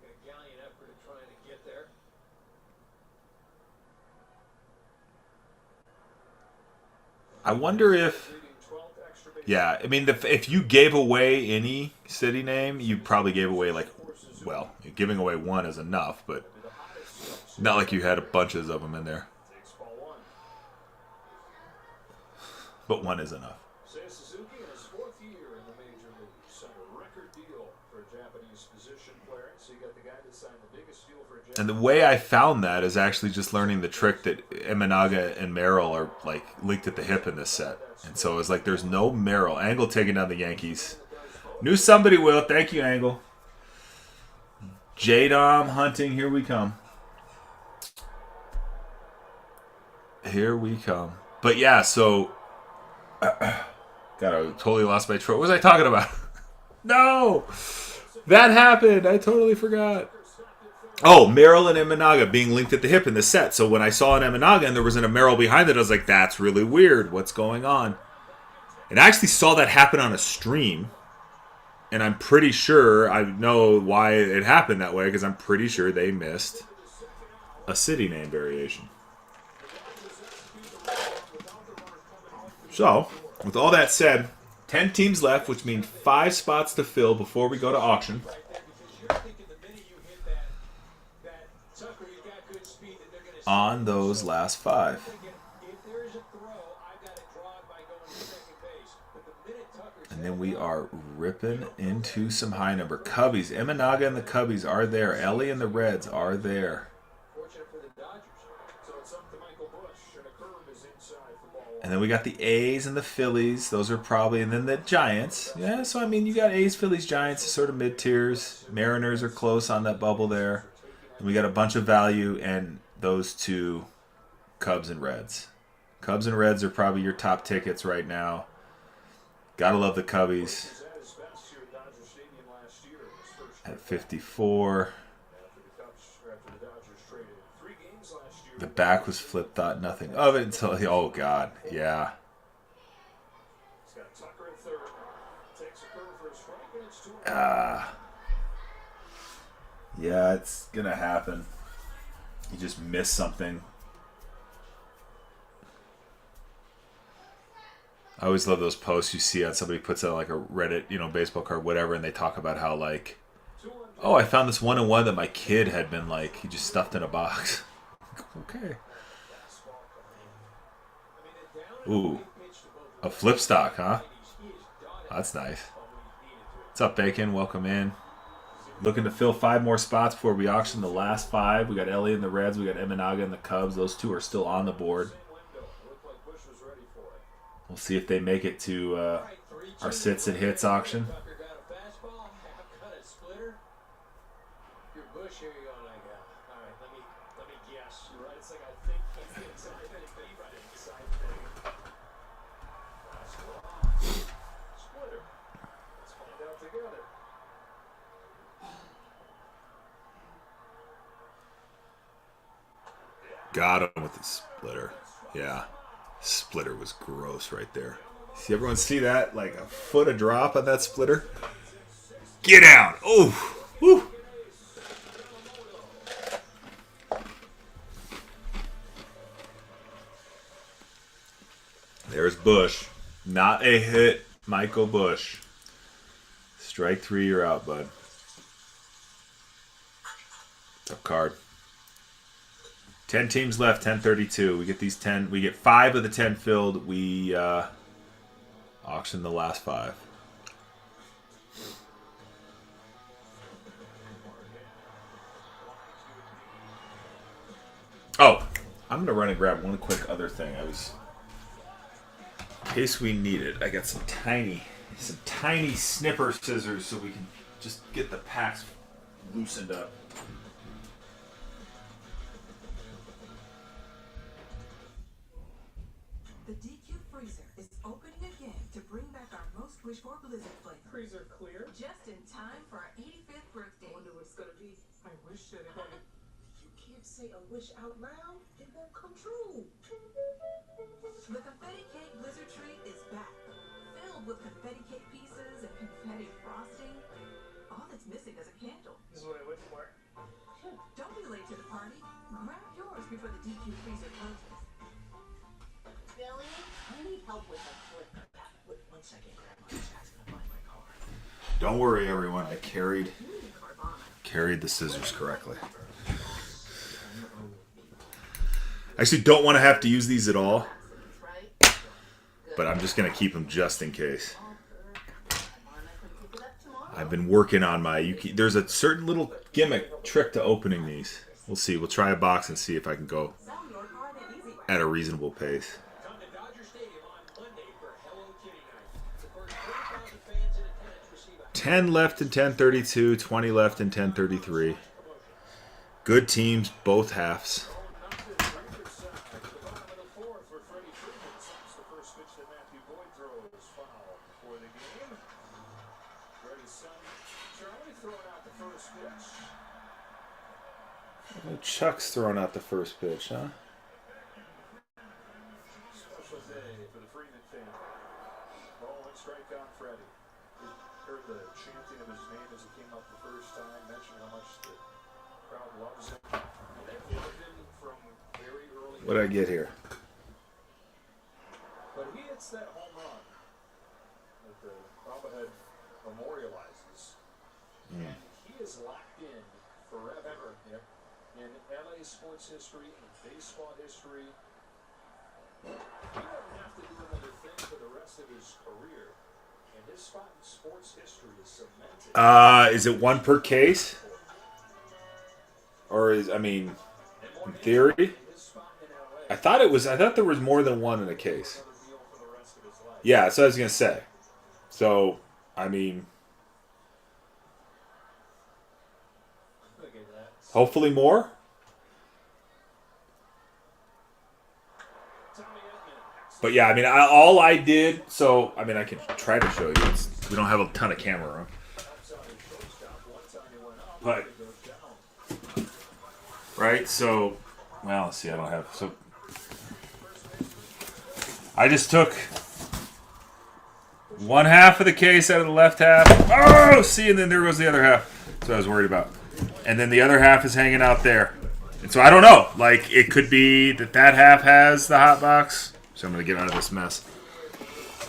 Speaker 11: making a gallant effort at trying to get there.
Speaker 1: I wonder if... Yeah, I mean, if you gave away any city name, you probably gave away, like, well, giving away 1 is enough, but not like you had a bunches of them in there. But 1 is enough.
Speaker 13: Seiya Suzuki in his 4th year in the major leagues signed a record deal for a Japanese position player. So you got the guy that signed the biggest deal for a Japanese.
Speaker 1: And the way I found that is actually just learning the trick that Imanaga and Merrill are like linked at the hip in this set. And so it's like there's no Merrill. Angle taking down the Yankees. Knew somebody will. Thank you, Angle. J-Dom hunting. Here we come. Here we come. But yeah, so... God, I totally lost my trail. What was I talking about? No! That happened. I totally forgot. Oh, Merrill and Imanaga being linked at the hip in the set. So when I saw an Imanaga and there wasn't a Merrill behind it, I was like, that's really weird. What's going on? And I actually saw that happen on a stream. And I'm pretty sure I know why it happened that way, because I'm pretty sure they missed a city name variation. So, with all that said, 10 teams left, which means 5 spots to fill before we go to auction. On those last 5. And then we are ripping into some high number. Cubbies. Imanaga and the Cubbies are there. Ellie and the Reds are there. And then we got the A's and the Phillies. Those are probably... And then the Giants. Yeah, so I mean, you got A's, Phillies, Giants, sort of mid-tiers. Mariners are close on that bubble there. And we got a bunch of value and those 2 Cubs and Reds. Cubs and Reds are probably your top tickets right now. Gotta love the Cubbies. At 54. The back was flipped, thought nothing of it until... Oh, God. Yeah. Yeah, it's going to happen. You just miss something. I always love those posts you see on somebody puts out like a Reddit, baseball card, whatever, and they talk about how, like, oh, I found this 1-in-1 that my kid had been, like, he just stuffed in a box. Okay. Ooh. A flip stock, huh? That's nice. What's up, Bacon? Welcome in. Looking to fill 5 more spots before we auction the last 5. We got Ellie and the Reds. We got Imanaga and the Cubs. Those 2 are still on the board. We'll see if they make it to our sits and hits auction. Got him with the splitter. Yeah. Splitter was gross right there. See everyone see that? Like a foot of drop on that splitter? Get down! Oh! Woo! There's Bush. Not a hit, Michael Bush. Strike 3, you're out, bud. Tough card. 10 teams left, 10:32. We get these 10. We get 5 of the 10 filled. We Auction the last 5. Oh, I'm gonna run and grab one quick other thing. In case we need it, I got some tiny snipper scissors so we can just get the packs loosened up.
Speaker 4: The DQ freezer is opening again to bring back our most wished for Blizzard flavor.
Speaker 5: Freezer clear.
Speaker 4: Just in time for our 85th birthday.
Speaker 5: I wonder what it's gonna be. I wish that it would. You can't say a wish out loud. It won't come true.
Speaker 4: The confetti cake Blizzard treat is back, filled with confetti cake pieces and confetti frosting. All that's missing is a candle.
Speaker 5: This is what I went for.
Speaker 4: Don't be late to the party. Grab yours before the DQ freezer closes.
Speaker 12: Billy, I need help with a clicker.
Speaker 5: Wait 1 second, Grandma. This guy's gonna find my car.
Speaker 1: Don't worry, everyone. I carried the scissors correctly. I actually don't want to have to use these at all, but I'm just going to keep them just in case. I've been working on my... There's a certain little gimmick trick to opening these. We'll see. We'll try a box and see if I can go at a reasonable pace. 10 left in 10:32, 20 left in 10:33. Good teams, both halves. Oh, Chuck's throwing out the first pitch, huh?
Speaker 13: Special day for the Freeman family. Ball and strike on Freddie. We heard the chanting of his name as he came up the first time, mentioning how much the crowd loves him. They've loved him from very early.
Speaker 1: What'd I get here?
Speaker 13: But he hits that home run that the Bobblehead memorializes. And he is locked in forever. Yep. In LA sports history, in baseball history. He doesn't have to do another thing for the rest of his career. And his spot in sports history is cemented.
Speaker 1: Is it one per case? Or is, I mean, in theory? I thought there was more than one in a case. Yeah, that's what I was going to say. So, I mean, hopefully more. But yeah, I mean, all I did, so, I mean, I can try to show you. We don't have a ton of camera room. But, right, so, well, let's see, I don't have, so, I just took one half of the case out of the left half. Oh, see, and then there goes the other half. That's what I was worried about. And then the other half is hanging out there. And so I don't know. Like, it could be that half has the hot box. So I'm going to get out of this mess.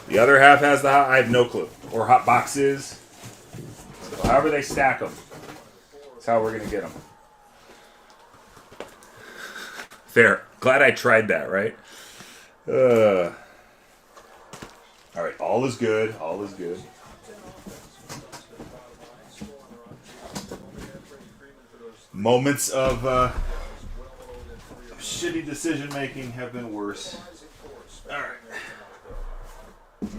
Speaker 1: The other half has the hot... I have no clue. Or hot boxes. So however they stack them. That's how we're going to get them. There. Glad I tried that, right? All right. All is good. All is good. Moments of shitty decision making have been worse. All right.
Speaker 13: And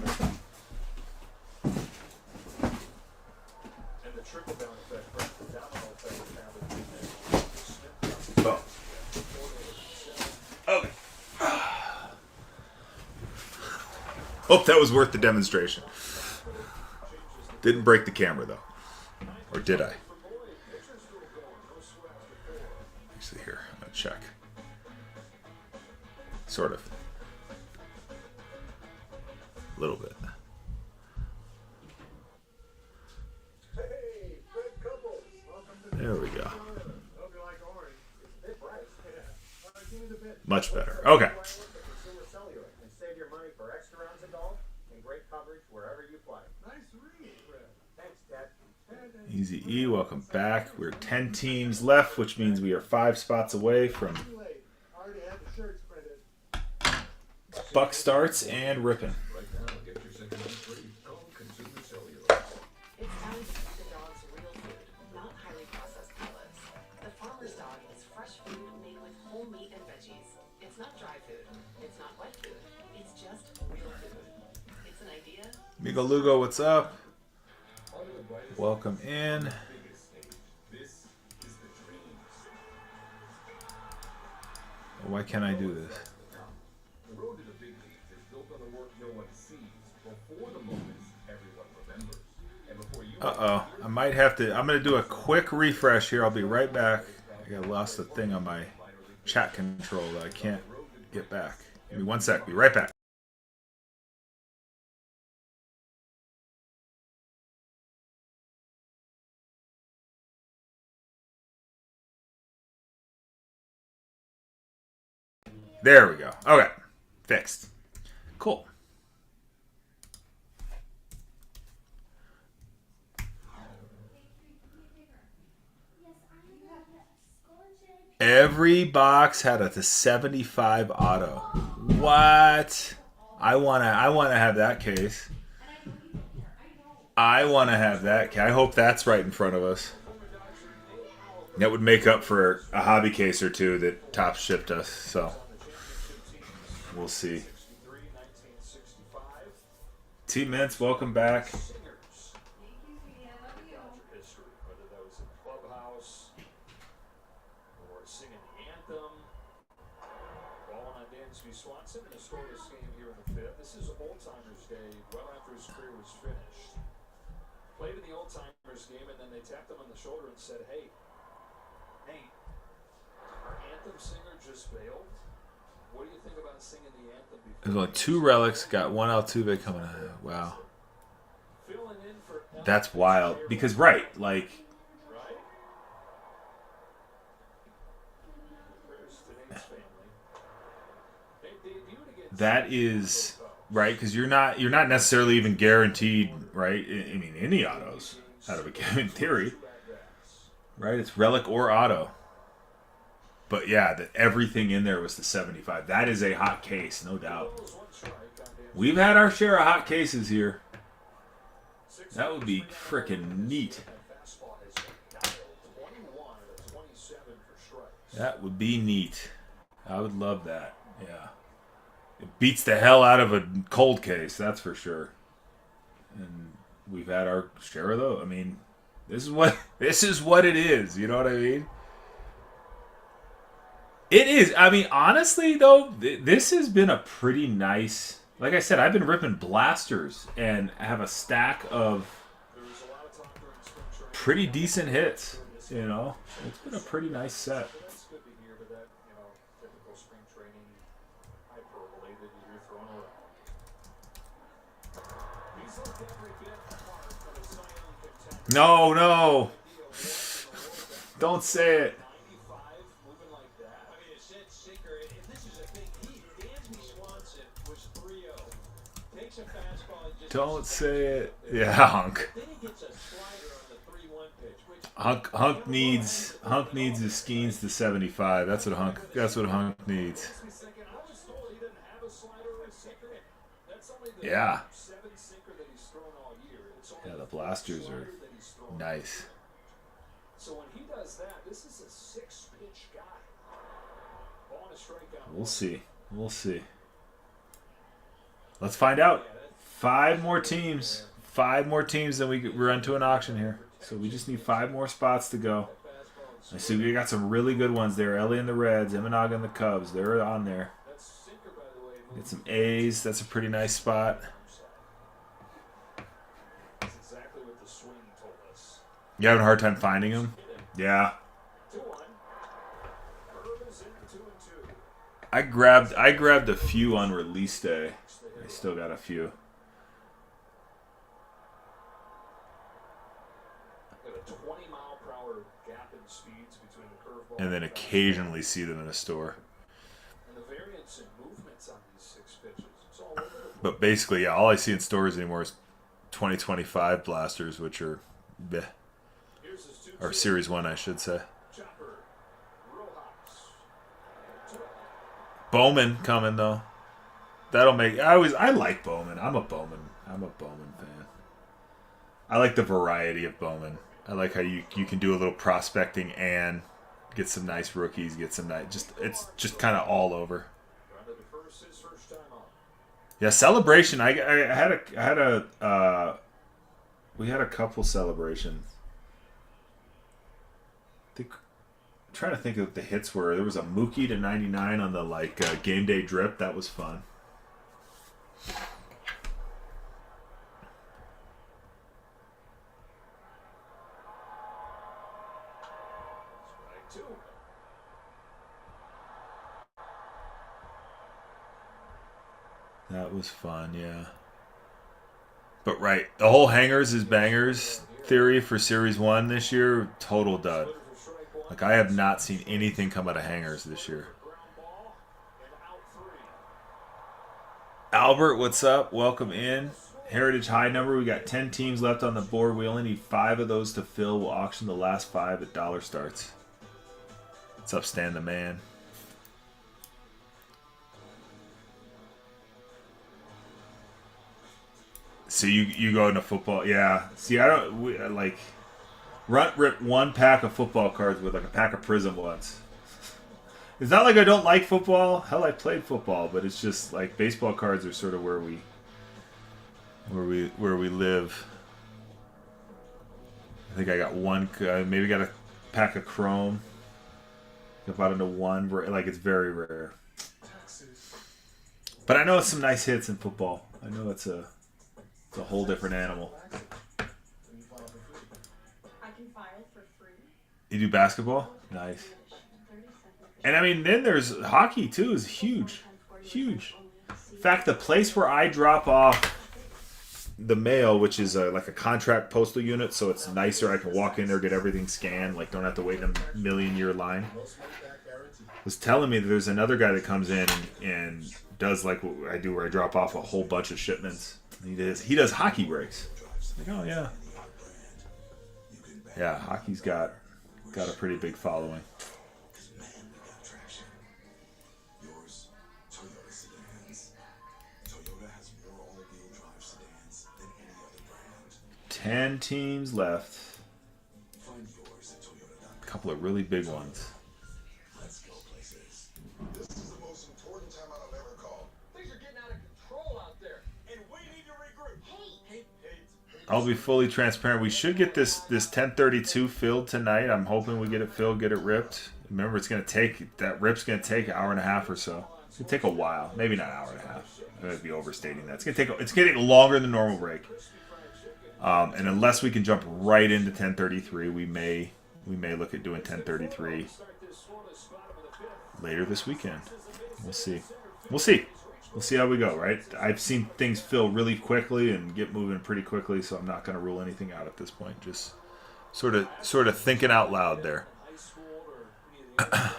Speaker 13: the trickle down effect, the domino effect
Speaker 1: Boom. Okay. Hope that was worth the demonstration. Didn't break the camera though. Or did I? Actually, here, I'm gonna check. Sort of. A little bit. There we go. Much better. Okay.
Speaker 5: Save your money for extra rounds of golf and great coverage wherever you play. Nice read, Fred. Thanks, Dad.
Speaker 1: Easy E, welcome back. We're 10 teams left, which means we are 5 spots away from Buck starts and ripping.
Speaker 17: Right now, get your second
Speaker 1: Beluga, what's up? Welcome in. Why can't I do this?
Speaker 13: The road to the big leagues is built on the work no one sees before the moments everyone remembers. And before you
Speaker 1: I might have to. I'm going to do a quick refresh here. I'll be right back. I got lost the thing on my chat control that I can't get back. Give me 1 sec. Be right back. There we go. Okay. Fixed. Cool. Every box had a 75 auto. What? I wanna have that case. I wanna have that case. I hope that's right in front of us. That would make up for a hobby case or two that Topps shipped us. So we'll see. T Mints, welcome back.
Speaker 13: Swanson in a scoreless game here in the fifth. This is Old Timers Day, well after his career was finished. Played in the Old Timers game, and then they tapped him on the shoulder and said, "Hey, Nate, our anthem singer just bailed. What do you think about singing the anthem before?"
Speaker 1: There's only 2 relics. Got 1 Altuve coming out. Wow. That's wild. Because, right, like... That is right, because you're not necessarily even guaranteed, right? I mean, any autos out of a game in theory, right? It's relic or auto. But yeah, that everything in there was the 75. That is a hot case, no doubt. We've had our share of hot cases here. That would be freaking neat. That would be neat. I would love that. Yeah. It beats the hell out of a cold case, that's for sure. And we've had our share of those. I mean, this is what it is. You know what I mean? It is. I mean, honestly, though, this has been a pretty nice... Like I said, I've been ripping blasters and have a stack of pretty decent hits. You know? It's been a pretty nice set. No, no. Don't say it. Don't say it. Yeah, Hunk. Hunk needs his Skeens to 75. That's what Hunk needs. Yeah. Yeah, the blasters are nice.
Speaker 13: So when he does that, this is a 6-pitch guy. Ball and a strikeout.
Speaker 1: We'll see. We'll see. Let's find out. 5 more teams. 5 more teams, then we run to an auction here. So we just need 5 more spots to go. I see we got some really good ones there. Ellie and the Reds, Imanaga and the Cubs. They're on there. Get some A's. That's a pretty nice spot. You having a hard time finding them? Yeah. I grabbed a few on release day. I still got a few. And then occasionally see them in a store. But basically, yeah, all I see in stores anymore is 2025 blasters, which are bleh. Or Series 1, I should say. Bowman coming, though. That'll make... I like Bowman. I'm a Bowman fan. I like the variety of Bowman. I like how you can do a little prospecting and get some nice rookies, get some nice... it's just kind of all over. Yeah, celebration. I had we had a couple celebrations. I'm trying to think of what the hits were. There was a Mookie to 99 on the game day drip. That was fun. That was fun, yeah. But right, the whole hangers is bangers theory for Series 1 this year, total dud. Like, I have not seen anything come out of hangers this year. Albert, what's up? Welcome in. Heritage high number. We got 10 teams left on the board. We only need 5 of those to fill. We'll auction the last 5 at dollar starts. What's up, Stan the Man? So you go into football, yeah. See, I don't like Runt ripped 1 pack of football cards with like a pack of Prism once. It's not like I don't like football. Hell, I played football, but it's just like baseball cards are sort of where we live. I think I got 1, maybe got a pack of Chrome. I bought into 1, like it's very rare. But I know it's some nice hits in football. I know it's a whole different animal.
Speaker 12: I can file for free.
Speaker 1: You do basketball? Nice. And I mean, then there's hockey too. Is huge, huge. In fact, the place where I drop off the mail, which is like a contract postal unit, so it's nicer. I can walk in there, get everything scanned. Like, don't have to wait in a million-year line. Was telling me that there's another guy that comes in and does like what I do, where I drop off a whole bunch of shipments. He does hockey breaks. Like, oh yeah, yeah. Hockey's got a pretty big following.
Speaker 22: Yours, Toyota sedans. Toyota has more all-wheel drive sedans than any other brand.
Speaker 1: 10 teams left.
Speaker 22: Find yours at Toyota.com.
Speaker 1: A couple of really big ones.
Speaker 22: Let's go places.
Speaker 8: This is the most important time I've ever called.
Speaker 11: Things are getting out of control out there, and we need to regroup. Hey.
Speaker 1: I'll be fully transparent. We should get this 1032 filled tonight. I'm hoping we get it filled, get it ripped. Remember, rip's going to take an hour and a half or so. It's going to take a while. Maybe not an hour and a half. I might be overstating that. It's going to take longer than normal break. And unless we can jump right into 1033, we may look at doing 1033 later this weekend. We'll see. We'll see how we go, right? I've seen things fill really quickly and get moving pretty quickly, so I'm not going to rule anything out at this point. Just sort of thinking out loud there. Well,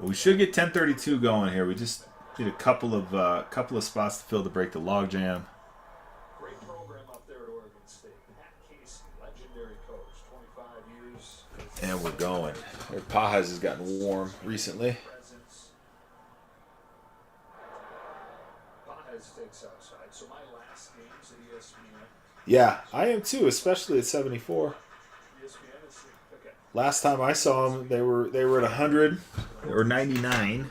Speaker 1: we should get 1032 going here. We just need a couple of spots to fill to break the logjam.
Speaker 13: Great program up there at Oregon State. Pat Casey, legendary coach, 25 years.
Speaker 1: And we're going. Their Pajas has gotten warm recently.
Speaker 13: Stakes outside. So my last games at ESPN.
Speaker 1: Yeah, I am too, especially at 74.
Speaker 13: ESPN is okay.
Speaker 1: Last time I saw them, they were at 100 or 99.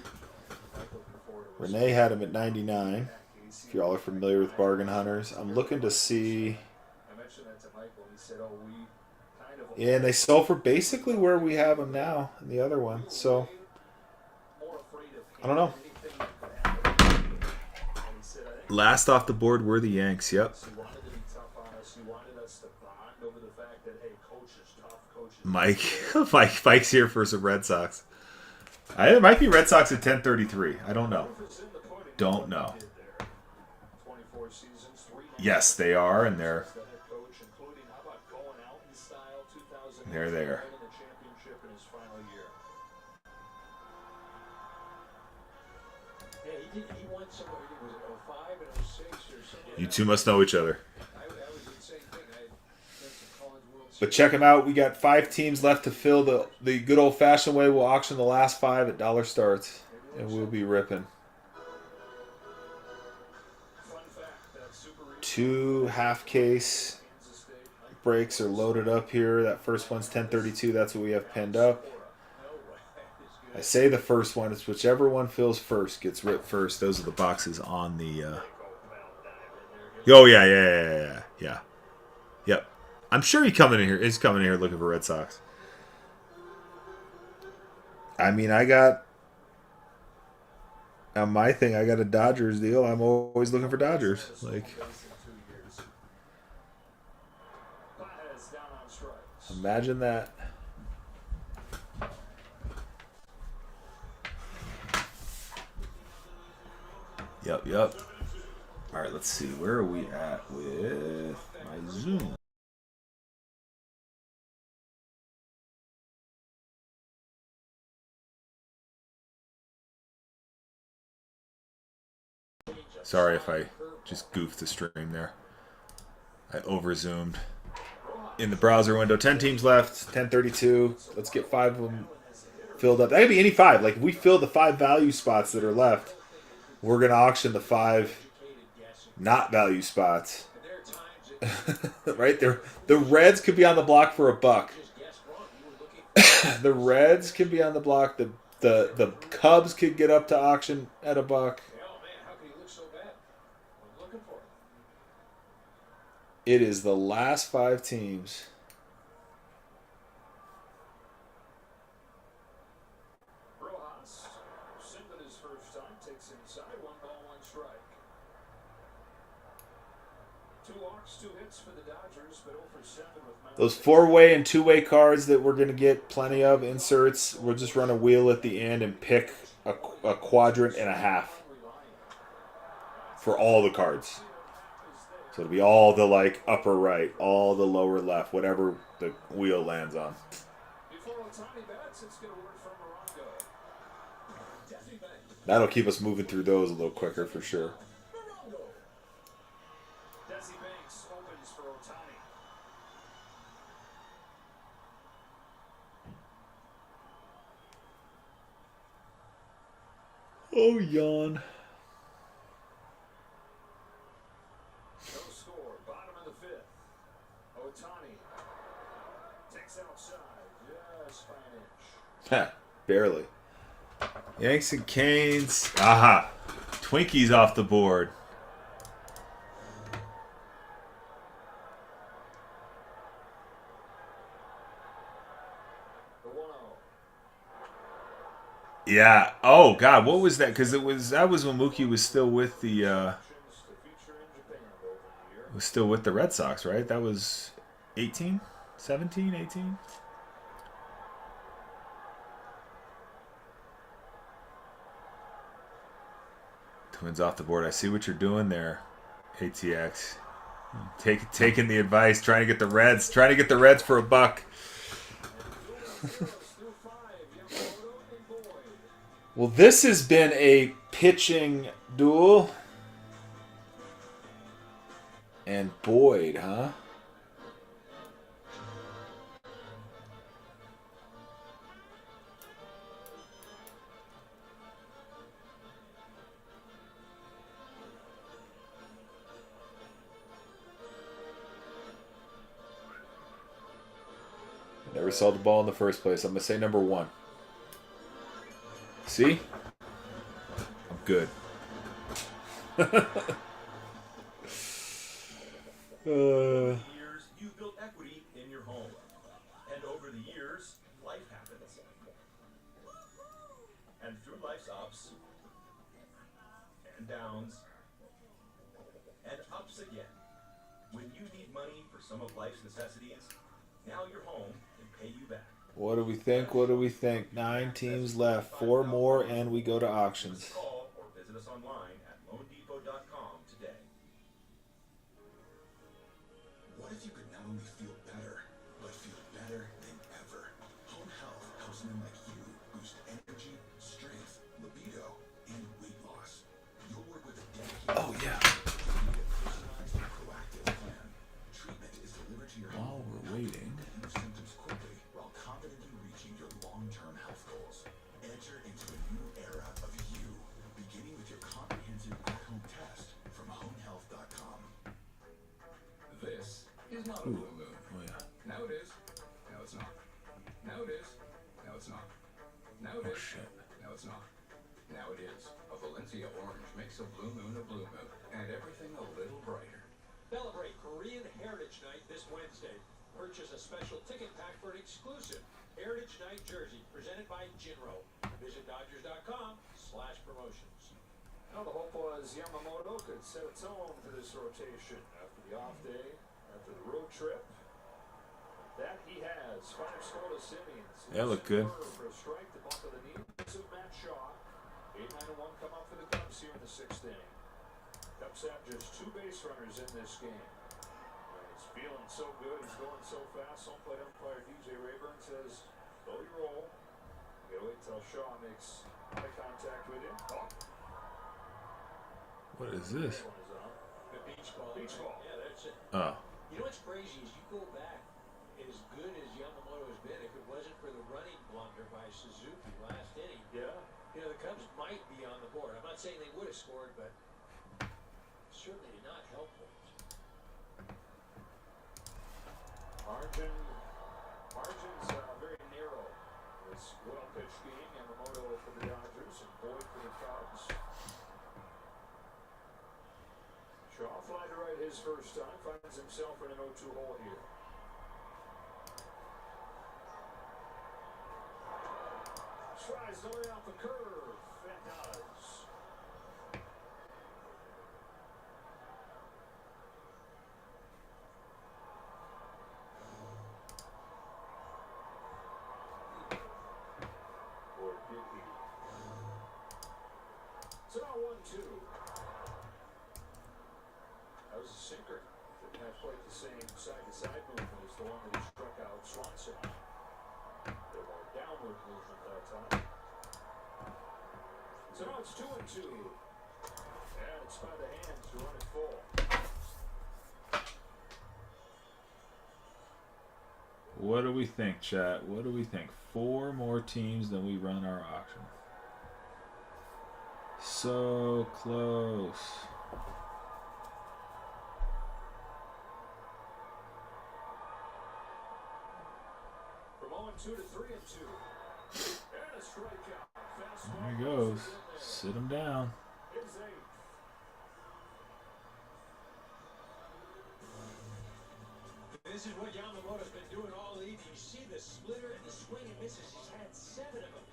Speaker 1: Renee had them at 99. If y'all are familiar with bargain hunters, I'm looking to see.
Speaker 13: I mentioned that to Michael. He said, "Oh, we kind of."
Speaker 1: Yeah, and they sell for basically where we have them now in the other one. So I don't know. Last off the board were the Yanks. Yep.
Speaker 13: He wanted to be tough on us. He wanted us to bond over the fact that, hey, coach is tough. Coach is
Speaker 1: Mike's here for some Red Sox. It might be Red Sox at 1033. I don't know. Don't know. Yes, they are, and they're there. You two must know each other. But check them out. We got 5 teams left to fill the good old-fashioned way. We'll auction the last 5 at dollar starts, and we'll be ripping. 2 half-case breaks are loaded up here. That first one's 1032. That's what we have pinned up. I say the first one. It's whichever one fills first gets ripped first. Those are the boxes on the. Oh yeah. Yep. I'm sure he's coming in here. He's coming in here looking for Red Sox. I mean, I got on my thing. I got a Dodgers deal. I'm always looking for Dodgers. Like, imagine that. Yep. All right, let's see. Where are we at with my Zoom? Sorry if I just goofed the stream there. I over-zoomed. In the browser window, 10 teams left, 1032. Let's get 5 of them filled up. That could be any 5. Like, if we fill the 5 value spots that are left, we're going to auction the 5 not value spots. Right there. The Reds could be on the block for $1. The Reds could be on the block. The Cubs could get up to auction at $1. It is the last 5 teams.
Speaker 13: Rojas, simping his first time, takes inside, 1 ball, 1 strike. 2 walks, 2 hits for the Dodgers, but 0 for 7 with
Speaker 1: Those 4-way and 2-way cards that we're going to get plenty of inserts. We'll just run a wheel at the end and pick a quadrant and a half for all the cards. So it'll be all the like upper right, all the lower left, whatever the wheel lands on. That'll keep us moving through those a little quicker for sure.
Speaker 13: Desi Banks opens for Ohtani.
Speaker 1: Oh, yawn.
Speaker 13: No score, bottom of the 5th. Ohtani takes outside, just by an inch.
Speaker 1: Barely. Yanks and Canes. Aha. Twinkies off the board. Yeah. Oh God, what was that? Because that was when Mookie was still with the Red Sox, right? That was 18, 17, 18. Twins off the board. I see what you're doing there, ATX. Taking the advice, trying to get the Reds for $1. Well, this has been a pitching duel. And Boyd, huh? Never saw the ball in the first place. I'm going to say number 1. See? I'm good.
Speaker 11: Years, you've built equity in your home. And over the years, life happens. And through life's ups and downs and ups again, when you need money for some of life's necessities, now your home can pay you back.
Speaker 1: What do we think? What do we think? 9 teams left. 4 more and we go to auctions.
Speaker 11: Call or visit us online at loandepot.com today.
Speaker 22: What if you could not only feel better, but feel better than ever? Home Health helps men like you boost energy, strength, libido, and weight loss. You'll work with a dedicated personalized and proactive plan. Treatment is delivered to your home.
Speaker 1: While we're waiting.
Speaker 22: Your symptoms quickly while confidently reaching your long-term health goals. Enter into a new era of you, beginning with your comprehensive at-home test from homehealth.com.
Speaker 10: This is not a blue moon.
Speaker 1: Oh, yeah.
Speaker 10: Now it is. Now it's not. Now it is. Now it's not. Nowadays, no, it's not. Now it is. A Valencia orange makes a blue moon, and everything a little brighter.
Speaker 13: Celebrate Korean Heritage Night this Wednesday. Purchase a special ticket pack for an exclusive Heritage Night jersey presented by Jinro. Visit Dodgers.com/promotions. Now the hope was Yamamoto could set a tone for this rotation after the off day, after the road trip. That he has. 5 scoreless innings.
Speaker 1: Yeah, look good.
Speaker 13: For a strike, the bump of the knee of Matt Shaw. 8-9-1 come up for the Cubs here in the 6th inning. Cubs have just 2 base runners in this game. And he's feeling so good. He's going so fast. Home plate umpire DJ Rayburn says, slow your roll. You gotta wait till Shaw makes eye contact with him. Oh.
Speaker 1: What is this?
Speaker 13: The beach ball. Beach ball. Yeah, that's it.
Speaker 1: Oh.
Speaker 13: You know what's crazy is you go back, as good as Yamamoto has been, if it wasn't for the running blunder by Suzuki last inning, you know, the Cubs might be on the board. I'm not saying they would have scored, but certainly not helpful. Margins very narrow. This well-pitched game, Yamamoto for the Dodgers and Boyd for the Cubs. Shaw fly to right his first time, finds himself in an 0-2 hole here. Tries to lay off the curve, and does. Or did he? So now 1-2. That was a sinker. Didn't have quite the same side-to-side movement as the one that he struck out Swanson on. They're more downward movement that time. So now it's 2-2. And it's by the hands to run it full.
Speaker 1: What do we think, chat? What do we think? 4 more teams than we run our auction. So close.
Speaker 13: From 0-2 to 3-2. And a strikeout.
Speaker 1: There he goes. Sit him down.
Speaker 13: It's 8. This is what Yamamoto's been doing all league. You see the splitter and the swing and misses. He's had 7 of them.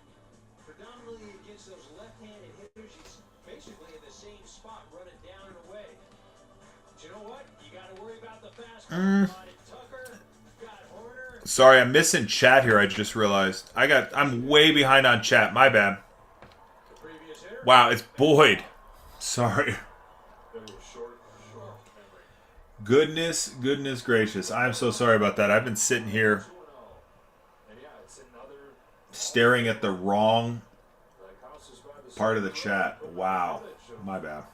Speaker 13: Predominantly against those left-handed hitters. He's basically in the same spot, running down and away. But you know what? You got to worry about the fastball. Tucker, got Horner.
Speaker 1: Sorry, I'm missing chat here. I just realized I'm way behind on chat. My bad. Wow, it's Boyd. Sorry. Goodness gracious. I'm so sorry about that. I've been sitting here staring at the wrong part of the chat. Wow. My bad.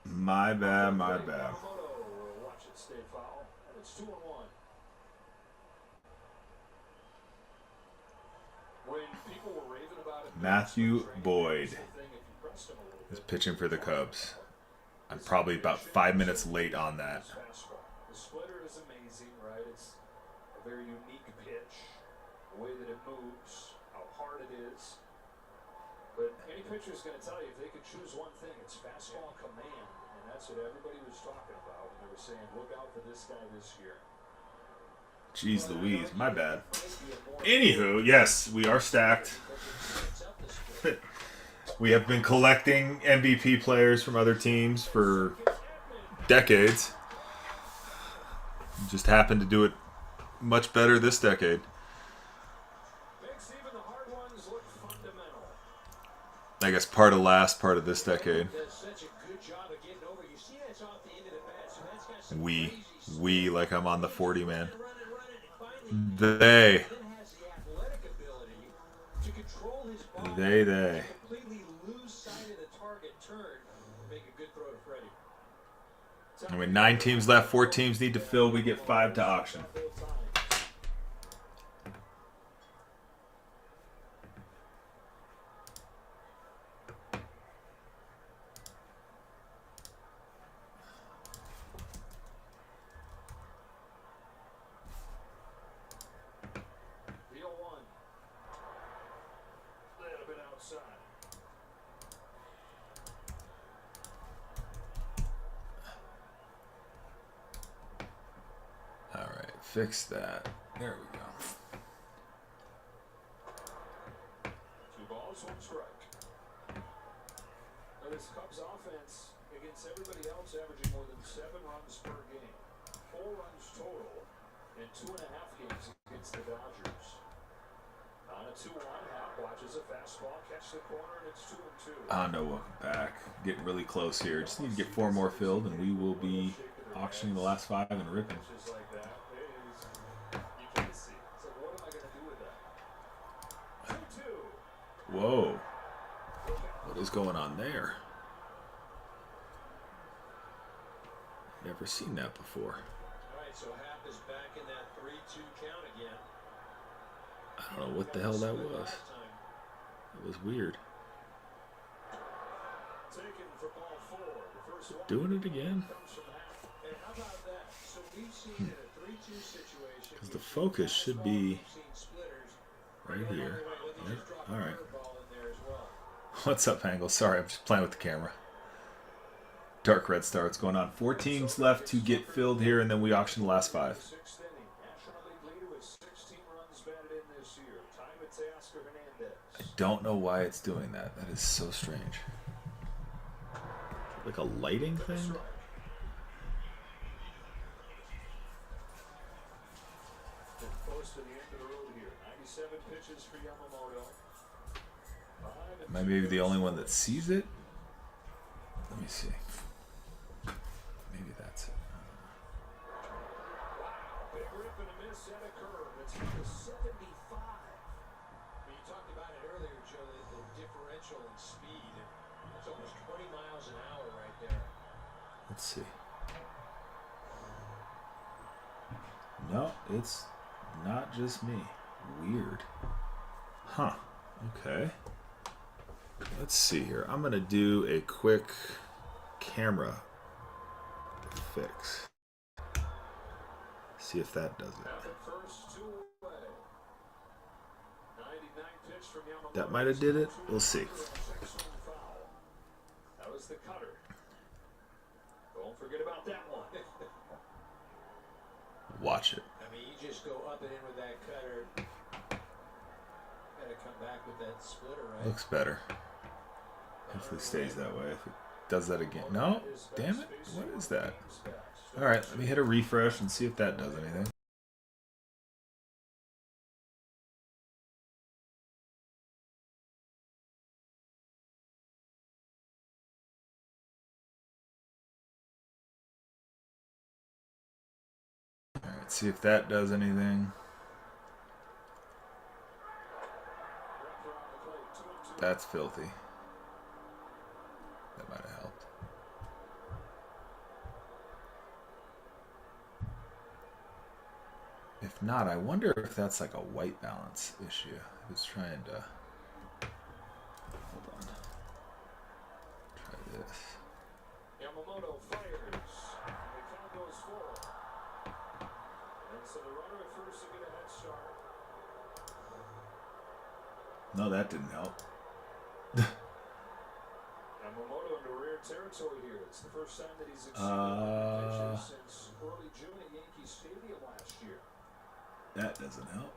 Speaker 1: My bad. Matthew Boyd is pitching for the Cubs. I'm probably about 5 minutes late on that.
Speaker 13: The splitter is amazing, right? It's a very unique pitch, the way that it moves, how hard it is. But any pitcher is going to tell you if they could choose one thing, it's fastball command, and that's what everybody was talking about when they were saying, look out for this guy this year.
Speaker 1: Jeez Louise, my bad. Anywho, yes, we are stacked. We have been collecting MVP players from other teams for decades. Just happened to do it much better this decade. I guess part of this decade. We like I'm on the 40 man. They. I mean, 9 teams left, 4 teams need to fill. We get 5 to auction. fix that. There we go.
Speaker 13: 2 balls, 1 strike. Now this Cubs offense against everybody else averaging more than 7 runs per game. 4 runs total in 2.5 games against the Dodgers. On a 2-1, Happ watches a fastball catch the corner, and it's 2-2.
Speaker 1: Hondo, welcome back. Getting really close here. Just need to get 4 more filled, and we will be auctioning the last 5 and ripping.
Speaker 13: Just like that, you can't see. So what am I going to do with that? 2-2.
Speaker 1: Whoa. What is going on there? Never seen that before.
Speaker 11: All right, so Happ is back in that 3-2 count again.
Speaker 1: I don't know what the hell that was. It was weird.
Speaker 13: Taken for ball 4. The first one
Speaker 1: Doing it again?
Speaker 13: comes from Happ. And how about that? So we've seen in a 3-2 situation.
Speaker 1: Because the focus should be right here. Yep. All right. What's up, Angle? Sorry, I'm just playing with the camera. Dark Red Star, what's going on? 4 teams left to get filled here, and then we auction the last 5.
Speaker 13: 6th inning. National League leader with 16 runs batted in this year. Time at Teoscar Hernandez.
Speaker 1: I don't know why it's doing that. That is so strange. Like a lighting thing?
Speaker 13: Close to the end of the road here. 97 pitches for Yamamoto.
Speaker 1: Am I maybe the only one that sees it? Let me see. Maybe that's it.
Speaker 13: Big rip and a miss at a curve. It's hit to 75.
Speaker 11: You talked about it earlier, Joe, the differential in speed. It's almost 20 miles an hour right there.
Speaker 1: Let's see. No, it's not just me. Weird. Huh. Okay. Let's see here. I'm going to do a quick camera fix. See if that does it. That might have did it. We'll see.
Speaker 13: That was the cutter. Don't forget about that one.
Speaker 1: Watch it.
Speaker 11: I mean, you just go up and in with that cutter. Gotta come back with that splitter, right?
Speaker 1: Looks better. Hopefully it stays that way. If it does that again. No? Damn it. What is that? Alright, let me hit a refresh and see if that does anything. Alright, see if that does anything. That's filthy. That might have helped. If not, I wonder if that's like a white balance issue. I was trying to... Hold on. Try this.
Speaker 13: Yamamoto fires. The count goes 4. And so the runner at first will get a head start.
Speaker 1: No, that didn't help.
Speaker 13: Yamamoto into rare territory here. It's the first time that he's exceeded pitches since early June at Yankee Stadium last year.
Speaker 1: That doesn't help.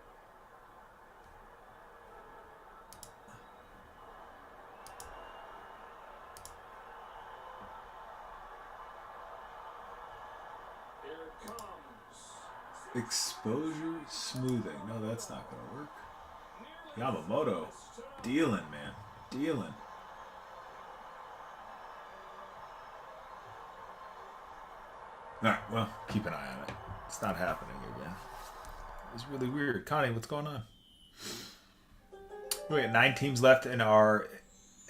Speaker 13: Here it comes.
Speaker 1: Exposure smoothing. No, that's not going to work. Yamamoto. Dealing, man. Dealing. Alright, well, keep an eye on it. It's not happening again. It's really weird. Connie, what's going on? We got 9 teams left in our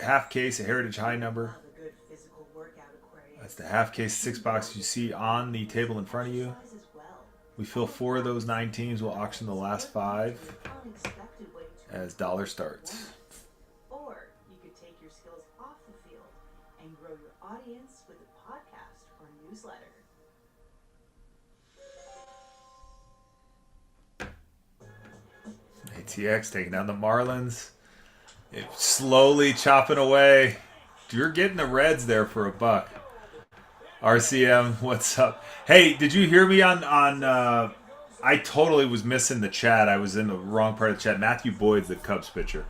Speaker 1: half case, a Heritage High number. That's the half case 6 box you see on the table in front of you. We fill 4 of those 9 teams. We'll auction the last 5 as dollar starts.
Speaker 4: Or you could take your skills off the field and grow your audience with a podcast or newsletter.
Speaker 1: ATX taking down the Marlins. It's slowly chopping away. You're getting the Reds there for $1. RCM, what's up? Hey, did you hear me on I totally was missing the chat. I was in the wrong part of the chat. Matthew Boyd's the Cubs pitcher.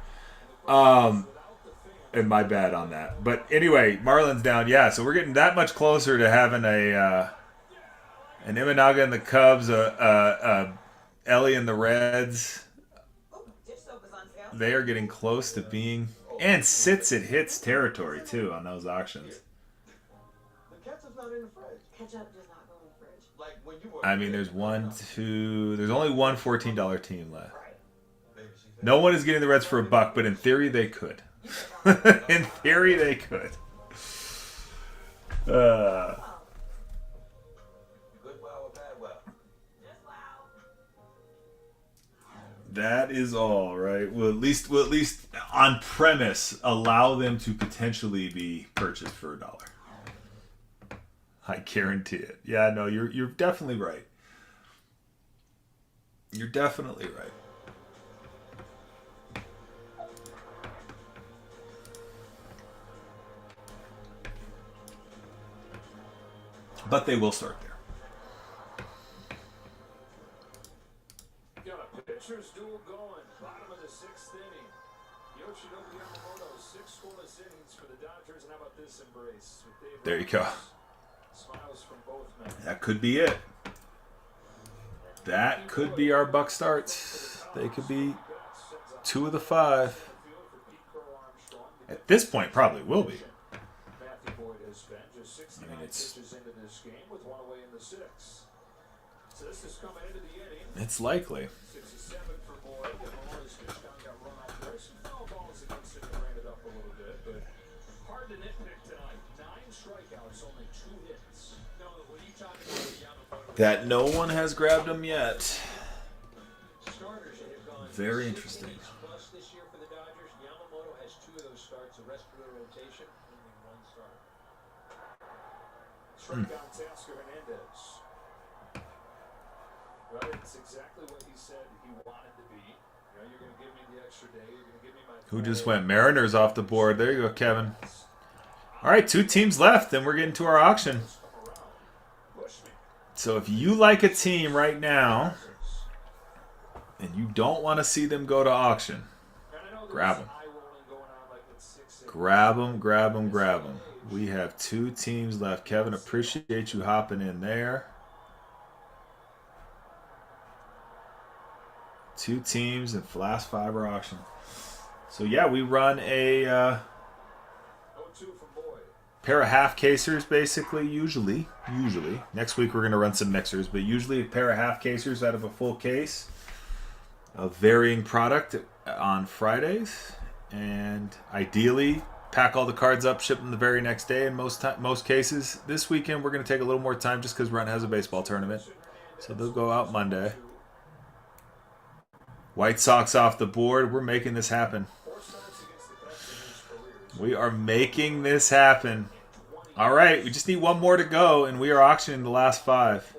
Speaker 1: And my bad on that. But anyway, Marlins down. Yeah, so we're getting that much closer to having an Imanaga in the Cubs, Ellie in the Reds. They are getting close to being, and sits at hits territory too on those auctions.
Speaker 8: The ketchup's not in the fridge.
Speaker 12: Ketchup does not go in the fridge.
Speaker 8: Like when you were.
Speaker 1: I mean, there's only one $14 team left. No one is getting the Reds for $1, but in theory they could. In theory they could.
Speaker 8: Good well or bad well?
Speaker 1: That is all, right? We'll at least on premise allow them to potentially be purchased for $1. I guarantee it. Yeah, no, you're definitely right. You're definitely right. But they will start there.
Speaker 13: Got a pitcher's duel going. Bottom of the 6th inning. Yoshinobu Yamamoto, 6 scoreless innings for the Dodgers. And how about this embrace? With Dave
Speaker 1: There you go.
Speaker 13: Smiles from both men.
Speaker 1: That could be it. That could be our Buck starts. They could be 2 of the 5. At this point, probably will be.
Speaker 13: Matthew Boyd has spent just 69 pitches into this game with 1 away in the 6th. So this is coming into the inning.
Speaker 1: It's likely.
Speaker 13: 67 for Boyd. And Malone's pitch down got run out there. Some foul balls against him to ran it up a little bit, but hard to nitpick tonight. 9 strikeouts, only 2 hits. No, when you talk about Yamamoto,
Speaker 1: That no one has grabbed him yet.
Speaker 13: starters that have gone
Speaker 1: Very
Speaker 13: 6
Speaker 1: interesting.
Speaker 13: innings plus this year for the Dodgers. Yamamoto has 2 of those starts. The rest of the rotation, only 1 start. Strikeout Teoscar Hernandez. Well, it's exactly what he said he wanted to be. You know, you're going to give me the extra day. You're going to give me my.
Speaker 1: Who just went? Mariners off the board. There you go, Kevin. All right, 2 teams left, then we're getting to our auction. So if you like a team right now and you don't want to see them go to auction, grab them. Grab them, grab them, grab them. We have 2 teams left. Kevin, appreciate you hopping in there. 2 teams and last 5 are auction. So yeah, we run a pair of half casers basically, usually. Next week we're going to run some mixers, but usually a pair of half casers out of a full case of varying product on Fridays. And ideally, pack all the cards up, ship them the very next day in most cases. This weekend we're going to take a little more time just because Runt has a baseball tournament. So they'll go out Monday. White Sox off the board. We're making this happen. We are making this happen. All right, we just need 1 more to go, and we are auctioning the last 5.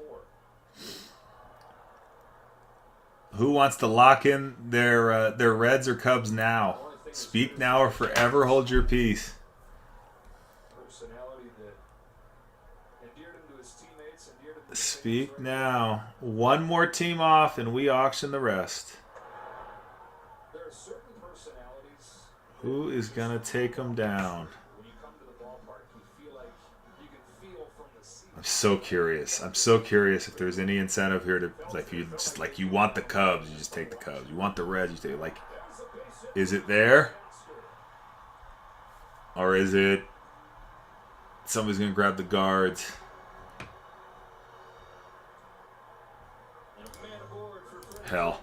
Speaker 1: Who wants to lock in their Reds or Cubs now? Speak now or forever hold your peace. Speak now. 1 more team off, and we auction the rest. Who is going to take them down? I'm so curious. I'm so curious if there's any incentive here to, like, you want the Cubs, you just take the Cubs. You want the Reds, you take, like, is it there? Or is it somebody's going to grab the Guards? Hell.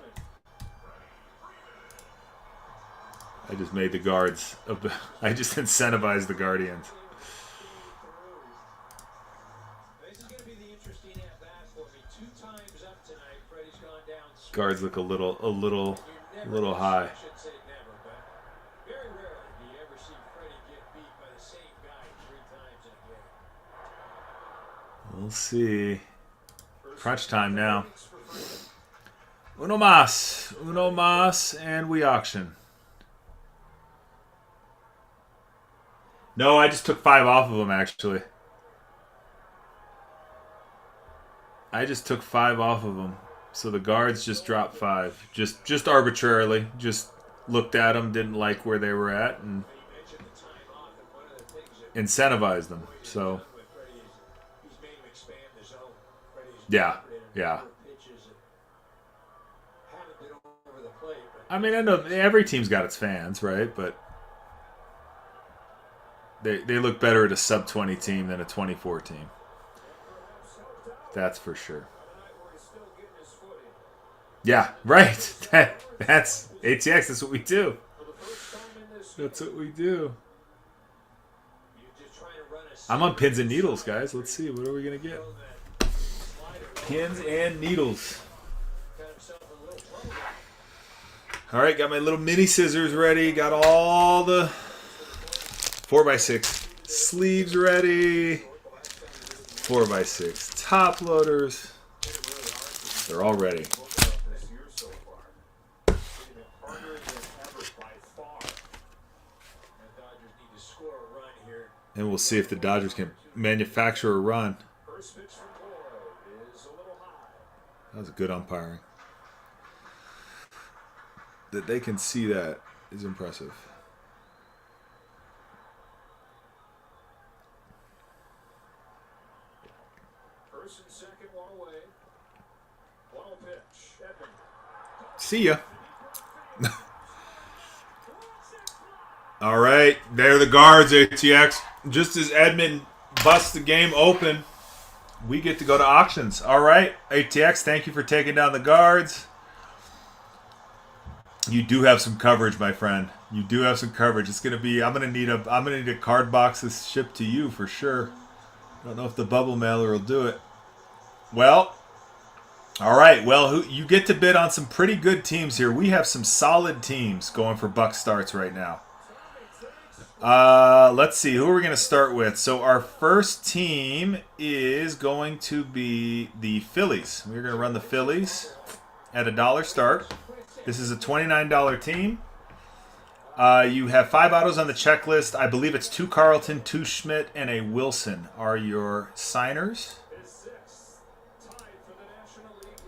Speaker 1: I just made the Guards. I just incentivized the Guardians. Guards look a little high. We'll see. Crunch time now. Uno mas, and we auction. No, I just took 5 off of them, actually. I just took 5 off of them. So the guards just dropped 5. Just arbitrarily. Just looked at them, didn't like where they were at, and incentivized them. So, yeah. I mean, I know every team's got its fans, right? But they look better at a sub-20 team than a 24 team. That's for sure. Yeah, right. That's ATX. That's what we do. That's what we do. I'm on pins and needles, guys. Let's see. What are we going to get? Pins and needles. All right, got my little mini scissors ready. Got all the 4x6 sleeves ready. 4x6 top loaders. They're all ready. And we'll see if the Dodgers can manufacture a run. That was a good umpiring. That they can see that is impressive.
Speaker 13: First and second, one away. 1-0 pitch. Edmund.
Speaker 1: See ya. All right, there are the guards, ATX. Just as Edmund busts the game open, we get to go to auctions. All right, ATX, thank you for taking down the guards. You do have some coverage, my friend. You do have some coverage. It's gonna be. I'm gonna need a card box that's shipped to you for sure. I don't know if the bubble mailer will do it. Well, all right. Well, you get to bid on some pretty good teams here. We have some solid teams going for buck starts right now. Let's see. Who are we going to start with? So our first team is going to be the Phillies. We're going to run the Phillies at $1 start. This is a $29 team. You have 5 autos on the checklist. I believe it's 2 Carlton, 2 Schmidt, and a Wilson are your signers.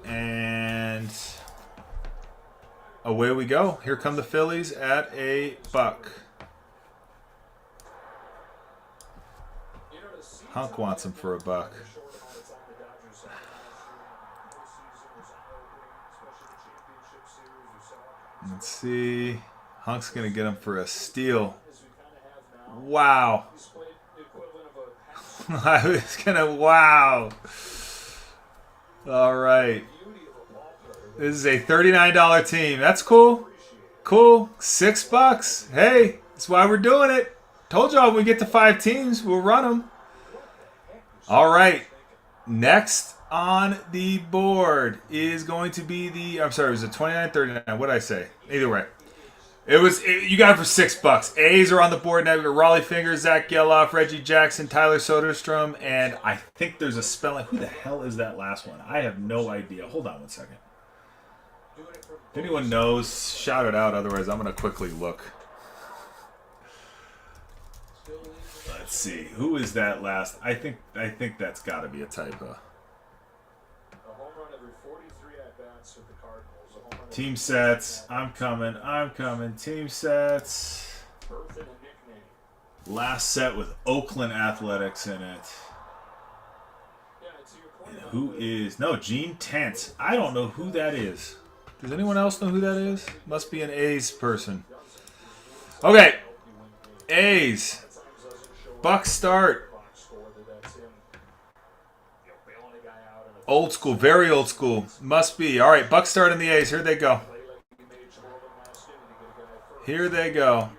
Speaker 1: And away we go. Here come the Phillies at $1. Hunk wants him for $1. Let's see. Hunk's going to get him for a steal. Wow. I was going to, wow. All right. This is a $39 team. That's cool. Cool. $6. Hey, that's why we're doing it. Told y'all when we get to 5 teams, we'll run them. All right. Next on the board is going to be the, I'm sorry, it was a $29.39. What did I say? Either way. You got it for $6. A's are on the board now. We got Raleigh Fingers, Zach Geloff, Reggie Jackson, Tyler Soderstrom, and I think there's a spelling. Who the hell is that last one? I have no idea. Hold on one second. If anyone knows, shout it out. Otherwise, I'm going to quickly look. Let's see. Who is that last? I think that's got to be a typo. Team sets. I'm coming. Team sets. Last set with Oakland Athletics in it. And who is... No, Gene Tents. I don't know who that is. Does anyone else know who that is? Must be an A's person. Okay. A's. Buck start. Old school, very old school. Must be. All right, buck start in the A's. Here they go. Here they go.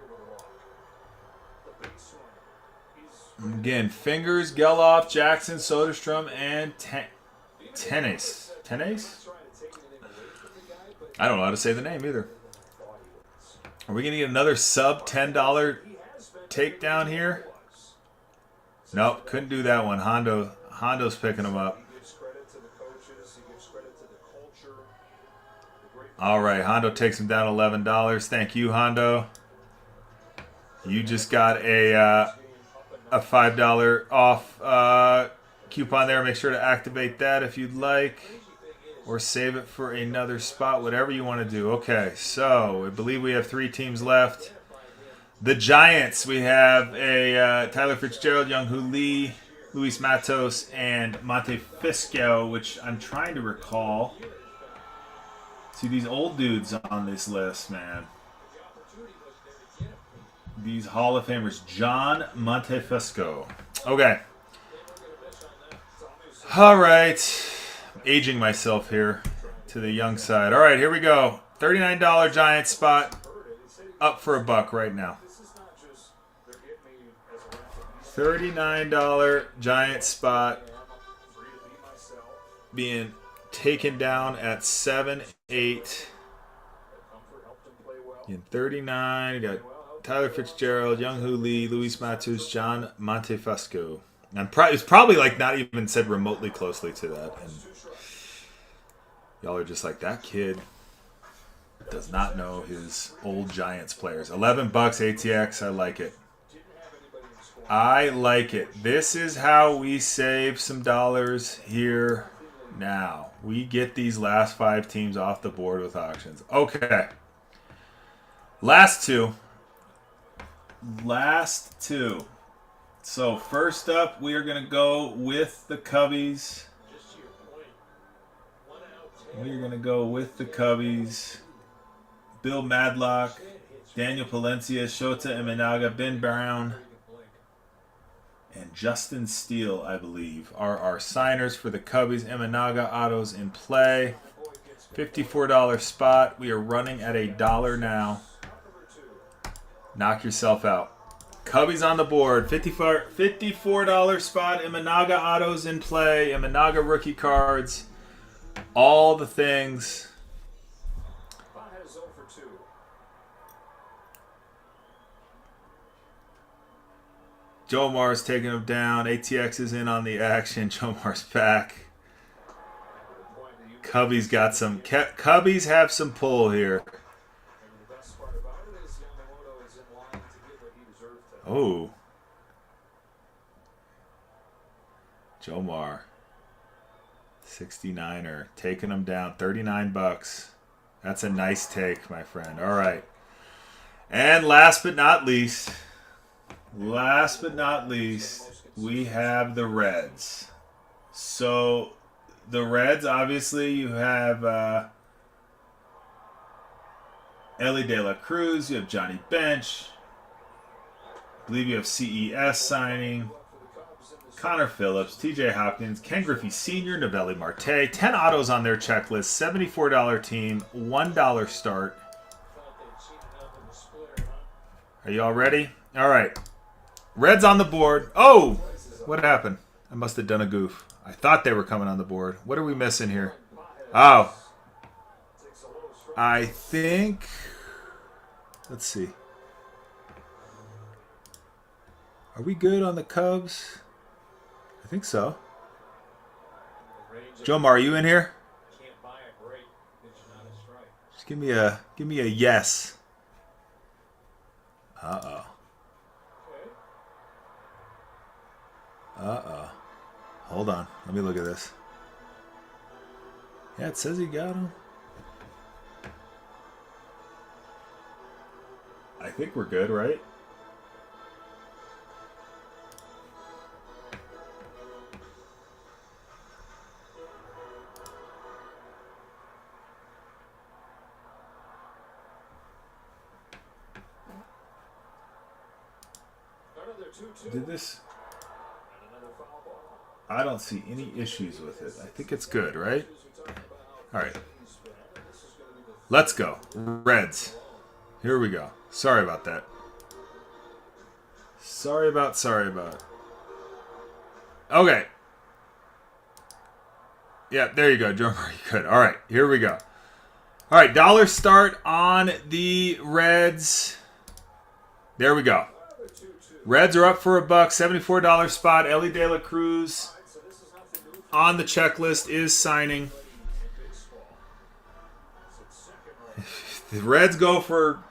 Speaker 1: Again, Fingers, Geloff, Jackson, Soderstrom, and Tenace. Tenace? I don't know how to say the name either. Are we going to get another sub $10 takedown here? Nope, couldn't do that one. Hondo's picking them up. All right, Hondo takes him down $11. Thank you, Hondo. You just got a $5 off coupon there. Make sure to activate that if you'd like. or save it for another spot, whatever you want to do. Okay, so I believe we have 3 teams left. The Giants, we have a Tyler Fitzgerald, Young-Hoo Lee, Luis Matos, and Montefisco, which I'm trying to recall. See, these old dudes on this list, man. These Hall of Famers. John Montefisco. Okay. All right. Aging myself here to the young side. All right, here we go. $39 Giants spot. Up for $1 right now. $39 Giant spot being taken down at 7-8. In 39, you got Tyler Fitzgerald, Young-Hoo Lee, Luis Matos, John Montefisco. And it's probably like not even said remotely closely to that. And y'all are just like, that kid does not know his old Giants players. $11 ATX. I like it. I like it. This is how we save some dollars here now. We get these last 5 teams off the board with auctions. Okay. Last two. So first up, we are going to go with the Cubbies. Bill Madlock, Daniel Palencia, Shota Imanaga, Ben Brown, and Justin Steele, I believe, are our signers for the Cubbies. Imanaga autos in play. $54 spot. We are running at $1 now. Knock yourself out. Cubbies on the board. $54 spot. Imanaga autos in play. Imanaga rookie cards. All the things. Joe Mar's taking him down. ATX is in on the action. Joe Mar's back. Cubbies got some. Cubbies have some pull here. Oh. Joe Mar. 69er. Taking him down. $39. That's a nice take, my friend. All right. And last but not least, we have the Reds. So the Reds, obviously, you have Ellie De La Cruz, you have Johnny Bench, I believe you have CES signing, Connor Phillips, TJ Hopkins, Ken Griffey Sr., Novelli Marte. 10 autos on their checklist, $74 team, $1 start. Are you all ready? All right. Reds on the board. Oh! What happened? I must have done a goof. I thought they were coming on the board. What are we missing here? Oh. I think... Let's see. Are we good on the Cubs? I think so. Joe Mar, are you in here? Just give me a yes. Uh-oh. Hold on. Let me look at this. Yeah, it says he got him. I think we're good, right? Did this? I don't see any issues with it. I think it's good, right? All right. Let's go. Reds. Here we go. Sorry about that. Sorry about. Okay. Yeah, there you go, Joe Murray. Good. All right, here we go. All right, dollar start on the Reds. There we go. Reds are up for $1. $74 spot. Ellie De La Cruz on the checklist is signing. The Reds go for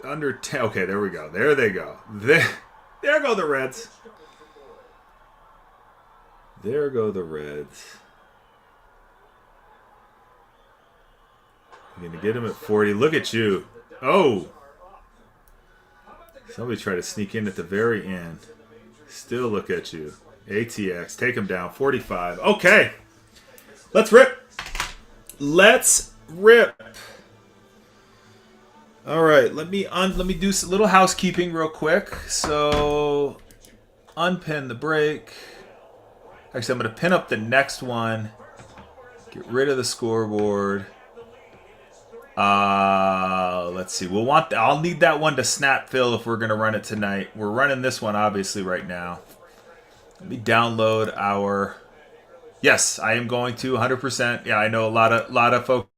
Speaker 1: under 10. Okay, there we go. There they go. There go the Reds. There go the Reds. You're going to get him at 40. Look at you. Oh! Somebody tried to sneak in at the very end. Still look at you. ATX. Take him down. 45. Okay. Let's rip. Let's rip. All right. Let me do a little housekeeping real quick. So, unpin the break. Actually, I'm going to pin up the next one. Get rid of the scoreboard. Let's see. I'll need that one to snap fill if we're going to run it tonight. We're running this one obviously right now. Let me download our... Yes, I am going to 100%. Yeah, I know a lot of folks.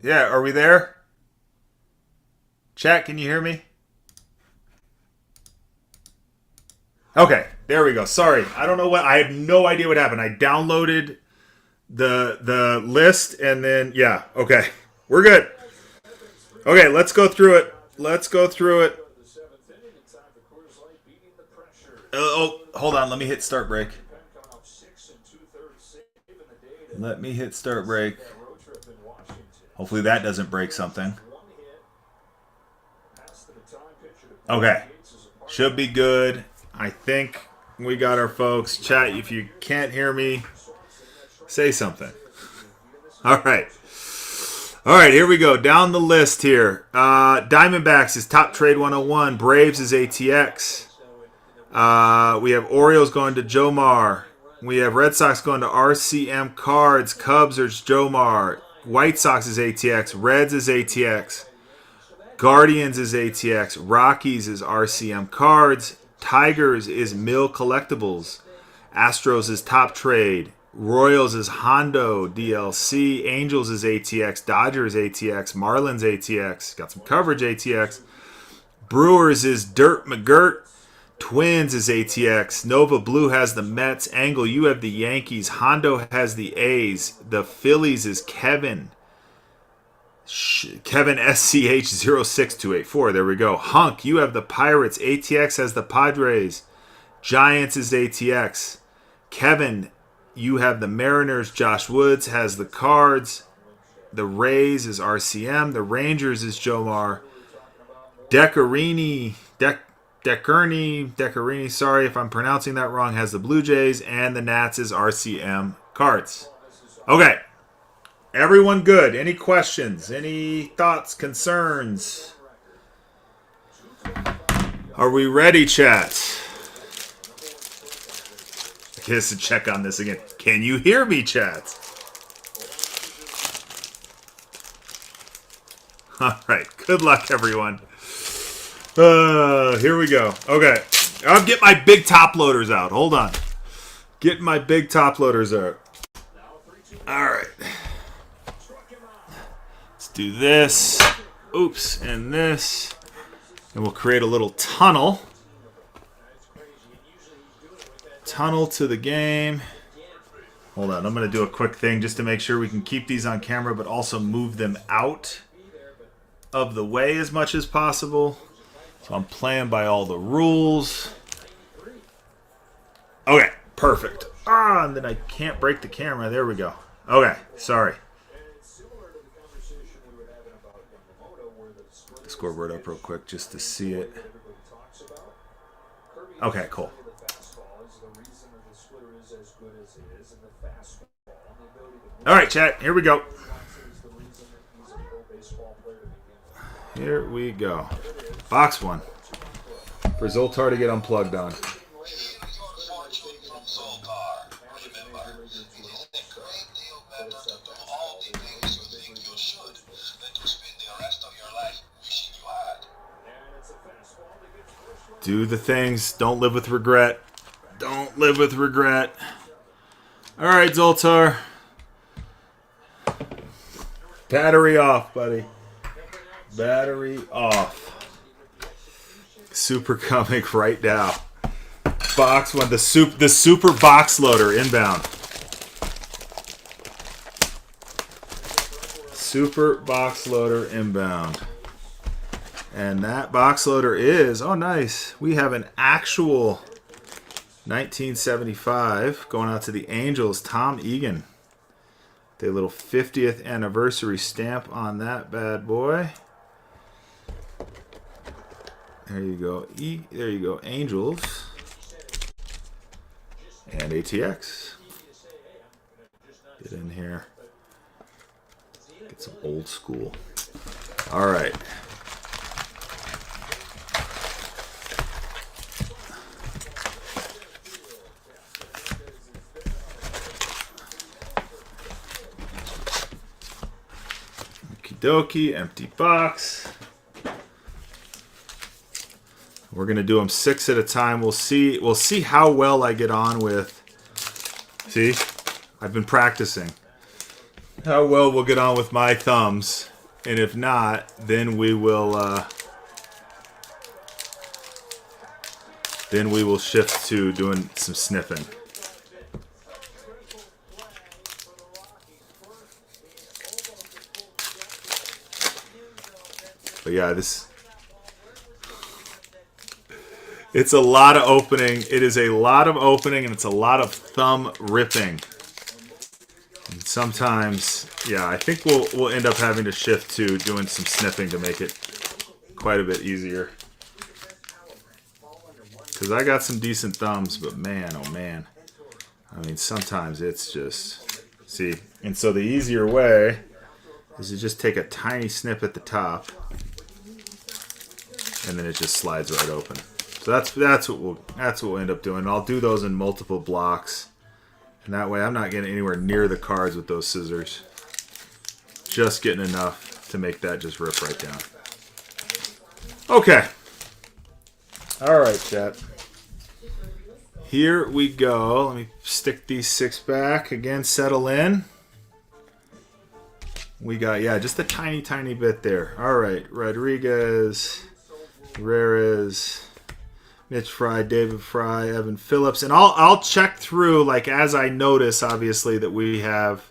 Speaker 1: Yeah, are we there? Chat, can you hear me? Okay, there we go. Sorry, I don't know what. I have no idea what happened. I downloaded the list and then yeah. Okay, we're good. Okay, let's go through it. Oh, hold on. Let me hit start break. Hopefully that doesn't break something. Okay. Should be good. I think we got our folks. Chat, if you can't hear me, say something. All right. All right, here we go. Down the list here. Diamondbacks is Top Trade 101. Braves is ATX. We have Orioles going to Jomar. We have Red Sox going to RCM Cards. Cubs are Jomar. White Sox is ATX. Reds is ATX. Guardians is ATX. Rockies is RCM Cards. Tigers is Mill Collectibles. Astros is Top Trade. Royals is Hondo DLC. Angels is ATX. Dodgers ATX. Marlins ATX. Got some coverage ATX. Brewers is Dirt McGirt. Twins is ATX. Nova Blue has the Mets. Angle, you have the Yankees. Hondo has the A's. The Phillies is Kevin. Kevin SCH06284. There we go. Hunk, you have the Pirates. ATX has the Padres. Giants is ATX. Kevin, you have the Mariners. Josh Woods has the Cards. The Rays is RCM. The Rangers is Jomar. Decarini, sorry if I'm pronouncing that wrong, has the Blue Jays, and the Nats is RCM Cards. Okay. Everyone good? Any questions? Any thoughts, concerns? Are we ready, chat? I guess to check on this again. Can you hear me, chat? All right. Good luck, everyone. Here we go. Okay. I'll get my big top loaders out. Hold on. Getting my big top loaders out. All right. Let's do this. Oops. And this. And we'll create a little tunnel. Tunnel to the game. Hold on. I'm going to do a quick thing just to make sure we can keep these on camera, but also move them out of the way as much as possible. So I'm playing by all the rules. Okay, perfect. And then I can't break the camera. There we go. Okay, sorry. Scoreboard up real quick just to see it. Okay, cool. All right, chat. Here we go. Here we go. Box one. For Zoltar to get unplugged on. Do the things. Don't live with regret. Don't live with regret. All right, Zoltar. Battery off, buddy. Battery off. Super comic right now. Box one. The super box loader inbound. Super box loader inbound. And that box loader is, oh nice, we have an actual 1975 going out to the Angels, Tom Egan. The little 50th anniversary stamp on that bad boy. There you go. There you go, Angels. And ATX. Get in here. Get some old school. All right. Okie dokie, empty box. We're gonna do them 6 at a time. We'll see how well I get on with. See, I've been practicing. How well we'll get on with my thumbs, and if not, then we will. Then we will shift to doing some sniffing. But yeah, it's a lot of opening. It is a lot of opening, and it's a lot of thumb ripping. And sometimes, yeah, I think we'll end up having to shift to doing some sniffing to make it quite a bit easier. Because I got some decent thumbs, but man, oh man. I mean, sometimes it's just, see. And so the easier way is to just take a tiny snip at the top. And then it just slides right open. So that's what we'll end up doing. I'll do those in multiple blocks, and that way I'm not getting anywhere near the cards with those scissors. Just getting enough to make that just rip right down. Okay. All right, chat. Here we go. Let me stick these 6 back again. Settle in. We got, yeah, just a tiny, tiny bit there. All right, Rodriguez. Rares, Mitch Fry, David Fry, Evan Phillips, and I'll check through, like, as I notice, obviously, that we have,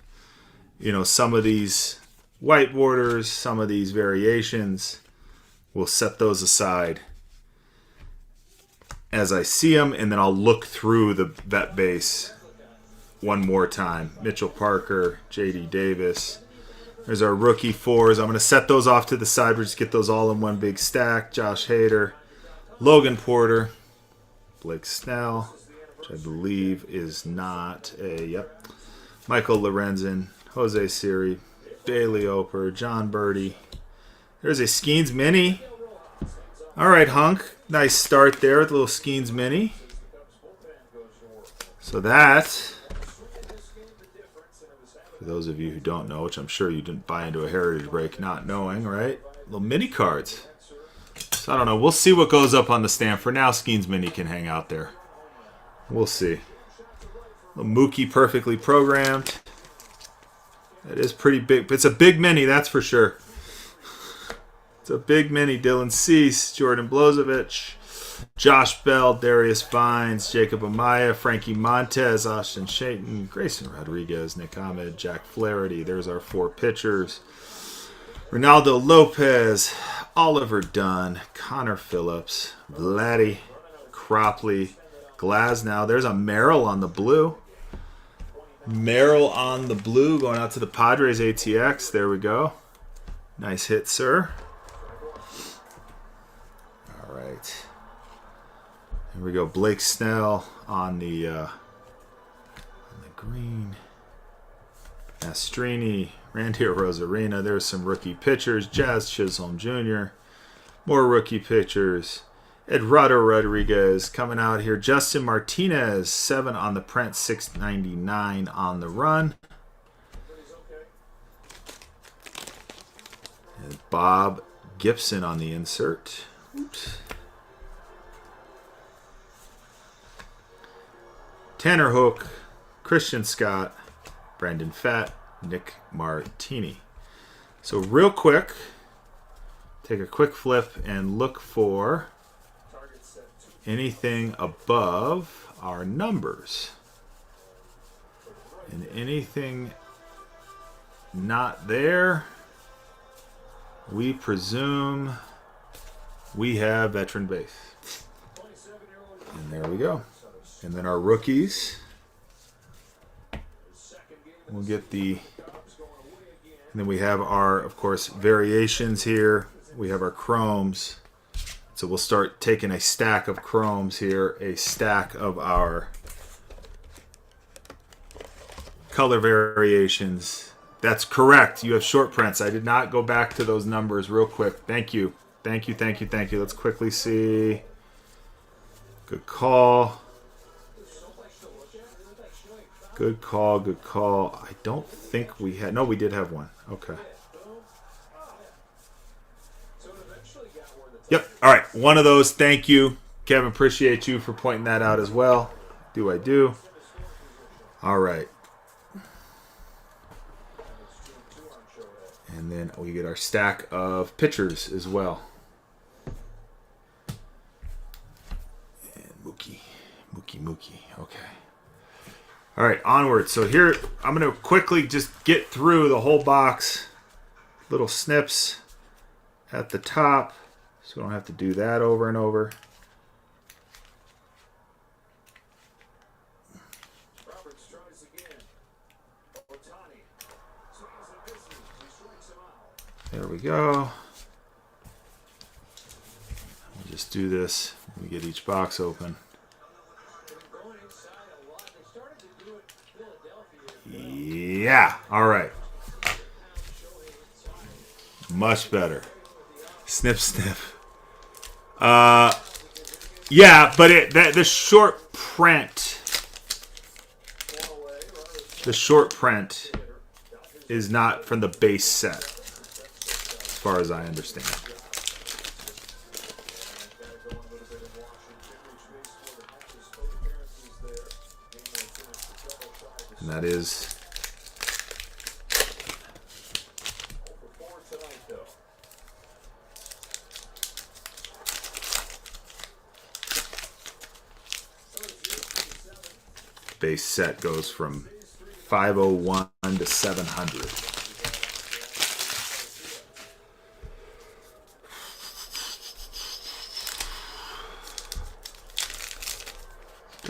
Speaker 1: you know, some of these white borders, some of these variations. We'll set those aside as I see them, and then I'll look through that base one more time. Mitchell Parker, J.D. Davis. There's our rookie 4s. I'm going to set those off to the side. We'll just get those all in one big stack. Josh Hader, Logan Porter, Blake Snell, which I believe is not a, yep. Michael Lorenzen, Jose Siri, Bailey Oper, John Birdie. There's a Skeens Mini. All right, Hunk. Nice start there with a little Skeens Mini. So that... For those of you who don't know, which I'm sure you didn't buy into a Heritage Break not knowing, right? Little mini cards. So I don't know. We'll see what goes up on the stand. For now, Skeens Mini can hang out there. We'll see. Little Mookie perfectly programmed. That is pretty big. It's a big mini, that's for sure. It's a big mini. Dylan Cease, Jordan Blozevich, Josh Bell, Darius Vines, Jacob Amaya, Frankie Montez, Austin Shayton, Grayson Rodriguez, Nick Ahmed, Jack Flaherty. There's our 4 pitchers. Ronaldo Lopez, Oliver Dunn, Connor Phillips, Vladdy, Cropley, Glasnow. There's a Merrill on the blue. Merrill on the blue going out to the Padres ATX. There we go. Nice hit, sir. All right. Here we go. Blake Snell on the green. Mastrini, Randy Rosarina. There's some rookie pitchers. Jazz Chisholm Jr. More rookie pitchers. Eduardo Rodriguez coming out here. Justin Martinez, 7 on the print, 699 on the run. And Bob Gibson on the insert. Oops. Tanner Hook, Christian Scott, Brandon Pfaadt, Nick Martini. So real quick, take a quick flip and look for anything above our numbers. And anything not there, we presume we have veteran base. And there we go. And then our rookies, we'll get the, and then we have our, of course, variations here. We have our chromes. So we'll start taking a stack of chromes here, a stack of our color variations. That's correct. You have short prints. I did not go back to those numbers real quick. Thank you. Thank you, thank you, thank you. Let's quickly see. Good call. Good call, good call. I don't think we had... No, we did have one. Okay. Yep. All right. One of those. Thank you, Kevin. Appreciate you for pointing that out as well. Do I do? All right. And then we get our stack of pitchers as well. And Mookie. Okay. All right, onward. So here, I'm going to quickly just get through the whole box. Little snips at the top, so we don't have to do that over and over. There we go. We'll just do this. We get each box open. Yeah. All right. Much better. Snip, snip. Yeah, but the short print. The short print is not from the base set, as far as I understand. And that is base set goes from 501 to 700.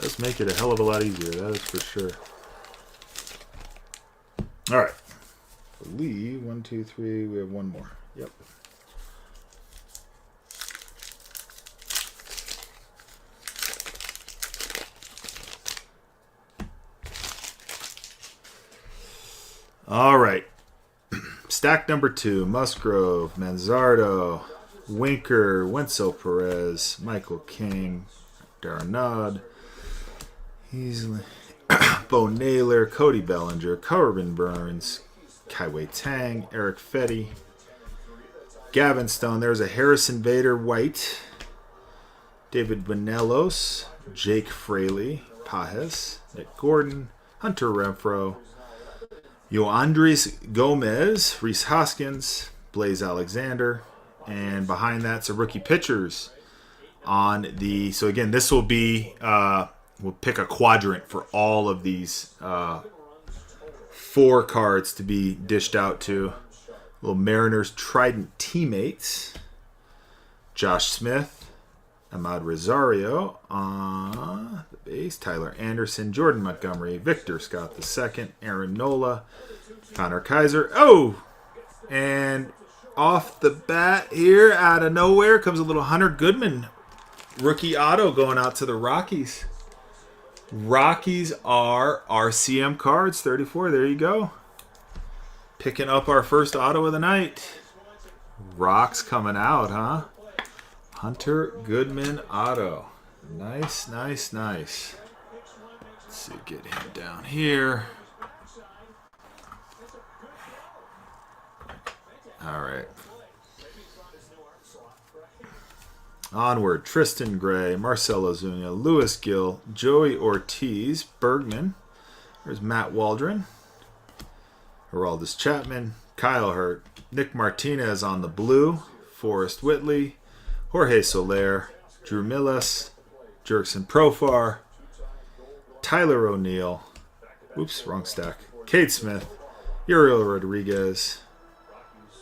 Speaker 1: Does make it a hell of a lot easier, that is for sure. All right. I believe 1, 2, 3. We have one more. Yep. All right. Stack number 2. Musgrove, Manzardo, Winker, Wenzel Perez, Michael King, Darnod, Heasley, Bo Naylor, Cody Bellinger, Corbin Burns, Kaiwei Tang, Eric Fetty, Gavin Stone. There's a Harrison Bader White, David Benelos, Jake Fraley, Pajes, Nick Gordon, Hunter Renfroe, Yoandris Gomez, Rhys Hoskins, Blaze Alexander, and behind that's a rookie pitchers on the. So again, this will be. We'll pick a quadrant for all of these 4 cards to be dished out to. Little Mariners Trident teammates. Josh Smith, Ahmad Rosario on the base. Tyler Anderson, Jordan Montgomery, Victor Scott II, Aaron Nola, Connor Kaiser. Oh! And off the bat here, out of nowhere, comes a little Hunter Goodman rookie auto going out to the Rockies. Rockies are RCM cards, 34. There you go. Picking up our first auto of the night. Rocks coming out, huh? Hunter Goodman auto. Nice, nice, nice. Let's see, get him down here. All right. Onward. Tristan Gray, Marcelo Zuna, Lewis Gill, Joey Ortiz, Bergman. There's Matt Waldron. Geraldus Chapman, Kyle Hurt, Nick Martinez on the blue, Forrest Whitley, Jorge Soler, Drew Millis, Jerkson Profar, Tyler O'Neill, oops, wrong stack, Cade Smith, Uriel Rodriguez,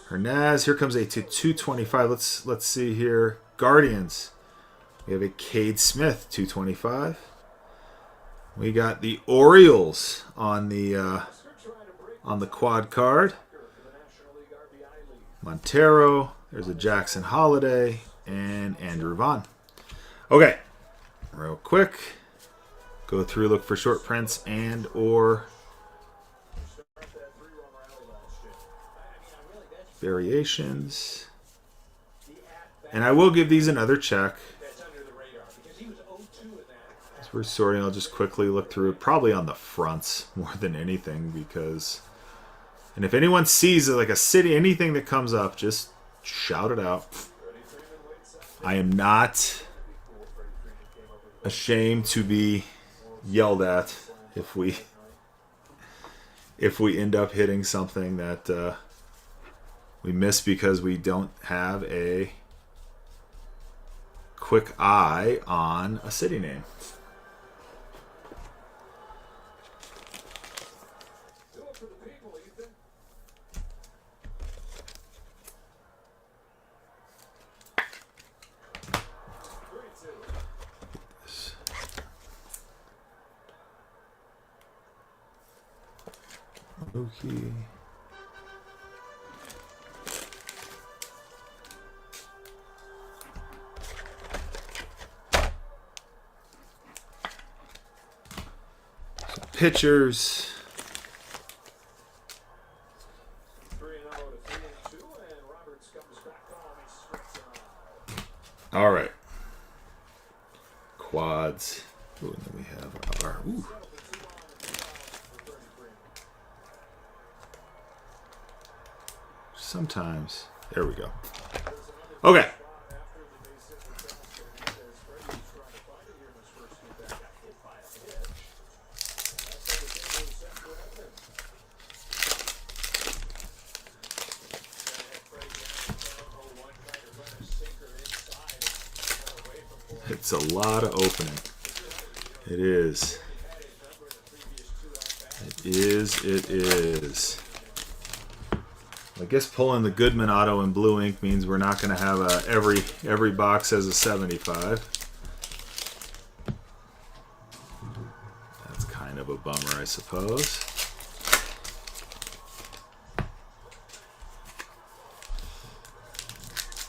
Speaker 1: Hernaz. Here comes a 225. Let's see here. Guardians. We have a Cade Smith 225. We got the Orioles on the quad card. Montero. There's a Jackson Holiday and Andrew Vaughn. Okay, real quick. Go through, look for short prints and or variations. And I will give these another check. As we're sorting, I'll just quickly look through it, probably on the fronts more than anything, because... And if anyone sees like a city, anything that comes up, just shout it out. I am not ashamed to be yelled at if we end up hitting something that we miss because we don't have a quick eye on a city name. Okay. Pitchers. All right. Quads. Ooh, and then we have our. Ooh. Sometimes. There we go. Okay. It's a lot of opening. It is. It is. I guess pulling the Goodman auto in blue ink means we're not going to have every box has a 75. That's kind of a bummer, I suppose.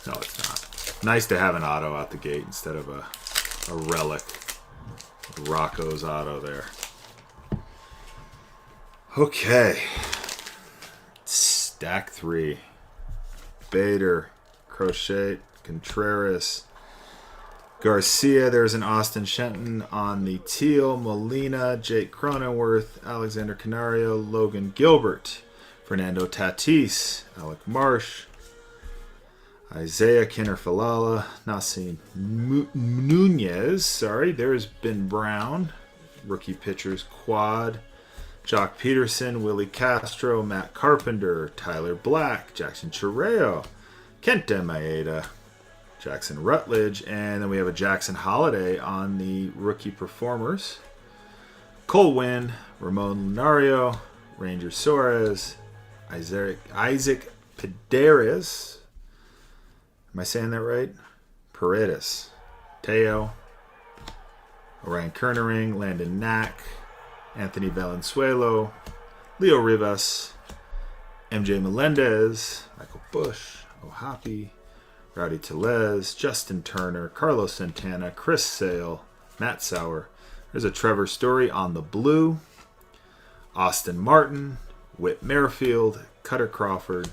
Speaker 1: No, it's not. Nice to have an auto out the gate instead of a relic. Rocco's auto there. Okay. Stack 3. Bader, Crochet, Contreras, Garcia. There's an Austin Shenton on the teal. Molina, Jake Cronenworth, Alexander Canario, Logan Gilbert, Fernando Tatis, Alec Marsh, Isaiah Kinner-Falala, Nassim Nunez. Sorry, there's Ben Brown, rookie pitchers quad. Jock Peterson, Willie Castro, Matt Carpenter, Tyler Black, Jackson Chireo, Kenta Maeda, Jackson Rutledge, and then we have a Jackson Holiday on the rookie performers. Cole Winn, Ramon Lunario, Ranger Suarez, Isaac Paredes. Am I saying that right? Paredes. Teo, Orion Kernering, Landon Knack, Anthony Valenzuela, Leo Rivas, MJ Melendez, Michael Bush, Ohapi, Rowdy Tellez, Justin Turner, Carlos Santana, Chris Sale, Matt Sauer. There's a Trevor Story on the blue. Austin Martin, Whit Merrifield, Cutter Crawford,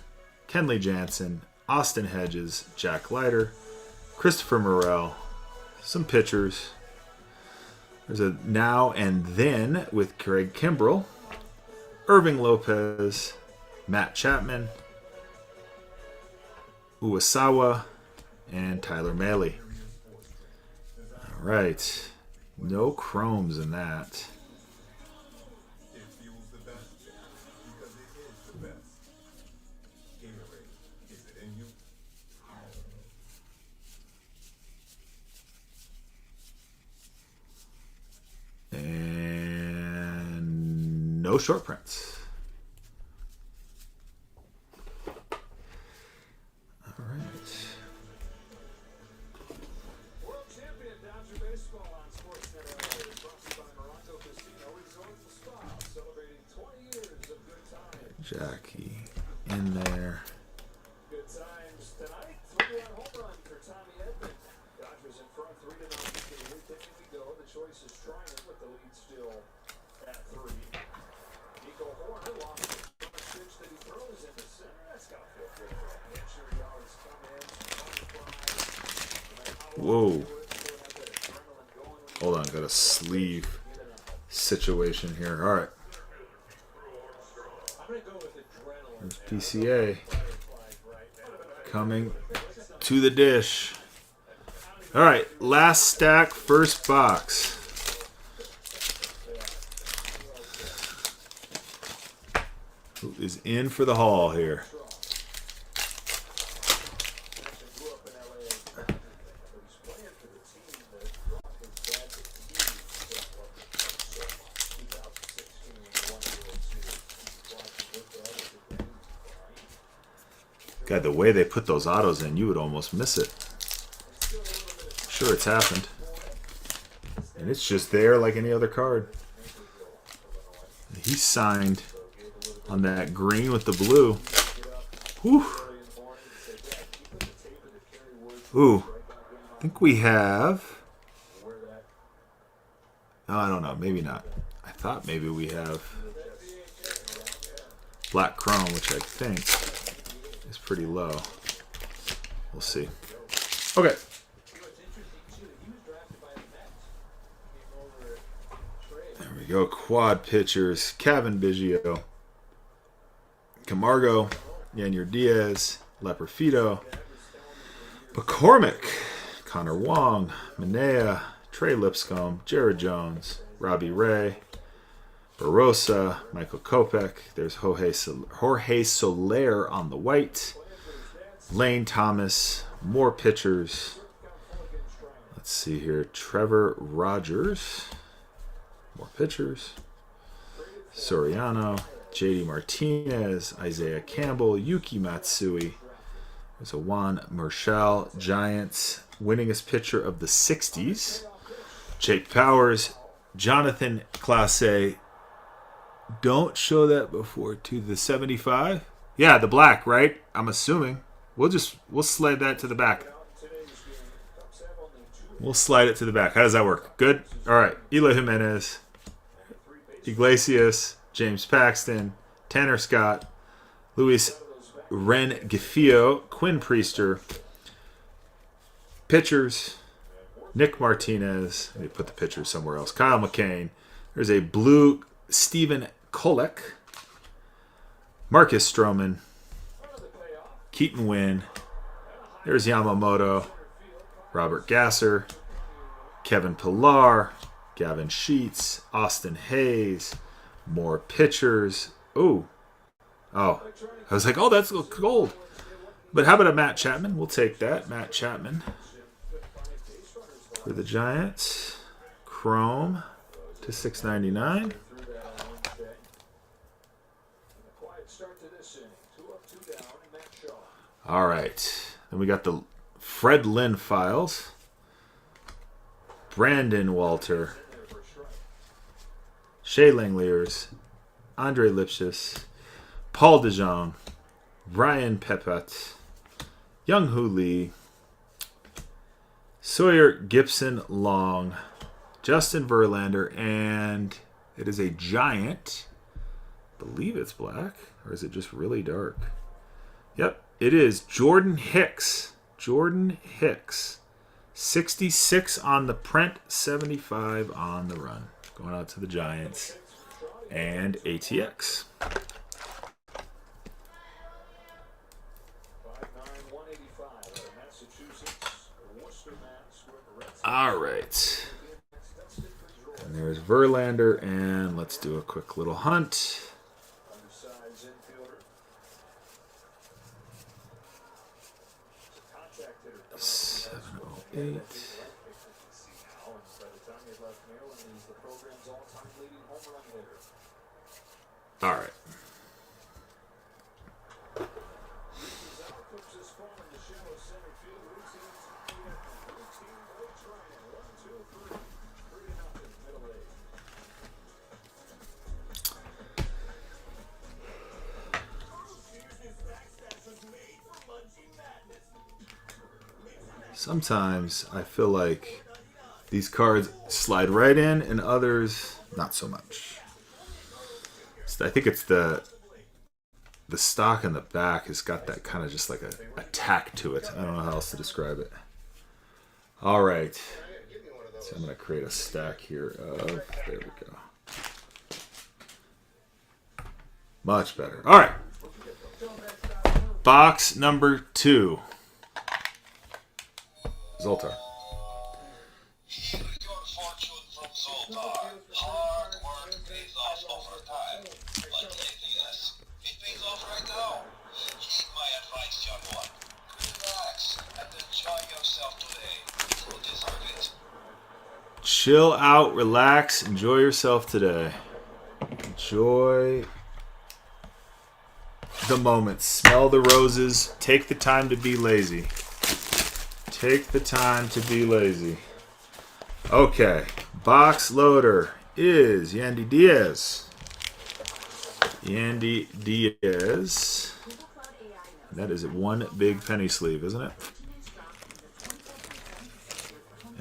Speaker 1: Kenley Jansen, Austin Hedges, Jack Leiter, Christopher Morel, some pitchers. There's a now and then with Craig Kimbrell, Irving Lopez, Matt Chapman, Uwasawa, and Tyler Mahle. All right. No chromes in that.
Speaker 8: It fuels the best because it is the best. Gatorade, is it in you?
Speaker 1: And no short prints. All right.
Speaker 13: World champion Dodger Baseball on Sportsnet LA is brought to you by Morocco Casino Resort and Spa, celebrating 20 years of good times.
Speaker 1: Jackie in there.
Speaker 13: Good times tonight. 3-run home run for Tommy Edman. Dodgers in front 3-0. Taking to go. The choice is Triumph with the lead still at 3. Nico Horner lost the pitch that he throws into center. That's got to feel good. Hampshire yards come in.
Speaker 1: Whoa. Hold on, got a sleeve situation here. All right. There's PCA coming to the dish. All right, last stack, first box. Who is in for the haul here? God, the way they put those autos in, you would almost miss it. Sure, it's happened. And it's just there like any other card. He signed on that green with the blue. Whew. Ooh. I think we have... Oh, I don't know. Maybe not. I thought maybe we have black chrome, which I think is pretty low. We'll see. Okay. There we go. Quad pitchers. Kevin Biggio. Camargo. Yanier Diaz. Leperfido. McCormick. Connor Wong. Manea. Trey Lipscomb. Jared Jones. Robbie Ray. Barossa. Michael Kopech. There's Jorge Soler on the white. Lane Thomas. More pitchers. Let's see here. Trevor Rogers. More pitchers. Soriano. JD Martinez. Isaiah Campbell. Yuki Matsui. There's a Juan Marshall. Giants. Winningest pitcher of the 60s. Jake Powers. Jonathan Clase. Don't show that before to the 75. Yeah, the black, right? I'm assuming. We'll slide that to the back. We'll slide it to the back. How does that work? Good? All right. Eloy Jimenez, Iglesias, James Paxton, Tanner Scott, Luis Rengifo, Quinn Priester. Pitchers, Nick Martinez. Let me put the pitchers somewhere else. Kyle McCain. There's a blue Stephen Kolek. Marcus Stroman. Keaton Wynn. There's Yamamoto. Robert Gasser. Kevin Pillar. Gavin Sheets. Austin Hayes. More pitchers. Oh. I was like, oh, that's gold. But how about a Matt Chapman? We'll take that. Matt Chapman. For the Giants. Chrome to $6.99. All right. Then we got the Fred Lynn files. Brandon Walter. Shea Langeliers. Andre Lipschitz. Paul DeJong. Ryan Pepat. Young Hoo Lee. Sawyer Gibson Long. Justin Verlander. And it is a Giant believe it's black, or is it just really dark? Yep, it is. Jordan Hicks. Jordan Hicks. 66 on the print, 75 on the run. Going out to the Giants and ATX. All right. And there's Verlander, and let's do a quick little hunt. 708. All right. Sometimes I feel like these cards slide right in and others not so much. I think it's the stock in the back has got that kind of just like a tack to it. I don't know how else to describe it. All right. So I'm going to create a stack here of, there we go. Much better. All right. Box number 2. Zoltar. Chill out, relax, enjoy yourself today. Enjoy the moment. Smell the roses. Take the time to be lazy. Take the time to be lazy. Okay. Box loader is Yandy Diaz. Yandy Diaz. That is one big penny sleeve, isn't it?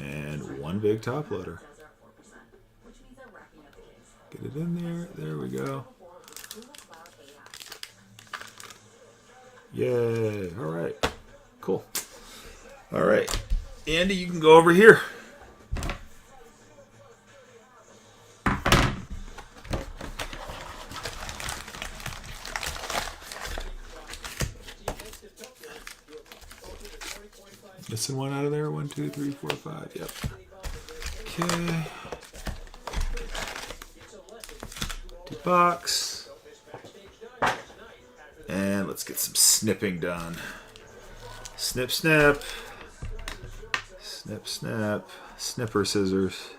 Speaker 1: And one big top loader. Get it in there. There we go. Yay. All right. Cool. All right. Andy, you can go over here. Missing one out of there. 1, 2, 3, 4, 5. Yep. Okay. Box. And let's get some snipping done. Snip, snip. Snip, snip. Snipper scissors.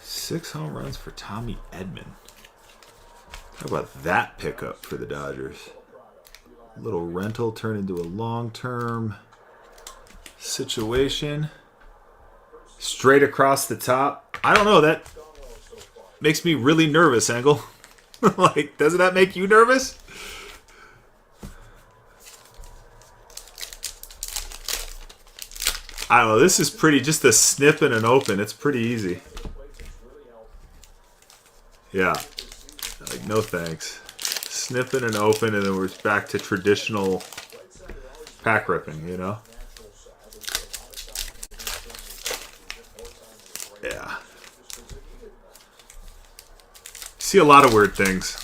Speaker 1: Six home runs for Tommy Edman. How about that pickup for the Dodgers? A little rental turned into a long-term situation. Straight across the top. I don't know, that makes me really nervous, Engel. Like, doesn't that make you nervous? I don't know, this is pretty, just a snip and an open. It's pretty easy. Yeah. Like, no thanks. Snipping and open, and then we're back to traditional pack ripping, you know? Yeah. See a lot of weird things.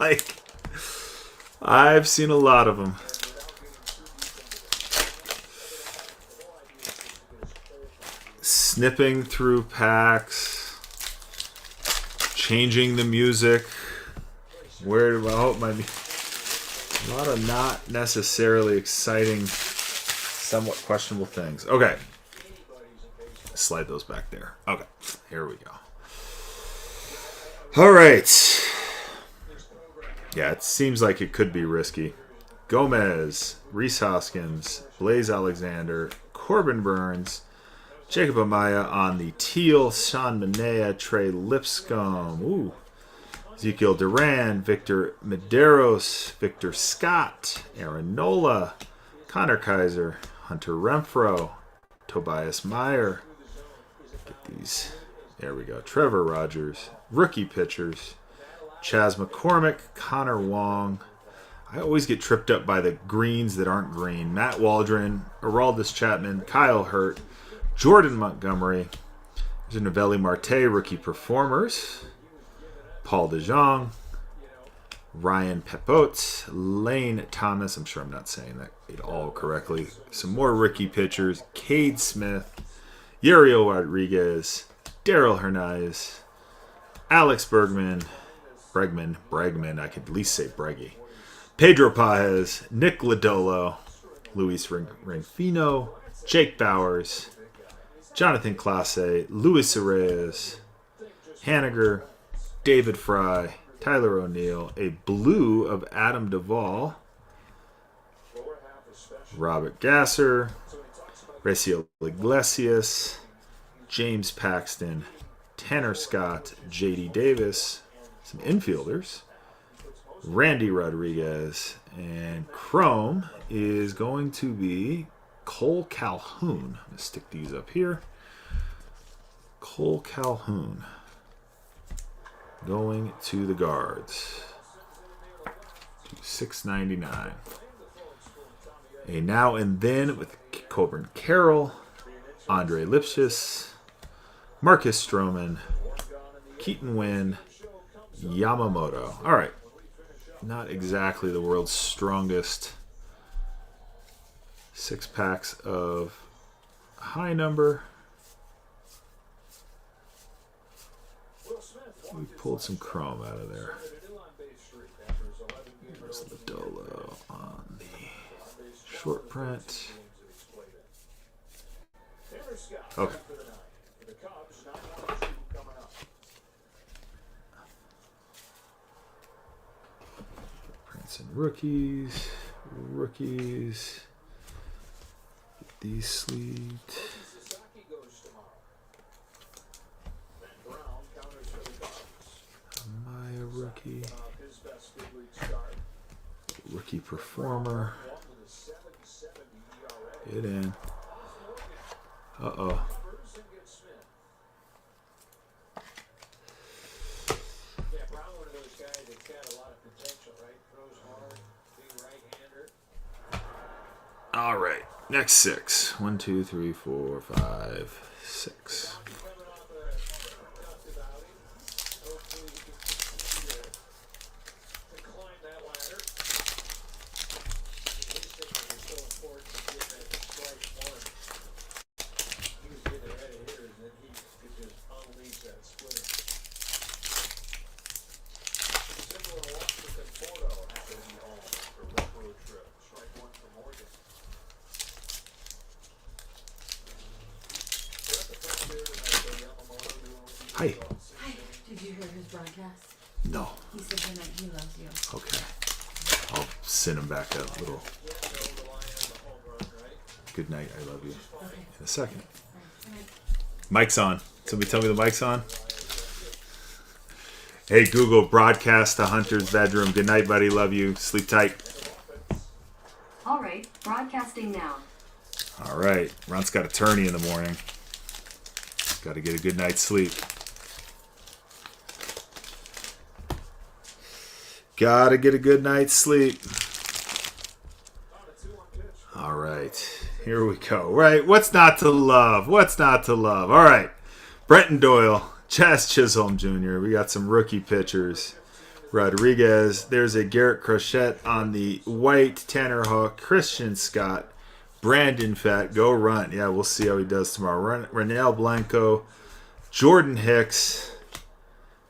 Speaker 1: Like, I've seen a lot of them. Snipping through packs. Changing the music. Where do I hope my... A lot of not necessarily exciting, somewhat questionable things. Okay. Slide those back there. Okay. Here we go. All right. Yeah, it seems like it could be risky. Gomez, Rhys Hoskins, Blaze Alexander, Corbin Burns, Jacob Amaya on the teal, Sean Manea, Trey Lipscomb, ooh, Ezekiel Duran, Victor Medeiros, Victor Scott, Aaron Nola, Connor Kaiser, Hunter Renfro, Tobias Meyer. Get these. There we go. Trevor Rogers, rookie pitchers, Chas McCormick, Connor Wong. I always get tripped up by the greens that aren't green. Matt Waldron, Aroldis Chapman, Kyle Hurt, Jordan Montgomery. There's a Novelli Marte, rookie performers. Paul DeJong, Ryan Pepote, Lane Thomas. I'm sure I'm not saying that at all correctly. Some more rookie pitchers. Cade Smith, Yuriel Rodriguez, Daryl Hernandez, Alex Bregman. I could at least say Breggy. Pedro Paez, Nick Lodolo, Luis Rengifo, Jake Bowers, Jonathan Clase, Luis Reyes, Haniger, David Fry, Tyler O'Neill, a blue of Adam Duvall, Robert Gasser, Raciel Iglesias, James Paxton, Tanner Scott, J.D. Davis, some infielders, Randy Rodriguez, and Chrome is going to be Cole Calhoun. I'm going to stick these up here. Cole Calhoun going to the Guards to $6.99. A now and then with Coburn Carroll, Andre Lipschitz, Marcus Stroman, Keaton Wynn, Yamamoto. All right. Not exactly the world's strongest 6 packs of high number. We pulled some chrome out of there. There's the Dolo on the short print. Okay. Prints and rookies. Get these sleeved. Maya rookie. Rookie performer. Get in. Uh-oh. All right, next 6. 1, 2, 3, 4, 5, 6. Hi.
Speaker 15: Hi. Did you hear his broadcast?
Speaker 1: No.
Speaker 15: He said tonight he loves you.
Speaker 1: Okay. I'll send him back a little good night, I love you in a second. Mic's on. Somebody tell me the mic's on. Hey, Google, broadcast to Hunter's bedroom. Good night, buddy. Love you. Sleep tight.
Speaker 3: All right, broadcasting now.
Speaker 1: All right. Ron's got a tourney in the morning. Got to get a good night's sleep. Gotta get a good night's sleep. All right. Here we go. Right. What's not to love? What's not to love? All right. Brenton Doyle. Chas Chisholm Jr. We got some rookie pitchers. Rodriguez. There's a Garrett Crochet on the white. Tanner Hawk. Christian Scott. Brandon Fett. Go run. Yeah, we'll see how he does tomorrow. Renel Blanco. Jordan Hicks.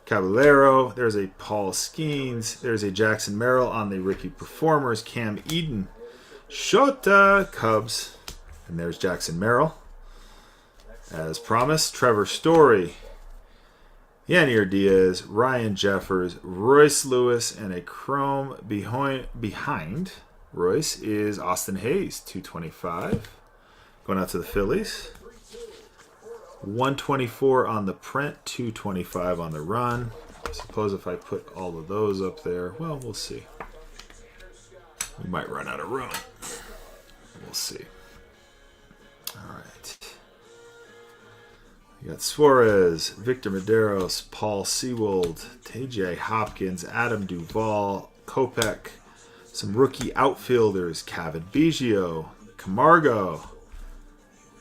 Speaker 1: Caballero. There's a Paul Skeens. There's a Jackson Merrill on the rookie performers. Cam Eden. Shota Cubs. And there's Jackson Merrill. As promised, Trevor Story. Yanier Diaz. Ryan Jeffers. Royce Lewis. And a chrome behind Royce is Austin Hayes, 225. Going out to the Phillies. 124 on the print, 225 on the run. I suppose if I put all of those up there, well, we'll see. We might run out of room. We'll see. All right. You got Suarez, Victor Medeiros, Paul Sewald, TJ Hopkins, Adam Duvall, Kopech, some rookie outfielders, Kevin Biggio, Camargo.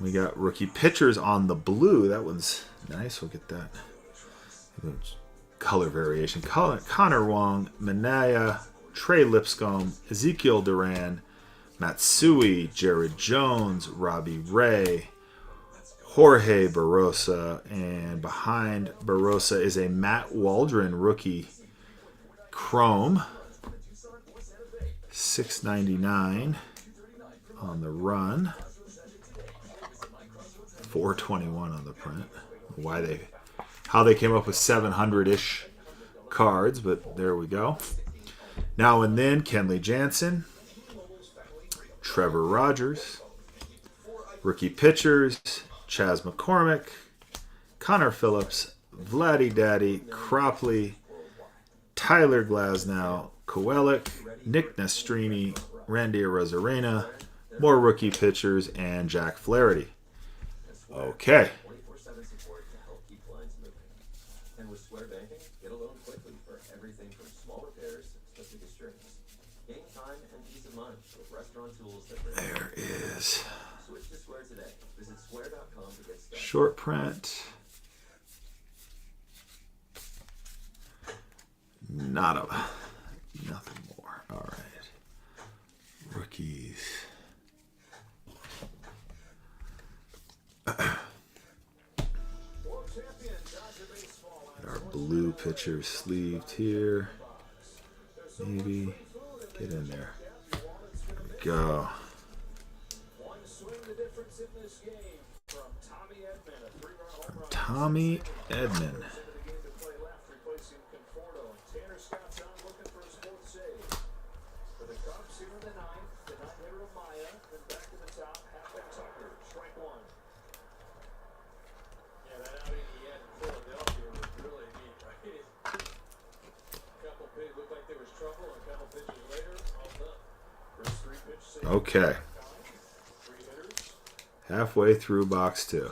Speaker 1: We got rookie pitchers on the blue. That one's nice. We'll get that color variation. Connor Wong, Manaya, Trey Lipscomb, Ezekiel Duran, Matsui, Jared Jones, Robbie Ray, Jorge Barrosa, and behind Barrosa is a Matt Waldron rookie chrome. $6.99 on the run. $4.21 on the print. How they came up with 700-ish cards, but there we go. Now and then, Kenley Jansen, Trevor Rogers, rookie pitchers, Chas McCormick, Connor Phillips, Vladdy Daddy, Cropley, Tyler Glasnow, Kowalik, Nick Nastrini, Randy Arozarena, more rookie pitchers, and Jack Flaherty. Okay.
Speaker 14: And with Square Banking, get a loan quickly for everything from small repairs to specific strings. Gain time and peace of mind with restaurant tools that bring
Speaker 1: There is
Speaker 14: Switch to Square today. Visit square.com to get started.
Speaker 1: short print. Nothing more. All right. Rookies. Our blue pitchers sleeved here. Maybe get in there. There we go. From Tommy Edman. Okay. Halfway through box 2.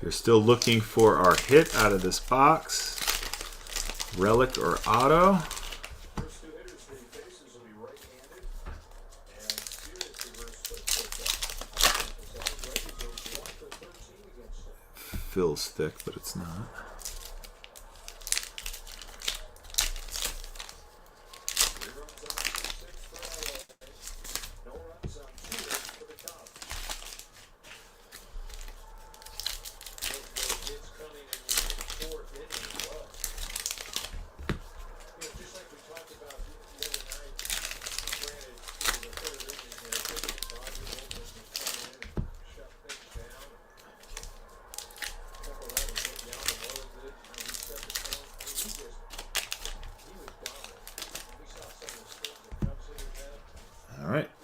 Speaker 1: You're still looking for our hit out of this box. Relic or auto. Feels thick, but it's not.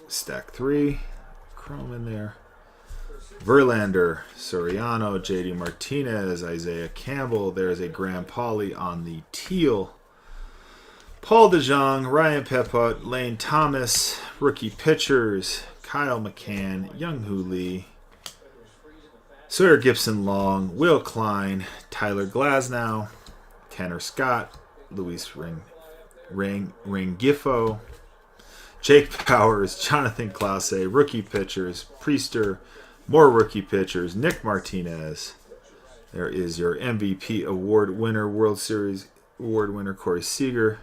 Speaker 1: Stack 3, chrome in there. Verlander, Soriano, JD Martinez, Isaiah Campbell. There's a Graham Pauley on the teal. Paul DeJong, Ryan Pepiot, Lane Thomas, rookie pitchers, Kyle McCann, Young-Hoo Lee, Sawyer Gibson Long, Will Klein, Tyler Glasnow, Tanner Scott, Luis Rengifo, Jake Powers, Jonathan Clase, rookie pitchers, Priester, more rookie pitchers, Nick Martinez. There is your MVP award winner, World Series award winner, Corey Seager,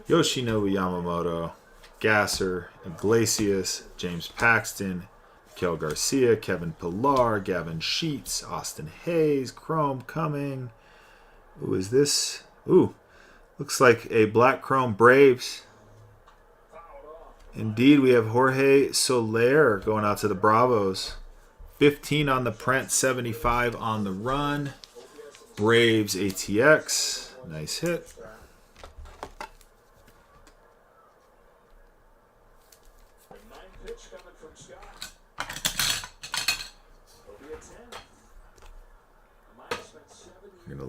Speaker 1: Yoshinobu Yamamoto, Gasser, Iglesias, James Paxton, Kel Garcia, Kevin Pillar, Gavin Sheets, Austin Hayes, Chrome Cumming. Who is this? Ooh, looks like a black Chrome Braves. Indeed, we have Jorge Soler going out to the Bravos. 15 on the print, 75 on the run. Braves ATX. Nice hit.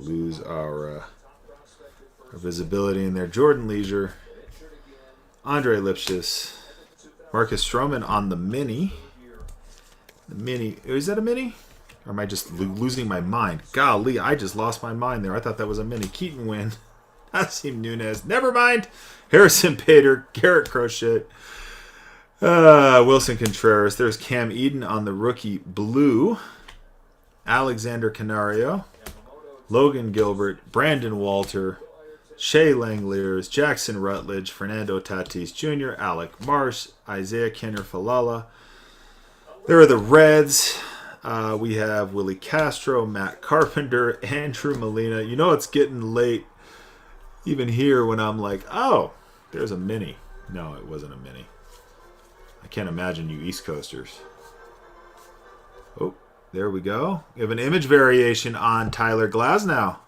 Speaker 1: lose our visibility in there. Jordan Leisure, Andre Lipschitz, Marcus Stroman on the mini. The mini, is that a mini? Or am I just losing my mind? Golly, I just lost my mind there. I thought that was a mini. Keaton Wynn, Hasim Nunez, never mind. Harrison Bader, Garrett Crochet, Wilson Contreras. There's Cam Eden on the rookie blue. Alexander Canario, Logan Gilbert, Brandon Walter, Shea Langeliers, Jackson Rutledge, Fernando Tatis Jr., Alec Marsh, Isaiah Kenner Falala. There are the Reds. We have Willie Castro, Matt Carpenter, Andrew Molina. You know it's getting late even here when I'm like, oh, there's a mini. No, it wasn't a mini. I can't imagine you East Coasters. Oh, there we go. We have an image variation on Tyler Glasnow.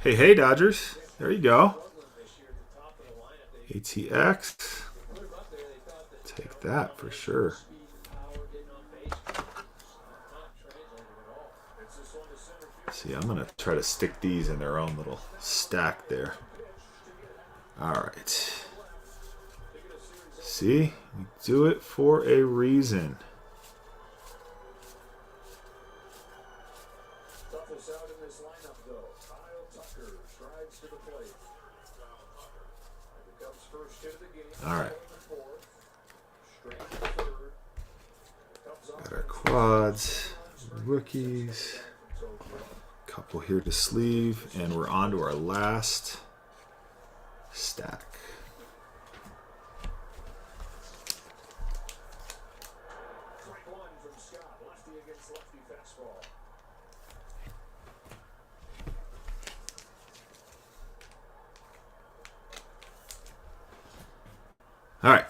Speaker 1: Hey, hey, Dodgers. There you go. ATX. Take that for sure. See, I'm going to try to stick these in their own little stack there. All right. See, we do it for a reason.
Speaker 13: Toughest out in this lineup, though. Kyle Tucker strides to the plate. Becomes first hit of the game.
Speaker 1: All right. Got our quads, rookies, couple here to sleeve, and we're on to our last stack. All right.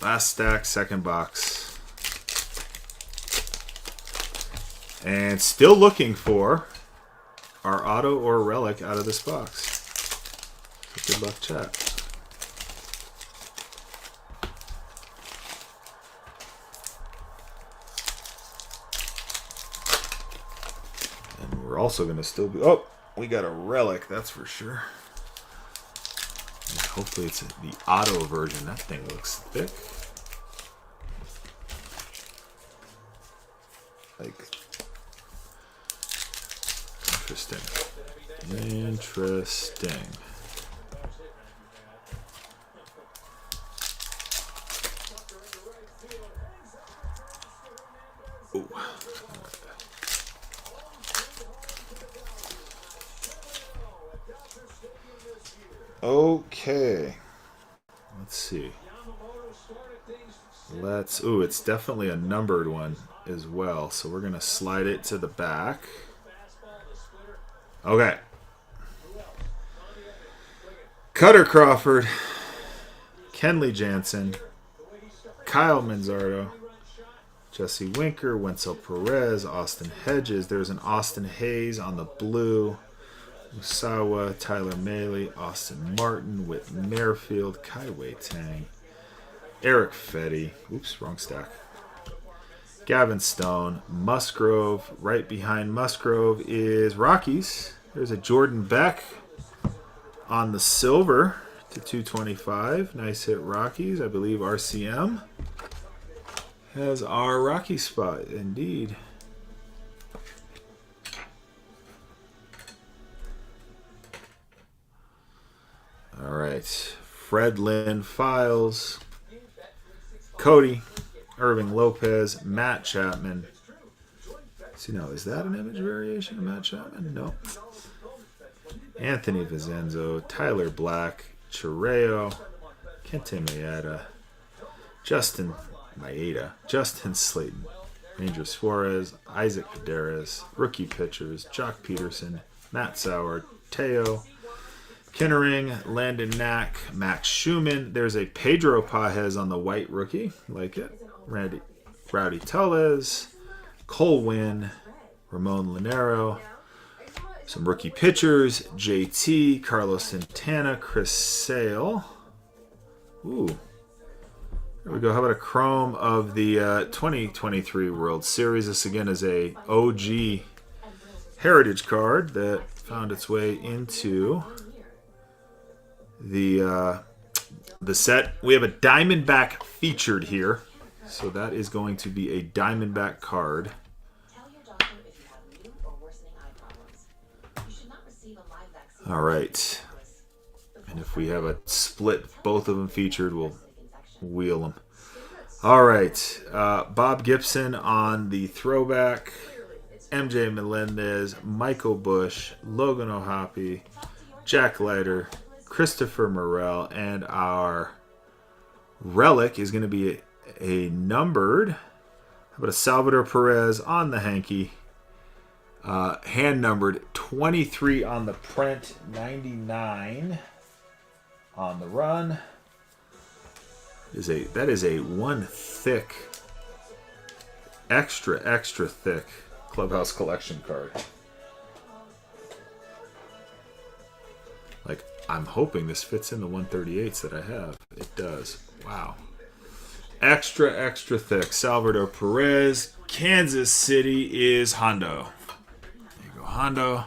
Speaker 1: Last stack, second box. And still looking for our auto or relic out of this box. So good luck, chat. And we're also going to still be... Oh, we got a relic, that's for sure. Hopefully it's the auto version. That thing looks thick. Like, interesting. Interesting. Ooh. Okay. Let's see. Ooh, it's definitely a numbered one as well. So we're going to slide it to the back. Okay. Cutter Crawford, Kenley Jansen, Kyle Manzardo, Jesse Winker, Wenzel Perez, Austin Hedges. There's an Austin Hayes on the blue. Usawa, Tyler Mahle, Austin Martin, Whit Merrifield, Kai Wei Tang, Eric Fetty. Oops, wrong stack. Gavin Stone, Musgrove. Right behind Musgrove is Rockies. There's a Jordan Beck on the silver to 225. Nice hit, Rockies. I believe RCM has our Rocky spot, indeed. All right, Fred Lynn Files, Cody, Irving Lopez, Matt Chapman. See now, is that an image variation of Matt Chapman? No. Anthony Vicenzo, Tyler Black, Chireo, Kente Maeda, Justin Maeda, Justin Slayton, Ranger Suarez, Isaac Paderes, rookie pitchers, Jock Peterson, Matt Sauer, Teo, Kinnering, Landon Knack, Max Schumann. There's a Pedro Pajes on the white rookie. Like it. Rowdy Tellez, Cole Winn, Ramon Linero. Some rookie pitchers. JT, Carlos Santana, Chris Sale. Ooh. There we go. How about a chrome of the 2023 World Series? This again is a OG Heritage card that found its way into the set. We have a Diamondback featured here, so that is going to be a Diamondback card. All right, and if we have a split, both of them featured, we'll wheel them. All right, Bob Gibson on the throwback, MJ Melendez, Michael Bush, Logan O'Hoppe, Jack Leiter, Christopher Morel, and our relic is going to be a numbered. How about a Salvador Perez on the hanky? Hand numbered, 23 on the print, 99 on the run. That is a one thick, extra thick Clubhouse Collection card. Like, I'm hoping this fits in the 138s that I have. It does. Wow. Extra thick. Salvador Perez. Kansas City is Hondo. There you go, Hondo.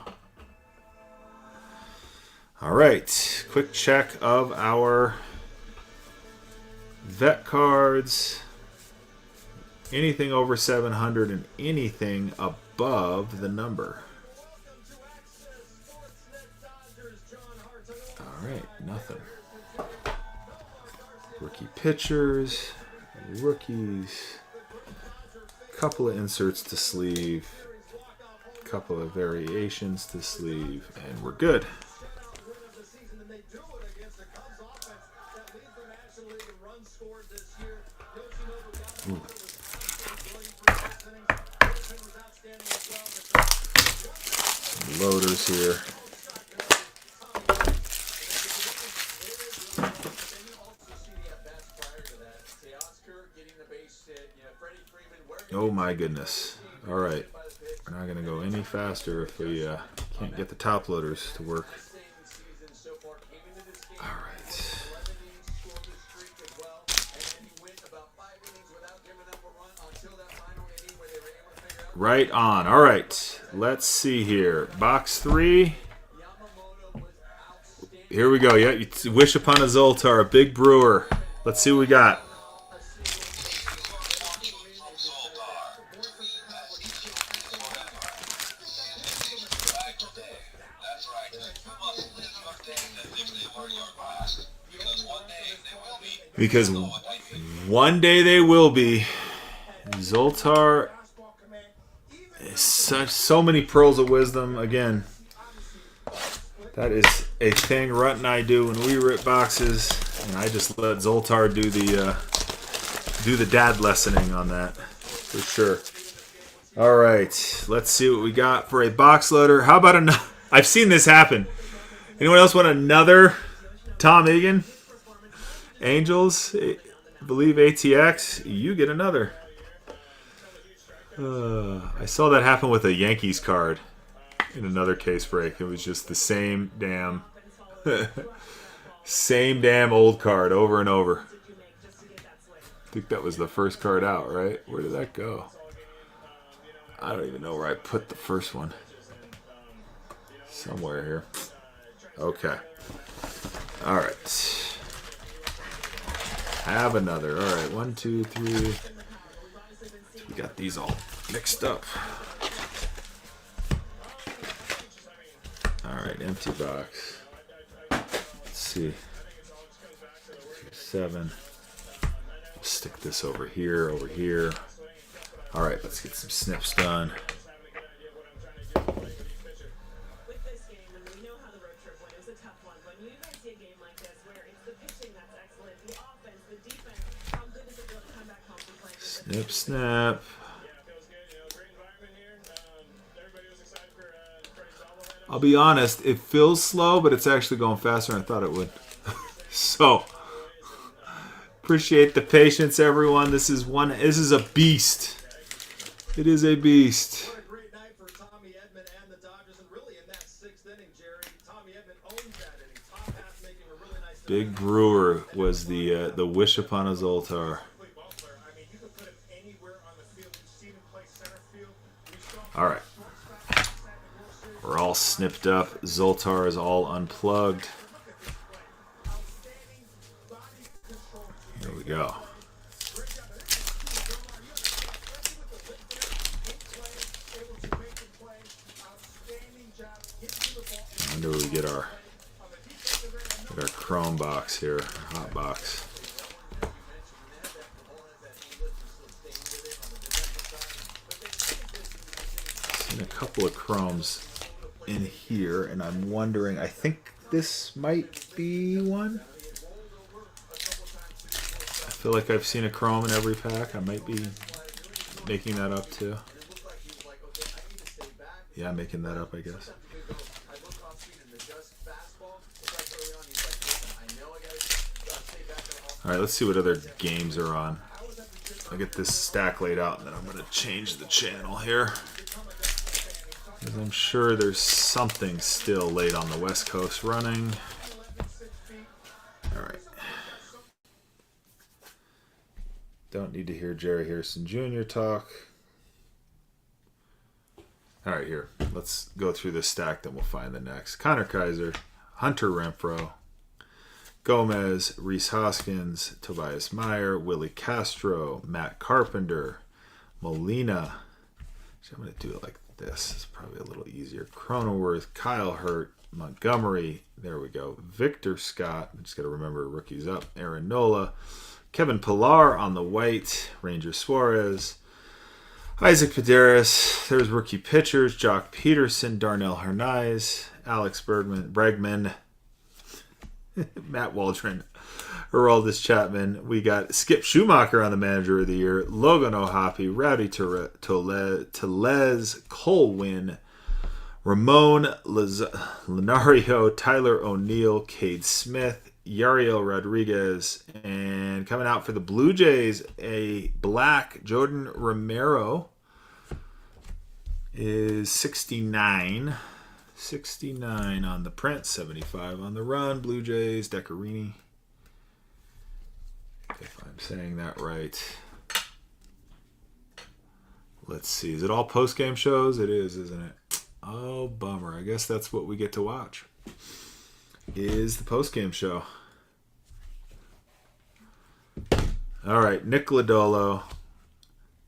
Speaker 1: All right. Quick check of our vet cards. Anything over 700 and anything above the number. All right, nothing. Rookie pitchers, rookies, couple of inserts to sleeve, couple of variations to sleeve, and we're good. Ooh. Some loaders here. Oh my goodness. All right. We're not going to go any faster if we can't get the top loaders to work. All right. Right on. All right. Let's see here. Box 3. Here we go. Yeah, you wish upon a Zoltar, a big brewer. Let's see what we got. Because one day they will be. Zoltar is so many pearls of wisdom. Again, that is a thing Rutt and I do when we rip boxes, and I just let Zoltar do the dad lessoning on that for sure. All right, let's see what we got for a box loader. How about another? I've seen this happen. Anyone else want another Tom Egan? Angels, I believe ATX, you get another. I saw that happen with a Yankees card in another case break. It was just the same damn old card over and over. I think that was the first card out, right? Where did that go? I don't even know where I put the first one. Somewhere here. Okay. All right. Have another. All right, 1, 2, 3. We got these all mixed up. All right, empty box. Let's see. 7. Stick this over here, over here. All right, let's get some snips done. Snip, snap. I'll be honest, it feels slow, but it's actually going faster than I thought it would. So, appreciate the patience, everyone. This is a beast. It is a beast. Big Brewer was the wish upon a Zoltar. All right. We're all snipped up. Zoltar is all unplugged. Here we go. I wonder where we get our Chrome box here, hot box. Seen a couple of Chromes in here, and I'm wondering, I think this might be one. I feel like I've seen a Chrome in every pack. I might be making that up too. Yeah, I'm making that up, I guess. All right, let's see what other games are on. I'll get this stack laid out, and then I'm going to change the channel here. Because I'm sure there's something still late on the West Coast running. All right. Don't need to hear Jerry Harrison Jr. talk. All right, here. Let's go through this stack, then we'll find the next. Connor Kaiser, Hunter Renfroe, Gomez, Reese Hoskins, Tobias Meyer, Willie Castro, Matt Carpenter, Molina. Actually, I'm going to do it like this. It's probably a little easier. Cronenworth, Kyle Hurt, Montgomery. There we go. Victor Scott. I just got to remember rookies up. Aaron Nola. Kevin Pillar on the white. Ranger Suarez. Isaac Paderis. There's rookie pitchers. Jock Peterson, Darnell Hernandez, Alex Bregman, Matt Waldron, Aroldis Chapman. We got Skip Schumacher on the Manager of the Year. Logan O'Hoppe, Rowdy Tellez, Colwyn, Ramon Lenario, Tyler O'Neill, Cade Smith, Yariel Rodriguez, and coming out for the Blue Jays, a black Jordan Romero is 69. 69 on the print, 75 on the run. Blue Jays, Decarini. If I'm saying that right. Let's see. Is it all post-game shows? It is, isn't it? Oh, bummer. I guess that's what we get to watch. Is the post-game show. All right. Nick Lodolo,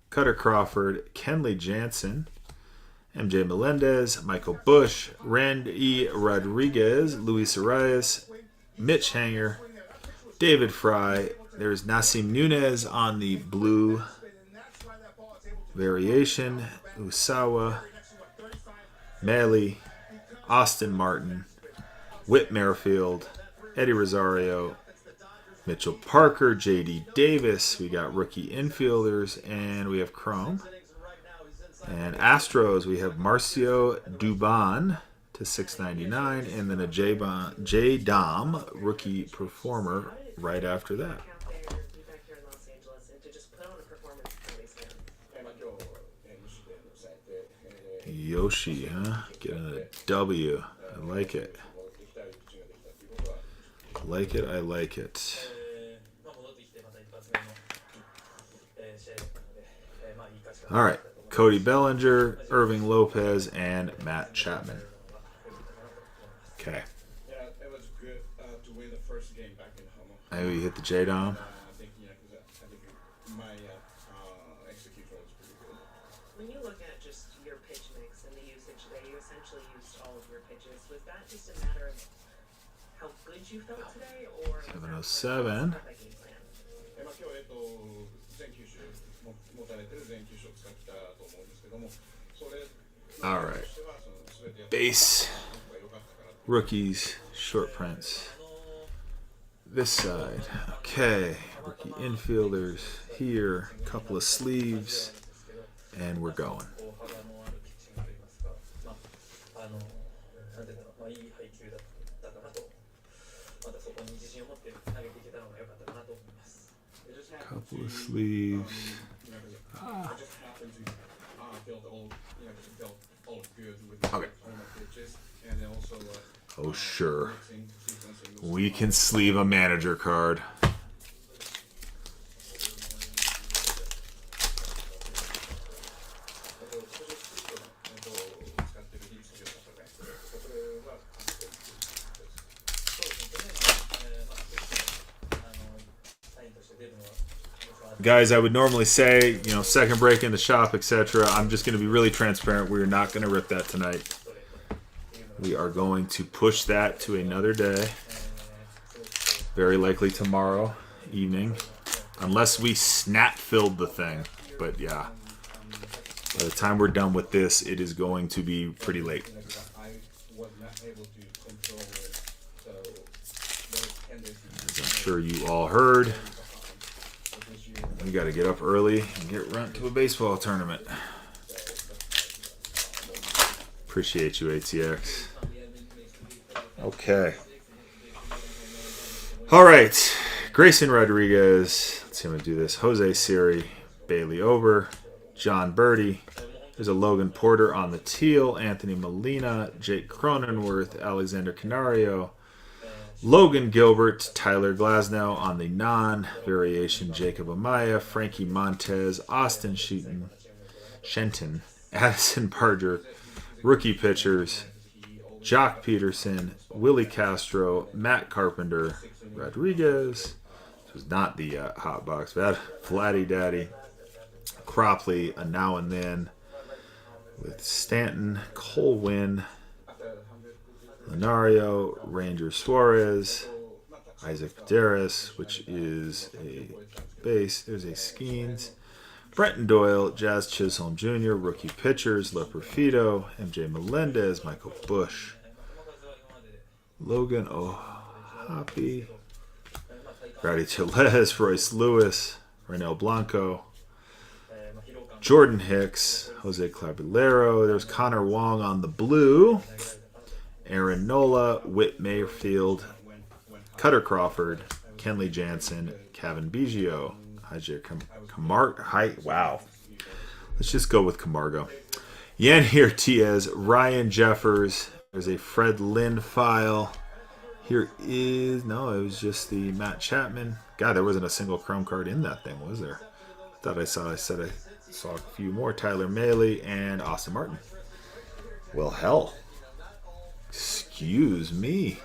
Speaker 1: Cutter Crawford, Kenley Jansen, MJ Melendez, Michael Bush, Randy Rodriguez, Luis Arias, Mitch Hanger, David Fry. There's Nasim Nunez on the blue variation, Usawa, Maley, Austin Martin, Whit Merrifield, Eddie Rosario, Mitchell Parker, J.D. Davis. We got rookie infielders, and we have Chrome. And Astros, we have Marcio Dubon to 699, and then a J-Dom rookie performer right after that. Yoshi, huh? Getting a W. I like it. Like it, I like it. All right. Cody Bellinger, Irving Lopez, and Matt Chapman. Okay.
Speaker 7: Yeah, it was good to win the first game back in home.
Speaker 1: Oh, you hit the J-Dom?
Speaker 7: I think, yeah, because I think my execution was pretty good.
Speaker 4: When you look at just your pitch mix and the usage today, you essentially used all of your pitches. Was that just a matter of how good you felt today, or
Speaker 1: 707. All right. Base, rookies, short prints. This side. Okay. Rookie infielders here. Couple of sleeves. And we're going. Couple of sleeves.
Speaker 7: I just happened to feel all good with
Speaker 1: Okay.
Speaker 7: all my pitches, and then also
Speaker 1: Oh, sure. We can sleeve a manager card. guys, I would normally say, you know, second break in the shop, etc. I'm just going to be really transparent. We're not going to rip that tonight. We are going to push that to another day. Very likely tomorrow evening. Unless we snap-filled the thing. But yeah. By the time we're done with this, it is going to be pretty late. As I'm sure you all heard, we got to get up early and get rent to a baseball tournament. Appreciate you, ATX. Okay. All right. Grayson Rodriguez. Let's see how I'm going to do this. Jose Siri. Bailey Ober. John Birdie. There's a Logan Porter on the teal. Anthony Molina. Jake Cronenworth. Alexander Canario. Logan Gilbert. Tyler Glasnow on the non-variation. Jacob Amaya. Frankie Montez. Austin Shenton. Addison Barger. Rookie pitchers. Jock Peterson. Willie Castro. Matt Carpenter. Rodriguez. This was not the hot box. Vladdy Daddy. Cropley, a now and then. With Stanton. Cole Winn. Lenario. Ranger Suarez. Isaac Paderas, which is a base. There's a Skeens. Brenton Doyle, Jazz Chisholm Jr., rookie pitchers, Leperfido, MJ Melendez, Michael Bush, Logan O'Hoppe, Grady Tellez, Royce Lewis, Renel Blanco, Jordan Hicks, Jose Caballero. There's Connor Wong on the blue, Aaron Nola, Whit Mayfield, Cutter Crawford, Kenley Jansen, Kevin Biggio, wow. Let's just go with Camargo. Yannier Tiez, Ryan Jeffers. There's a Fred Lynn file. Here is... No, it was just the Matt Chapman. God, there wasn't a single Chrome card in that thing, was there? I thought I saw a few more. Tyler Mahle and Austin Martin. Well, hell. Excuse me.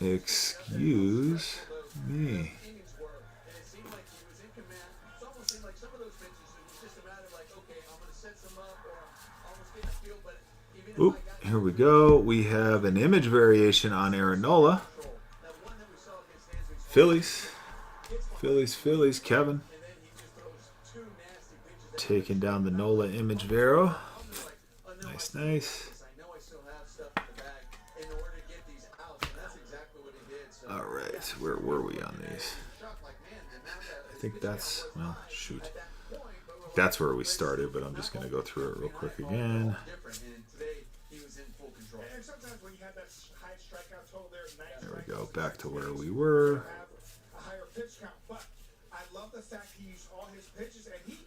Speaker 1: Excuse me. Oop, here we go. We have an image variation on Aaron Nola. Phillies. Kevin. Taking down the Nola image Vero. Nice. All right, where were we on these? I think that's, well, shoot. That's where we started, but I'm just going to go through it real quick again. There we go, back to where we were.
Speaker 2: I love the fact he used all his pitches, and he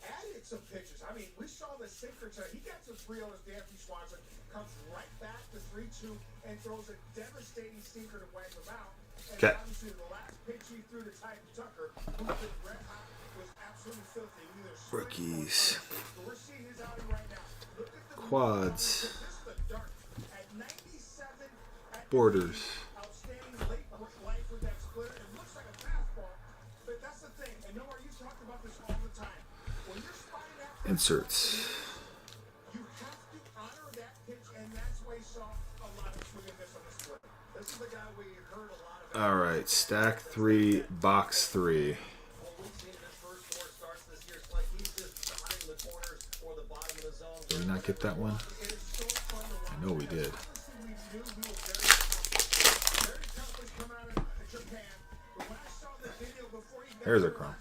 Speaker 2: added some pitches. I mean, we saw the sinker tonight. He got some 3-0s. D'Anthony Swanson comes right back to 3-2 and throws a devastating sinker to wipe him out. And obviously, the last pitch he threw to Ty Tucker, who's been red hot, was absolutely filthy.
Speaker 1: Rookies.
Speaker 2: So we're seeing his outing right now. Look at the
Speaker 1: Quads.
Speaker 2: at 97.
Speaker 1: Borders.
Speaker 2: Outstanding late life with that splitter. It looks like a fastball, but that's the thing. And Nomar, you talked about this all the time. When you're spotting that
Speaker 1: Inserts.
Speaker 2: you have to honor that pitch, and that's why you saw a lot of swing and miss on the split. This is the guy we heard a lot of.
Speaker 1: All right, stack 3, box 3. Did we not get that one? I know we did. There's a Chrome.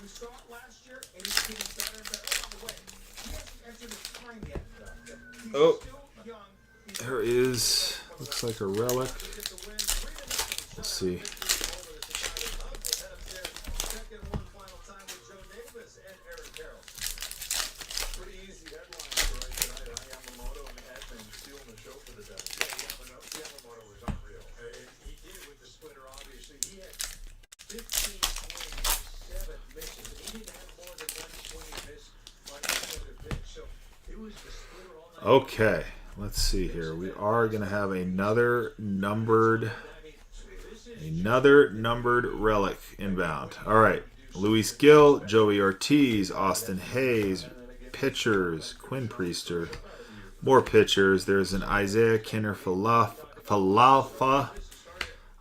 Speaker 2: You saw it last year, and he's getting better and better. Oh, by the way, he hasn't entered his prime yet. He's still young.
Speaker 1: There is, looks like a relic. Let's see.
Speaker 7: Pretty easy headline for right tonight. Yamamoto and Edman stealing the show for the Devils. Yamamoto was unreal. He did with the splitter, obviously. He had 15 swings, 7
Speaker 1: Okay, let's see here. We are going to have another numbered relic inbound. All right. Luis Gil, Joey Ortiz, Austin Hayes, pitchers, Quinn Priester, more pitchers. There's an Isaiah Kinner Falafa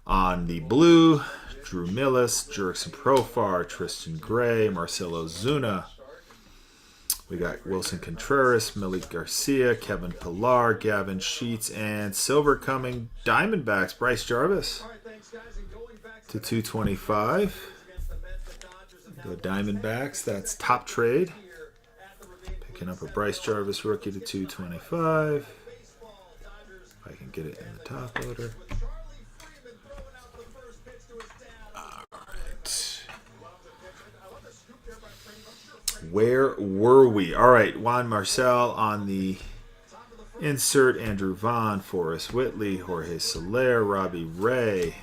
Speaker 1: on the blue, Drew Millis, Jurickson Profar, Tristan Gray, Marcelo Zuna. We got Wilson Contreras, Malik Garcia, Kevin Pillar, Gavin Sheets, and silver coming Diamondbacks, Bryce Jarvis to 225. The Diamondbacks, that's top trade. Picking up a Bryce Jarvis rookie to 225. If I can get it in the top loader. Alright. Where were we? Alright, Juan Marcel on the insert. Andrew Vaughn, Forrest Whitley, Jorge Soler, Robbie Ray,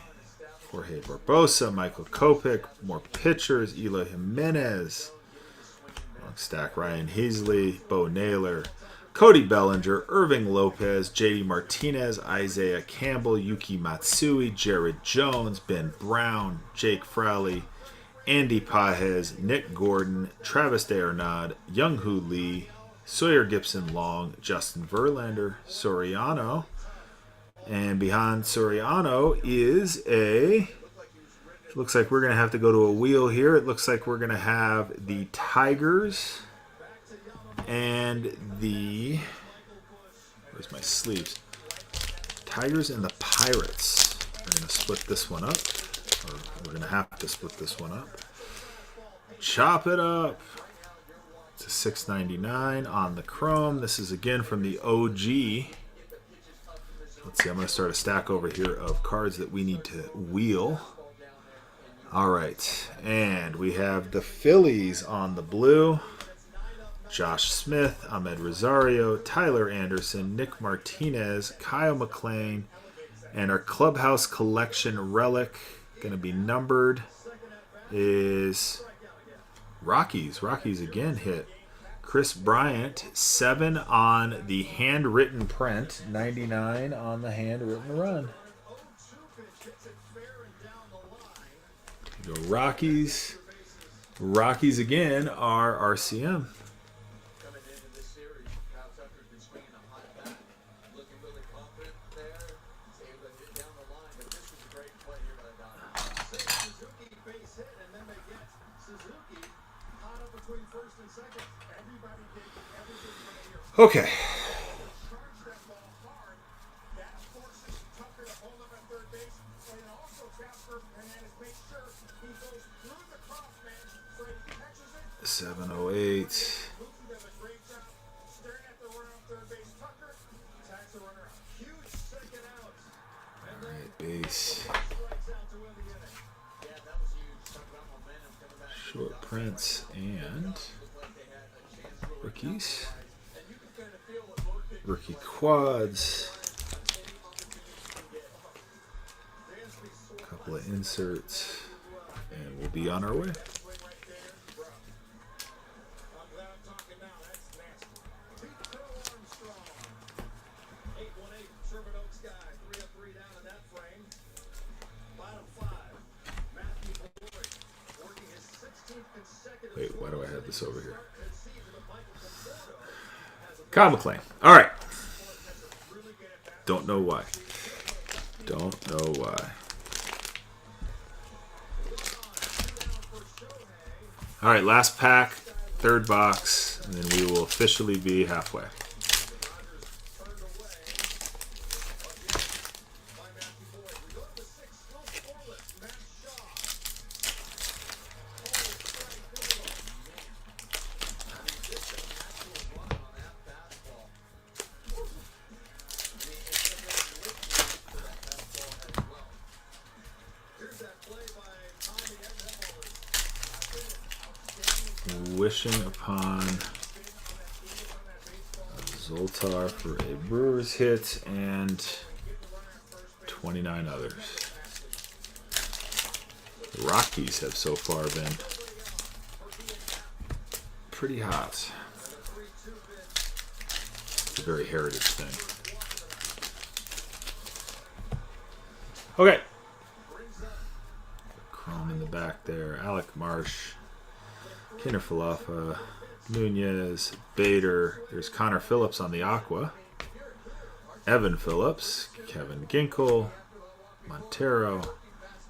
Speaker 1: Jorge Barbosa, Michael Kopech, more pitchers, Eloy Jimenez, long stack, Ryan Heasley, Bo Naylor, Cody Bellinger, Irving Lopez, JD Martinez, Isaiah Campbell, Yuki Matsui, Jared Jones, Ben Brown, Jake Fraley, Andy Pajes, Nick Gordon, Travis D'Arnaud, Young-Hoo Lee, Sawyer Gibson Long, Justin Verlander, Soriano. And behind Soriano is looks like we're going to have to go to a wheel here. It looks like we're going to have the Tigers and the, where's my sleeves? Tigers and the Pirates. We're going to split this one up. Or we're going to have to split this one up. Chop it up. It's a $6.99 on the Chrome. This is again from the OG. Let's see, I'm going to start a stack over here of cards that we need to wheel. All right, and we have the Phillies on the blue. Josh Smith, Ahmed Rosario, Tyler Anderson, Nick Martinez, Kyle McLean, and our Clubhouse Collection relic, going to be numbered, is Rockies. Rockies again hit. Chris Bryant, 7 on the handwritten print, 99 on the handwritten run. Go Rockies. Rockies again are RCM. Okay. $708. All right, base. Short prints and rookies. Rookie quads. A couple of inserts. And we'll be on our way. Wait, why do I have this over here? Kyle McLean. All right. Don't know why. Don't know why. All right, last pack, third box, and then we will officially be halfway. Wishing upon Zoltar for a Brewers hit and 29 others. The Rockies have so far been pretty hot. It's a very heritage thing. Okay. Chrome in the back there. Alec Marsh. Kinder Falafa. Nunez. Bader. There's Connor Phillips on the Aqua. Evan Phillips. Kevin Ginkel. Montero.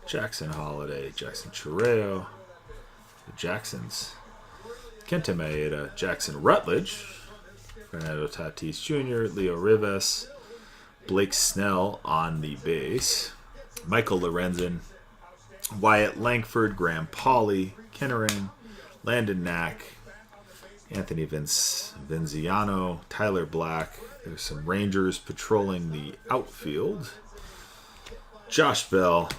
Speaker 1: Jackson Holiday. Jackson Chireo. The Jacksons. Kenta Maeda. Jackson Rutledge. Fernando Tatis Jr. Leo Rivas. Blake Snell on the base. Michael Lorenzen. Wyatt Langford. Graham Pauley. Kennering. Landon Knack. Anthony Vinziano. Tyler Black. There's some Rangers patrolling the outfield. Josh Bell.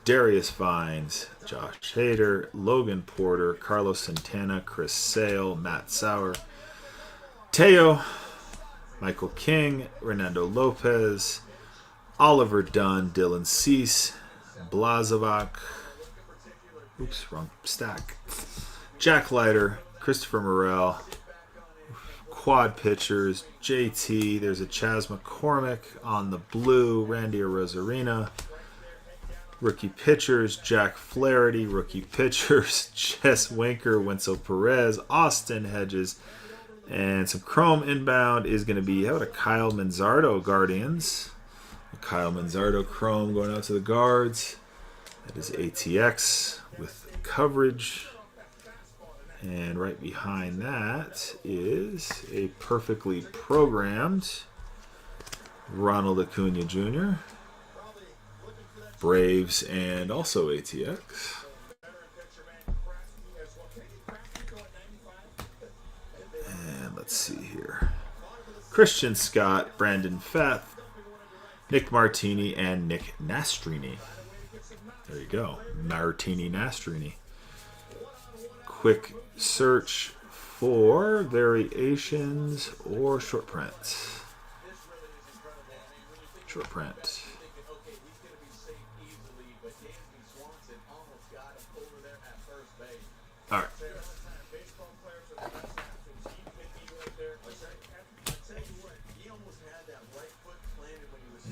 Speaker 1: Darius Vines. Josh Hader. Logan Porter. Carlos Santana. Chris Sale. Matt Sauer. Teo. Michael King. Renando Lopez. Oliver Dunn. Dylan Cease. Blazovac. Oops, wrong stack. Jack Leiter. Christopher Morel. Quad pitchers. JT. There's a Chas McCormick on the blue. Randy Arozarena. Rookie pitchers. Jack Flaherty. Rookie pitchers. Jess Winker. Winslow Perez. Austin Hedges. And some Chrome inbound is going to be, how about a Kyle Manzardo Guardians? A Kyle Manzardo Chrome going out to the guards. That is ATX with coverage. And right behind that is a perfectly programmed Ronald Acuna Jr. Braves and also ATX. And let's see here. Christian Scott, Brandon Feth, Nick Martini, and Nick Nastrini. There you go. Martini Nastrini. Quick search for variations or short prints. Short print. All right.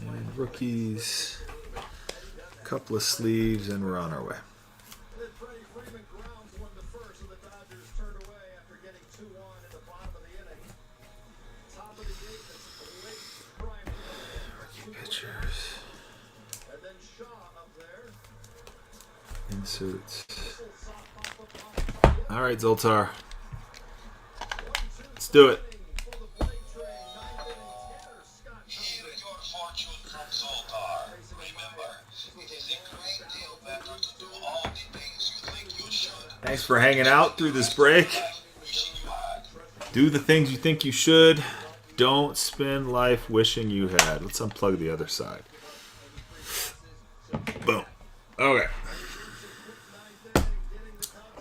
Speaker 1: And rookies. A couple of sleeves, and we're on our way. Rookie pitchers. Inserts. All right, Zoltar. Let's do it. Thanks for hanging out through this break. Do the things you think you should. Don't spend life wishing you had. Let's unplug the other side. Boom. Okay.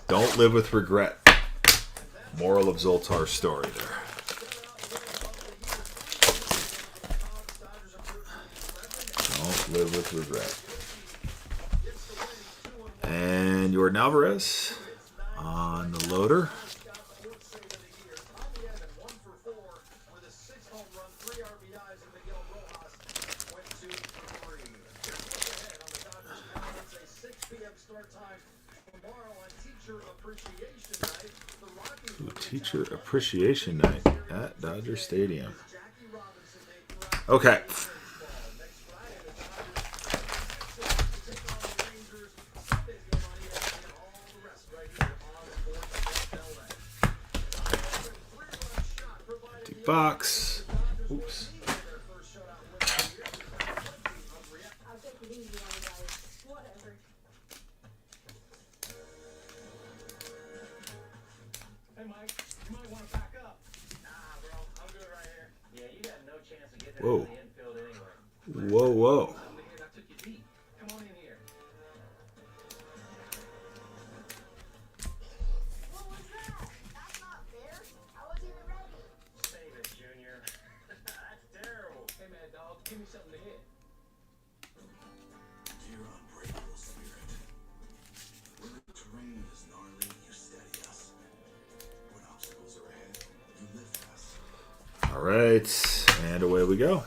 Speaker 1: Don't live with regret. Moral of Zoltar's story there. Don't live with regret. And Jordan Alvarez on the loader. Teacher Appreciation Night at Dodger Stadium. Okay. Box. Oops. Whoa. Whoa, whoa. All right. And away we go.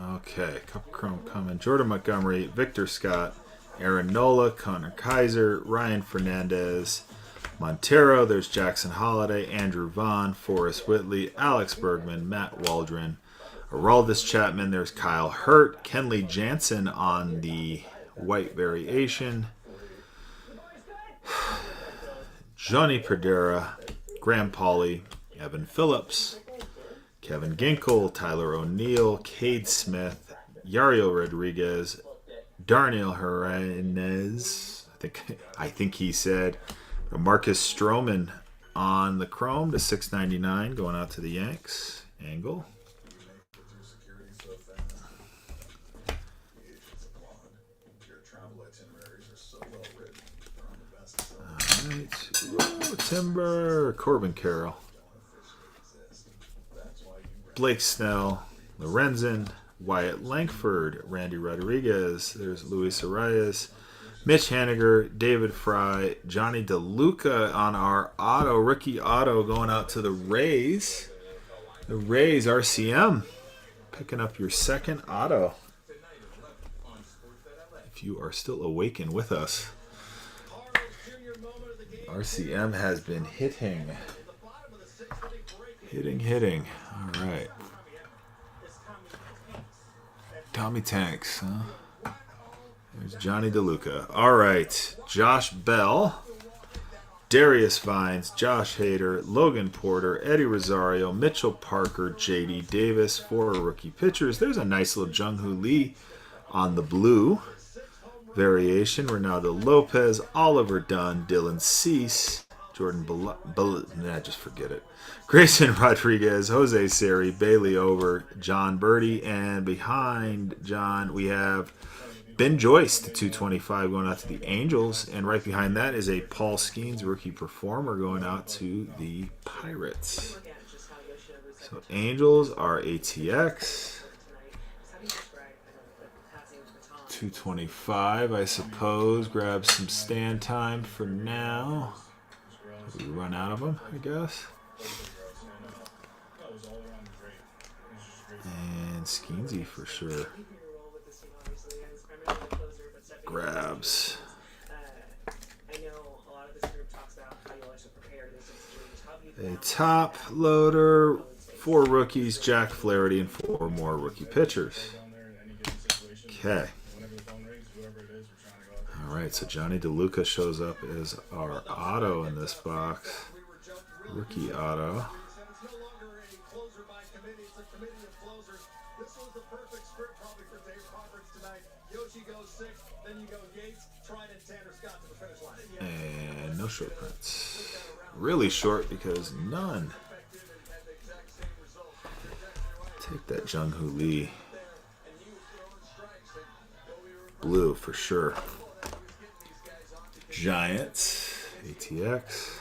Speaker 1: Okay, Cup Chrome coming. Jordan Montgomery, Victor Scott, Aaron Nola, Connor Kaiser, Ryan Fernandez, Montero. There's Jackson Holiday, Andrew Vaughn, Forrest Whitley, Alex Bergman, Matt Waldron, Aroldis Chapman. There's Kyle Hurt, Kenley Jansen on the white variation, Johnny Perdera, Graham Pauley, Evan Phillips, Kevin Ginkel, Tyler O'Neill, Cade Smith, Yario Rodriguez, Darnell Hernandez, I think he said, Marcus Stroman on the chrome to $6.99 going out to the Yanks. Angle. All right. Ooh, Timber, Corbin Carroll, Blake Snell, Lorenzen, Wyatt Langford, Randy Rodriguez, there's Luis Arias, Mitch Haniger, David Fry, Johnny DeLuca on our auto, rookie auto going out to the Rays. The Rays, RCM, picking up your second auto. If you are still awake and with us. RCM has been hitting. All right. Tommy Tanks, huh? There's Johnny DeLuca. All right. Josh Bell, Darius Vines, Josh Hader, Logan Porter, Eddie Rosario, Mitchell Parker, J.D. Davis, 4 rookie pitchers. There's a nice little Jung-Hoo Lee on the blue variation. Ronaldo Lopez, Oliver Dunn, Dylan Cease, Jordan just forget it. Grayson Rodriguez, Jose Seri, Bailey Over, John Birdie, and behind John we have Ben Joyce to 225 going out to the Angels, and right behind that is a Paul Skeens rookie performer going out to the Pirates. So Angels are ATX. 225, I suppose. Grab some stand time for now. We run out of them, I guess. And Skeensy for sure. Grabs. A top loader, 4 rookies, Jack Flaherty, and 4 more rookie pitchers. Okay. All right, so Johnny DeLuca shows up as our auto in this box. Rookie auto. And no short prints. Really short because none. Take that Jung-Hoo Lee. Blue for sure. Giants, ATX.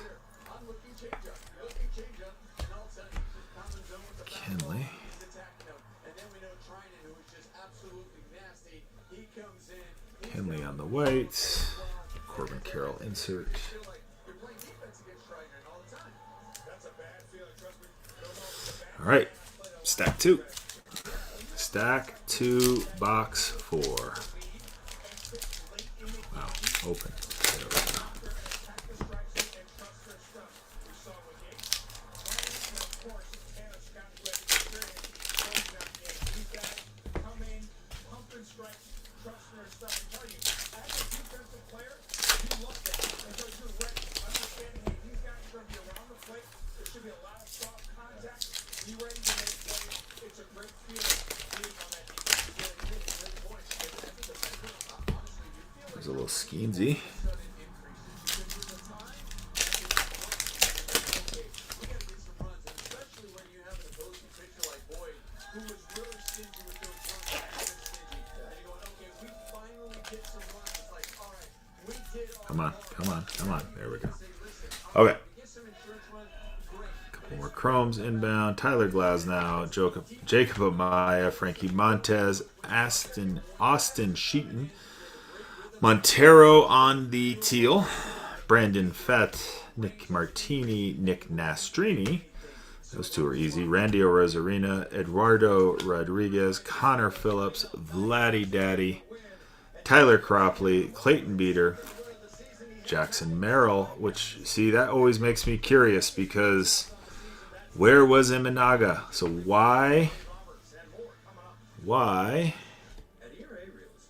Speaker 1: Kenley. Kenley on the white. Corbin Carroll insert. All right, stack 2. Stack 2, box 4. Wow, open. There we go. Skeensy. Come on, come on, come on. There we go. Okay. Couple more Chromes inbound. Tyler Glasnow, Jacob Amaya, Frankie Montez, Austin Sheaton, Montero on the teal, Brandon Fett, Nick Martini, Nick Nastrini. Those two are easy. Randy Rosarina, Eduardo Rodriguez, Connor Phillips, Vladdy Daddy, Tyler Cropley, Clayton Beater, Jackson Merrill, which, see, that always makes me curious because where was Imanaga? So why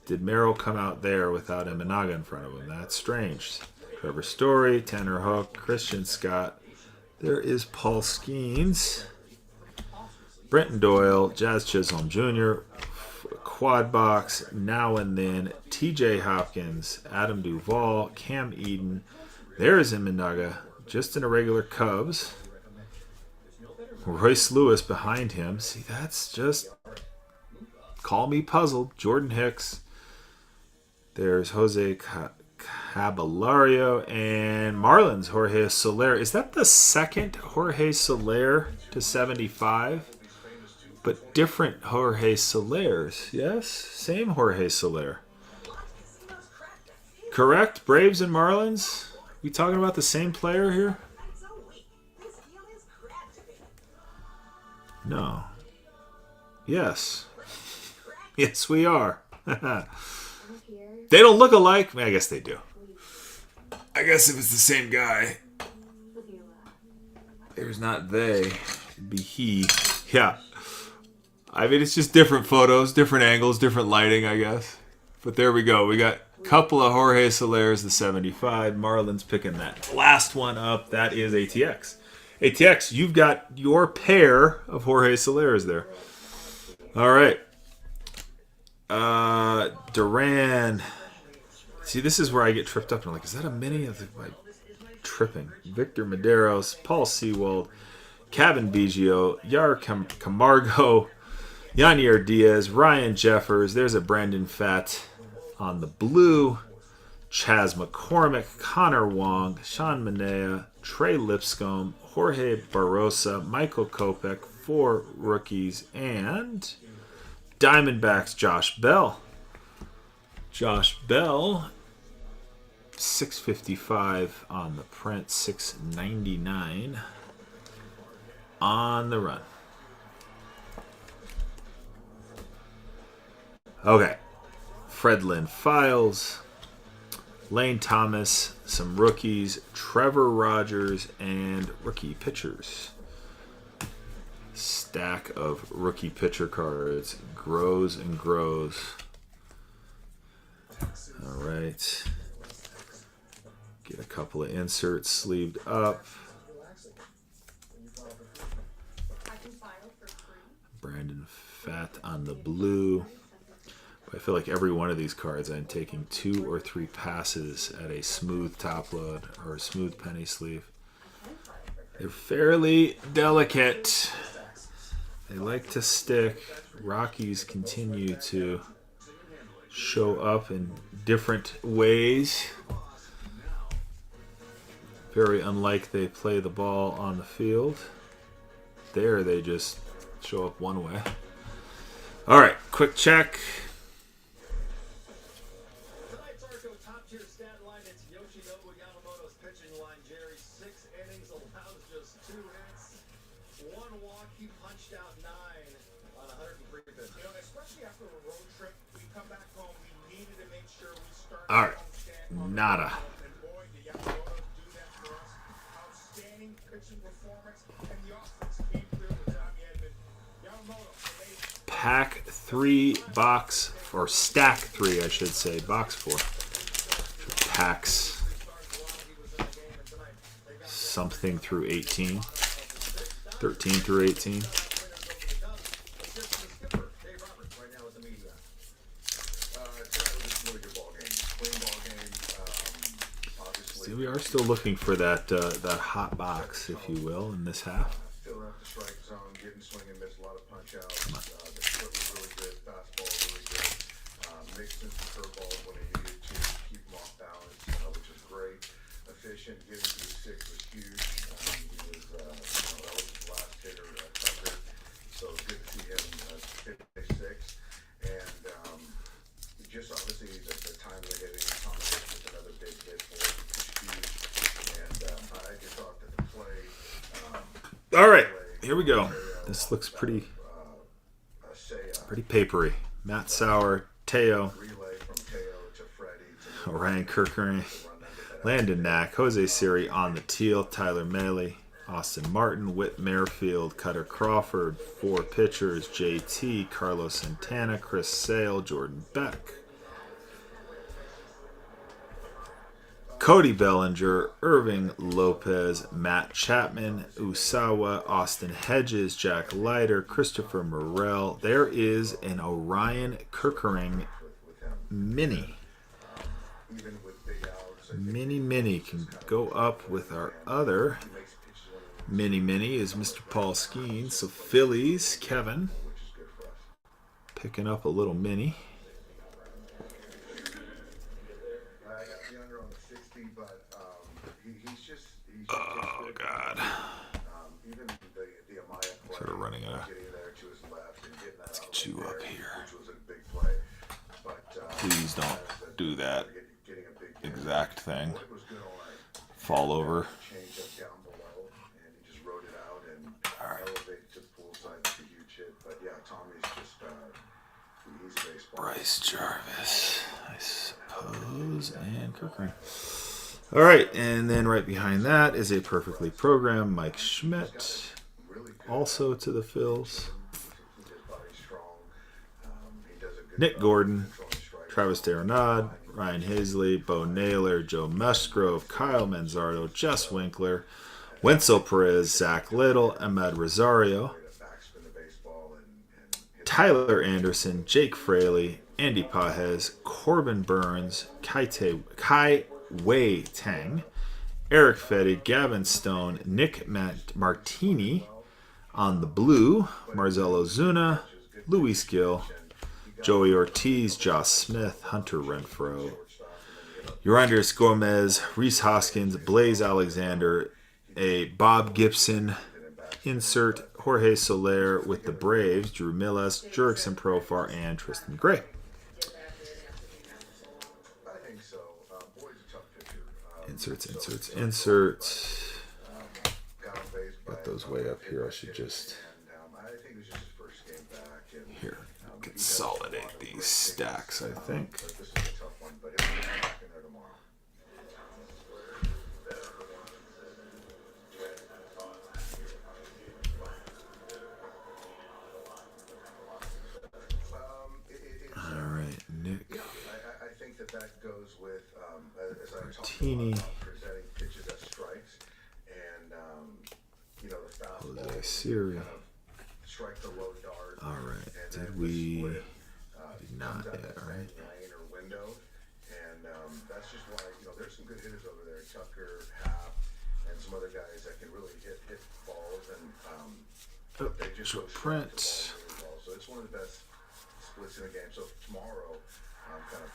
Speaker 1: did Merrill come out there without Imanaga in front of him? That's strange. Trevor Story, Tanner Hook, Christian Scott. There is Paul Skeens, Brenton Doyle, Jazz Chisholm Jr., Quad Box, Now and Then, TJ Hopkins, Adam Duvall, Cam Eden. There's Imanaga, just in a regular Cubs. Royce Lewis behind him. See, that's just, call me puzzled. Jordan Hicks. There's Jose Caballero and Marlins, Jorge Soler. Is that the second Jorge Soler to 75? But different Jorge Solers. Yes? Same Jorge Soler. Correct? Braves and Marlins? We talking about the same player here? No. Yes. Yes, we are. They don't look alike. I guess they do. I guess if it's the same guy. There's not they. It'd be he. Yeah. I mean, it's just different photos, different angles, different lighting, I guess. But there we go. We got a couple of Jorge Solers, the 75. Marlins picking that last one up. That is ATX. ATX, you've got your pair of Jorge Solers there. All right. Duran. See, this is where I get tripped up. I'm like, is that a mini? I'm like, tripping. Victor Medeiros, Paul Sewald, Kevin Biggio, Yar Camargo, Yanier Diaz, Ryan Jeffers. There's a Brandon Fett on the blue. Chaz McCormick, Connor Wong, Sean Manea, Trey Lipscomb, Jorge Barrosa, Michael Kopech, 4 rookies, and Diamondbacks Josh Bell. Josh Bell, 655 on the print, 699 on the run. Okay. Fredlin Files, Lane Thomas, some rookies, Trevor Rogers, and rookie pitchers. Stack of rookie pitcher cards. Grows and grows. All right. Get a couple of inserts sleeved up. Brandon Fett on the blue. I feel like every one of these cards I'm taking 2 or 3 passes at a smooth top load or a smooth penny sleeve. They're fairly delicate. They like to stick. Rockies continue to show up in different ways. Very unlike they play the ball on the field. There they just show up one way. All right, quick check.
Speaker 11: Tonight's Arco top-tier stat line, it's Yoshinobu Yamamoto's pitching line. Jerry, 6 innings, allows just 2 hits. 1 walk, he punched out 9 on 103 pitches.
Speaker 2: You know, especially after a road trip, we come back home, we needed to make sure we started.
Speaker 1: All right, nada.
Speaker 2: And boy, did Yamamoto do that for us. Outstanding pitching performance, and the offense came through with Tommy Edman. Yamamoto,
Speaker 1: Pack 3 box, or stack 3, I should say, box 4. Packs something through 18. 13 through 18.
Speaker 8: Tonight was a really good ball game. Clean ball game.
Speaker 1: still looking for that that hot box, if you will, in this half.
Speaker 8: Still at the strike zone, getting swing and miss, a lot of punch outs. The split was really good, fastball really good. Mixing some curveballs when he needed to keep him off balance, which is great. Efficient, getting to the six was huge. He was, that was his last hitter, Tucker. So good to see him hit a six. And just obviously the time of the hitting, Tommy with another big hit for him, which is huge. And I just thought that the play.
Speaker 1: All right, here we go. This looks pretty papery. Matt Sauer, Teo, Ryan Kirkering, Landon Knack, Jose Siri on the teal, Tyler Mahle, Austin Martin, Whit Merrifield, Cutter Crawford, 4 pitchers, JT, Carlos Santana, Chris Sale, Jordan Beck, Cody Bellinger, Irving Lopez, Matt Chapman, Usawa, Austin Hedges, Jack Leiter, Christopher Morel. There is an Orion Kirkering mini. Mini can go up with our other mini is Mr. Paul Skeen. So Phillies, Kevin, picking up a little mini. Oh God! Sort of running a. Let's get you up here. Please don't do that exact thing. Fall over. All right. Bryce Jarvis, I suppose, and Kirkering. All right, and then right behind that is a perfectly programmed Mike Schmidt, also to the Phils. Nick Gordon, Travis D'Arenade, Ryan Hazley, Bo Naylor, Joe Musgrove, Kyle Manzardo, Jess Winkler, Wenzel Perez, Zach Little, Ahmed Rosario, Tyler Anderson, Jake Fraley, Andy Pajes, Corbin Burns, Kai Wei Tang, Eric Fetty, Gavin Stone, Nick Martini on the blue, Marcelo Zuna, Luis Gill, Joey Ortiz, Josh Smith, Hunter Renfroe, Urandris Gomez, Reese Hoskins, Blaze Alexander, a Bob Gibson insert, Jorge Soler with the Braves, Drew Millas, Jurickson Profar, and Tristan Gray. Inserts. Got those way up here. I should just here consolidate these stacks, I think. All right, Nick.
Speaker 8: I think that goes with as I
Speaker 1: Martini.
Speaker 8: Presenting pitches as strikes, and the fastball.
Speaker 1: Jose Siri.
Speaker 8: Strike the low dart.
Speaker 1: All right. Did we? Did not yet, right?
Speaker 8: Lane or window, and that's just why there's some good hitters over there. Tucker, Happ, and some other guys that can really hit balls, and they just go
Speaker 1: print.
Speaker 8: Really well. So it's one of the best splits in the game. So tomorrow, kind of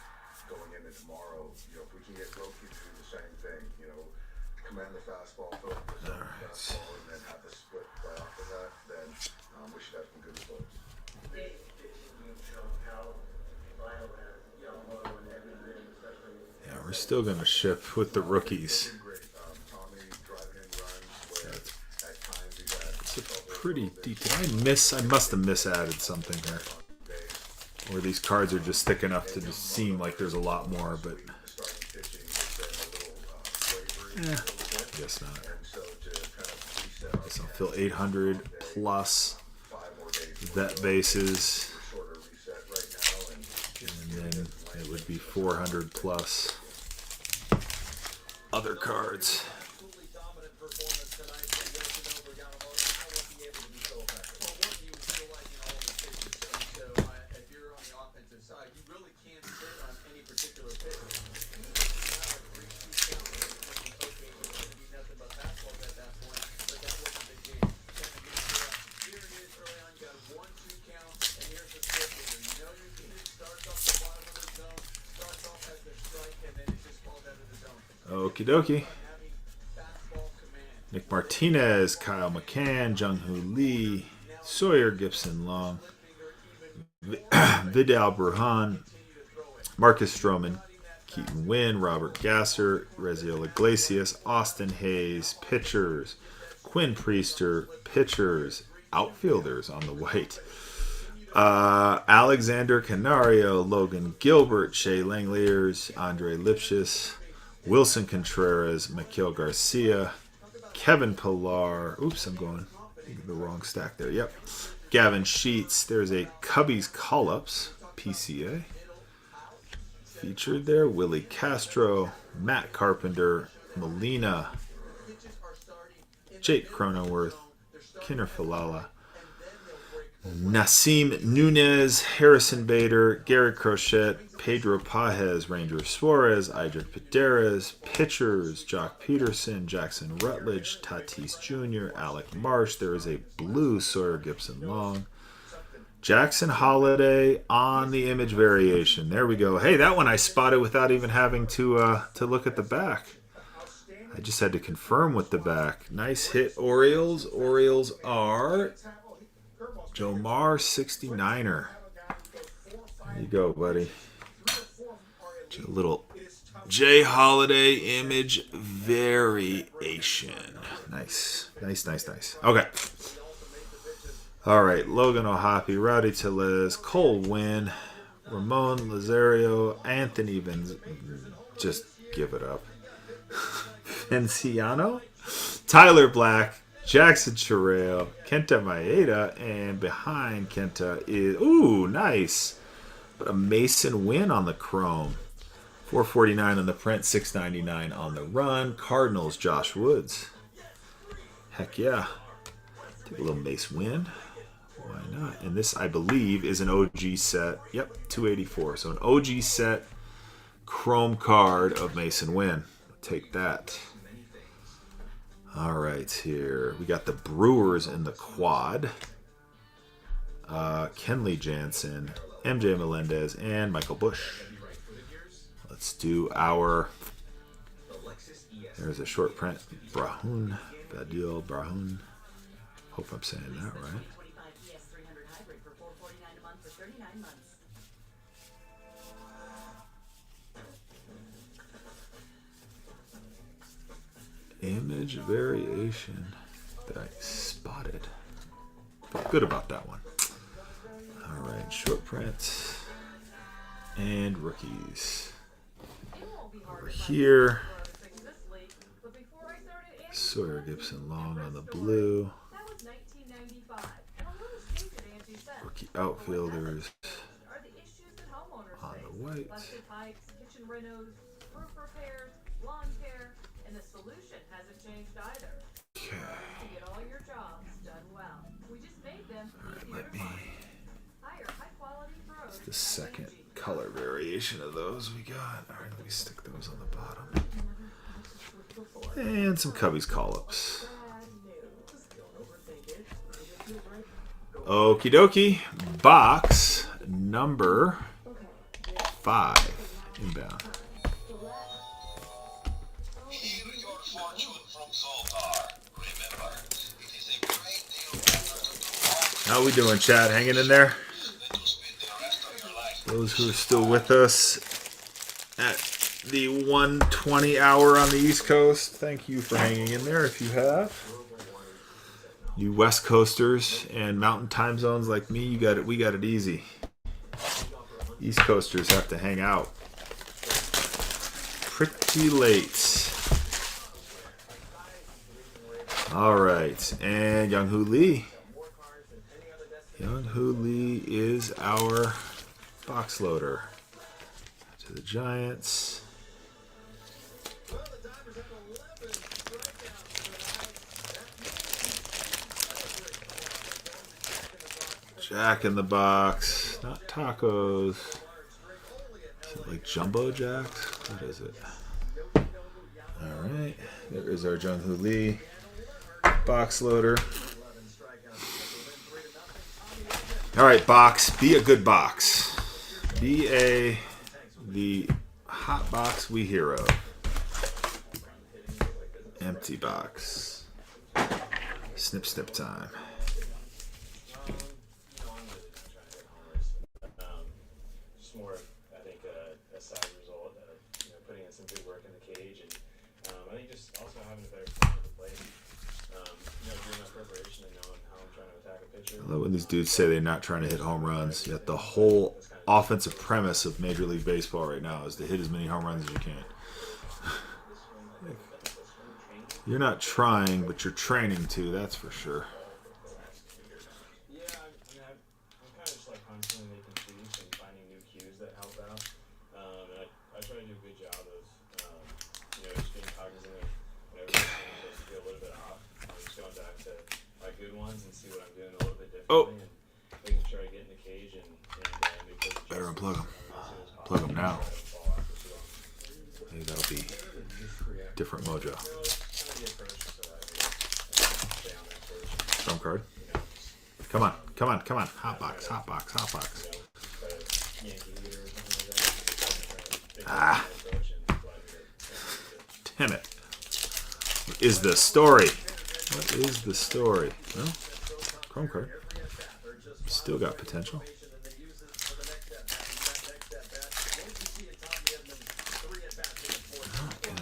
Speaker 8: going into tomorrow, if we can get Roki to do the same thing, command the fastball, throw the fastball, and then have the split right off of that, then we should have some good results.
Speaker 1: Yeah, we're still going to ship with the rookies. It's a pretty deep. I must have misadded something here. Or these cards are just thick enough to just seem like there's a lot more, but I guess not. I guess I'll fill 800 plus vet bases, and then it would be 400 plus other cards. Okie dokie. Nick Martinez, Kyle McCann, Jung-Hoo Lee, Sawyer Gibson Long, Vidal Brujan, Marcus Stroman, Keaton Wynn, Robert Gasser, Raziel Iglesias, Austin Hayes, pitchers, Quinn Priester, pitchers, outfielders on the white. Alexander Canario, Logan Gilbert, Shea Langeliers, Andre Lipschitz, Wilson Contreras, Miguel Garcia, Kevin Pillar. Oops, I'm going the wrong stack there. Yep. Gavin Sheets. There's a Cubbies Call-Ups, PCA. Featured there. Willie Castro, Matt Carpenter, Molina, Jake Cronenworth, Kinner Falala, Nasim Nunez, Harrison Bader, Gary Crochet, Pedro Pajes, Ranger Suarez, Idrick Pederez, pitchers, Jock Peterson, Jackson Rutledge, Tatis Jr., Alec Marsh. There is a blue Sawyer Gibson Long. Jackson Holiday on the image variation. There we go. Hey, that one I spotted without even having to look at the back. I just had to confirm with the back. Nice hit, Orioles. Orioles are Jomar 69er. There you go, buddy. A little J Holiday image variation. Nice. Nice. Okay. All right. Logan O'Hoppe, Rowdy Tellez, Cole Winn, Ramon Lazario, Anthony Vinz. Just give it up. Venciano, Tyler Black, Jackson Chirel, Kenta Maeda, and behind Kenta is, ooh, nice. But a Mason Winn on the chrome. 449 on the print, 699 on the run. Cardinals, Josh Woods. Heck yeah. Take a little Mace Winn. Why not? And this, I believe, is an OG set. Yep, 284. So an OG set chrome card of Mason Winn. Take that. All right, here. We got the Brewers in the quad. Kenley Jansen, MJ Melendez, and Michael Busch. Let's do our... There's a short print. Brahun. Badil Brahun. Hope I'm saying that right. Image variation that I spotted. Felt good about that one. All right, short prints and rookies. Over here, Sawyer Gibson Long on the blue. Rookie outfilders on the white. Okay. Alright, let me... It's the second color variation of those we got. Alright, let me stick those on the bottom. And some Cubbies Call-Ups. Okie dokie. Box number 5 inbound. How we doing, Chad? Hanging in there? Those who are still with us at the 1:20 hour on the East Coast, thank you for hanging in there if you have. You West Coasters and Mountain Time Zones like me, you got it. We got it easy. East Coasters have to hang out pretty late. All right, and Jung-Hoo Lee. Jung-Hoo Lee is our box loader. To the Giants. Jack in the box. Not tacos. Is it like Jumbo Jacks? What is it? Alright. There is our Jung-Hoo Lee box loader. Alright, box. Be a good box. Be the hot box we hear of. Empty box. Snip, snip time.
Speaker 16: Just more, I think, a side result of putting in some good work in the cage, and I think just also having a better plan to play. Doing my preparation and knowing how I'm trying to attack a pitcher.
Speaker 1: I love when these dudes say they're not trying to hit home runs, yet the whole offensive premise of Major League Baseball right now is to hit as many home runs as you can. You're not trying, but you're training to, that's for sure.
Speaker 16: Yeah, I'm kind of just like constantly making tweaks and finding new cues that help out. And I try to do a good job of, just being cognizant of whenever I'm supposed to feel a little bit off. I'm just going back to my good ones and see what I'm doing a little bit differently, and making sure I get in the cage and make those
Speaker 1: Better unplug them. Plug them now. Maybe that'll be different mojo. Trump card. Come on, come on, come on. Hot box, hot box, hot box. Ah. Damn it. What is the story? What is the story? Well, Chrome card. Still got potential.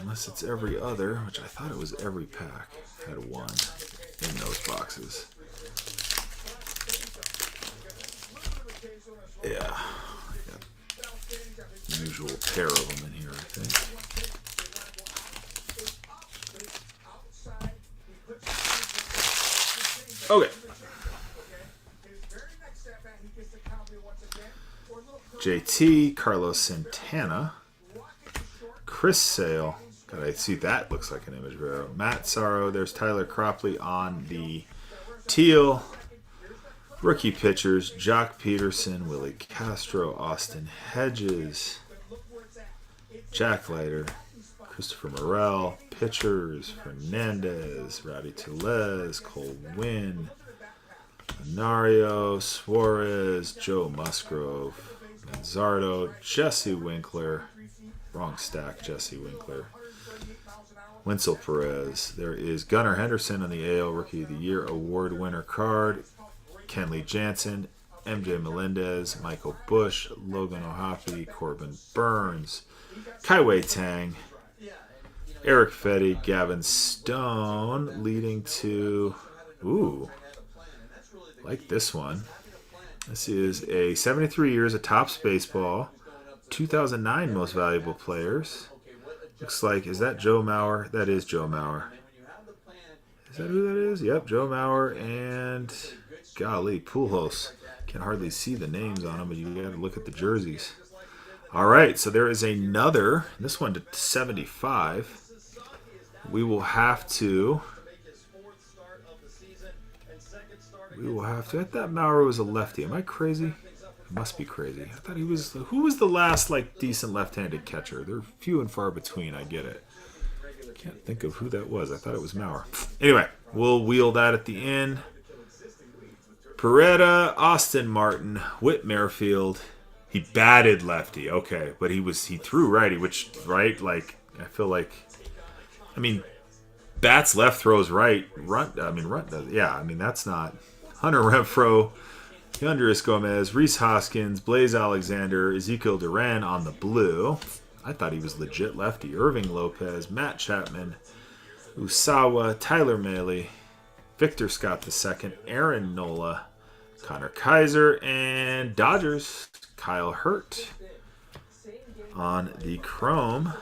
Speaker 1: Unless it's every other, which I thought it was every pack. Had one in those boxes. Yeah. The usual pair of them in here, I think. Okay. JT, Carlos Santana, Chris Sale. God, I see that looks like an image rare. Matt Sorrow. There's Tyler Cropley on the teal. Rookie pitchers: Jock Peterson, Willie Castro, Austin Hedges, Jack Leiter, Christopher Morel. Pitchers: Fernandez, Rowdy Tellez, Cole Winn, Nario, Suarez, Joe Musgrove, Manzardo, Jesse Winkler. Wrong stack, Jesse Winkler. Winsel Perez. There is Gunnar Henderson on the AL Rookie of the Year Award winner card. Kenley Jansen, MJ Melendez, Michael Bush, Logan O'Hoppe, Corbin Burns, Kaiwei Tang, Eric Fetty, Gavin Stone, leading to, like this one. This is a 73 years of Topps Baseball, 2009 Most Valuable Players. Looks like, is that Joe Mauer? That is Joe Mauer. Is that who that is? Yep, Joe Mauer and, golly, Pujols. Can hardly see the names on them, but you got to look at the jerseys. All right, so there is another, this one to 75. We will have to, I thought Mauer was a lefty. Am I crazy? I must be crazy. I thought he was, who was the last, decent left-handed catcher? They're few and far between, I get it. Can't think of who that was. I thought it was Mauer. Anyway, we'll wheel that at the end. Peretta, Austin Martin, Whit Merrifield. He batted lefty, okay, but he threw righty, which, right, I feel like, bats left, throws right, Runt does, yeah, that's not, Hunter Renfroe, Yandris Gomez, Rhys Hoskins, Blaze Alexander, Ezekiel Duran on the blue. I thought he was legit lefty. Irving Lopez, Matt Chapman, Usawa, Tyler Mahle, Victor Scott II, Aaron Nola, Connor Kaiser, and Dodgers, Kyle Hurt on the chrome.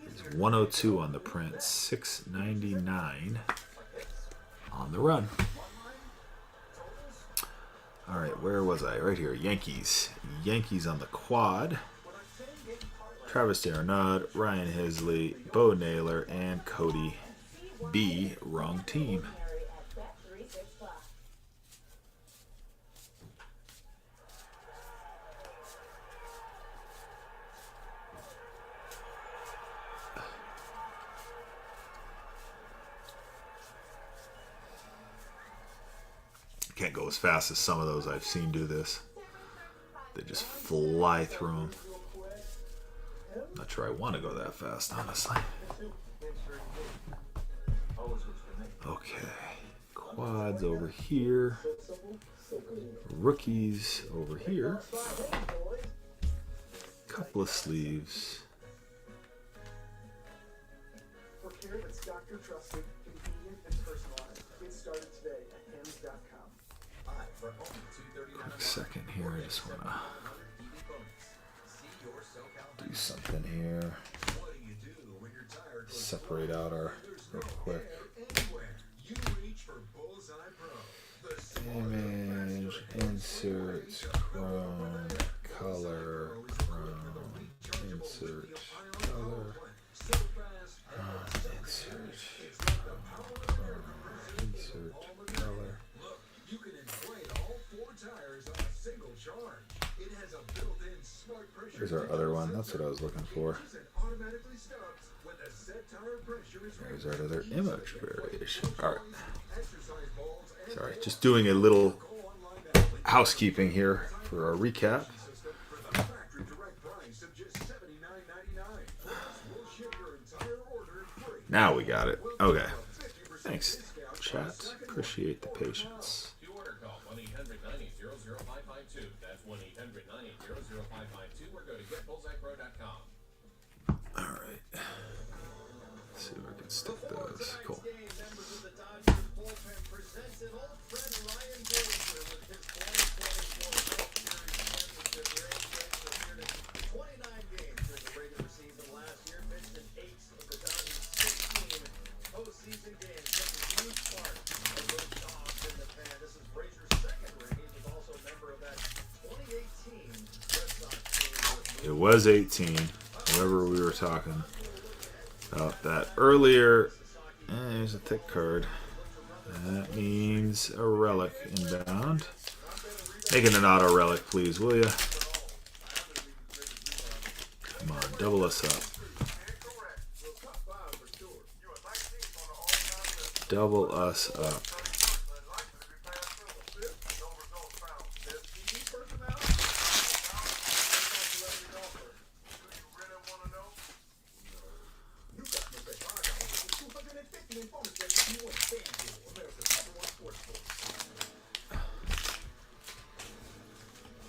Speaker 1: It's 102 on the print, $6.99 on the run. All right, where was I? Right here, Yankees. Yankees on the quad. Travis d'Arnaud, Ryan Hesley, Bo Naylor, and Cody B. Wrong team. Can't go as fast as some of those I've seen do this. They just fly through them. I'm not not sure I want to go that fast, honestly. Okay. Quads over here. Rookies over here. Couple of sleeves.
Speaker 22: For care that's doctor trusted, convenient, and personalized. Get started today at Hims.com.
Speaker 1: Quick second here. I just want to do something here. Separate out our real quick. Image, inserts, chrome, color, chrome, insert, color, insert, chrome, insert, color.
Speaker 2: You can inflate all 4 tires on a single charge. It has a built-in smart pressure.
Speaker 1: Here's our other one. That's what I was looking for.
Speaker 2: Automatically stops when the set tire pressure is
Speaker 1: There's our other image variation. All right. Sorry, just doing a little housekeeping here for our recap. Now we got it. Okay. Thanks, chat. Appreciate the patience.
Speaker 11: To order, call 1-800-980-0552. That's 1-800-980-0552 or go to getbullseyepro.com.
Speaker 1: All right. Let's see if I can stick those. Cool. It was 18, whoever we were talking about that earlier. There's a thick card. That means a relic inbound. Make it an auto relic, please, will ya? Come on, double us up. Double us up.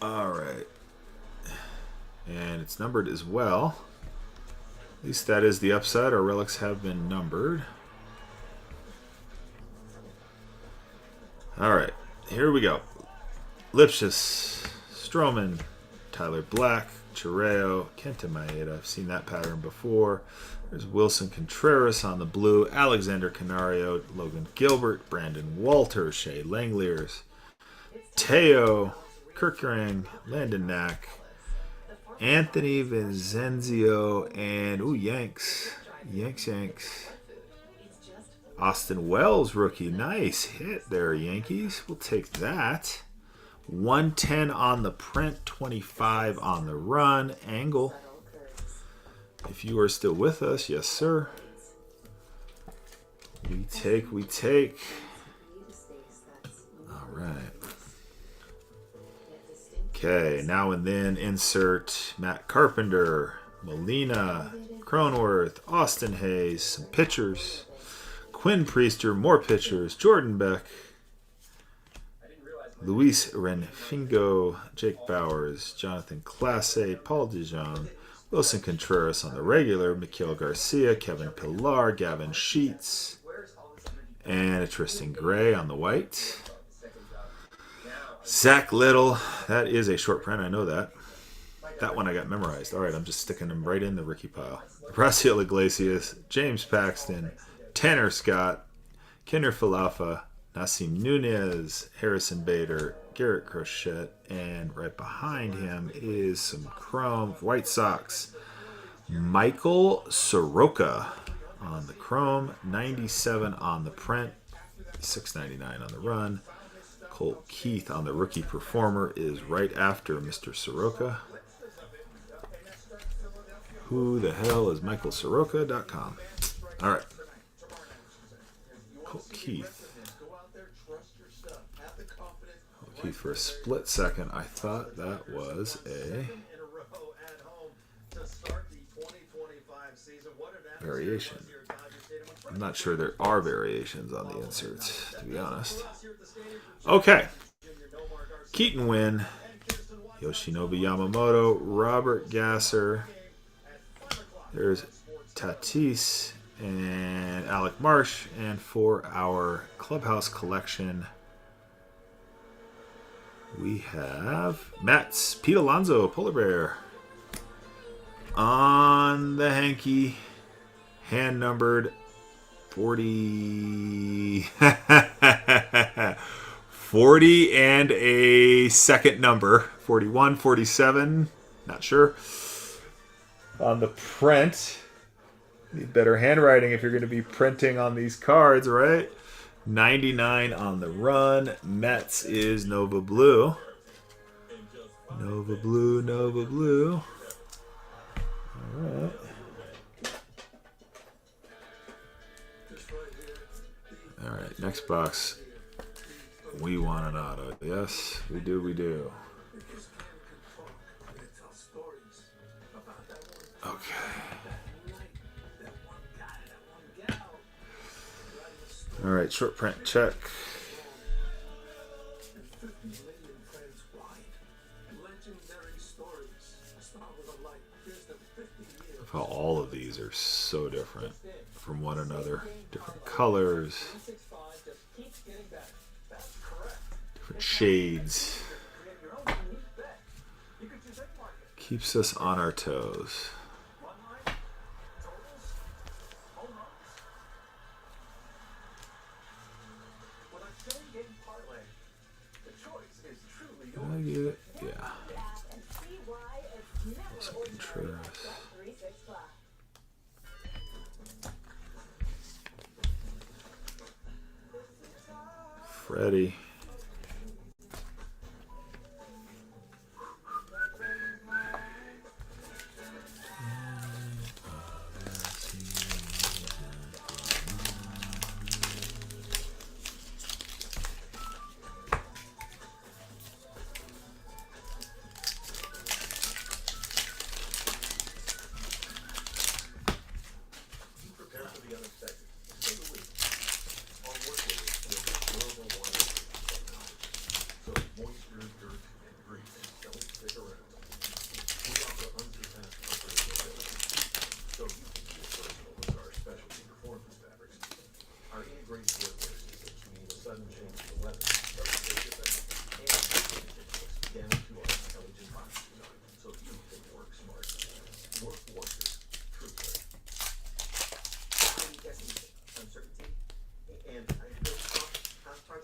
Speaker 1: Alright. And it's numbered as well. At least that is the upside. Our relics have been numbered. Alright. Here we go. Lipschitz, Stroman, Tyler Black, Chireo, Kenta Maeda. I've seen that pattern before. There's Wilson Contreras on the blue, Alexander Canario, Logan Gilbert, Brandon Walter, Shea Langeliers, Teo, Kirkrang, Landon Knack, Anthony Vincenzio, and Yanks. Austin Wells, rookie. Nice hit there, Yankees. We'll take that. 110 on the print, 25 on the run. Angle. If you are still with us, yes, sir. We take. All right. Okay, now and then insert Matt Carpenter, Molina, Cronenworth, Austin Hayes, some pitchers, Quinn Priester, more pitchers, Jordan Beck, Luis Renfingo, Jake Bowers, Jonathan Clase, Paul Dijon, Wilson Contreras on the regular, Miguel Garcia, Kevin Pillar, Gavin Sheets, and a Tristan Gray on the white. Zach Little, that is a short print, I know that. That one I got memorized. All right, I'm just sticking them right in the rookie pile. Raciel Iglesias, James Paxton, Tanner Scott, Kinder Falafa, Nassim Nunez, Harrison Bader, Garrett Crochet, and right behind him is some chrome White Sox. Michael Soroka on the chrome, 97 on the print, $6.99 on the run. Colt Keith on the rookie performer is right after Mr. Soroka. Who the hell is MichaelSoroka.com? All right. Colt Keith. Keith, for a split second, I thought that was a variation. I'm not sure there are variations on the inserts, to be honest. Okay. Keaton Wynn, Yoshinobu Yamamoto, Robert Gasser. There's Tatis and Alec Marsh. And for our Clubhouse collection, we have Mets, Pete Alonso, Polar Bear. On the hanky, hand numbered 40. 40 and a second number. 41, 47. Not sure. On the print. Need better handwriting if you're going to be printing on these cards, right? 99 on the run. Mets is Nova Blue. Nova Blue, Nova Blue. All right. All right, next box. We want an auto. Yes, we do, we do. Okay. All right, short print check. How all of these are so different from one another. Different colors. Different shades. Keeps us on our toes. Did I get it? Yeah. Contreras. Freddie.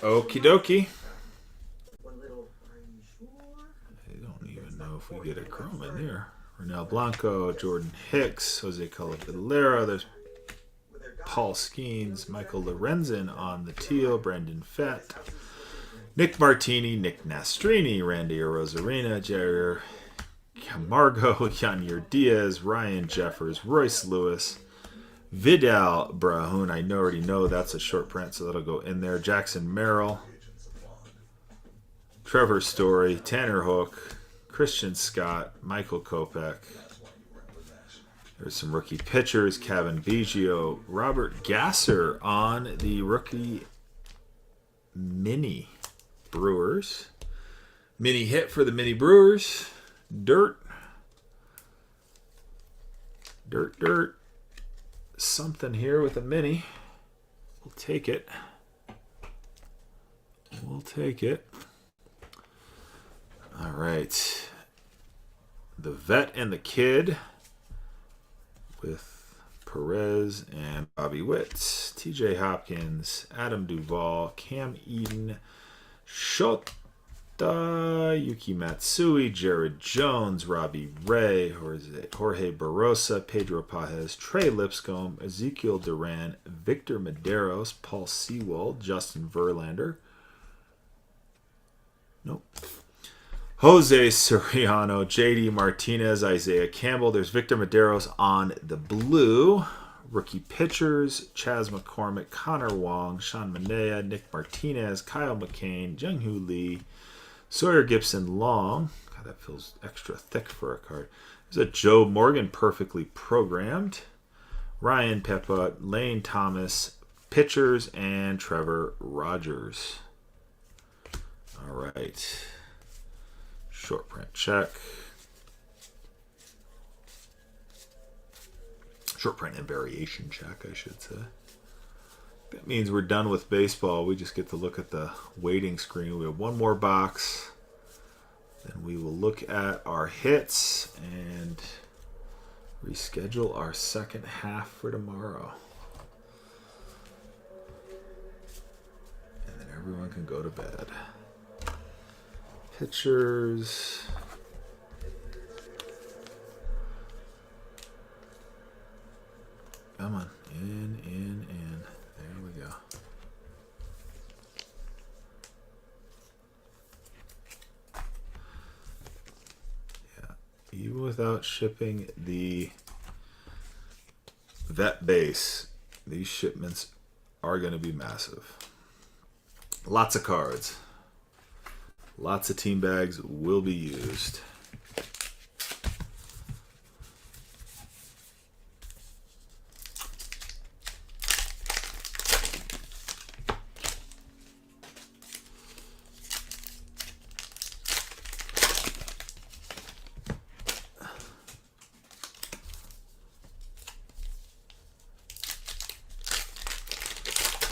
Speaker 1: Okie dokie. I don't even know if we get a chrome in there. Ronel Blanco, Jordan Hicks, Jose Calaballero. There's Paul Skeens, Michael Lorenzen on the teal, Brandon Fett, Nick Martini, Nick Nastrini, Randy Arozarena, Jair Camargo, Yanier Diaz, Ryan Jeffers, Royce Lewis, Vidal Brahun. I already know that's a short print, so that'll go in there. Jackson Merrill, Trevor Story, Tanner Hook, Christian Scott, Michael Kopech. There's some rookie pitchers. Kevin Biggio, Robert Gasser on the rookie mini Brewers. Mini hit for the mini Brewers. Dirt. Something here with a mini. We'll take it. We'll take it. All right. The vet and the kid with Perez and Bobby Witt, TJ Hopkins, Adam Duvall, Cam Eden, Shota, Yuki Matsui, Jared Jones, Robbie Ray, Jorge Barosa, Pedro Pajes, Trey Lipscomb, Ezekiel Duran, Victor Medeiros, Paul Sewald, Justin Verlander. Nope. Jose Soriano, JD Martinez, Isaiah Campbell. There's Victor Medeiros on the blue. Rookie pitchers, Chas McCormick, Connor Wong, Sean Manaea, Nick Martinez, Kyle McCain, Jung-Hoo Lee, Sawyer Gibson Long. God, that feels extra thick for a card. There's a Joe Morgan perfectly programmed. Ryan Peppa, Lane Thomas, pitchers, and Trevor Rogers. All right. Short print check. Short print and variation check, I should say. That means we're done with baseball. We just get to look at the waiting screen. We have one more box. Then we will look at our hits and reschedule our second half for tomorrow. And then everyone can go to bed. Pitchers. Come on. In. There we go. Yeah. Even without shipping the vet base, these shipments are going to be massive. Lots of cards. Lots of team bags will be used.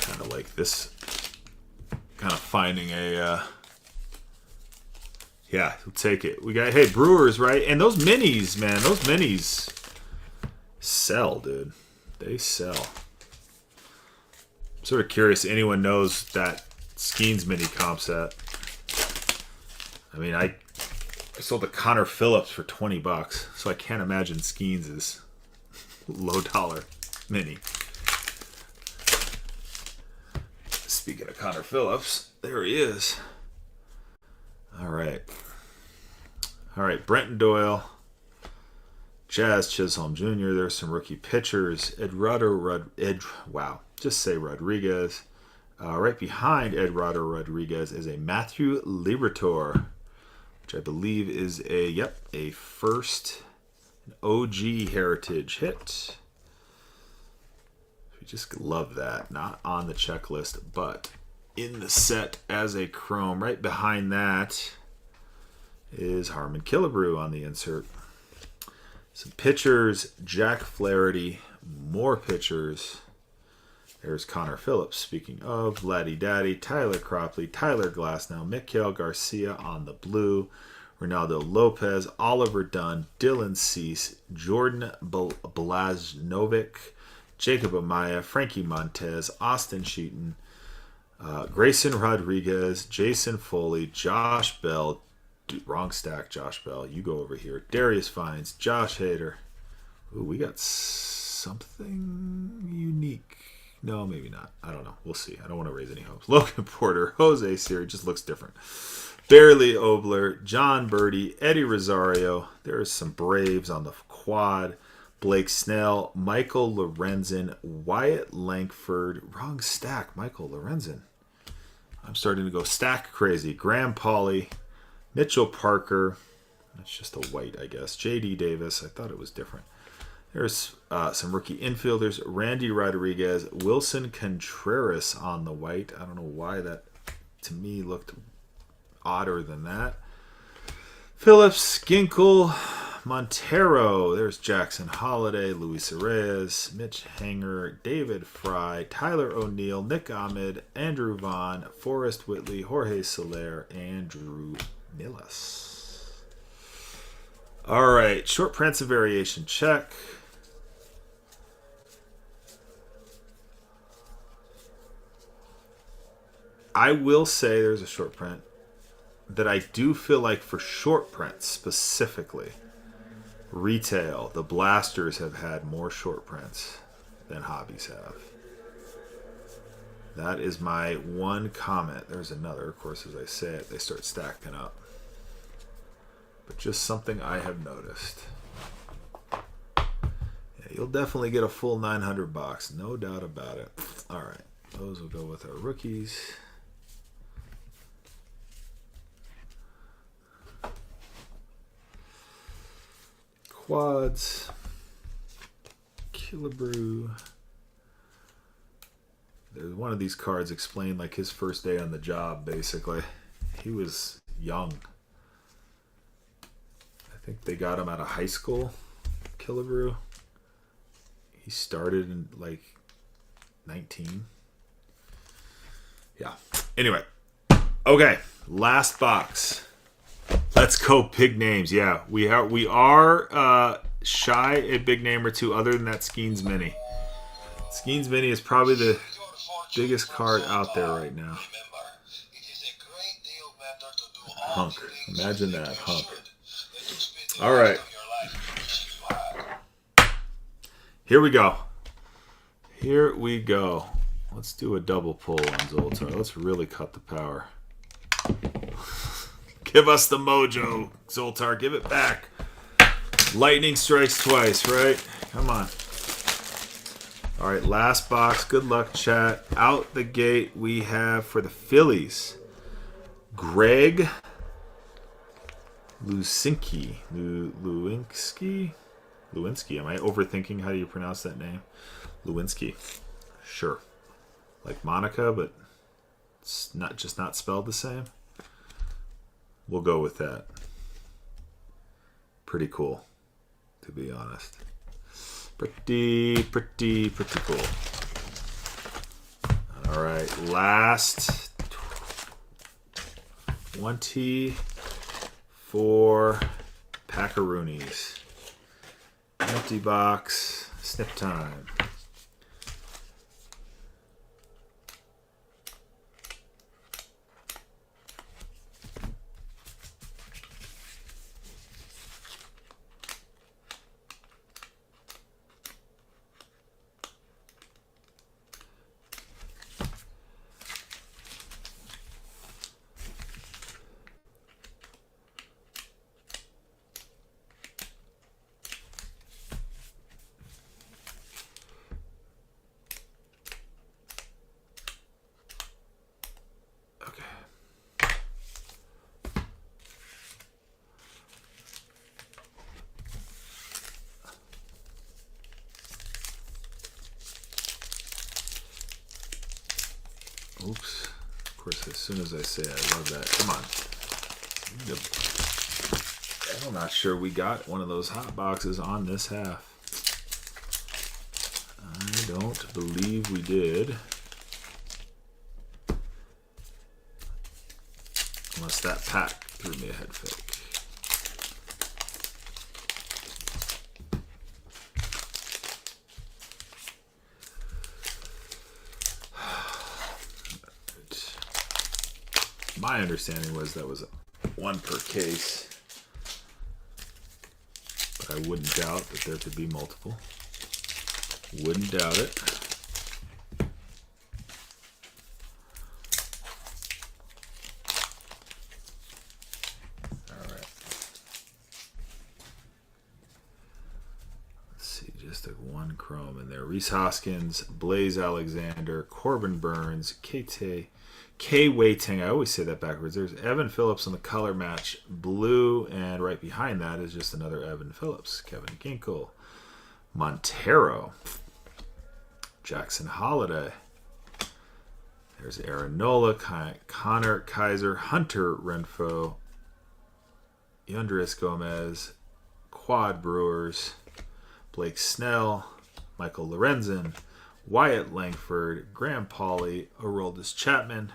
Speaker 1: Kind of like this, kind of finding a yeah, we'll take it. We got, hey, Brewers, right? And those minis, man, those minis sell, dude. They sell. I'm sort of curious if anyone knows that Skeens mini comp set. I mean, I sold the Connor Phillips for $20, so I can't imagine Skeens is low dollar mini. Speaking of Connor Phillips, there he is. All right. Brenton Doyle, Jazz Chisholm Jr. There's some rookie pitchers. Just say Rodriguez. Right behind Eduardo Rodriguez is a Matthew Liberatore, which I believe is a first OG Heritage hit. We just love that. Not on the checklist, but in the set as a chrome. Right behind that is Harmon Killebrew on the insert. Some pitchers, Jack Flaherty, more pitchers. There's Connor Phillips, speaking of, Laddie Daddy, Tyler Cropley, Tyler Glasnow, Mikael Garcia on the blue, Ronaldo Lopez, Oliver Dunn, Dylan Cease, Jordan Blaznovic, Jacob Amaya, Frankie Montez, Austin Sheeton, Grayson Rodriguez, Jason Foley, Josh Bell, wrong stack, Josh Bell, you go over here, Darius Fines, Josh Hader. Ooh, we got something unique. No, maybe not. I don't know. We'll see. I don't want to raise any hopes. Logan Porter, Jose Siri, just looks different. Barely Obler, John Birdie, Eddie Rosario. There's some Braves on the quad. Blake Snell, Michael Lorenzen, Wyatt Langford. Wrong stack, Michael Lorenzen. I'm starting to go stack crazy. Graham Pauley, Mitchell Parker. That's just a white, I guess. J.D. Davis. I thought it was different. There's some rookie infielders. Randy Rodriguez, Wilson Contreras on the white. I don't know why that, to me, looked odder than that. Phillips, Ginkel, Montero. There's Jackson Holiday, Luis Reyes, Mitch Hanger, David Fry, Tyler O'Neill, Nick Ahmed, Andrew Vaughn, Forrest Whitley, Jorge Soler, and Drew Millis. All right, short prints of variation check. I will say there's a short print that I do feel like for short prints specifically, retail, the Blasters have had more short prints than hobbies have. That is my one comment. There's another, of course, as I say it, they start stacking up. But just something I have noticed. Yeah, you'll definitely get a full 900 box, no doubt about it. All right, those will go with our rookies. Quads. Killebrew. There's one of these cards explained like his first day on the job, basically. He was young. I think they got him out of high school, Killebrew. He started in like 19. Yeah. Anyway. Okay. Last box. Let's go big names. Yeah, we are shy a big name or two other than that Skeens Mini. Skeens Mini is probably the biggest card out there right now. Hunk. Imagine that. Hunk. All right. Here we go. Here we go. Let's do a double pull on Zoltar. Let's really cut the power. Give us the mojo, Zoltar. Give it back. Lightning strikes twice, right? Come on. All right, last box. Good luck, chat. Out the gate, we have for the Phillies, Greg Luzinski. Lewinsky. Am I overthinking how do you pronounce that name? Lewinsky. Sure. Like Monica, but it's not spelled the same. We'll go with that. Pretty cool, to be honest. Pretty cool. All right, last 24 Packaroonies. Empty box. Snip time. Oops. Of course, as soon as I say I love that. Come on. I'm not sure we got one of those hot boxes on this half. I don't believe we did. Unless that pack threw me a head fake. My understanding was that was one per case, but I wouldn't doubt that there could be multiple. Wouldn't doubt it. All right. Let's see, just like one chrome in there. Rhys Hoskins, Blaze Alexander, Corbin Burns, K Waiting, I always say that backwards. There's Evan Phillips on the color match blue, and right behind that is just another Evan Phillips. Kevin Ginkel, Montero, Jackson Holiday. There's Aaron Nola, Connor Kaiser, Hunter Renfroe, Yandris Gomez, Quad Brewers, Blake Snell, Michael Lorenzen, Wyatt Langford, Graham Pauley, Aroldis Chapman,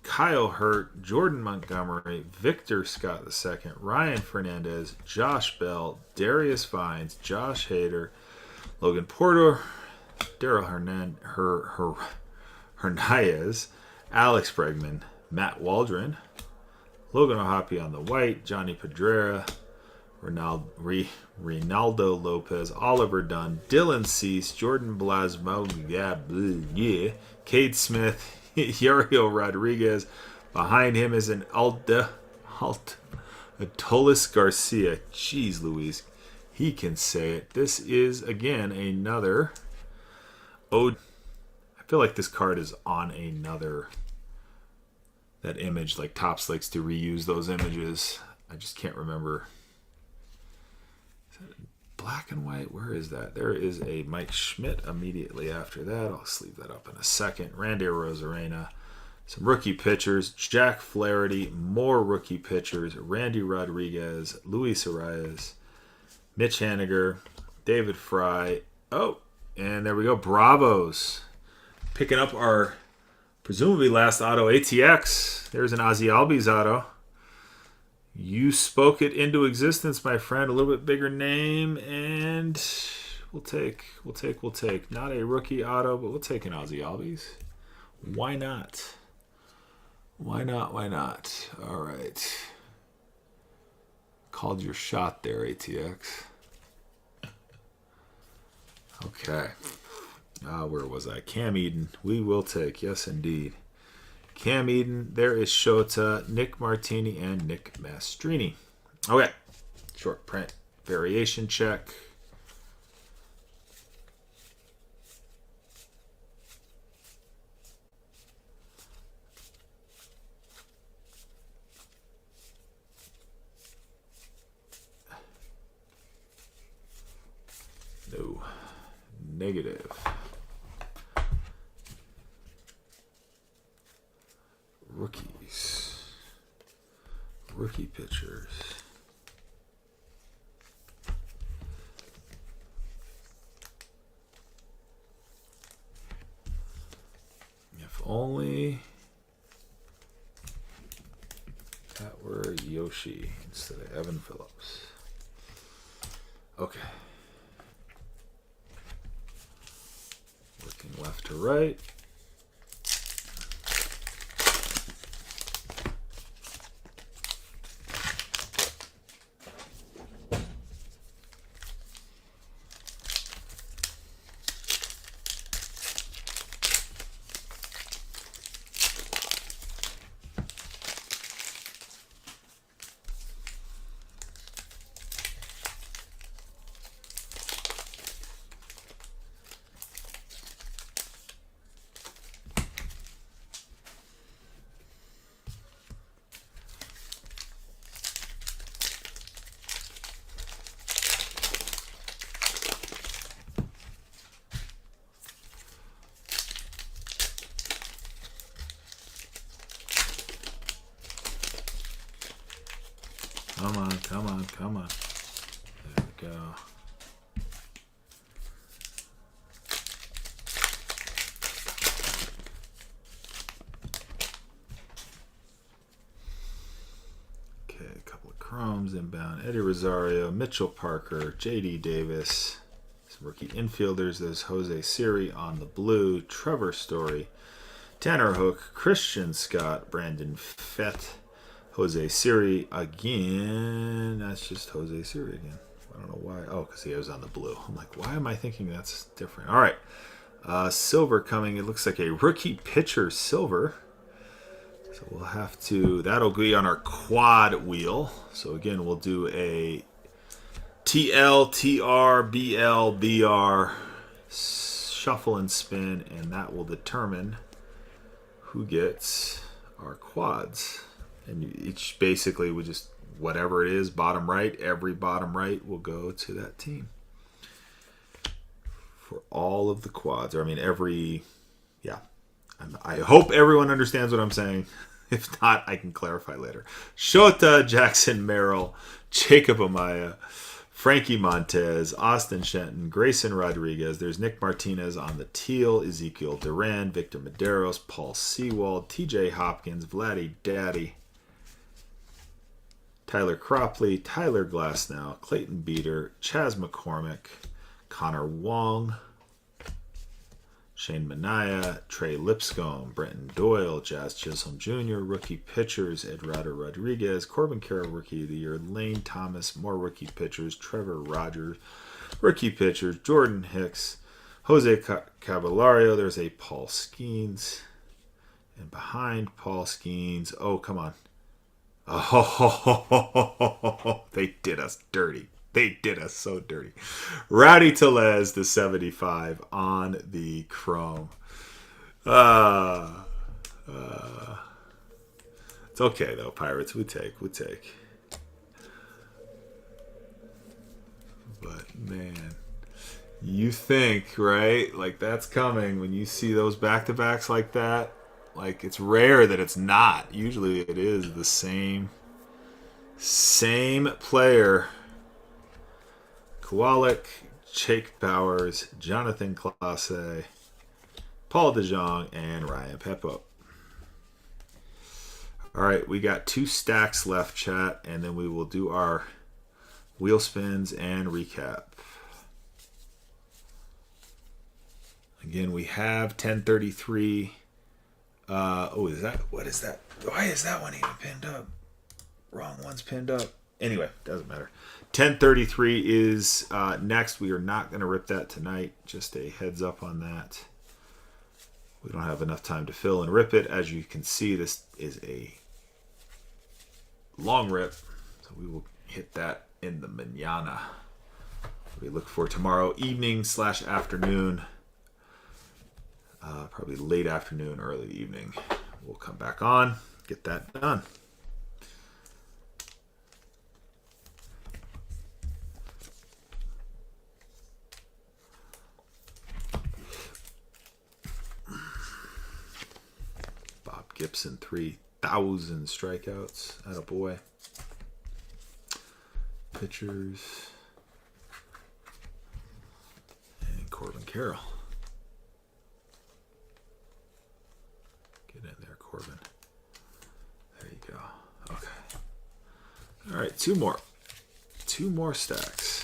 Speaker 1: Kyle Hurt, Jordan Montgomery, Victor Scott II, Ryan Fernandez, Josh Bell, Darius Vines, Josh Hader, Logan Porter, Daryl Hernandez, Alex Bregman, Matt Waldron, Logan O'Hoppe on the white, Johnny Pedrera, Reynaldo Lopez, Oliver Dunn, Dylan Cease, Jordan Blasmo, Cade Smith, Yariel Rodriguez. Behind him is an Adolis Garcia. Jeez Louise, he can say it. This is, again, another... I feel like this card is on another... That image, like Topps likes to reuse those images. I just can't remember... black and white. Where is that? There is a Mike Schmidt immediately after that. I'll sleeve that up in a second. Randy Arozarena. Some rookie pitchers. Jack Flaherty. More rookie pitchers. Randy Rodriguez. Luis Arias. Mitch Haniger. David Fry. Oh, and there we go. Bravos. Picking up our presumably last auto. ATX. There's an Ozzy Albies auto. You spoke it into existence, my friend. A little bit bigger name, and we'll take. Not a rookie auto, but we'll take an Ozzy Albies. Why not? Why not? All right. Called your shot there, ATX. Okay. Where was I? Cam Eden. We will take. Yes, indeed. Cam Eden, there is Shota, Nick Martini, and Nick Mastrini. Okay, short print variation check. No, negative. Rookies. Rookie pitchers. If only that were Yoshi instead of Evan Phillips. Okay. Working left to right. Come on. There we go. Okay, a couple of chromes inbound. Eddie Rosario, Mitchell Parker, J.D. Davis. Some rookie infielders. There's Jose Siri on the blue. Trevor Story. Tanner Hook. Christian Scott. Brandon Fett. Jose Siri again. That's just Jose Siri again. I don't know why. Oh, because he was on the blue. I'm like, why am I thinking that's different? All right. Silver coming. It looks like a rookie pitcher silver. So we'll have to... That'll be on our quad wheel. So again, we'll do a TL, TR, BL, BR shuffle and spin. And that will determine who gets our quads. And each basically would just, whatever it is, bottom right, every bottom right will go to that team. For all of the quads. Or I mean, every, yeah. I hope everyone understands what I'm saying. If not, I can clarify later. Shota, Jackson Merrill, Jacob Amaya, Frankie Montez, Austin Shenton, Grayson Rodriguez. There's Nick Martinez on the teal, Ezekiel Duran, Victor Medeiros, Paul Sewald, TJ Hopkins, Vladdy Daddy, Tyler Cropley, Tyler Glasnow, Clayton Beater, Chas McCormick, Connor Wong, Shane Manaea, Trey Lipscomb, Brenton Doyle, Jazz Chisholm Jr., rookie pitchers, Eduardo Rodriguez, Corbin Carroll, rookie of the year, Lane Thomas, more rookie pitchers, Trevor Rogers, rookie pitchers, Jordan Hicks, Jose Cavalario, there's a Paul Skeens, and behind Paul Skeens, oh, come on. Oh, they did us dirty. They did us so dirty. Rowdy Tellez, the 75 on the chrome. It's okay, though, Pirates. We take. But man, you think, right? Like that's coming when you see those back-to-backs like that. Like it's rare that it's not. Usually it is the same player. Kowalik, Jake Bowers, Jonathan Clase, Paul DeJong, and Ryan Peppo. All right, we got 2 stacks left, chat, and then we will do our wheel spins and recap. Again, we have 1033. What is that? Why is that one even pinned up? Wrong one's pinned up. Anyway, doesn't matter. 1033 is next. We are not going to rip that tonight. Just a heads up on that. We don't have enough time to fill and rip it. As you can see, this is a long rip. So we will hit that in the mañana. We look for tomorrow evening / afternoon. Probably late afternoon, early evening. We'll come back on, get that done. Bob Gibson, 3,000 strikeouts. Attaboy. Pitchers. And Corbin Carroll. Get in there, Corbin. There you go. Okay. All right, 2 more. 2 more stacks.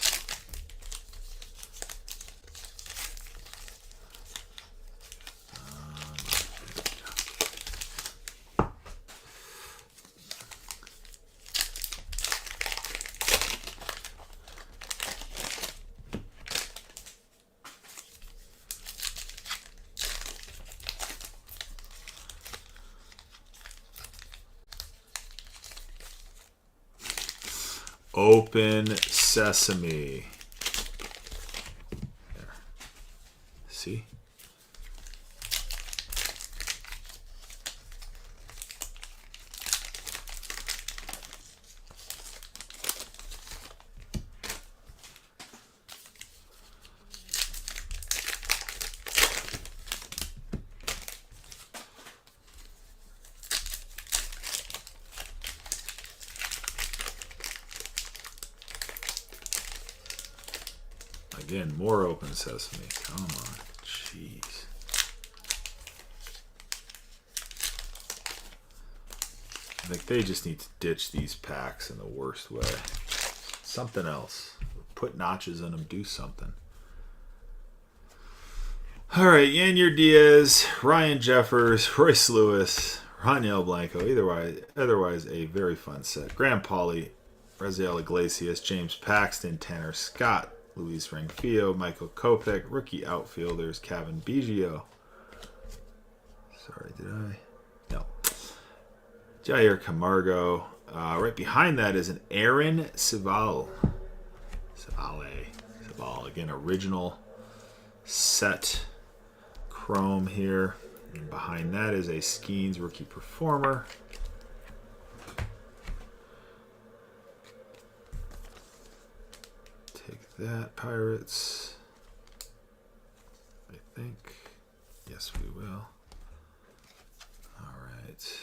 Speaker 1: Open sesame. There. See? Again, more open sesame. Come on. Jeez. Like, they just need to ditch these packs in the worst way. Something else. Put notches in them. Do something. All right. Yanier Diaz, Ryan Jeffers, Royce Lewis, Raniel Blanco. Otherwise, a very fun set. Graham Pauley, Raziel Iglesias, James Paxton, Tanner Scott, Luis Rengifo, Michael Kopech, rookie outfielders, Kevin Biggio. Sorry, did I? No. Jair Camargo. Right behind that is an Aaron Civale. Civale. Again, original set chrome here. And behind that is a Skeens rookie performer. That Pirates, I think. Yes, we will. All right.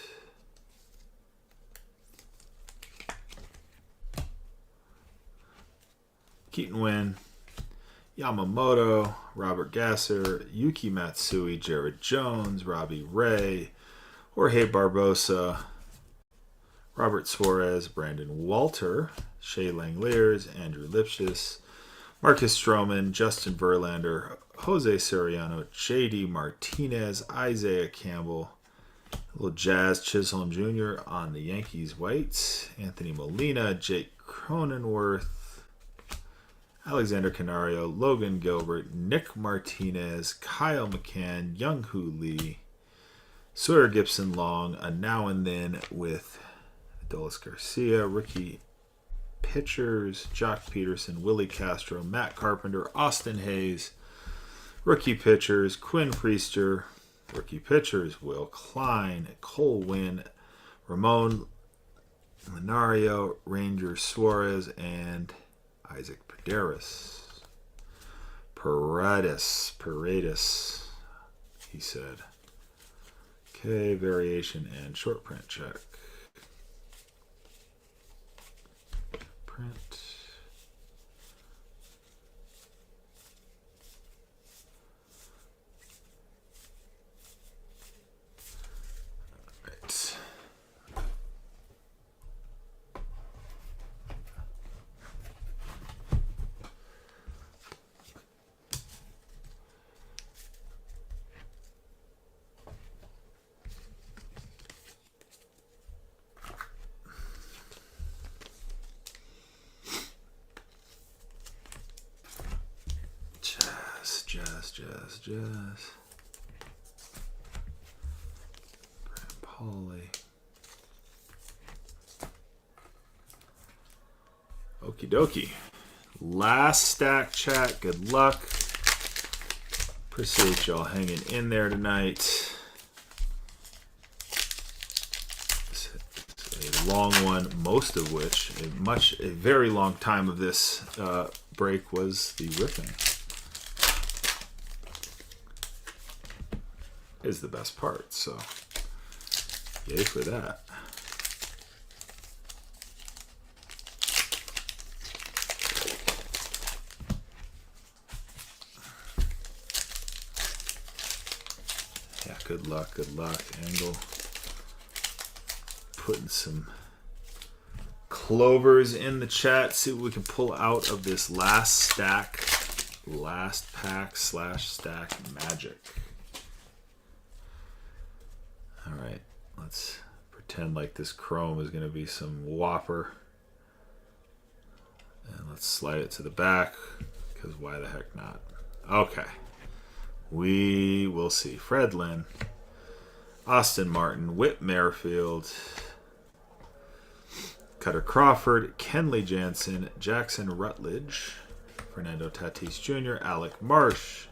Speaker 1: Keaton Wynn, Yamamoto, Robert Gasser, Yuki Matsui, Jared Jones, Robbie Ray, Jorge Barbosa, Robert Suarez, Brandon Walter, Shea Langeliers, Andrew Lipschitz, Marcus Stroman, Justin Verlander, Jose Soriano, JD Martinez, Isaiah Campbell, a little Jazz Chisholm Jr. on the Yankees whites, Anthony Molina, Jake Cronenworth, Alexander Canario, Logan Gilbert, Nick Martinez, Kyle McCann, Young-Hoo Lee, Sawyer Gibson Long, a now and then with Adolis Garcia, rookie pitchers, Jock Peterson, Willie Castro, Matt Carpenter, Austin Hayes, rookie pitchers, Quinn Priester, rookie pitchers, Will Klein, Cole Winn, Ramon Linario, Ranger Suarez, and Isaac Paredes, he said. Okay, variation and short print check. Print. Right. Jazz. Grant Pauly. Okie dokie. Last stack, chat. Good luck. Appreciate y'all hanging in there tonight. It's a long one, most of which, a very long time of this break was the ripping. Is the best part, so yay for that. Yeah, good luck, Angle. Putting some clovers in the chat, see what we can pull out of this last pack / stack magic. All right, let's pretend like this chrome is going to be some whopper. And let's slide it to the back, because why the heck not? Okay. We will see. Fred Lynn, Austin Martin, Whit Merrifield, Cutter Crawford, Kenley Jansen, Jackson Rutledge, Fernando Tatis Jr., Alec Marsh,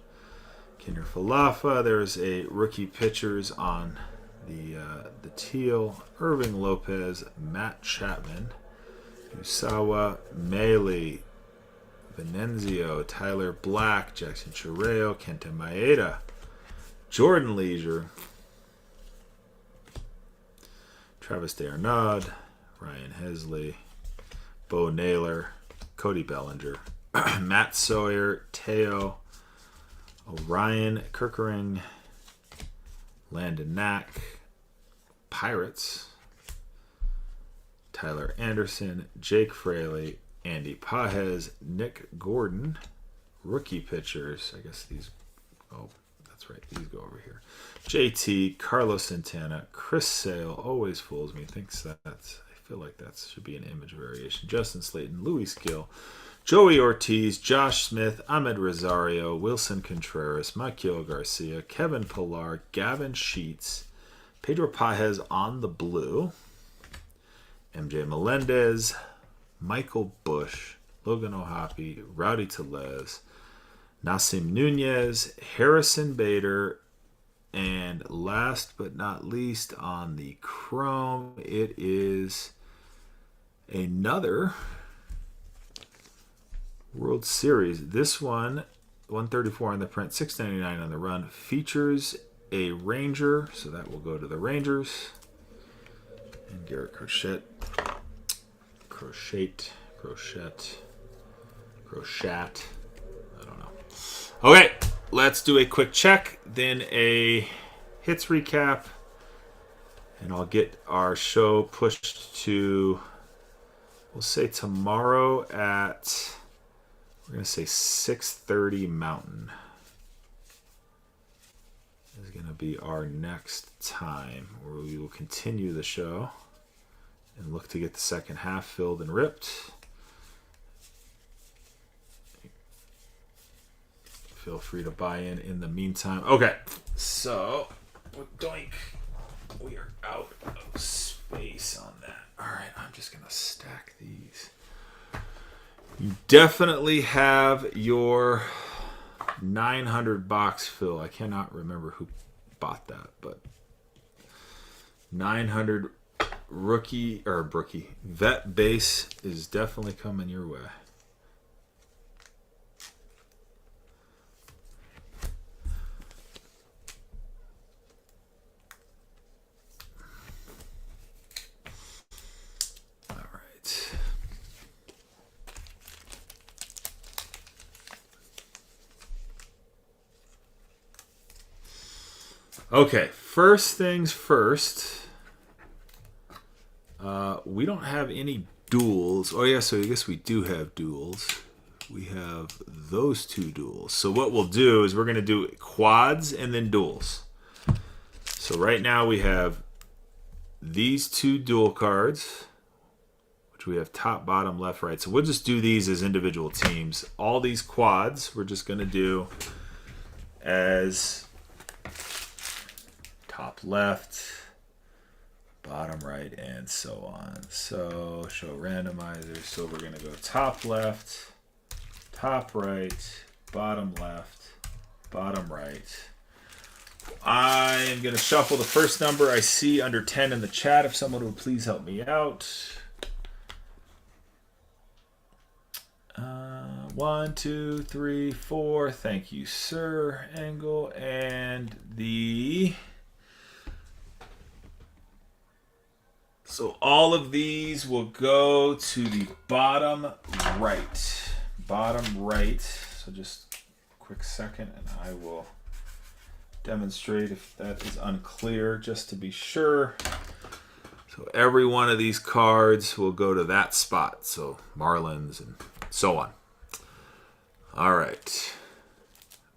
Speaker 1: Kinder Falafa. There's a rookie pitchers on the teal, Irving Lopez, Matt Chapman, Usawa, Meili, Venenzio, Tyler Black, Jackson Chireo, Kenta Maeda, Jordan Leisure, Travis D'Arnaud, Ryan Hesley, Bo Naylor, Cody Bellinger, Matt Sawyer, Teo, Orion Kirkering, Landon Knack, Pirates, Tyler Anderson, Jake Fraley, Andy Pajes, Nick Gordon, rookie pitchers. I guess these, oh, that's right, these go over here. JT, Carlos Santana, Chris Sale, always fools me, thinks that's, I feel like that should be an image variation. Justin Slayton, Luis Gill, Joey Ortiz, Josh Smith, Ahmed Rosario, Wilson Contreras, Michael Garcia, Kevin Pillar, Gavin Sheets, Pedro Pajes on the blue, MJ Melendez, Michael Bush, Logan O'Hoppe, Rowdy Tellez, Nasim Nunez, Harrison Bader, and last but not least on the chrome, it is another World Series. This one, 134 on the print, 699 on the run, features a Ranger, so that will go to the Rangers. And Garrett Crochet. I don't know. Okay, let's do a quick check, then a hits recap, and I'll get our show pushed to, we'll say tomorrow at, we're going to say 6:30 Mountain is going to be our next time, where we will continue the show and look to get the second half filled and ripped. Feel free to buy in the meantime. Okay, so doink, we are out of space on that. All right, I'm just going to stack these. You definitely have your 900 box fill. I cannot remember who bought that, but 900 rookie vet base is definitely coming your way. Okay, first things first. We don't have any duels. Oh yeah, so I guess we do have duels. We have those two duels. So what we'll do is we're going to do quads and then duels. So right now we have these two dual cards, which we have top, bottom, left, right. So we'll just do these as individual teams. All these quads we're just going to do as top left, bottom right, and so on. So show randomizer. So we're going to go top left, top right, bottom left, bottom right. I'm going to shuffle the first number I see under 10 in the chat. If someone would please help me out. 1, 2, 3, 4. Thank you, sir. Angle. And the... So all of these will go to the bottom right. Bottom right. So just a quick second and I will demonstrate if that is unclear just to be sure. So every one of these cards will go to that spot. So Marlins and so on. All right.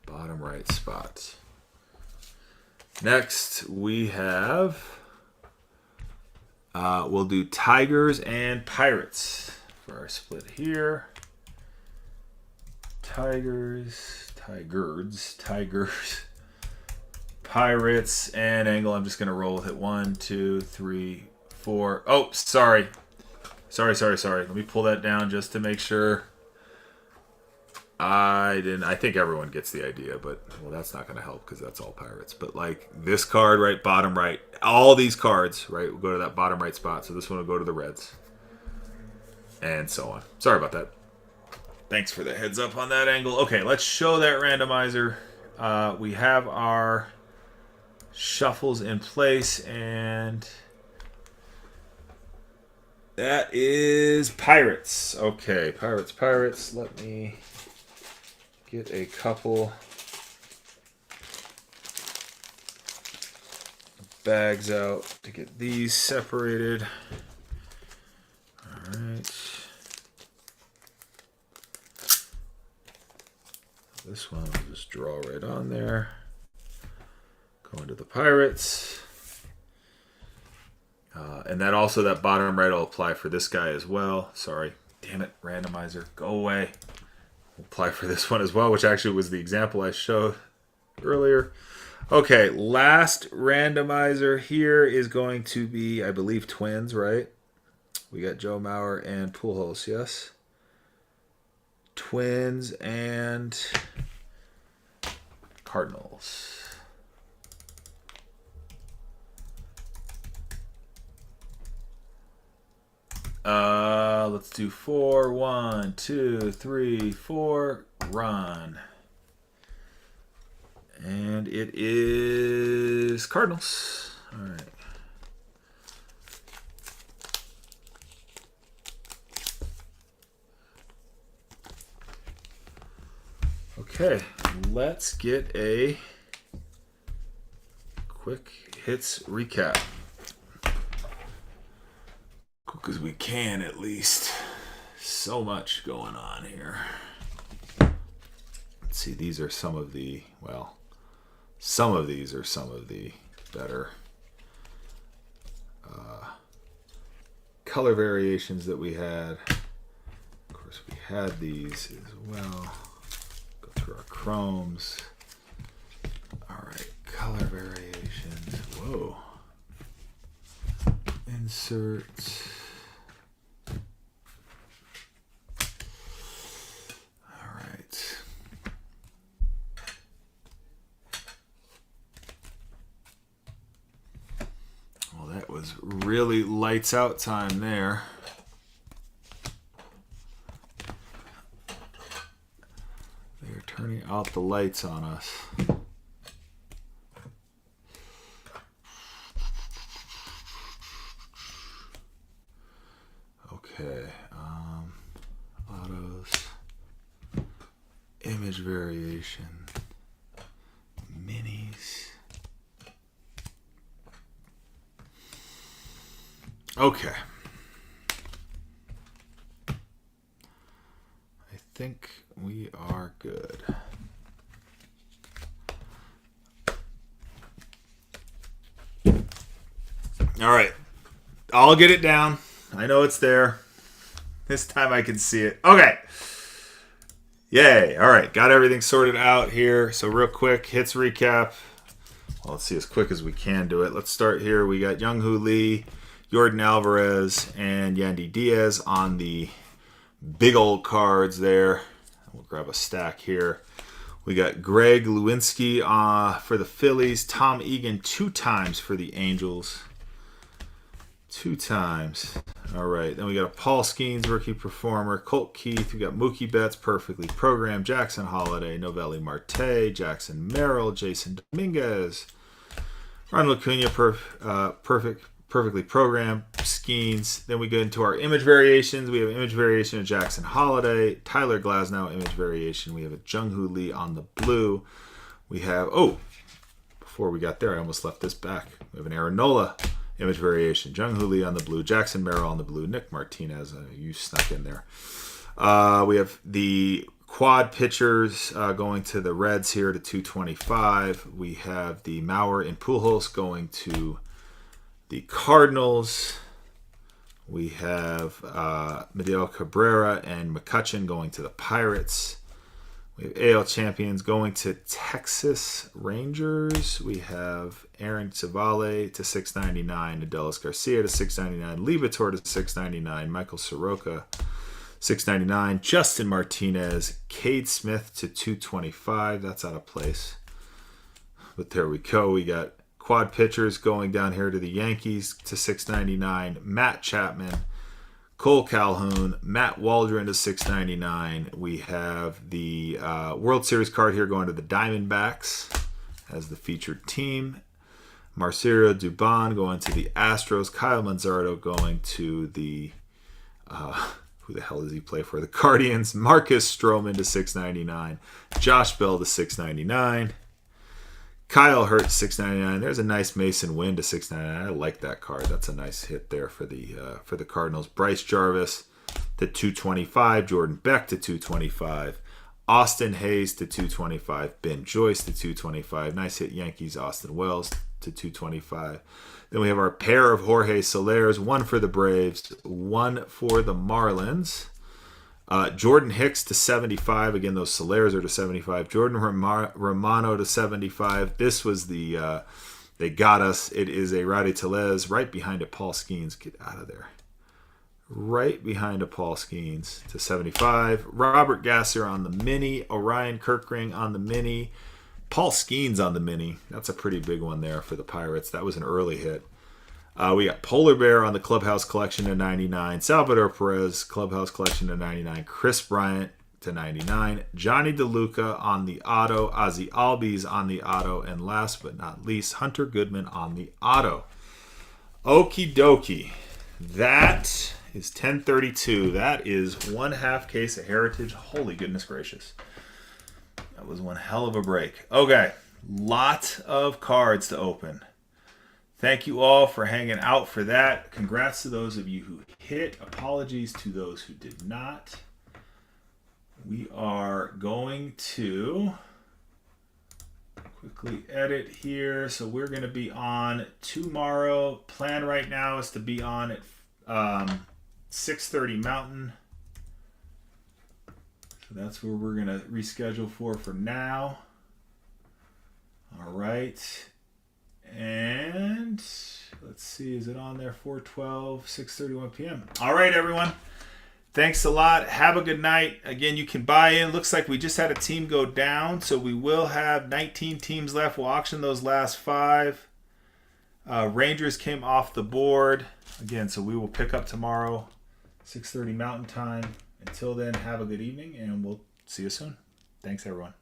Speaker 1: Bottom right spot. Next we have... we'll do Tigers and Pirates for our split here. Tigers, Pirates, and angle. I'm just going to roll with it. 1, 2, 3, 4. Oh, sorry. Let me pull that down just to make sure. I think everyone gets the idea, but well, that's not going to help because that's all Pirates. But like this card, right, bottom right, all these cards, right, will go to that bottom right spot. So this one will go to the Reds, and so on. Sorry about that. Thanks for the heads up on that angle. Okay, let's show that randomizer. We have our shuffles in place, and that is Pirates. Okay, Pirates. Let me get a couple bags out to get these separated. All right. This one I'll just draw right on there. Going to the Pirates. And that also, that bottom right will apply for this guy as well. Sorry. Damn it, randomizer. Go away. Apply for this one as well, which actually was the example I showed earlier. Okay, last randomizer here is going to be, I believe, Twins, right? We got Joe Mauer and Pujols, yes? Twins and Cardinals. Let's do 4. 1, 2, 3, 4. Run. And it is Cardinals. All right. Okay, let's get a quick hits recap. Quick as we can, at least. So much going on here. Let's see, these are some of the, well, some of these are some of the better color variations that we had. Of course, we had these as well. Go through our chromes. All right, color variations. Whoa. Insert. All right. Well, that was really lights out time there. They're turning out the lights on us. Okay, autos, image variation, minis, Okay. I think we are good. All right. I'll get it down. I know it's there. This time I can see it. Okay. Yay. All right. Got everything sorted out here. So real quick, hits recap. Well, let's see as quick as we can do it. Let's start here. We got Young-Hoo Lee, Jordan Alvarez, and Yandy Diaz on the big old cards there. We'll grab a stack here. We got Greg Lewinsky for the Phillies. Tom Egan 2 times for the Angels. 2 times. All right. Then we got a Paul Skeens, rookie performer. Colt Keith. We got Mookie Betts, perfectly programmed. Jackson Holiday, Novelli Marte, Jackson Merrill, Jason Dominguez. Ronald Acuna, perfectly programmed. Skeens. Then we get into our image variations. We have image variation of Jackson Holiday. Tyler Glasnow, image variation. We have a Young-Hoo Lee on the blue. We have, before we got there, I almost left this back. We have an Aaron Nola image variation. Young-Hoo Lee on the blue. Jackson Merrill on the blue. Nick Martinez, you snuck in there. We have the quad pitchers going to the Reds here to 225. We have the Mauer and Pujols going to the Cardinals. We have Miguel Cabrera and McCutchen going to the Pirates. We have AL champions going to Texas Rangers. We have Aaron Civale to 699, Adelis Garcia to 699, Libator to 699, Michael Soroka 699, Justin Martinez, Cade Smith to 225. That's out of place, but there we go. We got quad pitchers going down here to the Yankees to 699, Matt Chapman, Cole Calhoun, Matt Waldron to 699. We have the World Series card here going to the Diamondbacks as the featured team. Marcelo Dubon going to the Astros. Kyle Manzardo going to the who the hell does he play for? The Guardians. Marcus Stroman to 699. Josh Bell to 699. Kyle Hurts 699. There's a nice Mason Wynn to 699. I like that card. That's a nice hit there for the Cardinals. Bryce Jarvis to 225. Jordan Beck to 225. Austin Hayes to 225. Ben Joyce to 225. Nice hit Yankees. Austin Wells to 225. Then we have our pair of Jorge Solers. One for the Braves. One for the Marlins. Jordan Hicks to 75. Again, those Solers are to 75. Jordan Romano to 75. This was the they got us. It is a Rowdy Tellez right behind a Paul Skeens. Get out of there. Right behind a Paul Skeens to 75. Robert Gasser on the mini. Orion Kirkring on the mini. Paul Skeens on the mini. That's a pretty big one there for the Pirates. That was an early hit. We got Polar Bear on the Clubhouse Collection to 99. Salvador Perez Clubhouse Collection to 99. Chris Bryant to 99. Johnny DeLuca on the auto. Ozzy Albies on the auto. And last but not least, Hunter Goodman on the auto. Okie dokie. That is 1032. That is 1/2 case of Heritage. Holy goodness gracious. That was one hell of a break. Okay. Lot of cards to open. Thank you all for hanging out for that. Congrats to those of you who hit. Apologies to those who did not. We are going to quickly edit here. So we're going to be on tomorrow. Plan right now is to be on at 6:30 Mountain. So that's where we're going to reschedule for now. All right. And let's see, is it on there? 4:12, 6:31 p.m. All right, everyone. Thanks a lot. Have a good night. Again, you can buy in. Looks like we just had a team go down, so we will have 19 teams left. We'll auction those last 5. Rangers came off the board. Again, so we will pick up tomorrow, 6:30 Mountain Time. Until then, have a good evening, and we'll see you soon. Thanks, everyone.